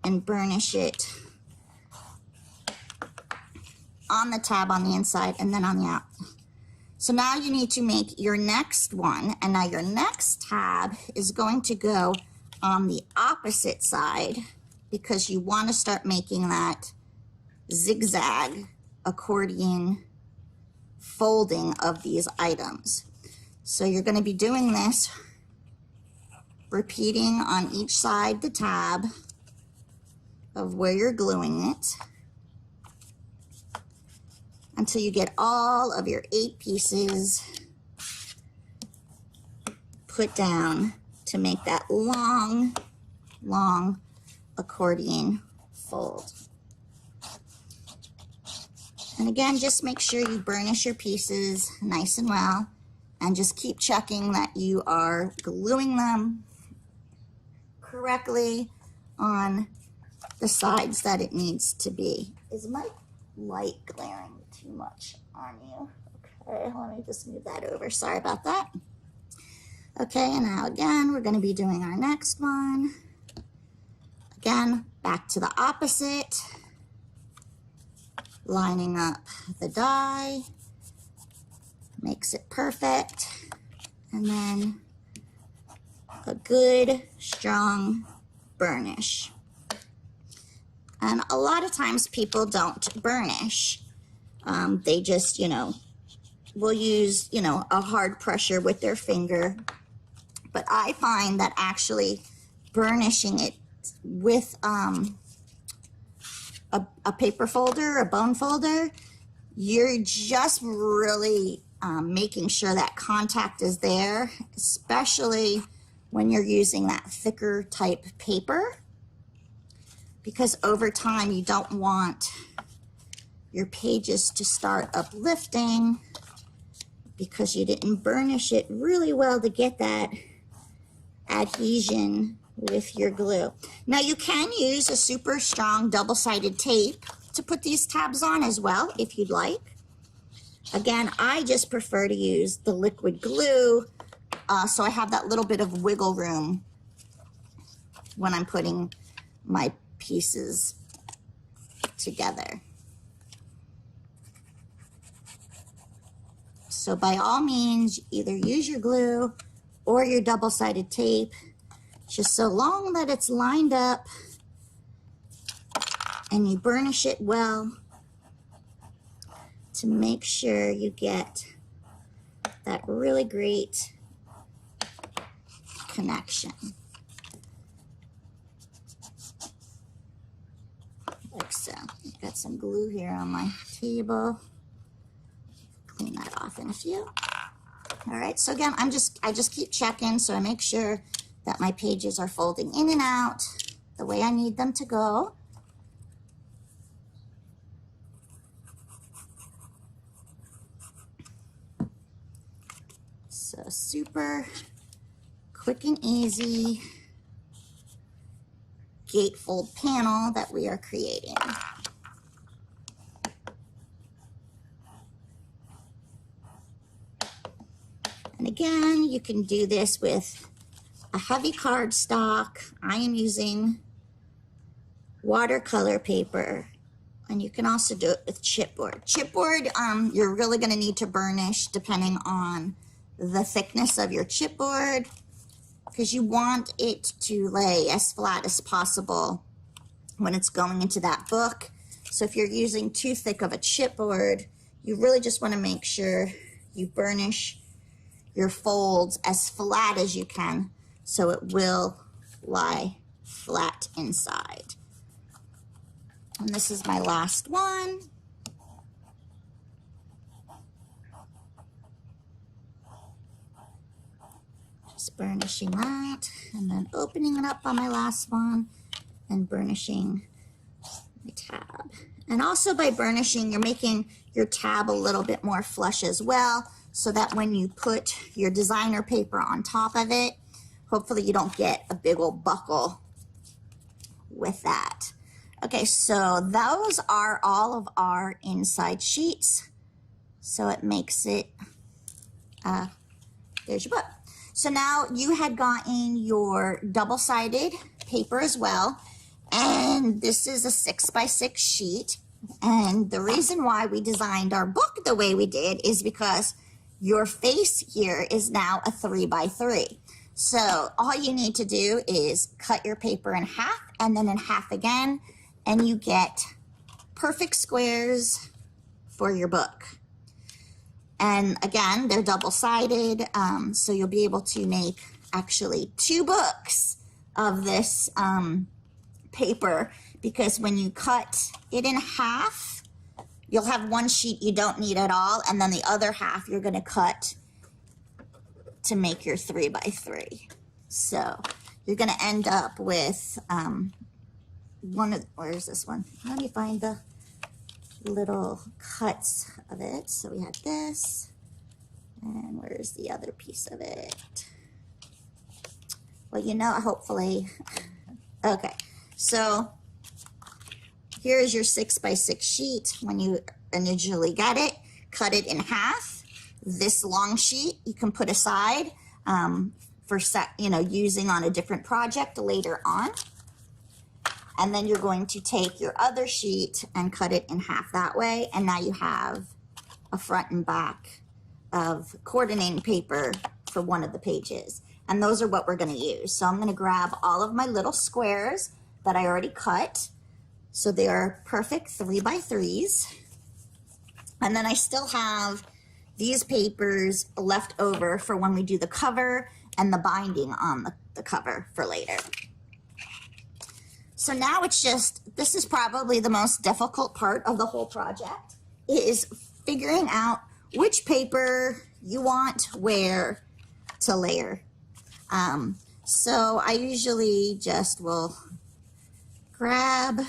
and burnish it on the tab on the inside and then on the out. So now you need to make your next one, and now your next tab is going to go on the opposite side because you want to start making that zigzag accordion folding of these items. So you're going to be doing this, repeating on each side the tab of where you're gluing it until you get all of your 8 pieces put down to make that long, long accordion fold. And again, just make sure you burnish your pieces nice and well, and just keep checking that you are gluing them correctly on the sides that it needs to be. Is my light glaring too much on you? Okay, let me just move that over. Sorry about that. Okay, and now again, we're going to be doing our next one. Again, back to the opposite, lining up the die, makes it perfect, and then a good, strong burnish. And a lot of times people don't burnish. They just, will use, a hard pressure with their finger. But I find that actually burnishing it with a paper folder, a bone folder, you're just really making sure that contact is there, especially when you're using that thicker type paper, because over time you don't want your pages to start uplifting because you didn't burnish it really well to get that adhesion with your glue. Now you can use a super strong double-sided tape to put these tabs on as well if you'd like. Again, I just prefer to use the liquid glue so I have that little bit of wiggle room when I'm putting my pieces together. So by all means, either use your glue or your double-sided tape, just so long that it's lined up and you burnish it well to make sure you get that really great connection. Like so. I've got some glue here on my table. Clean that off in a few. All right, so again, I just keep checking so I make sure that my pages are folding in and out the way I need them to go. So super quick and easy gatefold panel that we are creating. And again, you can do this with a heavy cardstock. I am using watercolor paper, and you can also do it with chipboard. Chipboard, you're really going to need to burnish depending on the thickness of your chipboard, because you want it to lay as flat as possible when it's going into that book. So if you're using too thick of a chipboard, you really just want to make sure you burnish your folds as flat as you can so it will lie flat inside. And this is my last one. Just burnishing that and then opening it up on my last one and burnishing my tab. And also by burnishing, you're making your tab a little bit more flush as well, so that when you put your designer paper on top of it, hopefully you don't get a big old buckle with that. Okay, so those are all of our inside sheets. So it makes it, there's your book. So now you had gotten your double-sided paper as well, and this is a 6x6 sheet. And the reason why we designed our book the way we did is because your face here is now a 3x3. So all you need to do is cut your paper in half and then in half again, and you get perfect squares for your book. And again, they're double-sided, so you'll be able to make actually 2 books of this paper, because when you cut it in half, you'll have one sheet you don't need at all, and then the other half you're going to cut to make your 3x3. So you're going to end up with where's this one? Let me find the little cuts of it. So we had this, and where's the other piece of it? Well, you know, hopefully, okay. So here's your 6x6 sheet. When you initially get it, cut it in half. This long sheet you can put aside for using on a different project later on. And then you're going to take your other sheet and cut it in half that way. And now you have a front and back of coordinating paper for one of the pages. And those are what we're going to use. So I'm going to grab all of my little squares that I already cut. So they are perfect 3x3s. And then I still have these papers left over for when we do the cover and the binding on the cover for later. So now it's just, this is probably the most difficult part of the whole project, is figuring out which paper you want where to layer. So I usually just will grab,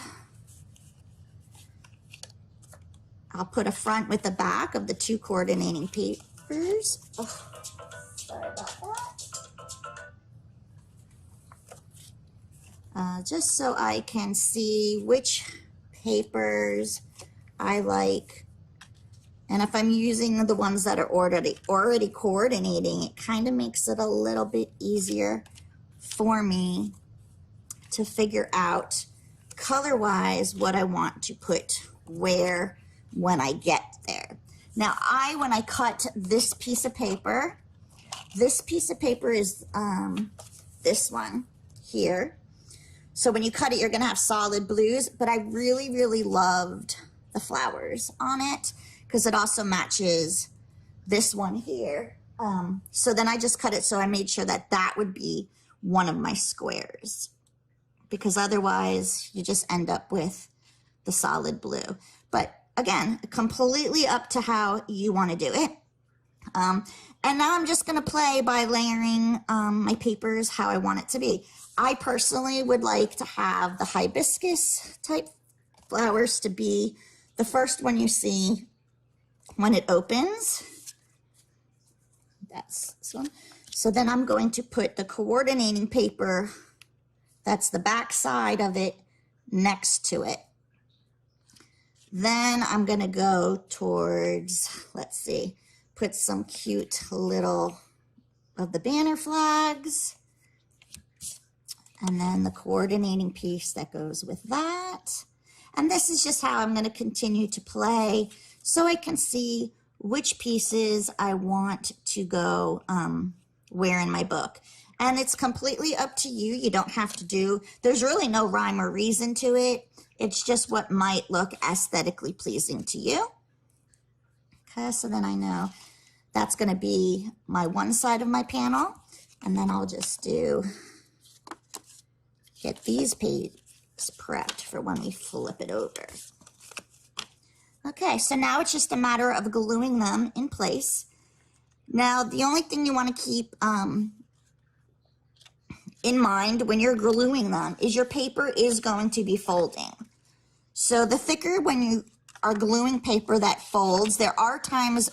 I'll put a front with the back of the 2 coordinating papers. Oh, sorry about that. Just so I can see which papers I like. And if I'm using the ones that are already coordinating, it kind of makes it a little bit easier for me to figure out color-wise what I want to put where when I get there. Now, when I cut this piece of paper is this one here. So when you cut it, you're gonna have solid blues, but I really, really loved the flowers on it because it also matches this one here. So then I just cut it so I made sure that that would be one of my squares, because otherwise you just end up with the solid blue. But again, completely up to how you want to do it. And now I'm just going to play by layering my papers how I want it to be. I personally would like to have the hibiscus type flowers to be the first one you see when it opens. That's this one. So then I'm going to put the coordinating paper, that's the back side of it, next to it. Then I'm going to go towards, let's see, put some cute little of the banner flags. And then the coordinating piece that goes with that. And this is just how I'm going to continue to play so I can see which pieces I want to go where in my book. And it's completely up to you. You don't have to do, there's really no rhyme or reason to it. It's just what might look aesthetically pleasing to you. Okay, so then I know that's going to be my one side of my panel. And then I'll just get these pages prepped for when we flip it over. Okay, so now it's just a matter of gluing them in place. Now, the only thing you want to keep in mind when you're gluing them is your paper is going to be folding. So the thicker when you are gluing paper that folds, there are times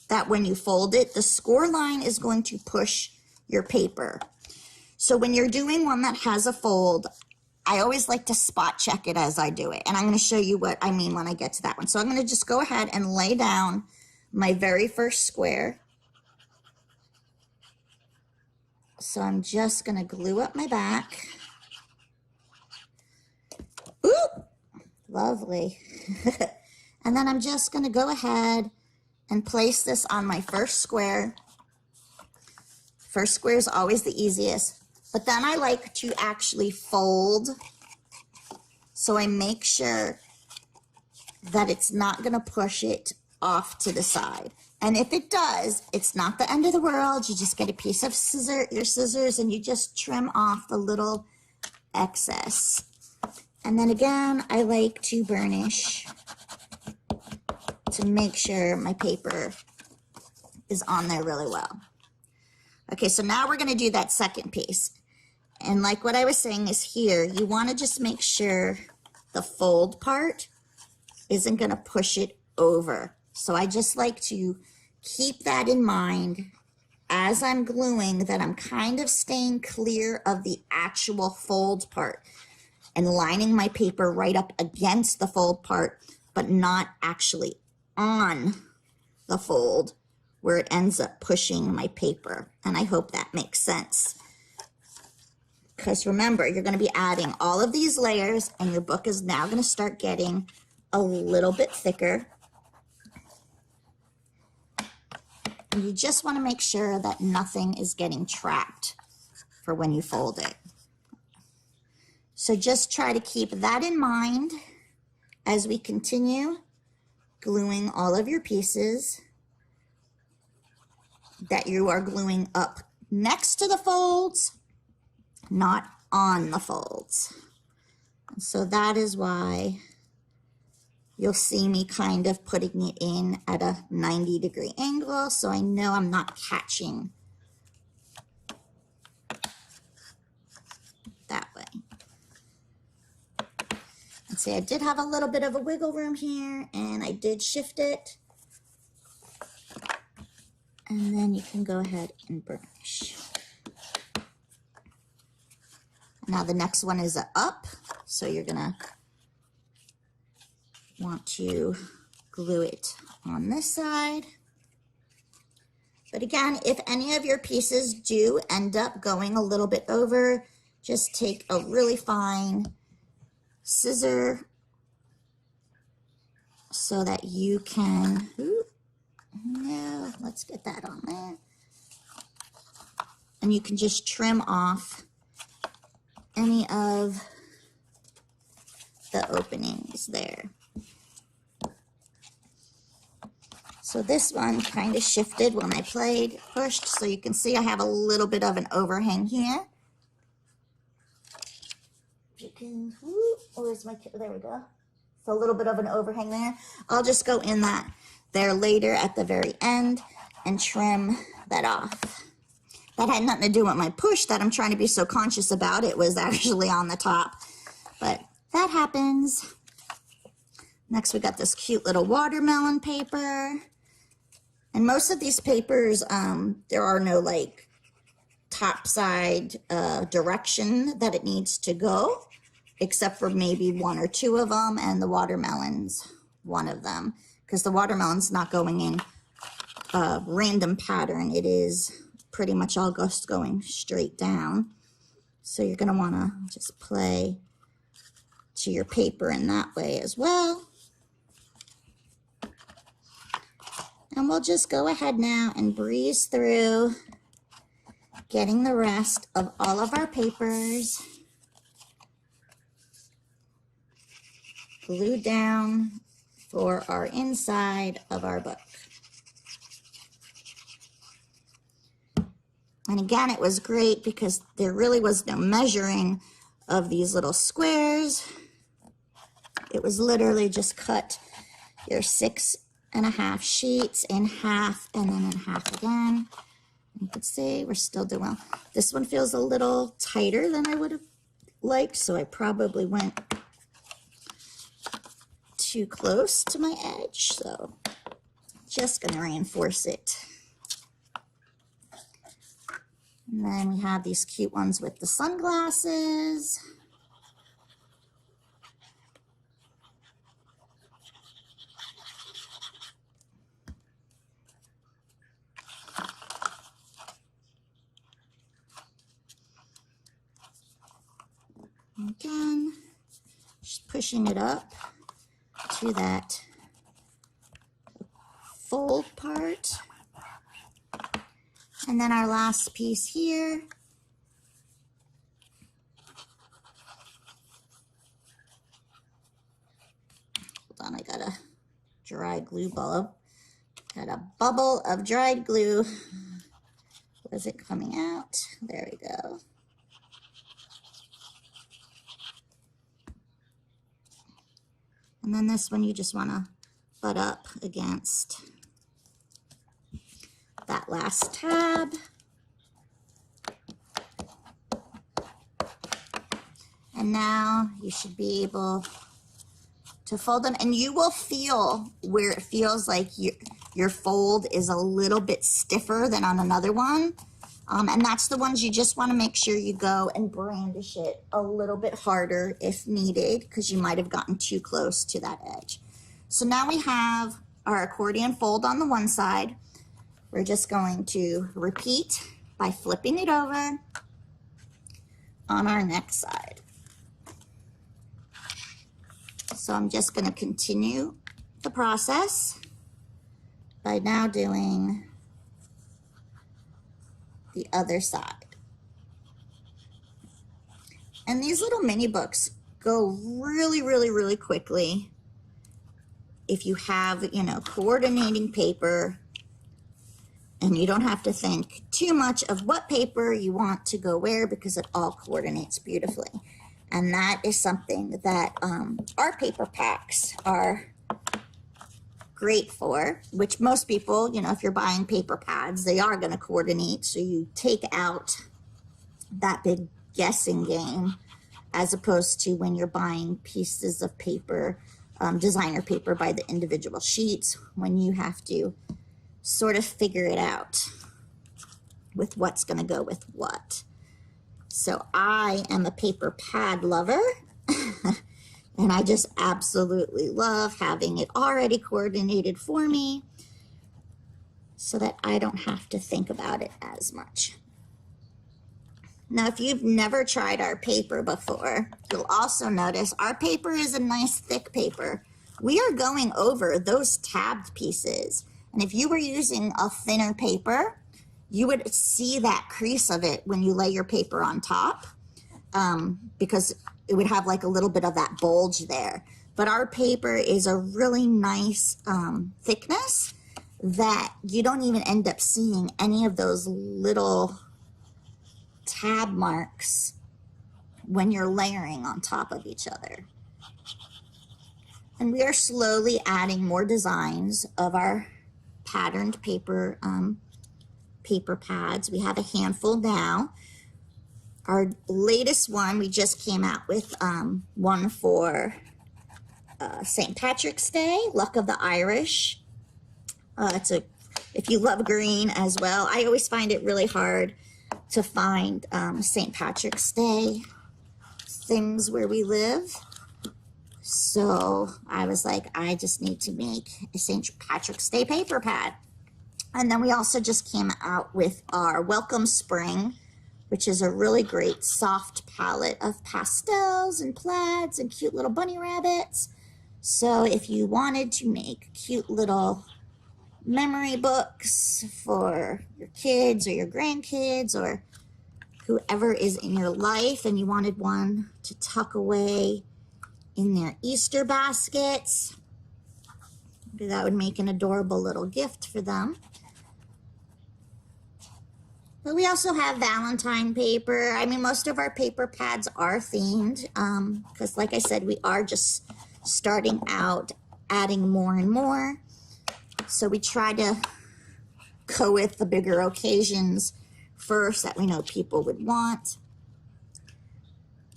that when you fold it, the score line is going to push your paper. So when you're doing one that has a fold, I always like to spot check it as I do it. And I'm going to show you what I mean when I get to that one. So I'm going to just go ahead and lay down my very first square. So I'm just going to glue up my back. Ooh, lovely. And then I'm just going to go ahead and place this on my first square. First square is always the easiest. But then I like to actually fold, so I make sure that it's not going to push it off to the side. And if it does, it's not the end of the world. You just get a piece of your scissors and you just trim off the little excess. And then again, I like to burnish to make sure my paper is on there really well. Okay, so now we're going to do that second piece. And like what I was saying is here, you want to just make sure the fold part isn't going to push it over. So I just like to keep that in mind as I'm gluing, that I'm kind of staying clear of the actual fold part and lining my paper right up against the fold part, but not actually on the fold where it ends up pushing my paper. And I hope that makes sense. Because remember, you're going to be adding all of these layers and your book is now going to start getting a little bit thicker. And you just want to make sure that nothing is getting trapped for when you fold it. So just try to keep that in mind as we continue gluing all of your pieces, that you are gluing up next to the folds, not on the folds. And so that is why you'll see me kind of putting it in at a 90-degree angle, so I know I'm not catching that way. And see, I did have a little bit of a wiggle room here, and I did shift it. And then you can go ahead and burnish. Now the next one is a up, so you're gonna want to glue it on this side. But again, if any of your pieces do end up going a little bit over, just take a really fine scissor so that you can, no, let's get that on there. And you can just trim off any of the openings there. So this one kind of shifted when I pushed, so you can see I have a little bit of an overhang here. You can, where's my, there we go. So a little bit of an overhang there. I'll just go in there later at the very end and trim that off. That had nothing to do with my push that I'm trying to be so conscious about. It was actually on the top, but that happens. Next, we got this cute little watermelon paper. And most of these papers, there are no like top side direction that it needs to go, except for maybe one or two of them, and the watermelon's one of them, because the watermelon's not going in a random pattern. It is pretty much all just going straight down. So you're gonna wanna just play to your paper in that way as well. And we'll just go ahead now and breeze through getting the rest of all of our papers glued down for our inside of our book. And again, it was great because there really was no measuring of these little squares. It was literally just cut your 6.5 sheets in half and then in half again. You can see we're still doing well. This one feels a little tighter than I would have liked, so I probably went too close to my edge. So just gonna reinforce it. And then we have these cute ones with the sunglasses. Again, just pushing it up to that fold part. And then our last piece here. Hold on, I got a dry glue bulb. Got a bubble of dried glue. Was it coming out? There we go. And then this one you just want to butt up against that last tab. And now you should be able to fold them, and you will feel where it feels like your fold is a little bit stiffer than on another one. And that's the ones you just want to make sure you go and brandish it a little bit harder if needed, because you might have gotten too close to that edge. So now we have our accordion fold on the one side. We're just going to repeat by flipping it over on our next side. So I'm just going to continue the process by now doing the other side. And these little mini books go really, really, really quickly if you have, you know, coordinating paper, and you don't have to think too much of what paper you want to go where, because it all coordinates beautifully. And that is something that our paper packs are great for, which most people, you know, if you're buying paper pads, they are going to coordinate. So you take out that big guessing game, as opposed to when you're buying pieces of paper, designer paper by the individual sheets, when you have to sort of figure it out with what's going to go with what. So I am a paper pad lover And I just absolutely love having it already coordinated for me so that I don't have to think about it as much. Now, if you've never tried our paper before, you'll also notice our paper is a nice thick paper. We are going over those tabbed pieces. And if you were using a thinner paper, you would see that crease of it when you lay your paper on top, because it would have like a little bit of that bulge there. But our paper is a really nice thickness that you don't even end up seeing any of those little tab marks when you're layering on top of each other. And we are slowly adding more designs of our patterned paper paper pads. We have a handful now. Our latest one, we just came out with one for St. Patrick's Day, Luck of the Irish. If you love green as well, I always find it really hard to find St. Patrick's Day things where we live. So I was like, I just need to make a St. Patrick's Day paper pad. And then we also just came out with our Welcome Spring, which is a really great soft palette of pastels and plaids and cute little bunny rabbits. So if you wanted to make cute little memory books for your kids or your grandkids or whoever is in your life, and you wanted one to tuck away in their Easter baskets, that would make an adorable little gift for them. But we also have Valentine paper. I mean, most of our paper pads are themed because, like I said, we are just starting out adding more and more. So we try to go with the bigger occasions first that we know people would want.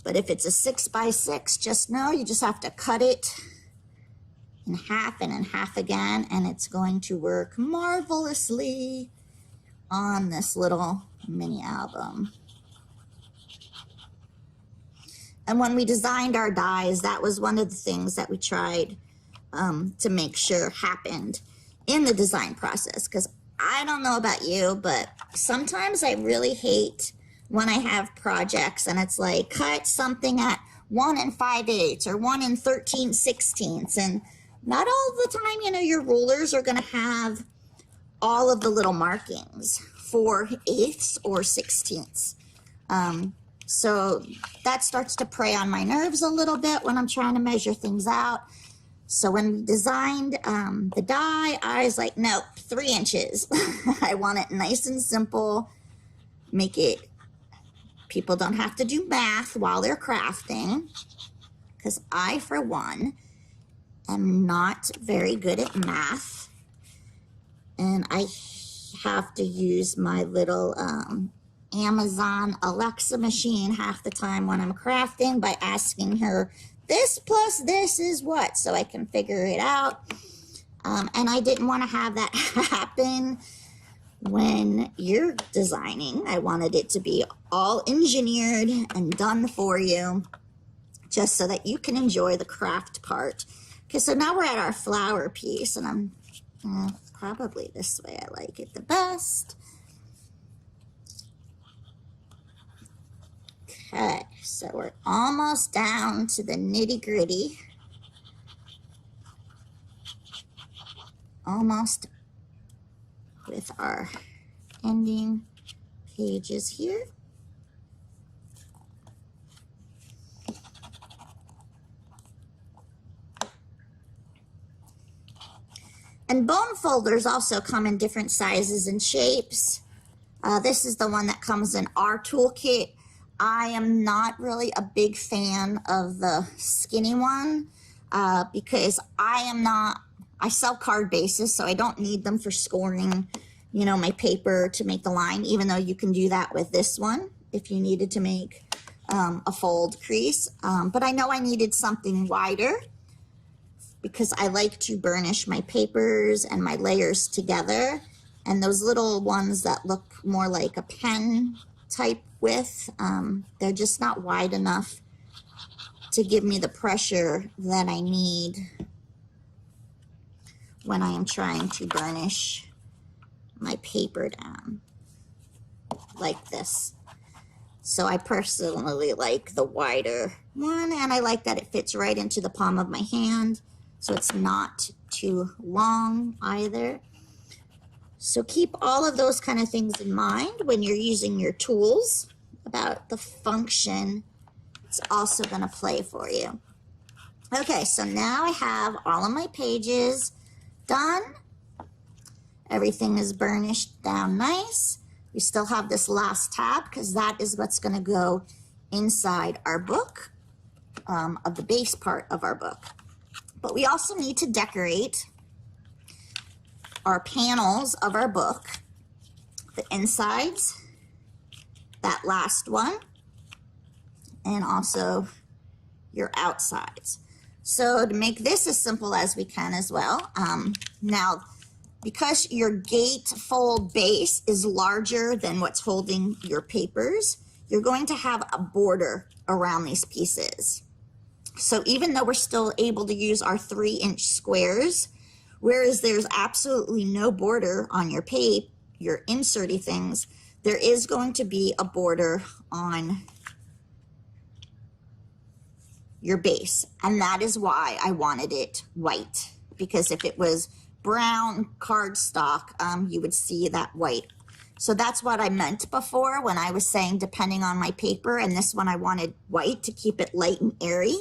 But if it's a 6x6, just know you just have to cut it in half and in half again, and it's going to work marvelously on this little mini album. And when we designed our dies, that was one of the things that we tried to make sure happened in the design process. Because I don't know about you, but sometimes I really hate when I have projects and it's like cut something at 1 5/8 or 1 13/16. And not all the time, you know, your rulers are going to have all of the little markings for 1/8 or 16ths. So that starts to prey on my nerves a little bit when I'm trying to measure things out. So when we designed the die, I was like, no, 3 inches. I want it nice and simple. Make it, people don't have to do math while they're crafting. Because I, for one, am not very good at math. And I have to use my little Amazon Alexa machine half the time when I'm crafting by asking her, this plus this is what, so I can figure it out. And I didn't want to have that happen when you're designing. I wanted it to be all engineered and done for you, just so that you can enjoy the craft part. Okay, so now we're at our flower piece, and I'm probably this way I like it the best. Okay, so we're almost down to the nitty-gritty. Almost with our ending pages here. And bone folders also come in different sizes and shapes. This is the one that comes in our toolkit. I am not really a big fan of the skinny one because I sell card bases, so I don't need them for scoring, you know, my paper to make the line, even though you can do that with this one if you needed to make a fold crease. But I know I needed something wider because I like to burnish my papers and my layers together. And those little ones that look more like a pen type width, they're just not wide enough to give me the pressure that I need when I am trying to burnish my paper down like this. So I personally like the wider one, and I like that it fits right into the palm of my hand, so it's not too long either. So keep all of those kind of things in mind when you're using your tools about the function it's also going to play for you. Okay, so now I have all of my pages done. Everything is burnished down nice. We still have this last tab because that is what's going to go inside our book, of the base part of our book. But we also need to decorate our panels of our book, the insides, that last one, and also your outsides. So to make this as simple as we can as well, now because your gatefold base is larger than what's holding your papers, you're going to have a border around these pieces. So even though we're still able to use our 3-inch squares, whereas there's absolutely no border on your your inserty things, there is going to be a border on your base. And that is why I wanted it white, because if it was brown cardstock, you would see that white. So that's what I meant before when I was saying depending on my paper, and this one I wanted white to keep it light and airy.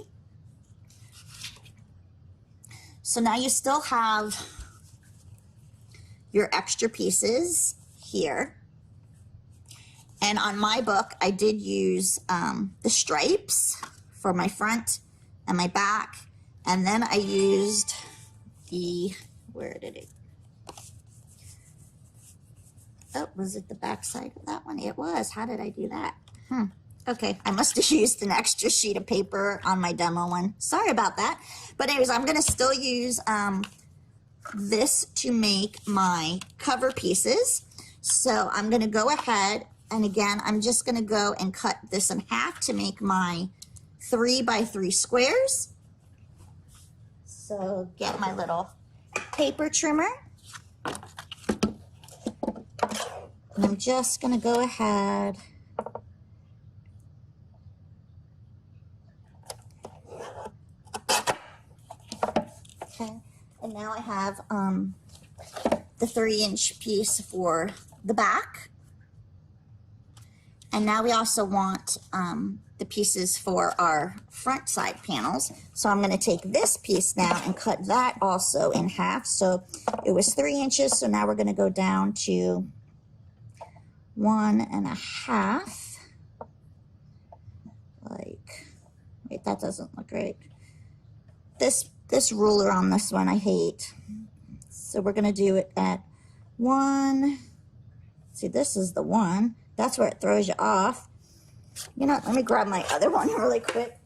So now you still have your extra pieces here. And on my book, I did use the stripes for my front and my back. And then I used the, where did it? Oh, was it the back side of that one? It was. How did I do that? Okay, I must have used an extra sheet of paper on my demo one. Sorry about that. But anyways, I'm going to still use this to make my cover pieces. So I'm going to go ahead, and again, I'm just going to go and cut this in half to make my 3x3 squares. So get my little paper trimmer. And I'm just going to go ahead and now I have the 3-inch piece for the back. And now we also want the pieces for our front side panels. So I'm going to take this piece now and cut that also in half. So it was 3 inches, so now we're going to go down to 1.5. Like, wait, that doesn't look right. This ruler on this one I hate. So we're going to do it at 1. See, this is the 1. That's where it throws you off. You know, let me grab my other one really quick.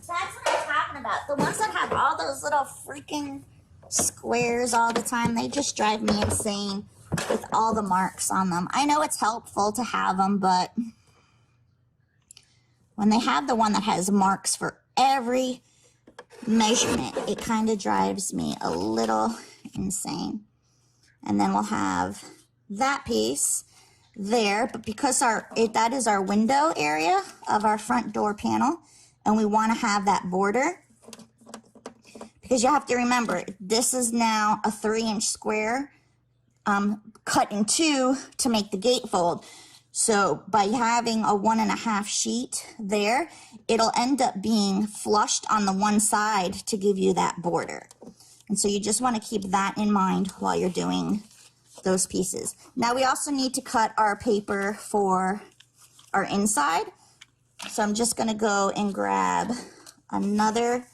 That's what I'm talking about. The ones that have all those little freaking squares all the time, they just drive me insane with all the marks on them. I know it's helpful to have them, but when they have the one that has marks for every measurement, it kind of drives me a little insane. And then we'll have that piece there, but because that is our window area of our front door panel, and we want to have that border, because you have to remember this is now a 3-inch square cut in 2 to make the gatefold. So by having a 1.5 sheet there, it'll end up being flushed on the one side to give you that border. And so you just want to keep that in mind while you're doing those pieces. Now we also need to cut our paper for our inside. So I'm just going to go and grab another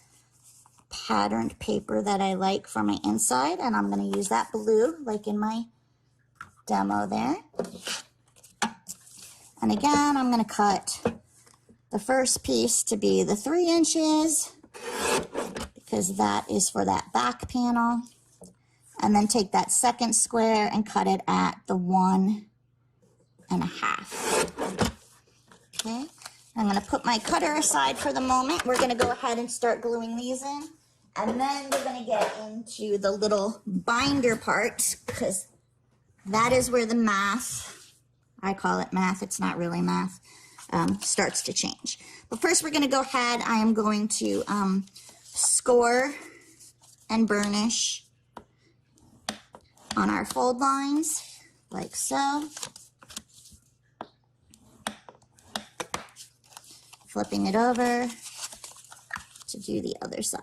patterned paper that I like for my inside, and I'm going to use that blue like in my demo there. And again, I'm going to cut the first piece to be the 3 inches because that is for that back panel. And then take that second square and cut it at the 1.5. Okay, I'm going to put my cutter aside for the moment. We're going to go ahead and start gluing these in. And then we're going to get into the little binder part, because that is where the math, I call it math, it's not really math, starts to change. But first we're going to go ahead, I am going to score and burnish on our fold lines, like so. Flipping it over to do the other side.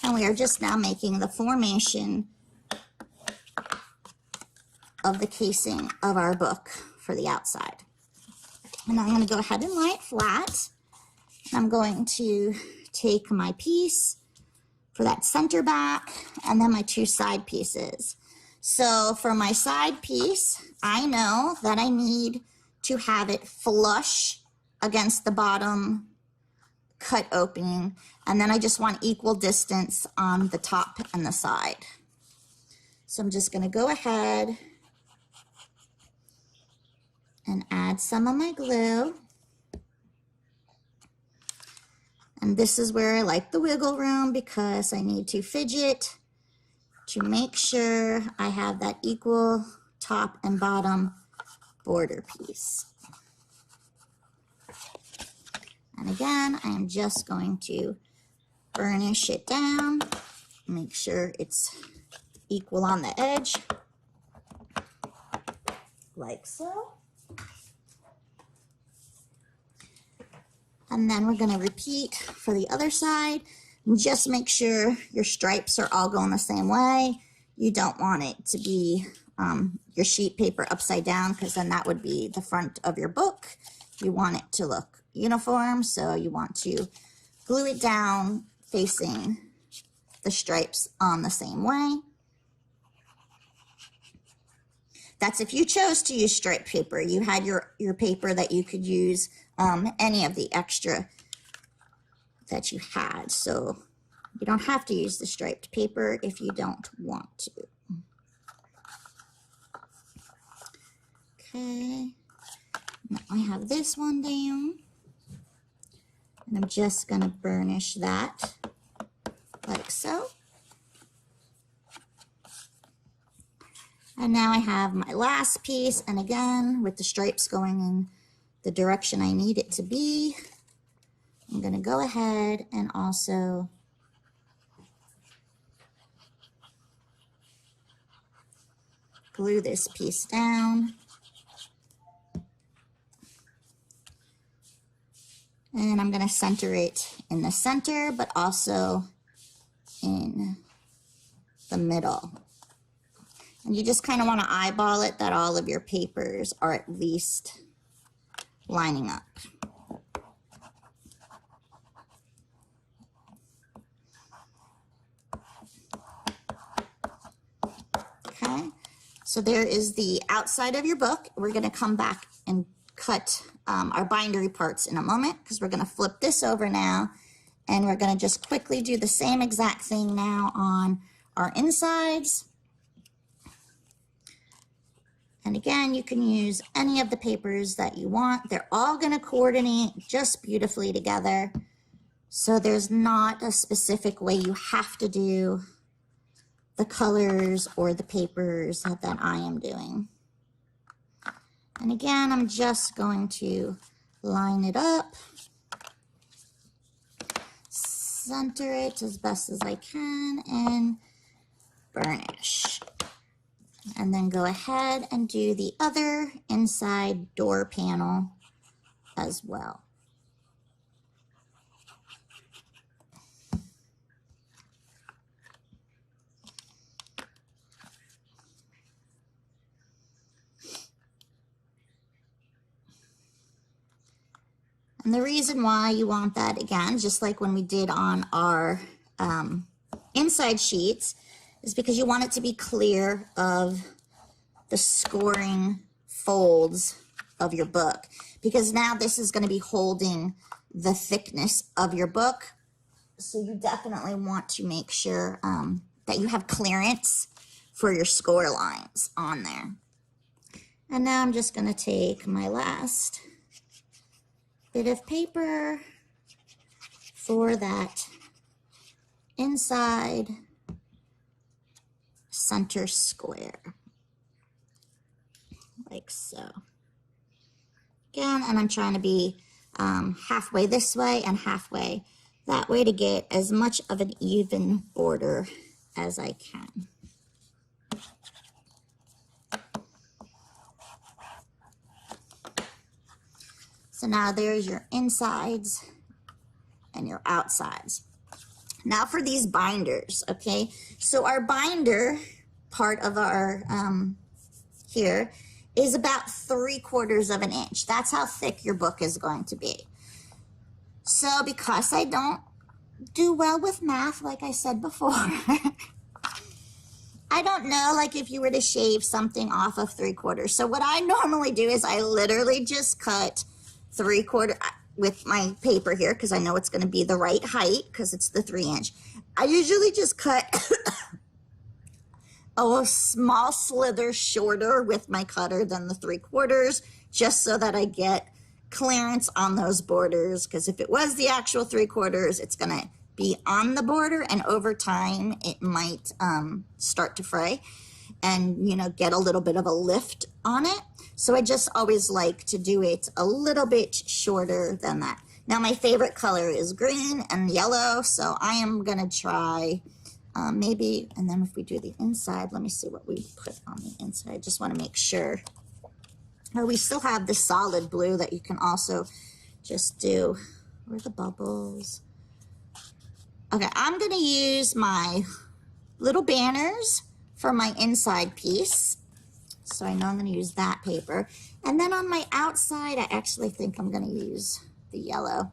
And we are just now making the formation of the casing of our book for the outside. And I'm going to go ahead and lie it flat. I'm going to take my piece for that center back and then my two side pieces. So for my side piece, I know that I need to have it flush against the bottom cut opening, and then I just want equal distance on the top and the side. So I'm just going to go ahead and add some of my glue. And this is where I like the wiggle room, because I need to fidget to make sure I have that equal top and bottom border piece. And again, I am just going to burnish it down, make sure it's equal on the edge, like so. And then we're going to repeat for the other side. And just make sure your stripes are all going the same way. You don't want it to be your sheet paper upside down, because then that would be the front of your book. You want it to look uniform, so you want to glue it down facing the stripes on the same way. That's if you chose to use striped paper. You had your paper that you could use any of the extra that you had. So you don't have to use the striped paper if you don't want to. Okay, now I have this one down, and I'm just going to burnish that like so. And now I have my last piece, and again, with the stripes going in the direction I need it to be, I'm going to go ahead and also glue this piece down. And I'm going to center it in the center, but also in the middle. And you just kind of want to eyeball it that all of your papers are at least lining up. Okay, so there is the outside of your book. We're going to come back and cut our bindery parts in a moment, because we're going to flip this over now, and we're going to just quickly do the same exact thing now on our insides. And again, you can use any of the papers that you want. They're all going to coordinate just beautifully together. So there's not a specific way you have to do the colors or the papers that I am doing. And again, I'm just going to line it up, center it as best as I can, and burnish. And then go ahead and do the other inside door panel as well. And the reason why you want that, again, just like when we did on our inside sheets, is because you want it to be clear of the scoring folds of your book. Because now this is going to be holding the thickness of your book. So you definitely want to make sure that you have clearance for your score lines on there. And now I'm just going to take my last bit of paper for that inside center square, like so. Again, and I'm trying to be halfway this way and halfway that way to get as much of an even border as I can. So now there's your insides and your outsides. Now for these binders, okay? So our binder part of our, here, is about 3/4 of an inch. That's how thick your book is going to be. So because I don't do well with math, like I said before, I don't know, like if you were to shave something off of 3/4. So what I normally do is I literally just cut 3/4 with my paper here, because I know it's going to be the right height because it's the 3-inch. I usually just cut a small slither shorter with my cutter than the 3/4, just so that I get clearance on those borders, because if it was the actual 3/4, it's going to be on the border, and over time it might start to fray and, you know, get a little bit of a lift on it. So I just always like to do it a little bit shorter than that. Now my favorite color is green and yellow, so I am gonna try maybe, and then if we do the inside, let me see what we put on the inside. I just wanna make sure. Oh, we still have the solid blue that you can also just do. Where are the bubbles? Okay, I'm gonna use my little banners for my inside piece. So I know I'm going to use that paper. And then on my outside, I actually think I'm going to use the yellow.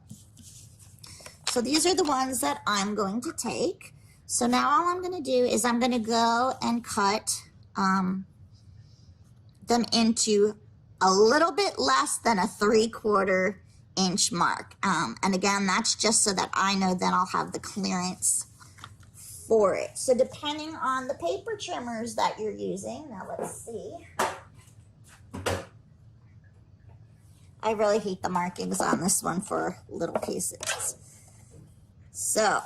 So these are the ones that I'm going to take. So now all I'm going to do is I'm going to go and cut them into a little bit less than a 3/4 inch mark. And again, that's just so that I know then I'll have the clearance for it. So depending on the paper trimmers that you're using, now let's see. I really hate the markings on this one for little pieces. So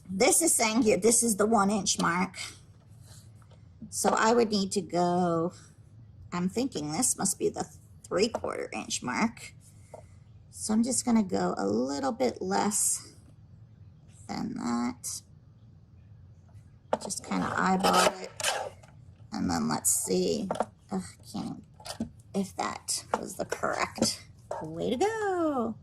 this is saying here, this is the 1-inch mark. So I would need to go, I'm thinking this must be the 3/4 inch mark. So I'm just gonna go a little bit less than that. Just kind of eyeball it, and then let's see if that was the correct way to go.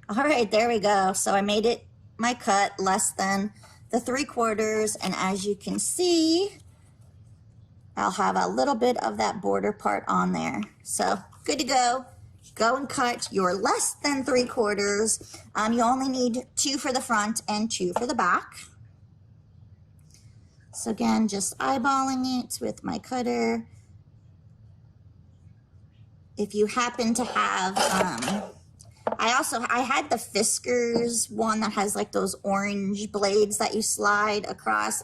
All right, there we go. So I made it my cut less than the 3/4, and as you can see, I'll have a little bit of that border part on there. So good to go. Go and cut your less than 3/4. You only need 2 for the front and 2 for the back. So again, just eyeballing it with my cutter. If you happen to have, I had the Fiskars one that has like those orange blades that you slide across.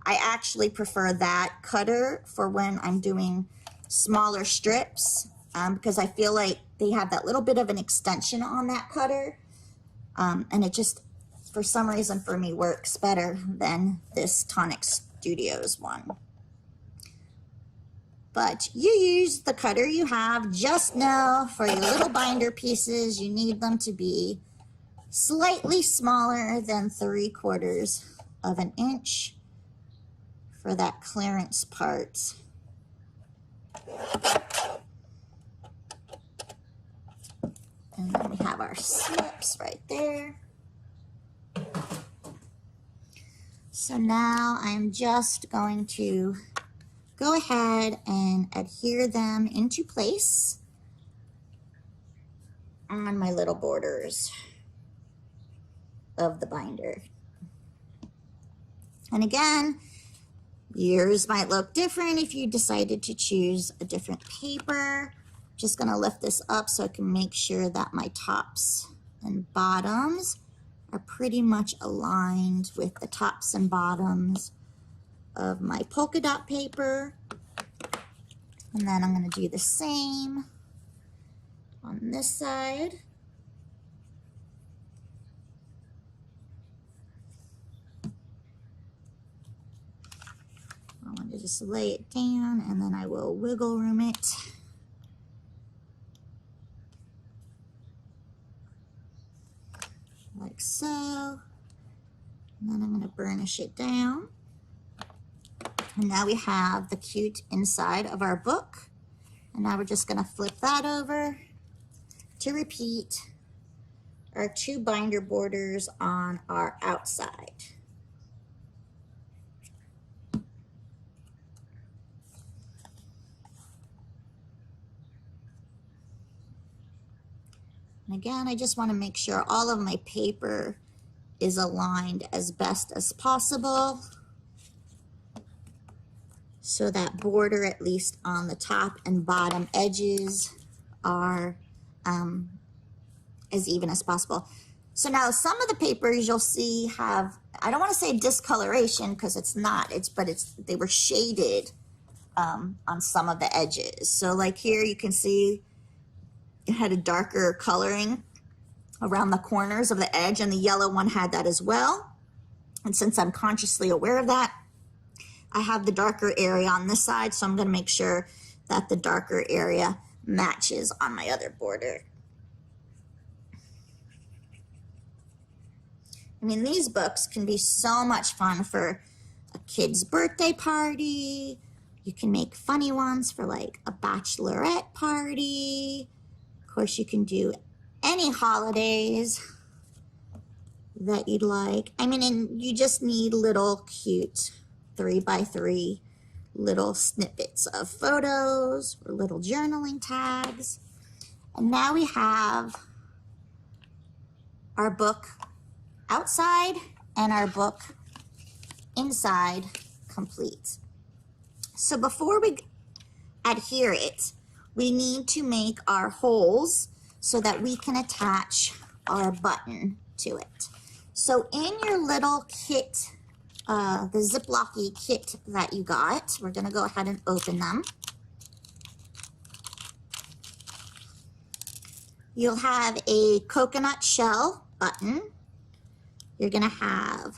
I actually prefer that cutter for when I'm doing smaller strips, because I feel like they have that little bit of an extension on that cutter, and it just, for some reason for me, works better than this Tonic Studios one. But you use the cutter you have. Just know for your little binder pieces, you need them to be slightly smaller than 3/4 of an inch for that clearance part. And then we have our slips right there. So now I'm just going to go ahead and adhere them into place on my little borders of the binder. And again, yours might look different if you decided to choose a different paper. Just gonna lift this up so I can make sure that my tops and bottoms are pretty much aligned with the tops and bottoms of my polka dot paper. And then I'm going to do the same on this side. just lay it down and then I will wiggle room it. Like so. And then I'm going to burnish it down. And now we have the cute inside of our book. And now we're just going to flip that over to repeat our 2 binder borders on our outside. And again, I just want to make sure all of my paper is aligned as best as possible, so that border, at least on the top and bottom edges, are as even as possible. So now some of the papers you'll see have, I don't want to say discoloration because it's not, they were shaded on some of the edges. So like here you can see it had a darker coloring around the corners of the edge, and the yellow one had that as well. And since I'm consciously aware of that, I have the darker area on this side, so I'm going to make sure that the darker area matches on my other border. I mean, these books can be so much fun for a kid's birthday party. You can make funny ones for like a bachelorette party. Of course, you can do any holidays that you'd like. I mean, and you just need little cute 3x3 little snippets of photos or little journaling tags. And now we have our book outside and our book inside complete. So before we adhere it, we need to make our holes so that we can attach our button to it. So in your little kit, the Ziploc-y kit that you got, we're gonna go ahead and open them. You'll have a coconut shell button. You're gonna have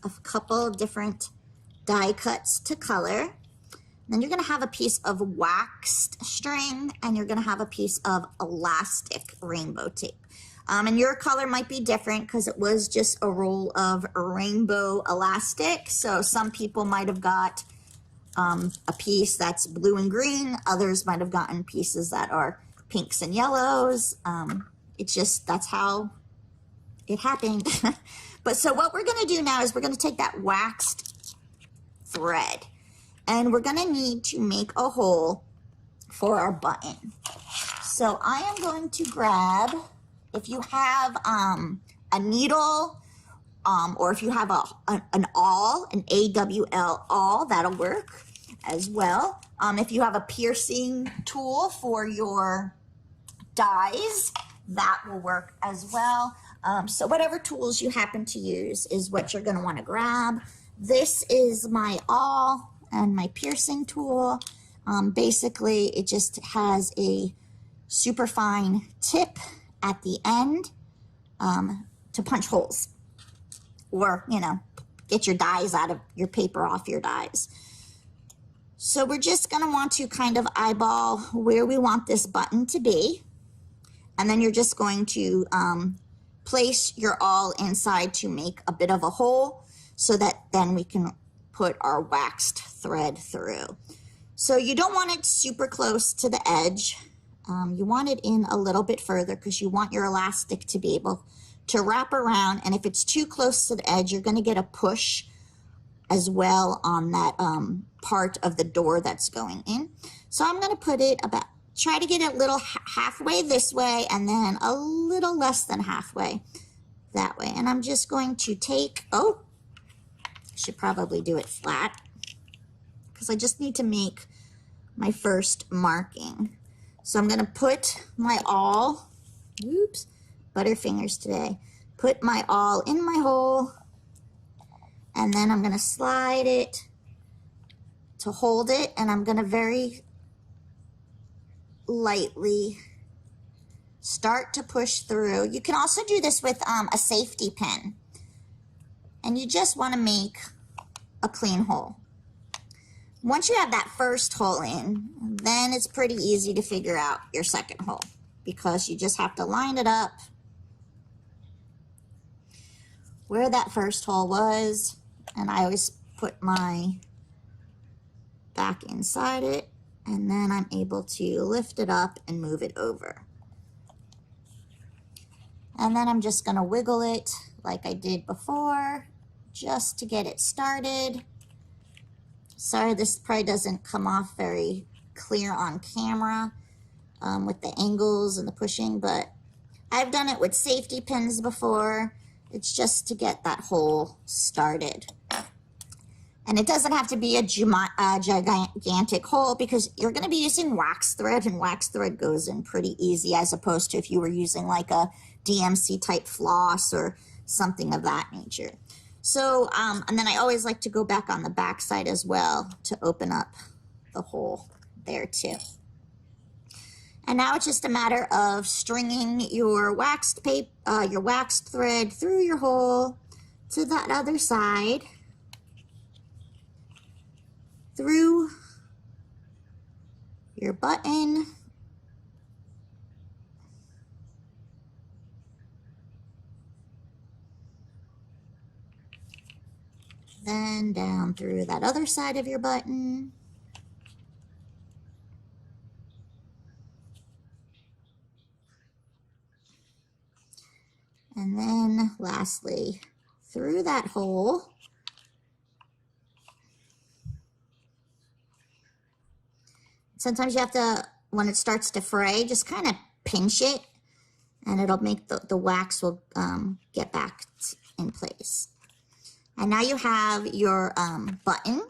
a couple different die cuts to color. Then you're gonna have a piece of waxed string, and you're gonna have a piece of elastic rainbow tape. And your color might be different because it was just a roll of rainbow elastic. So some people might have got a piece that's blue and green. Others might have gotten pieces that are pinks and yellows. It's just, that's how it happened. But so what we're gonna do now is we're gonna take that waxed thread, and we're gonna need to make a hole for our button. So I am going to grab, if you have a needle, or if you have an awl, an AWL awl, that'll work as well. If you have a piercing tool for your dies, that will work as well. So whatever tools you happen to use is what you're gonna wanna grab. This is my awl and my piercing tool. Basically, it just has a super fine tip at the end to punch holes, or, you know, get your dies out of your paper off your dies. So we're just gonna want to kind of eyeball where we want this button to be. And then you're just going to place your awl inside to make a bit of a hole so that then we can put our waxed thread through. So you don't want it super close to the edge. You want it in a little bit further because you want your elastic to be able to wrap around. And if it's too close to the edge, you're going to get a push as well on that part of the door that's going in. So I'm going to put it about, try to get it a little halfway this way and then a little less than halfway that way. And I'm just going to take, I should probably do it flat because I just need to make my first marking. So I'm going to put my awl, butterfingers today, put my awl in my hole, and then I'm going to slide it to hold it, and I'm going to very lightly start to push through. You can also do this with a safety pin, and you just want to make a clean hole. once you have that first hole in, then it's pretty easy to figure out your second hole, because you just have to line it up where that first hole was, and I always put my back inside it, and then I'm able to lift it up and move it over. And then I'm just going to wiggle it like I did before, just to get it started. Sorry, this probably doesn't come off very clear on camera with the angles and the pushing, but I've done it with safety pins before. It's just to get that hole started. And it doesn't have to be a gigantic hole, because you're going to be using wax thread, and wax thread goes in pretty easy, as opposed to if you were using like a DMC type floss or something of that nature. So, and then I always like to go back on the back side as well to open up the hole there too. And now it's just a matter of stringing your waxed paper, your waxed thread through your hole to that other side, through your button, then down through that other side of your button, and then lastly through that hole. Sometimes you have to, when it starts to fray, just kind of pinch it, and it'll make the wax will get back in place. And now you have your button,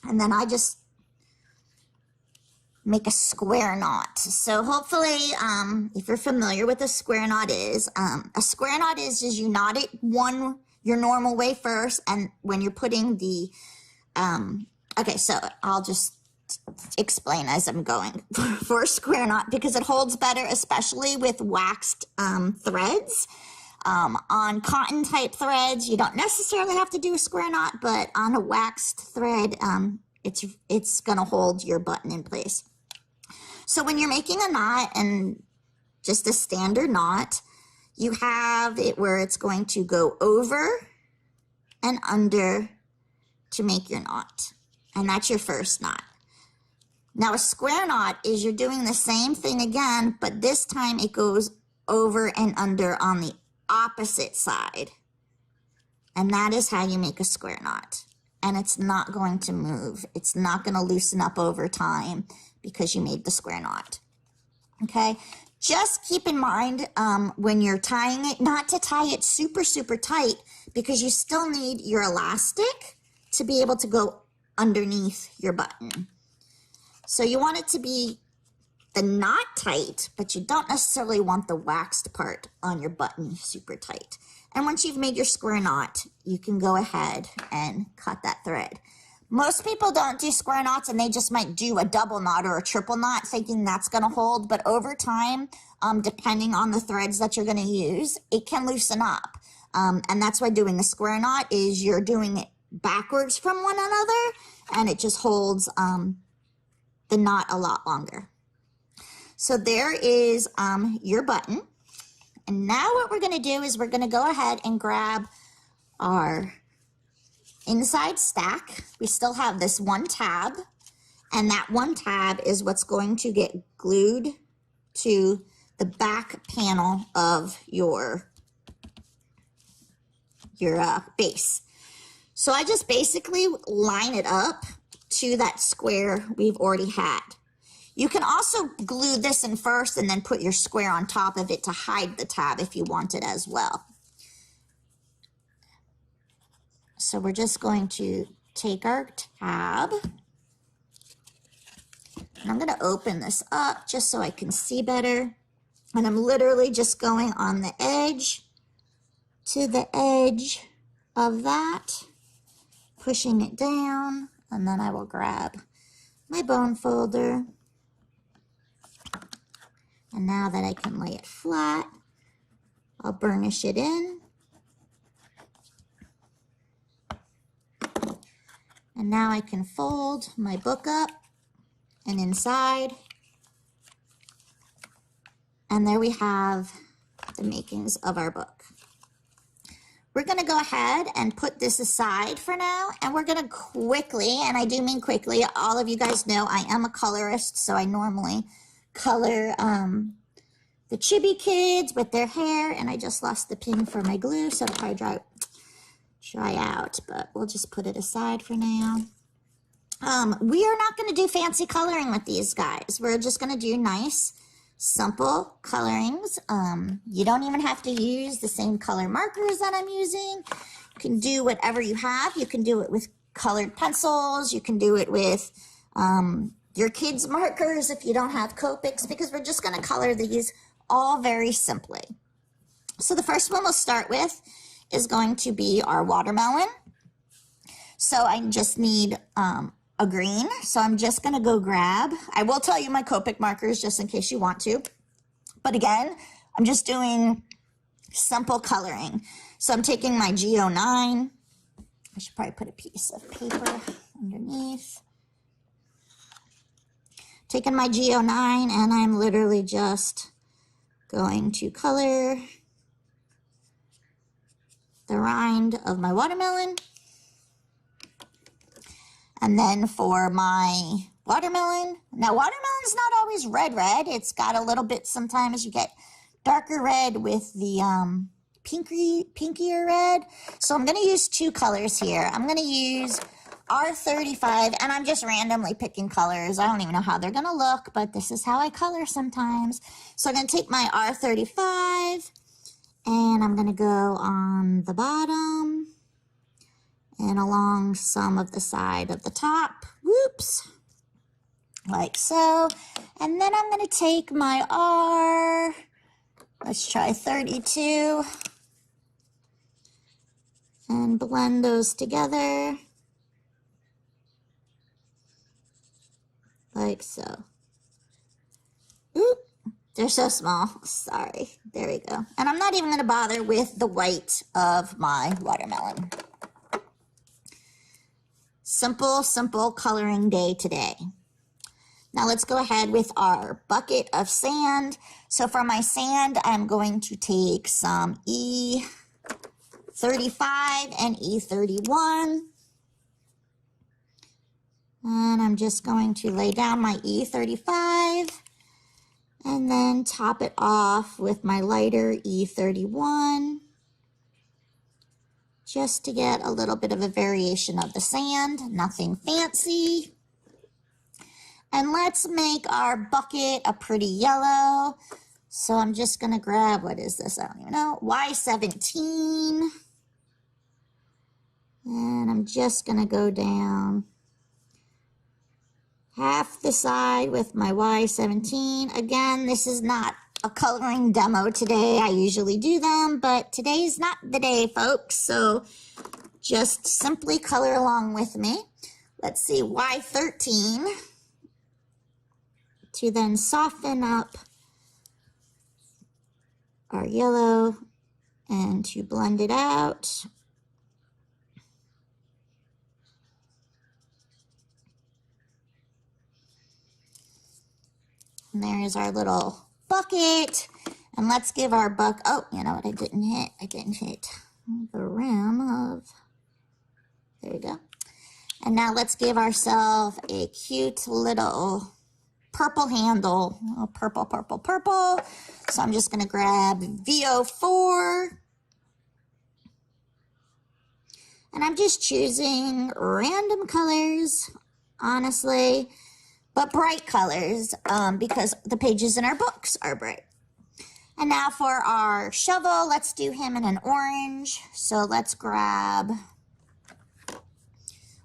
and then I just make a square knot. So hopefully, if you're familiar with a square knot is you knot it your normal way first, and when you're putting the, okay, so I'll just explain as I'm going for a square knot, because it holds better, especially with waxed threads. On cotton type threads, you don't necessarily have to do a square knot, but on a waxed thread, it's gonna hold your button in place. So when you're making a knot, and just a standard knot, you have it where it's going to go over and under to make your knot, and that's your first knot. Now a square knot is you're doing the same thing again, but this time it goes over and under on the opposite side. And that is how you make a square knot. And it's not going to move. It's not going to loosen up over time because you made the square knot. Okay? Just keep in mind when you're tying it, not to tie it super, super tight, because you still need your elastic to be able to go underneath your button. So you want it to be the knot tight, but you don't necessarily want the waxed part on your button super tight. And once you've made your square knot, you can go ahead and cut that thread. Most people don't do square knots, and they just might do a double knot or a triple knot thinking that's going to hold. But over time, depending on the threads that you're going to use, it can loosen up. And that's why doing a square knot is you're doing it backwards from one another, and it just holds the knot a lot longer. So there is your button. And now what we're going to do is we're going to go ahead and grab our inside stack. We still have this one tab, and that one tab is what's going to get glued to the back panel of your base. So I just basically line it up to that square we've already had. You can also glue this in first and then put your square on top of it to hide the tab if you want it as well. So we're just going to take our tab, and I'm going to open this up just so I can see better. And I'm literally just going on the edge to the edge of that, pushing it down, and then I will grab my bone folder. And now that I can lay it flat, I'll burnish it in. And now I can fold my book up and inside. And there we have the makings of our book. We're going to go ahead and put this aside for now, and we're going to quickly, and I do mean quickly, all of you guys know I am a colorist, so I normally color the chibi kids with their hair, and I just lost the pin for my glue, so it'll probably dry out, but we'll just put it aside for now. We are not going to do fancy coloring with these guys. We're just going to do nice, simple colorings. You don't even have to use the same color markers that I'm using. You can do whatever you have. You can do it with colored pencils. You can do it with your kids' markers if you don't have Copics, because we're just going to color these all very simply. So the first one we'll start with is going to be our watermelon. So I just need a green. So I'm just going to go grab, I will tell you my Copic markers just in case you want to. But again, I'm just doing simple coloring. So I'm taking my 𝐒𝐿9. I should probably put a piece of paper underneath. Taking my 𝐒𝐿9, and I'm literally just going to color the rind of my watermelon. And then for my watermelon, now watermelon's not always red. It's got a little bit, sometimes you get darker red with the pinkier red. So I'm going to use two colors here. I'm going to use R35, and I'm just randomly picking colors. I don't even know how they're going to look, but this is how I color sometimes. So I'm going to take my R35, and I'm going to go on the bottom and along some of the side of the top, whoops, like so. And then I'm going to take my R, let's try 32, and blend those together, like so. Oop, they're so small, sorry, there we go. And I'm not even going to bother with the white of my watermelon. Simple, simple coloring day today. Now let's go ahead with our bucket of sand. So for my sand, I'm going to take some 𝐸35 and 𝐸31. And I'm just going to lay down my 𝐸35 and then top it off with my lighter 𝐸31. Just to get a little bit of a variation of the sand, nothing fancy. And let's make our bucket a pretty yellow. So I'm just gonna grab, what is this? I don't even know, Y17. And I'm just gonna go down half the side with my Y17. Again, this is not a coloring demo today. I usually do them, but today's not the day, folks. So just simply color along with me. Let's see, Y13, to then soften up our yellow and to blend it out. And there's our little bucket. And let's give our oh, you know what I didn't hit? I didn't hit the rim of, there we go. And now let's give ourselves a cute little purple handle. Oh, purple, purple, purple. So I'm just gonna grab VO4. And I'm just choosing random colors, honestly, but bright colors, because the pages in our books are bright. And now for our shovel, let's do him in an orange. So let's grab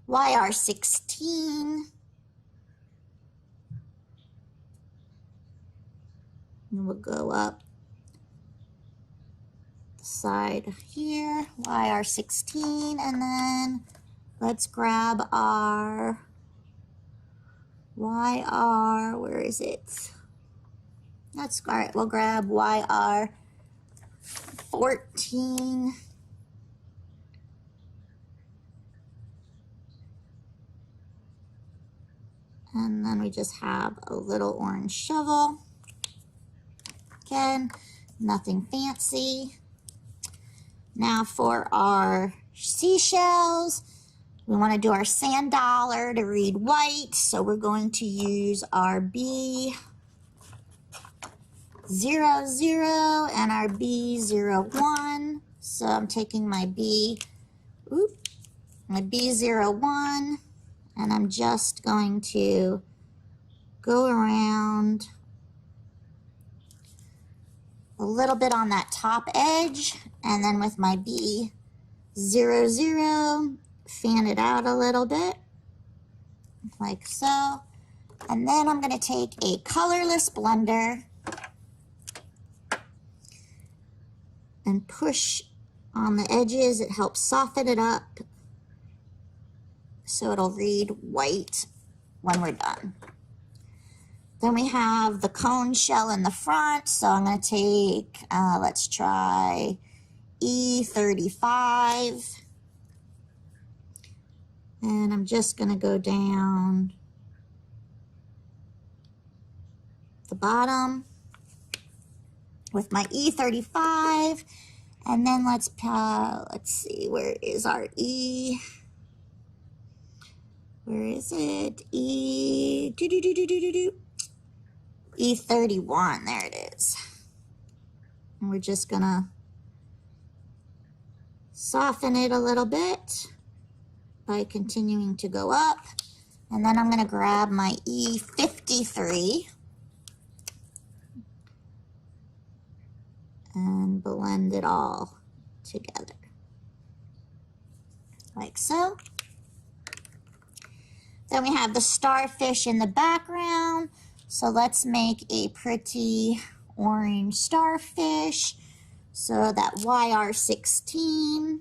YR16. And we'll go up the side here, YR16, and then let's grab our YR, where is it? That's all right, we'll grab YR14. And then we just have a little orange shovel. Again, nothing fancy. Now for our seashells, we want to do our sand dollar to read white. So we're going to use our B00 and our B01. So I'm taking my B01, and I'm just going to go around a little bit on that top edge, and then with my B00, fan it out a little bit, like so. And then I'm going to take a colorless blender and push on the edges. It helps soften it up so it'll read white when we're done. Then we have the cone shell in the front, so I'm going to take, let's try E35. And I'm just going to go down the bottom with my E35. And then let's see, where is our E? Where is it? E31, there it is. And we're just gonna soften it a little bit by continuing to go up. And then I'm gonna grab my E53 and blend it all together, like so. Then we have the starfish in the background. So let's make a pretty orange starfish. So that YR16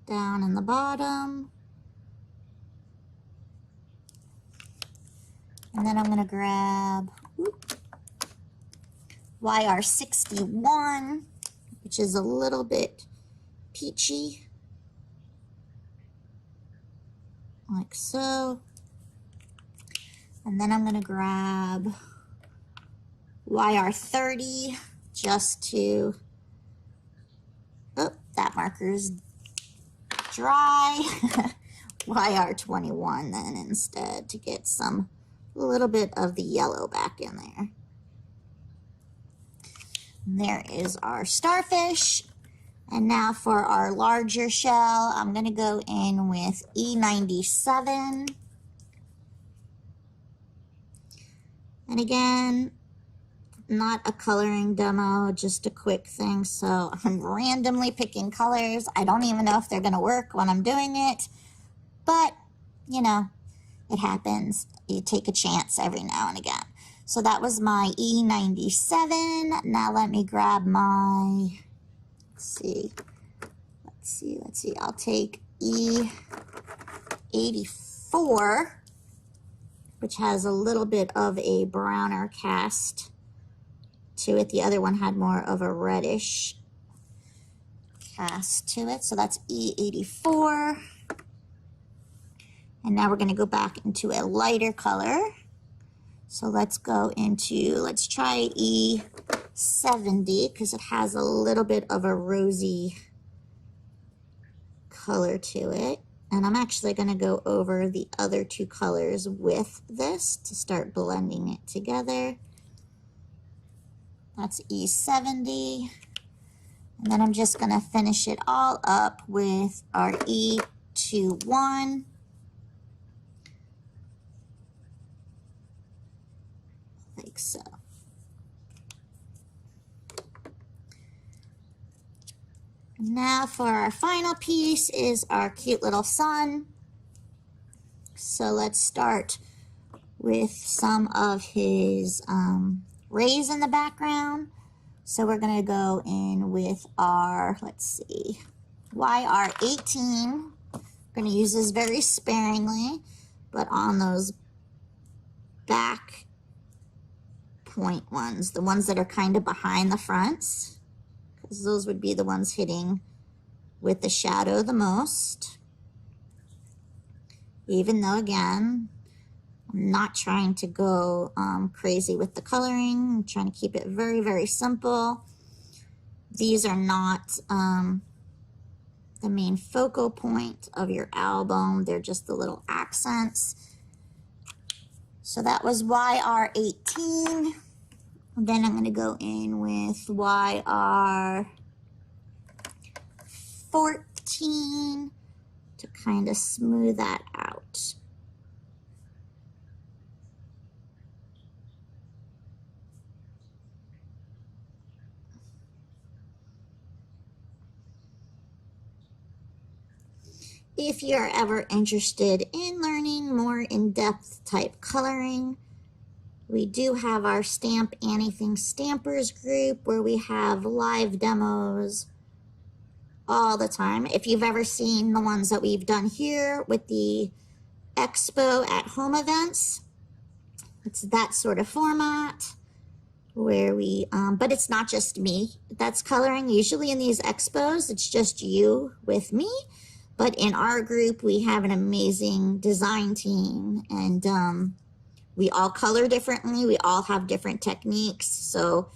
down in the bottom. And then I'm going to grab YR61, which is a little bit peachy, like so. And then I'm going to grab YR30 just to, oh, that marker's dry. YR21 then instead to get a little bit of the yellow back in there. And there is our starfish. And now for our larger shell, I'm going to go in with E97. And again, not a coloring demo, just a quick thing. So I'm randomly picking colors. I don't even know if they're going to work when I'm doing it. But, you know, it happens. You take a chance every now and again. So that was my E97. Now let me grab my, let's see. I'll take E84, which has a little bit of a browner cast to it. The other one had more of a reddish cast to it. So that's E84. And now we're going to go back into a lighter color. So let's try E70 because it has a little bit of a rosy color to it. And I'm actually going to go over the other two colors with this to start blending it together. That's E70. And then I'm just going to finish it all up with our E21. Like so. Now for our final piece is our cute little sun. So let's start with some of his rays in the background. So we're going to go in with our, let's see, YR18. We're going to use this very sparingly, but on those back point ones, the ones that are kind of behind the fronts, because those would be the ones hitting with the shadow the most. even though, again, I'm not trying to go crazy with the coloring. I'm trying to keep it very, very simple. These are not the main focal point of your album. They're just the little accents. So that was YR18. Then I'm going to go in with YR14 to kind of smooth that out. If you're ever interested in learning more in-depth type coloring, we do have our Stamp Anything Stampers group where we have live demos all the time. If you've ever seen the ones that we've done here with the Expo at Home events, it's that sort of format where we, but it's not just me that's coloring. Usually in these expos, it's just you with me. But in our group, we have an amazing design team, and we all color differently. We all have different techniques, so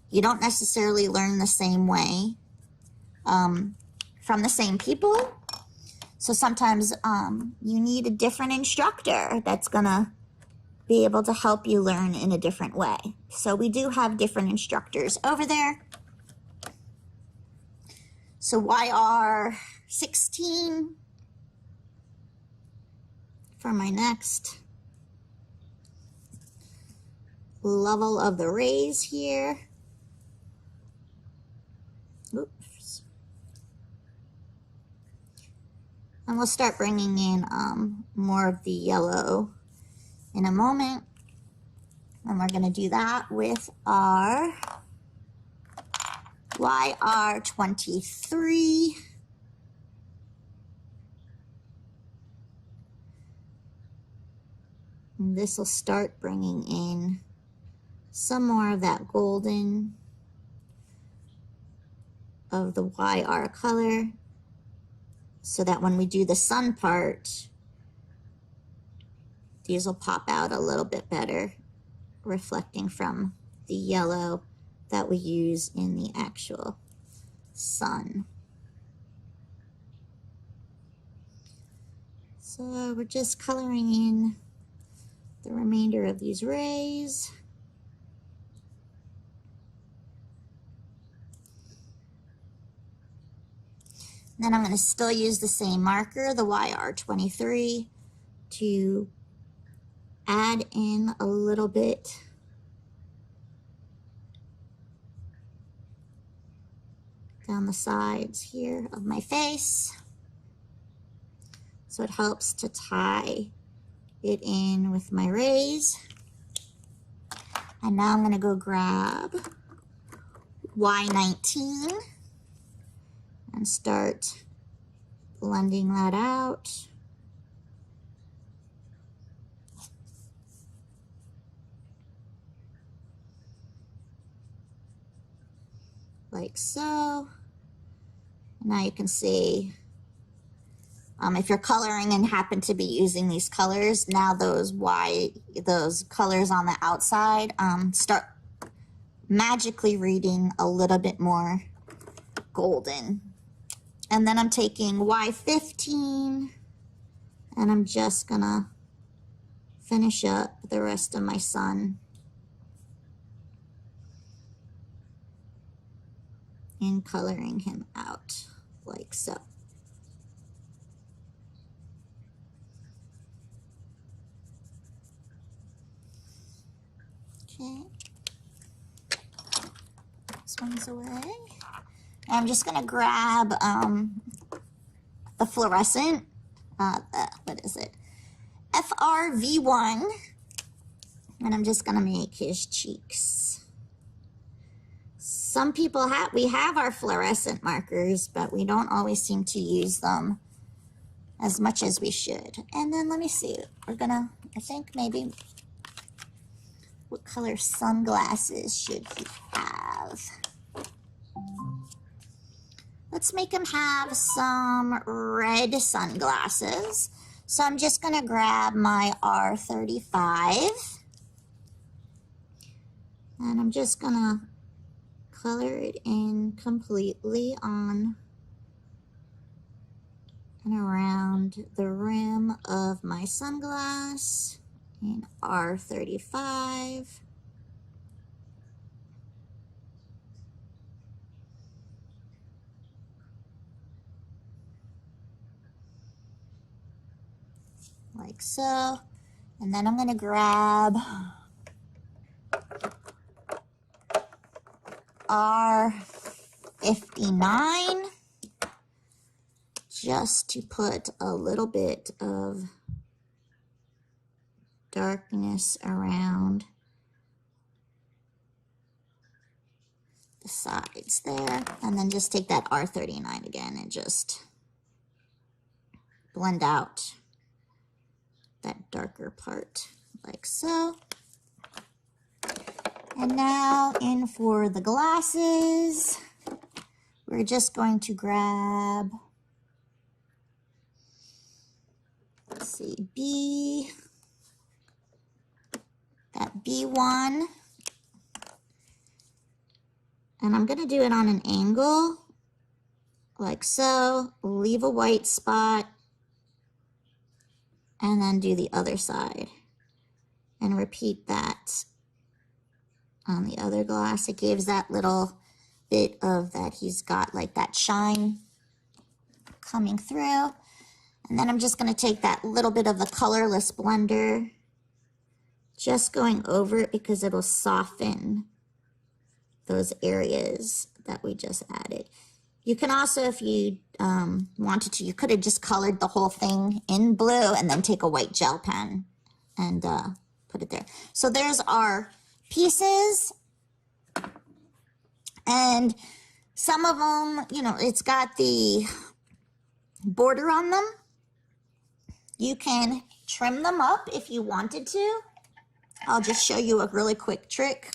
you don't necessarily learn the same way from the same people. So sometimes you need a different instructor that's gonna be able to help you learn in a different way. So we do have different instructors over there. So YR16 for my next level of the rays here. Oops. And we'll start bringing in more of the yellow in a moment. And we're going to do that with our YR23. And this will start bringing in some more of that golden of the YR color, so that when we do the sun part, these will pop out a little bit better, reflecting from the yellow that we use in the actual sun. So we're just coloring in the remainder of these rays. Then I'm going to still use the same marker, the YR23, to add in a little bit down the sides here of my face. So it helps to tie it in with my rays. And now I'm going to go grab Y19 and start blending that out. Like so. Now you can see, if you're coloring and happen to be using these colors, now those colors on the outside start magically reading a little bit more golden. And then I'm taking Y15 and I'm just gonna finish up the rest of my sun in coloring him out like so. Okay, this one's away. I'm just gonna grab the fluorescent, what is it? FRV1, and I'm just gonna make his cheeks. Some people we have our fluorescent markers, but we don't always seem to use them as much as we should. And then let me see, I think maybe, what color sunglasses should he have? Let's make him have some red sunglasses. So I'm just going to grab my R35 and I'm just going to color it in completely on and around the rim of my sunglass in R35. Like so. And then I'm going to grab R59 just to put a little bit of darkness around the sides there. And then just take that R39 again and just blend out that darker part like so. And now in for the glasses, we're just going to grab, let's see, that B1, and I'm going to do it on an angle like so, leave a white spot, and then do the other side and repeat that on the other glass. It gives that little bit of that he's got like that shine coming through. And then I'm just going to take that little bit of the colorless blender, just going over it because it'll soften those areas that we just added. You can also, if you wanted to, you could have just colored the whole thing in blue and then take a white gel pen and put it there. So there's our pieces. And some of them, you know, it's got the border on them. You can trim them up if you wanted to. I'll just show you a really quick trick.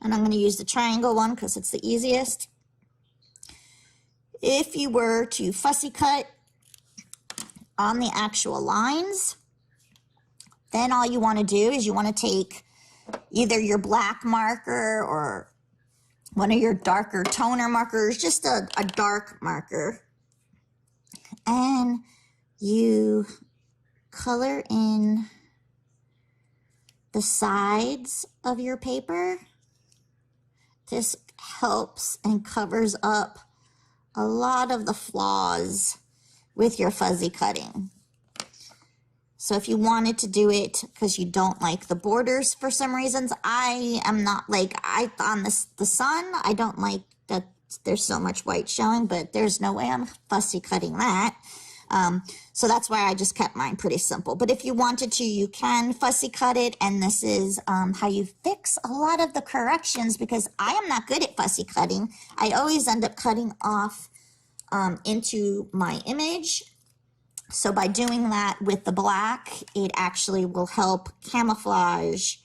And I'm going to use the triangle one because it's the easiest. If you were to fussy cut on the actual lines, then all you want to do is you want to take either your black marker or one of your darker toner markers, just a dark marker, and you color in the sides of your paper. This helps and covers up a lot of the flaws with your fuzzy cutting. So if you wanted to do it because you don't like the borders for some reasons, I am not like, on the sun, I don't like that there's so much white showing, but there's no way I'm fussy cutting that. So that's why I just kept mine pretty simple. But if you wanted to, you can fussy cut it. And this is how you fix a lot of the corrections, because I am not good at fussy cutting. I always end up cutting off into my image. So by doing that with the black, it actually will help camouflage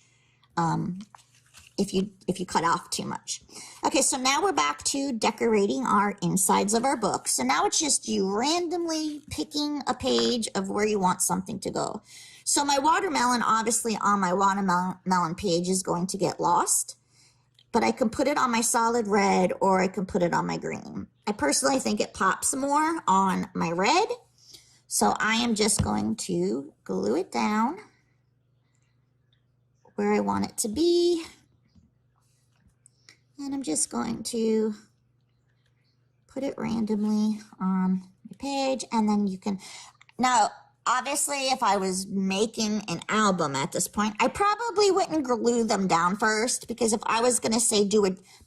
if you cut off too much. Okay, so now we're back to decorating our insides of our book. So now it's just you randomly picking a page of where you want something to go. So my watermelon, obviously on my watermelon page, is going to get lost, but I can put it on my solid red or I can put it on my green. I personally think it pops more on my red. So I am just going to glue it down where I want it to be. And I'm just going to put it randomly on the page. And then you can, now obviously if I was making an album at this point, I probably wouldn't glue them down first, because if I was gonna say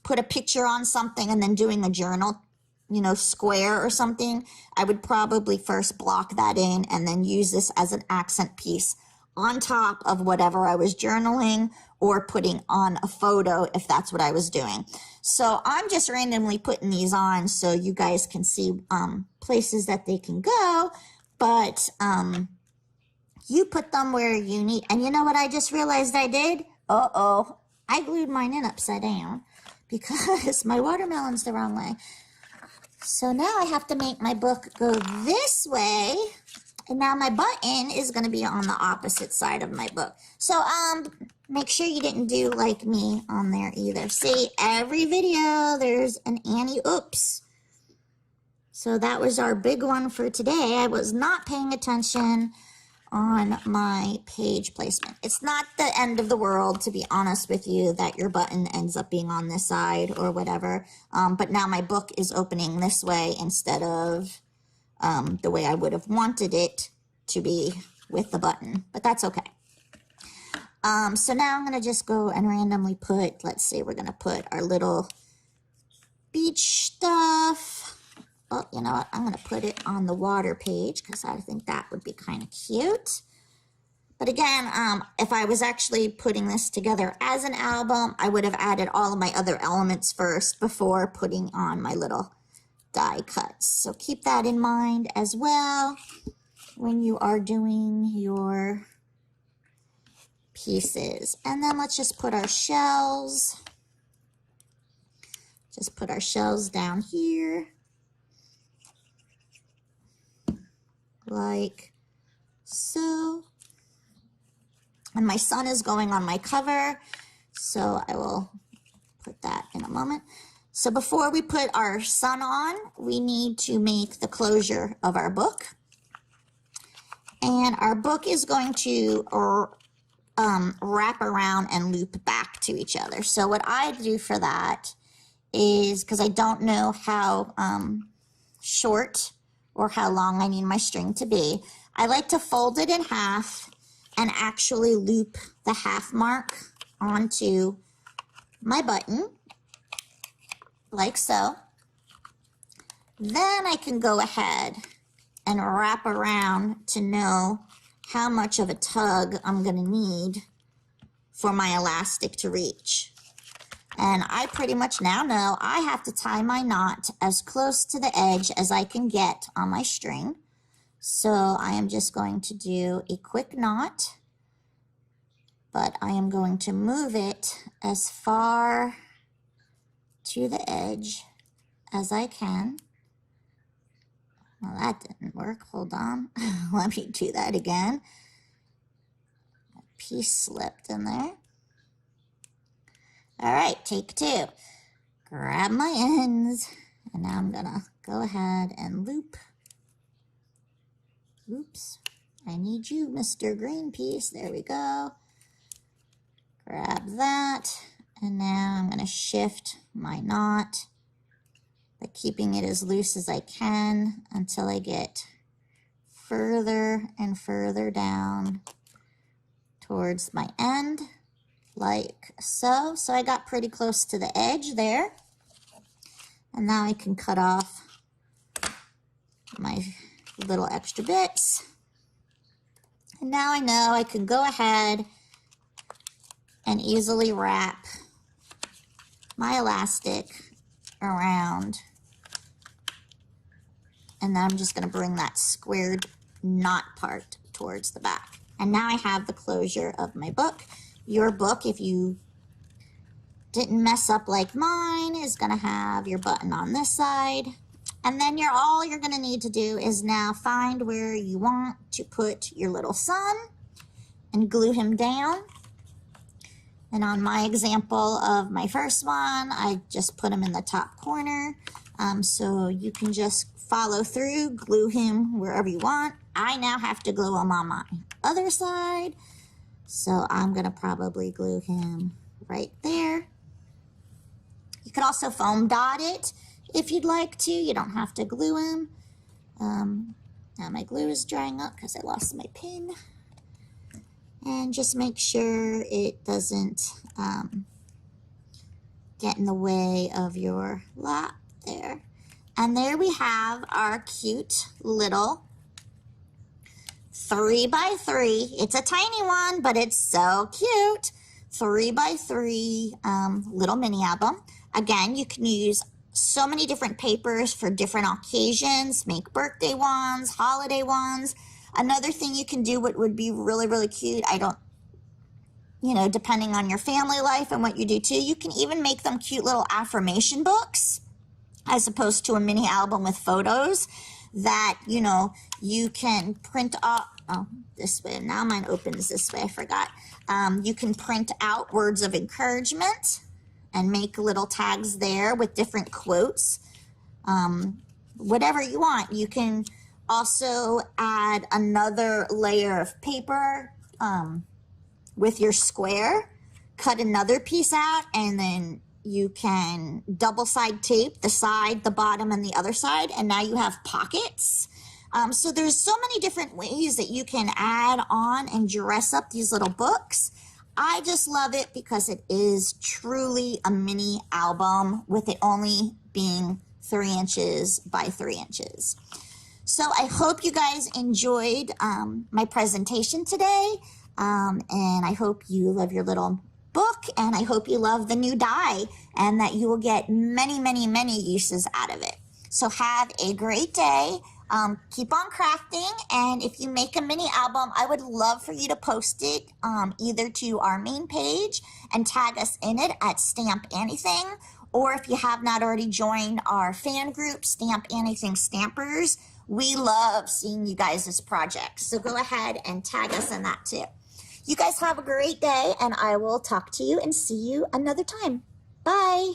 put a picture on something and then doing a journal, you know, square or something, I would probably first block that in and then use this as an accent piece on top of whatever I was journaling or putting on a photo if that's what I was doing. So I'm just randomly putting these on so you guys can see places that they can go, but you put them where you need. And you know what I just realized I did? I glued mine in upside down because my watermelon's the wrong way. So now I have to make my book go this way And now my button is going to be on the opposite side of my book. So make sure you didn't do like me on there either. See, every video there's an Annie oops. So that was our big one for today. I was not paying attention on my page placement. It's not the end of the world, to be honest with you, that your button ends up being on this side or whatever. But now my book is opening this way instead of the way I would have wanted it to be with the button, but that's okay. So now I'm going to just go and randomly put, let's say we're going to put our little beach stuff. Oh, you know what? I'm going to put it on the water page because I think that would be kind of cute. But again, if I was actually putting this together as an album, I would have added all of my other elements first before putting on my little die cuts. So keep that in mind as well when you are doing your pieces. And then let's just put our shells. Just put our shells down here. Like so. And my sun is going on my cover, so I will put that in a moment. So before we put our sun on, we need to make the closure of our book. And our book is going to wrap around and loop back to each other. So what I do for that is, because I don't know how short or how long I need my string to be, I like to fold it in half and actually loop the half mark onto my button, like so. Then I can go ahead and wrap around to know how much of a tug I'm going to need for my elastic to reach. And I pretty much now know I have to tie my knot as close to the edge as I can get on my string. So I am just going to do a quick knot, but I am going to move it as far to the edge as I can. Well, that didn't work. Hold on. Let me do that again. A piece slipped in there. All right, take two. Grab my ends, and now I'm gonna go ahead and loop. Oops, I need you, Mr. Green Piece. There we go. Grab that, and now I'm gonna shift my knot, but keeping it as loose as I can until I get further and further down towards my end, like so. So I got pretty close to the edge there. And now I can cut off my little extra bits. And now I know I can go ahead and easily wrap my elastic around. And then I'm just going to bring that squared knot part towards the back. And now I have the closure of my book. Your book, if you didn't mess up like mine, is going to have your button on this side. And then all you're going to need to do is now find where you want to put your little sun and glue him down. And on my example of my first one, I just put him in the top corner. So you can just follow through, glue him wherever you want. I now have to glue him on my other side. So I'm going to probably glue him right there. You could also foam dot it if you'd like to. You don't have to glue him. Now my glue is drying up because I lost my pin. And just make sure it doesn't get in the way of your lap there. And there we have our cute little 3x3. It's a tiny one, but it's so cute. 3x3 little mini album. Again, you can use so many different papers for different occasions. Make birthday ones, holiday ones. Another thing you can do, what would be really, really cute, depending on your family life and what you do too, you can even make them cute little affirmation books as opposed to a mini album with photos. that, you can print off. Oh, this way. Now mine opens this way. I forgot. You can print out words of encouragement and make little tags there with different quotes. Whatever you want. You can also add another layer of paper with your square, cut another piece out, and then you can double side tape the side, the bottom, and the other side, and now you have pockets. So there's so many different ways that you can add on and dress up these little books. I just love it because it is truly a mini album with it only being 3 inches by 3 inches. So I hope you guys enjoyed my presentation today, and I hope you love your little book, and I hope you love the new die and that you will get many, many, many uses out of it. So have a great day. Keep on crafting, and if you make a mini album, I would love for you to post it either to our main page and tag us in it at Stamp Anything, or if you have not already joined our fan group, Stamp Anything Stampers, we love seeing you guys' projects. So go ahead and tag us in that too. You guys have a great day, and I will talk to you and see you another time. Bye.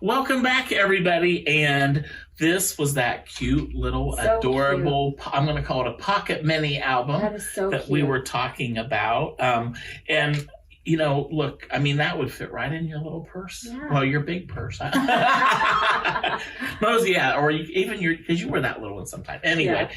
Welcome back, everybody. And this was that cute little adorable, I'm going to call it a pocket mini album That is so that cute. we were talking about. And, look, I mean, that would fit right in your little purse. Yeah. Well, your big purse. Most, yeah, or even because you wear that little one sometimes. Anyway,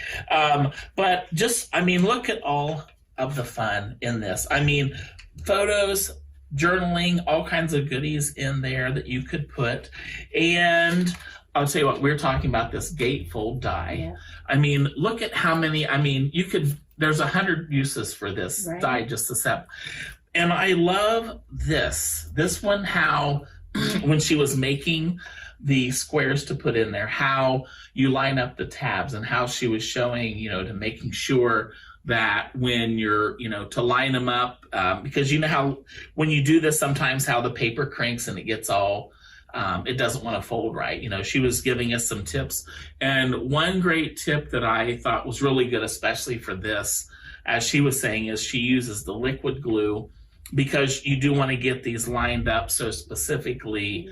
but just, I mean, look at all of the fun in this. I mean, photos, journaling, all kinds of goodies in there that you could put. And I'll tell you what, we're talking about this gatefold die. Yeah. I mean, look at how many, there's 100 uses for this die just to set. And I love this one, how when she was making the squares to put in there, how you line up the tabs and how she was showing, to making sure that when you're, to line them up, because you know how when you do this, sometimes how the paper cranks and it gets all, it doesn't want to fold right. She was giving us some tips. And one great tip that I thought was really good, especially for this, as she was saying, is she uses the liquid glue, because you do want to get these lined up so specifically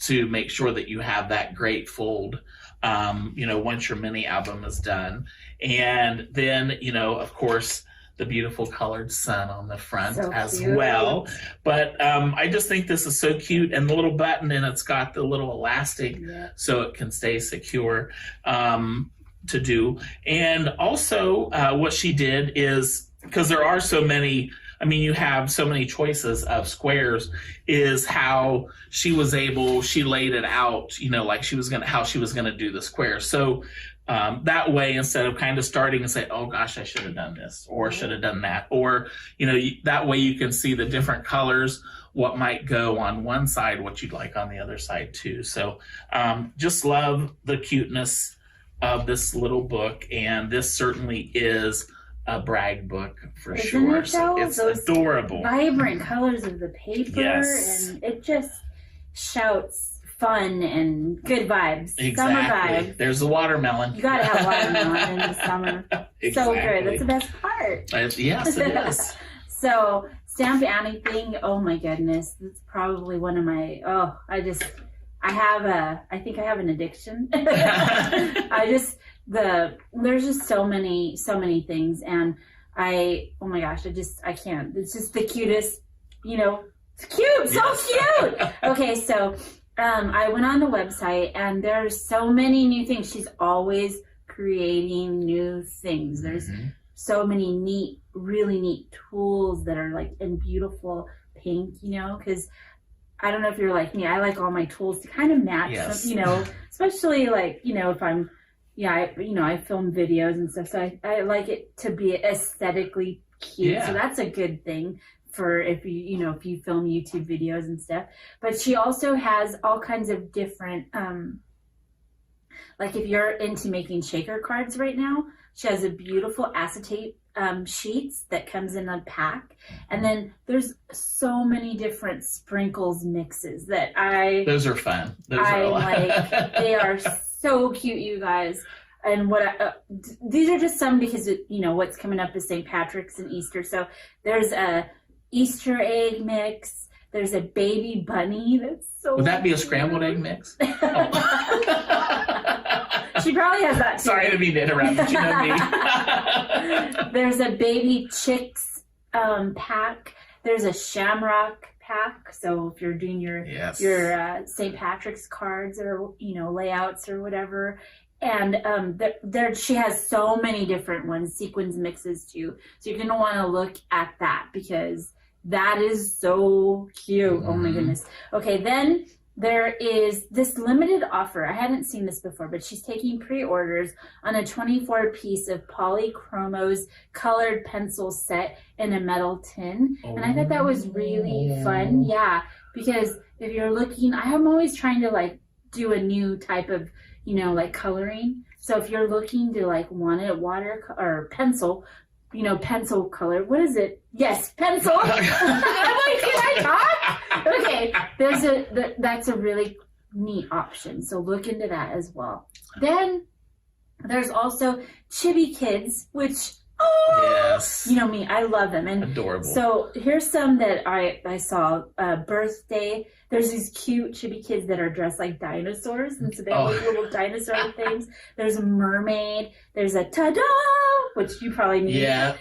to make sure that you have that great fold, once your mini album is done. And then, of course, the beautiful colored sun on the front as well. But I just think this is so cute. And the little button, and it's got the little elastic so it can stay secure to do. And also what she did is, because there are so many, you have so many choices of squares, is how she laid it out, like how she was gonna do the square. So that way, instead of kind of starting and say, oh gosh, I should have done this or should have done that, or, that way you can see the different colors, what might go on one side, what you'd like on the other side too. So just love the cuteness of this little book. And this certainly is a brag book for sure. So it's adorable. Vibrant colors of the paper, and it just shouts fun and good vibes. Exactly. Summer vibes. There's the watermelon. You gotta have watermelon in the summer. Exactly. So good. That's the best part. Yes, it is. So Stamp Anything, oh my goodness, that's probably one of my, I think I have an addiction. There's just so many things, and I can't. It's just the cutest, it's cute, so cute. Okay, so I went on the website, and there's so many new things. She's always creating new things. There's so many really neat tools that are like in beautiful pink, because I don't know if you're like me, I like all my tools to kind of match, especially like, if I'm, I film videos and stuff, so I like it to be aesthetically cute. So that's a good thing. for if you film YouTube videos and stuff. But she also has all kinds of different, like if you're into making shaker cards right now, she has a beautiful acetate sheets that comes in a pack. And then there's so many different sprinkles mixes that those are fun. They are so cute, you guys. And these are just some because what's coming up is St. Patrick's and Easter. So there's a Easter egg mix. There's a baby bunny that's so. Would that be a scrambled egg mix? Oh. She probably has that too. Sorry to be to interrupt, but you know me. There's a baby chicks pack. There's a shamrock pack. So if you're doing your St. Patrick's cards or layouts or whatever. And she has so many different ones, sequins mixes too. So you're gonna want to look at that because that is so cute. Mm-hmm. Oh my goodness. Okay, then there is this limited offer. I hadn't seen this before, but she's taking pre-orders on a 24-piece of Polychromos colored pencil set in a metal tin. And I thought that was really fun. Yeah, because if you're looking, I'm always trying to do a new type of coloring. So if you're looking to want a water or pencil, pencil color. What is it? Yes, pencil. I'm like, can I talk? Okay, that's a really neat option. So look into that as well. Then there's also Chibi Kids, which yes, you know me, I love them. And adorable. So here's some that I saw. Birthday. There's these cute chibi kids that are dressed like dinosaurs, and so they have little dinosaur things. There's a mermaid. There's a ta-da, which you probably need. Yeah.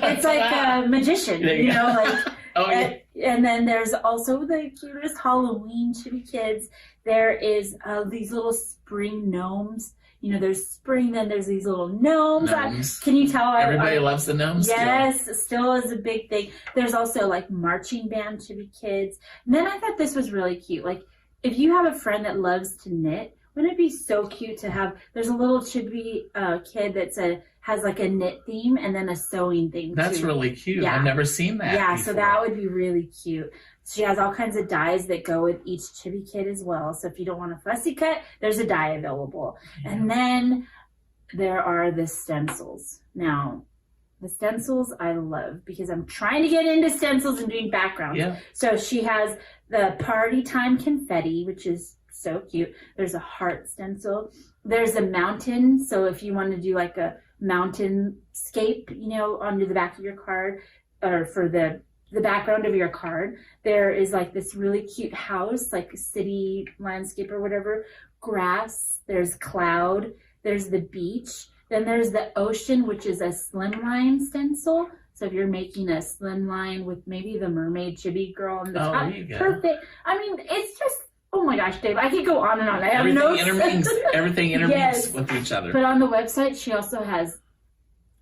It's like a magician, And then there's also the cutest Halloween chibi kids. There is these little spring gnomes. There's spring, then there's these little gnomes. Can you tell? Everybody loves the gnomes. Yes, still is a big thing. There's also marching band chibi kids. And then I thought this was really cute. If you have a friend that loves to knit, wouldn't it be so cute to have? There's a little chibi kid has a knit theme and then a sewing theme. That's really cute. Yeah. I've never seen that. Yeah, before. So that would be really cute. She has all kinds of dies that go with each chibi kit as well. So if you don't want a fussy cut, there's a die available. Yeah. And then there are the stencils. Now, the stencils I love because I'm trying to get into stencils and doing backgrounds. Yeah. So she has the party time confetti, which is so cute. There's a heart stencil. There's a mountain. So if you want to do a mountainscape, under the back of your card or for the background of your card, there is this really cute house, a city landscape or whatever, grass, there's cloud, there's the beach, then there's the ocean, which is a slimline stencil. So if you're making a slimline with maybe the mermaid chibi girl on the top, perfect. I mean, it's just, oh my gosh, Dave, I could go on and on. I have everything intermingled with each other. But on the website, she also has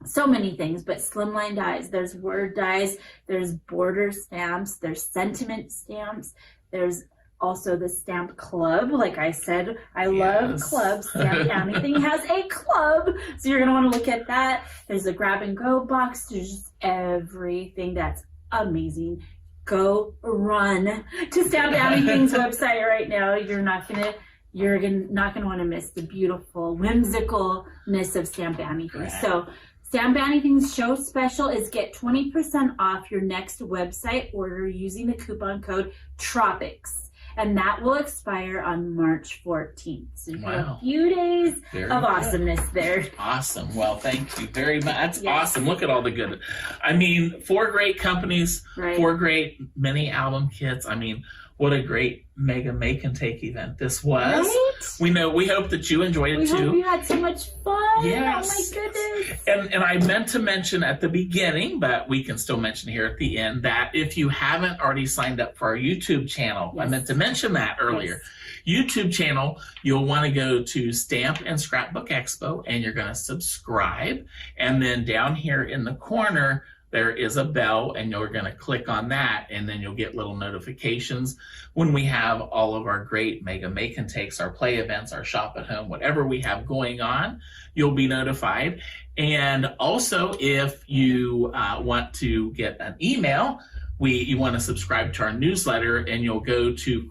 so many things, but slimline dies. There's word dies. There's border stamps. There's sentiment stamps. There's also the stamp club. Like I said, I love clubs. Stamp Anything has a club. So you're going to want to look at that. There's a grab and go box. There's just everything that's amazing. Go run to Stamp Anything's website right now. You're not going to want to miss the beautiful whimsicalness of Stamp Anything. Right. So Stamp Anything's show special is get 20% off your next website order using the coupon code TROPICS. And that will expire on March 14th. So you have a few days of awesomeness there. Awesome. Well, thank you very much. That's awesome. Look at all the good. I mean, 4 great companies, 4 great mini album kits. I mean, what a great Mega Make and Take event this was. Right? We hope that you enjoyed it too. We hope you had so much fun. Yes. Oh my goodness. And I meant to mention at the beginning, but we can still mention here at the end, that if you haven't already signed up for our YouTube channel, I meant to mention that earlier. YouTube channel, you'll want to go to Stamp and Scrapbook Expo and you're going to subscribe. And then down here in the corner, there is a bell, and you're going to click on that, and then you'll get little notifications when we have all of our great Mega Make and Takes, our play events, our shop at home, whatever we have going on, you'll be notified. And also, if you want to get an email, you want to subscribe to our newsletter, and you'll go to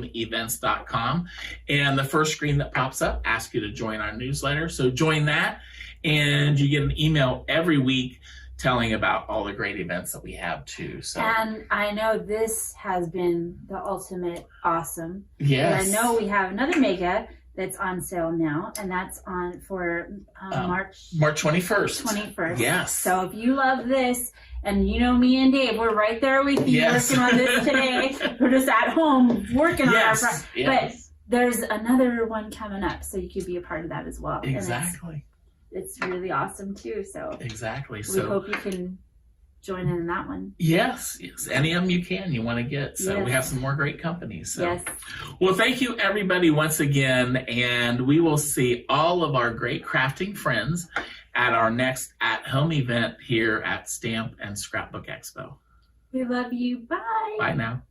craftathomeevents.com, and the first screen that pops up asks you to join our newsletter. So join that, and you get an email every week telling about all the great events that we have too. So, and I know this has been the ultimate awesome. yes, And I know we have another mega that's on sale now, and that's on for March 21st. 21st. Yes. So if you love this, and you know me and Dave, we're right there with you, Yes. working on this today. We're just at home working on our project. Yes. But there's another one coming up, so you could be a part of that as well. Exactly. And it's really awesome too. So Exactly. we So hope you can join in that one. yes, any of them you want to get. So we Yes. have some more great companies. So. Yes. Well, thank you everybody once again, and we will see all of our great crafting friends at our next at-home event here at Stamp and Scrapbook Expo. We love you. Bye. Bye now.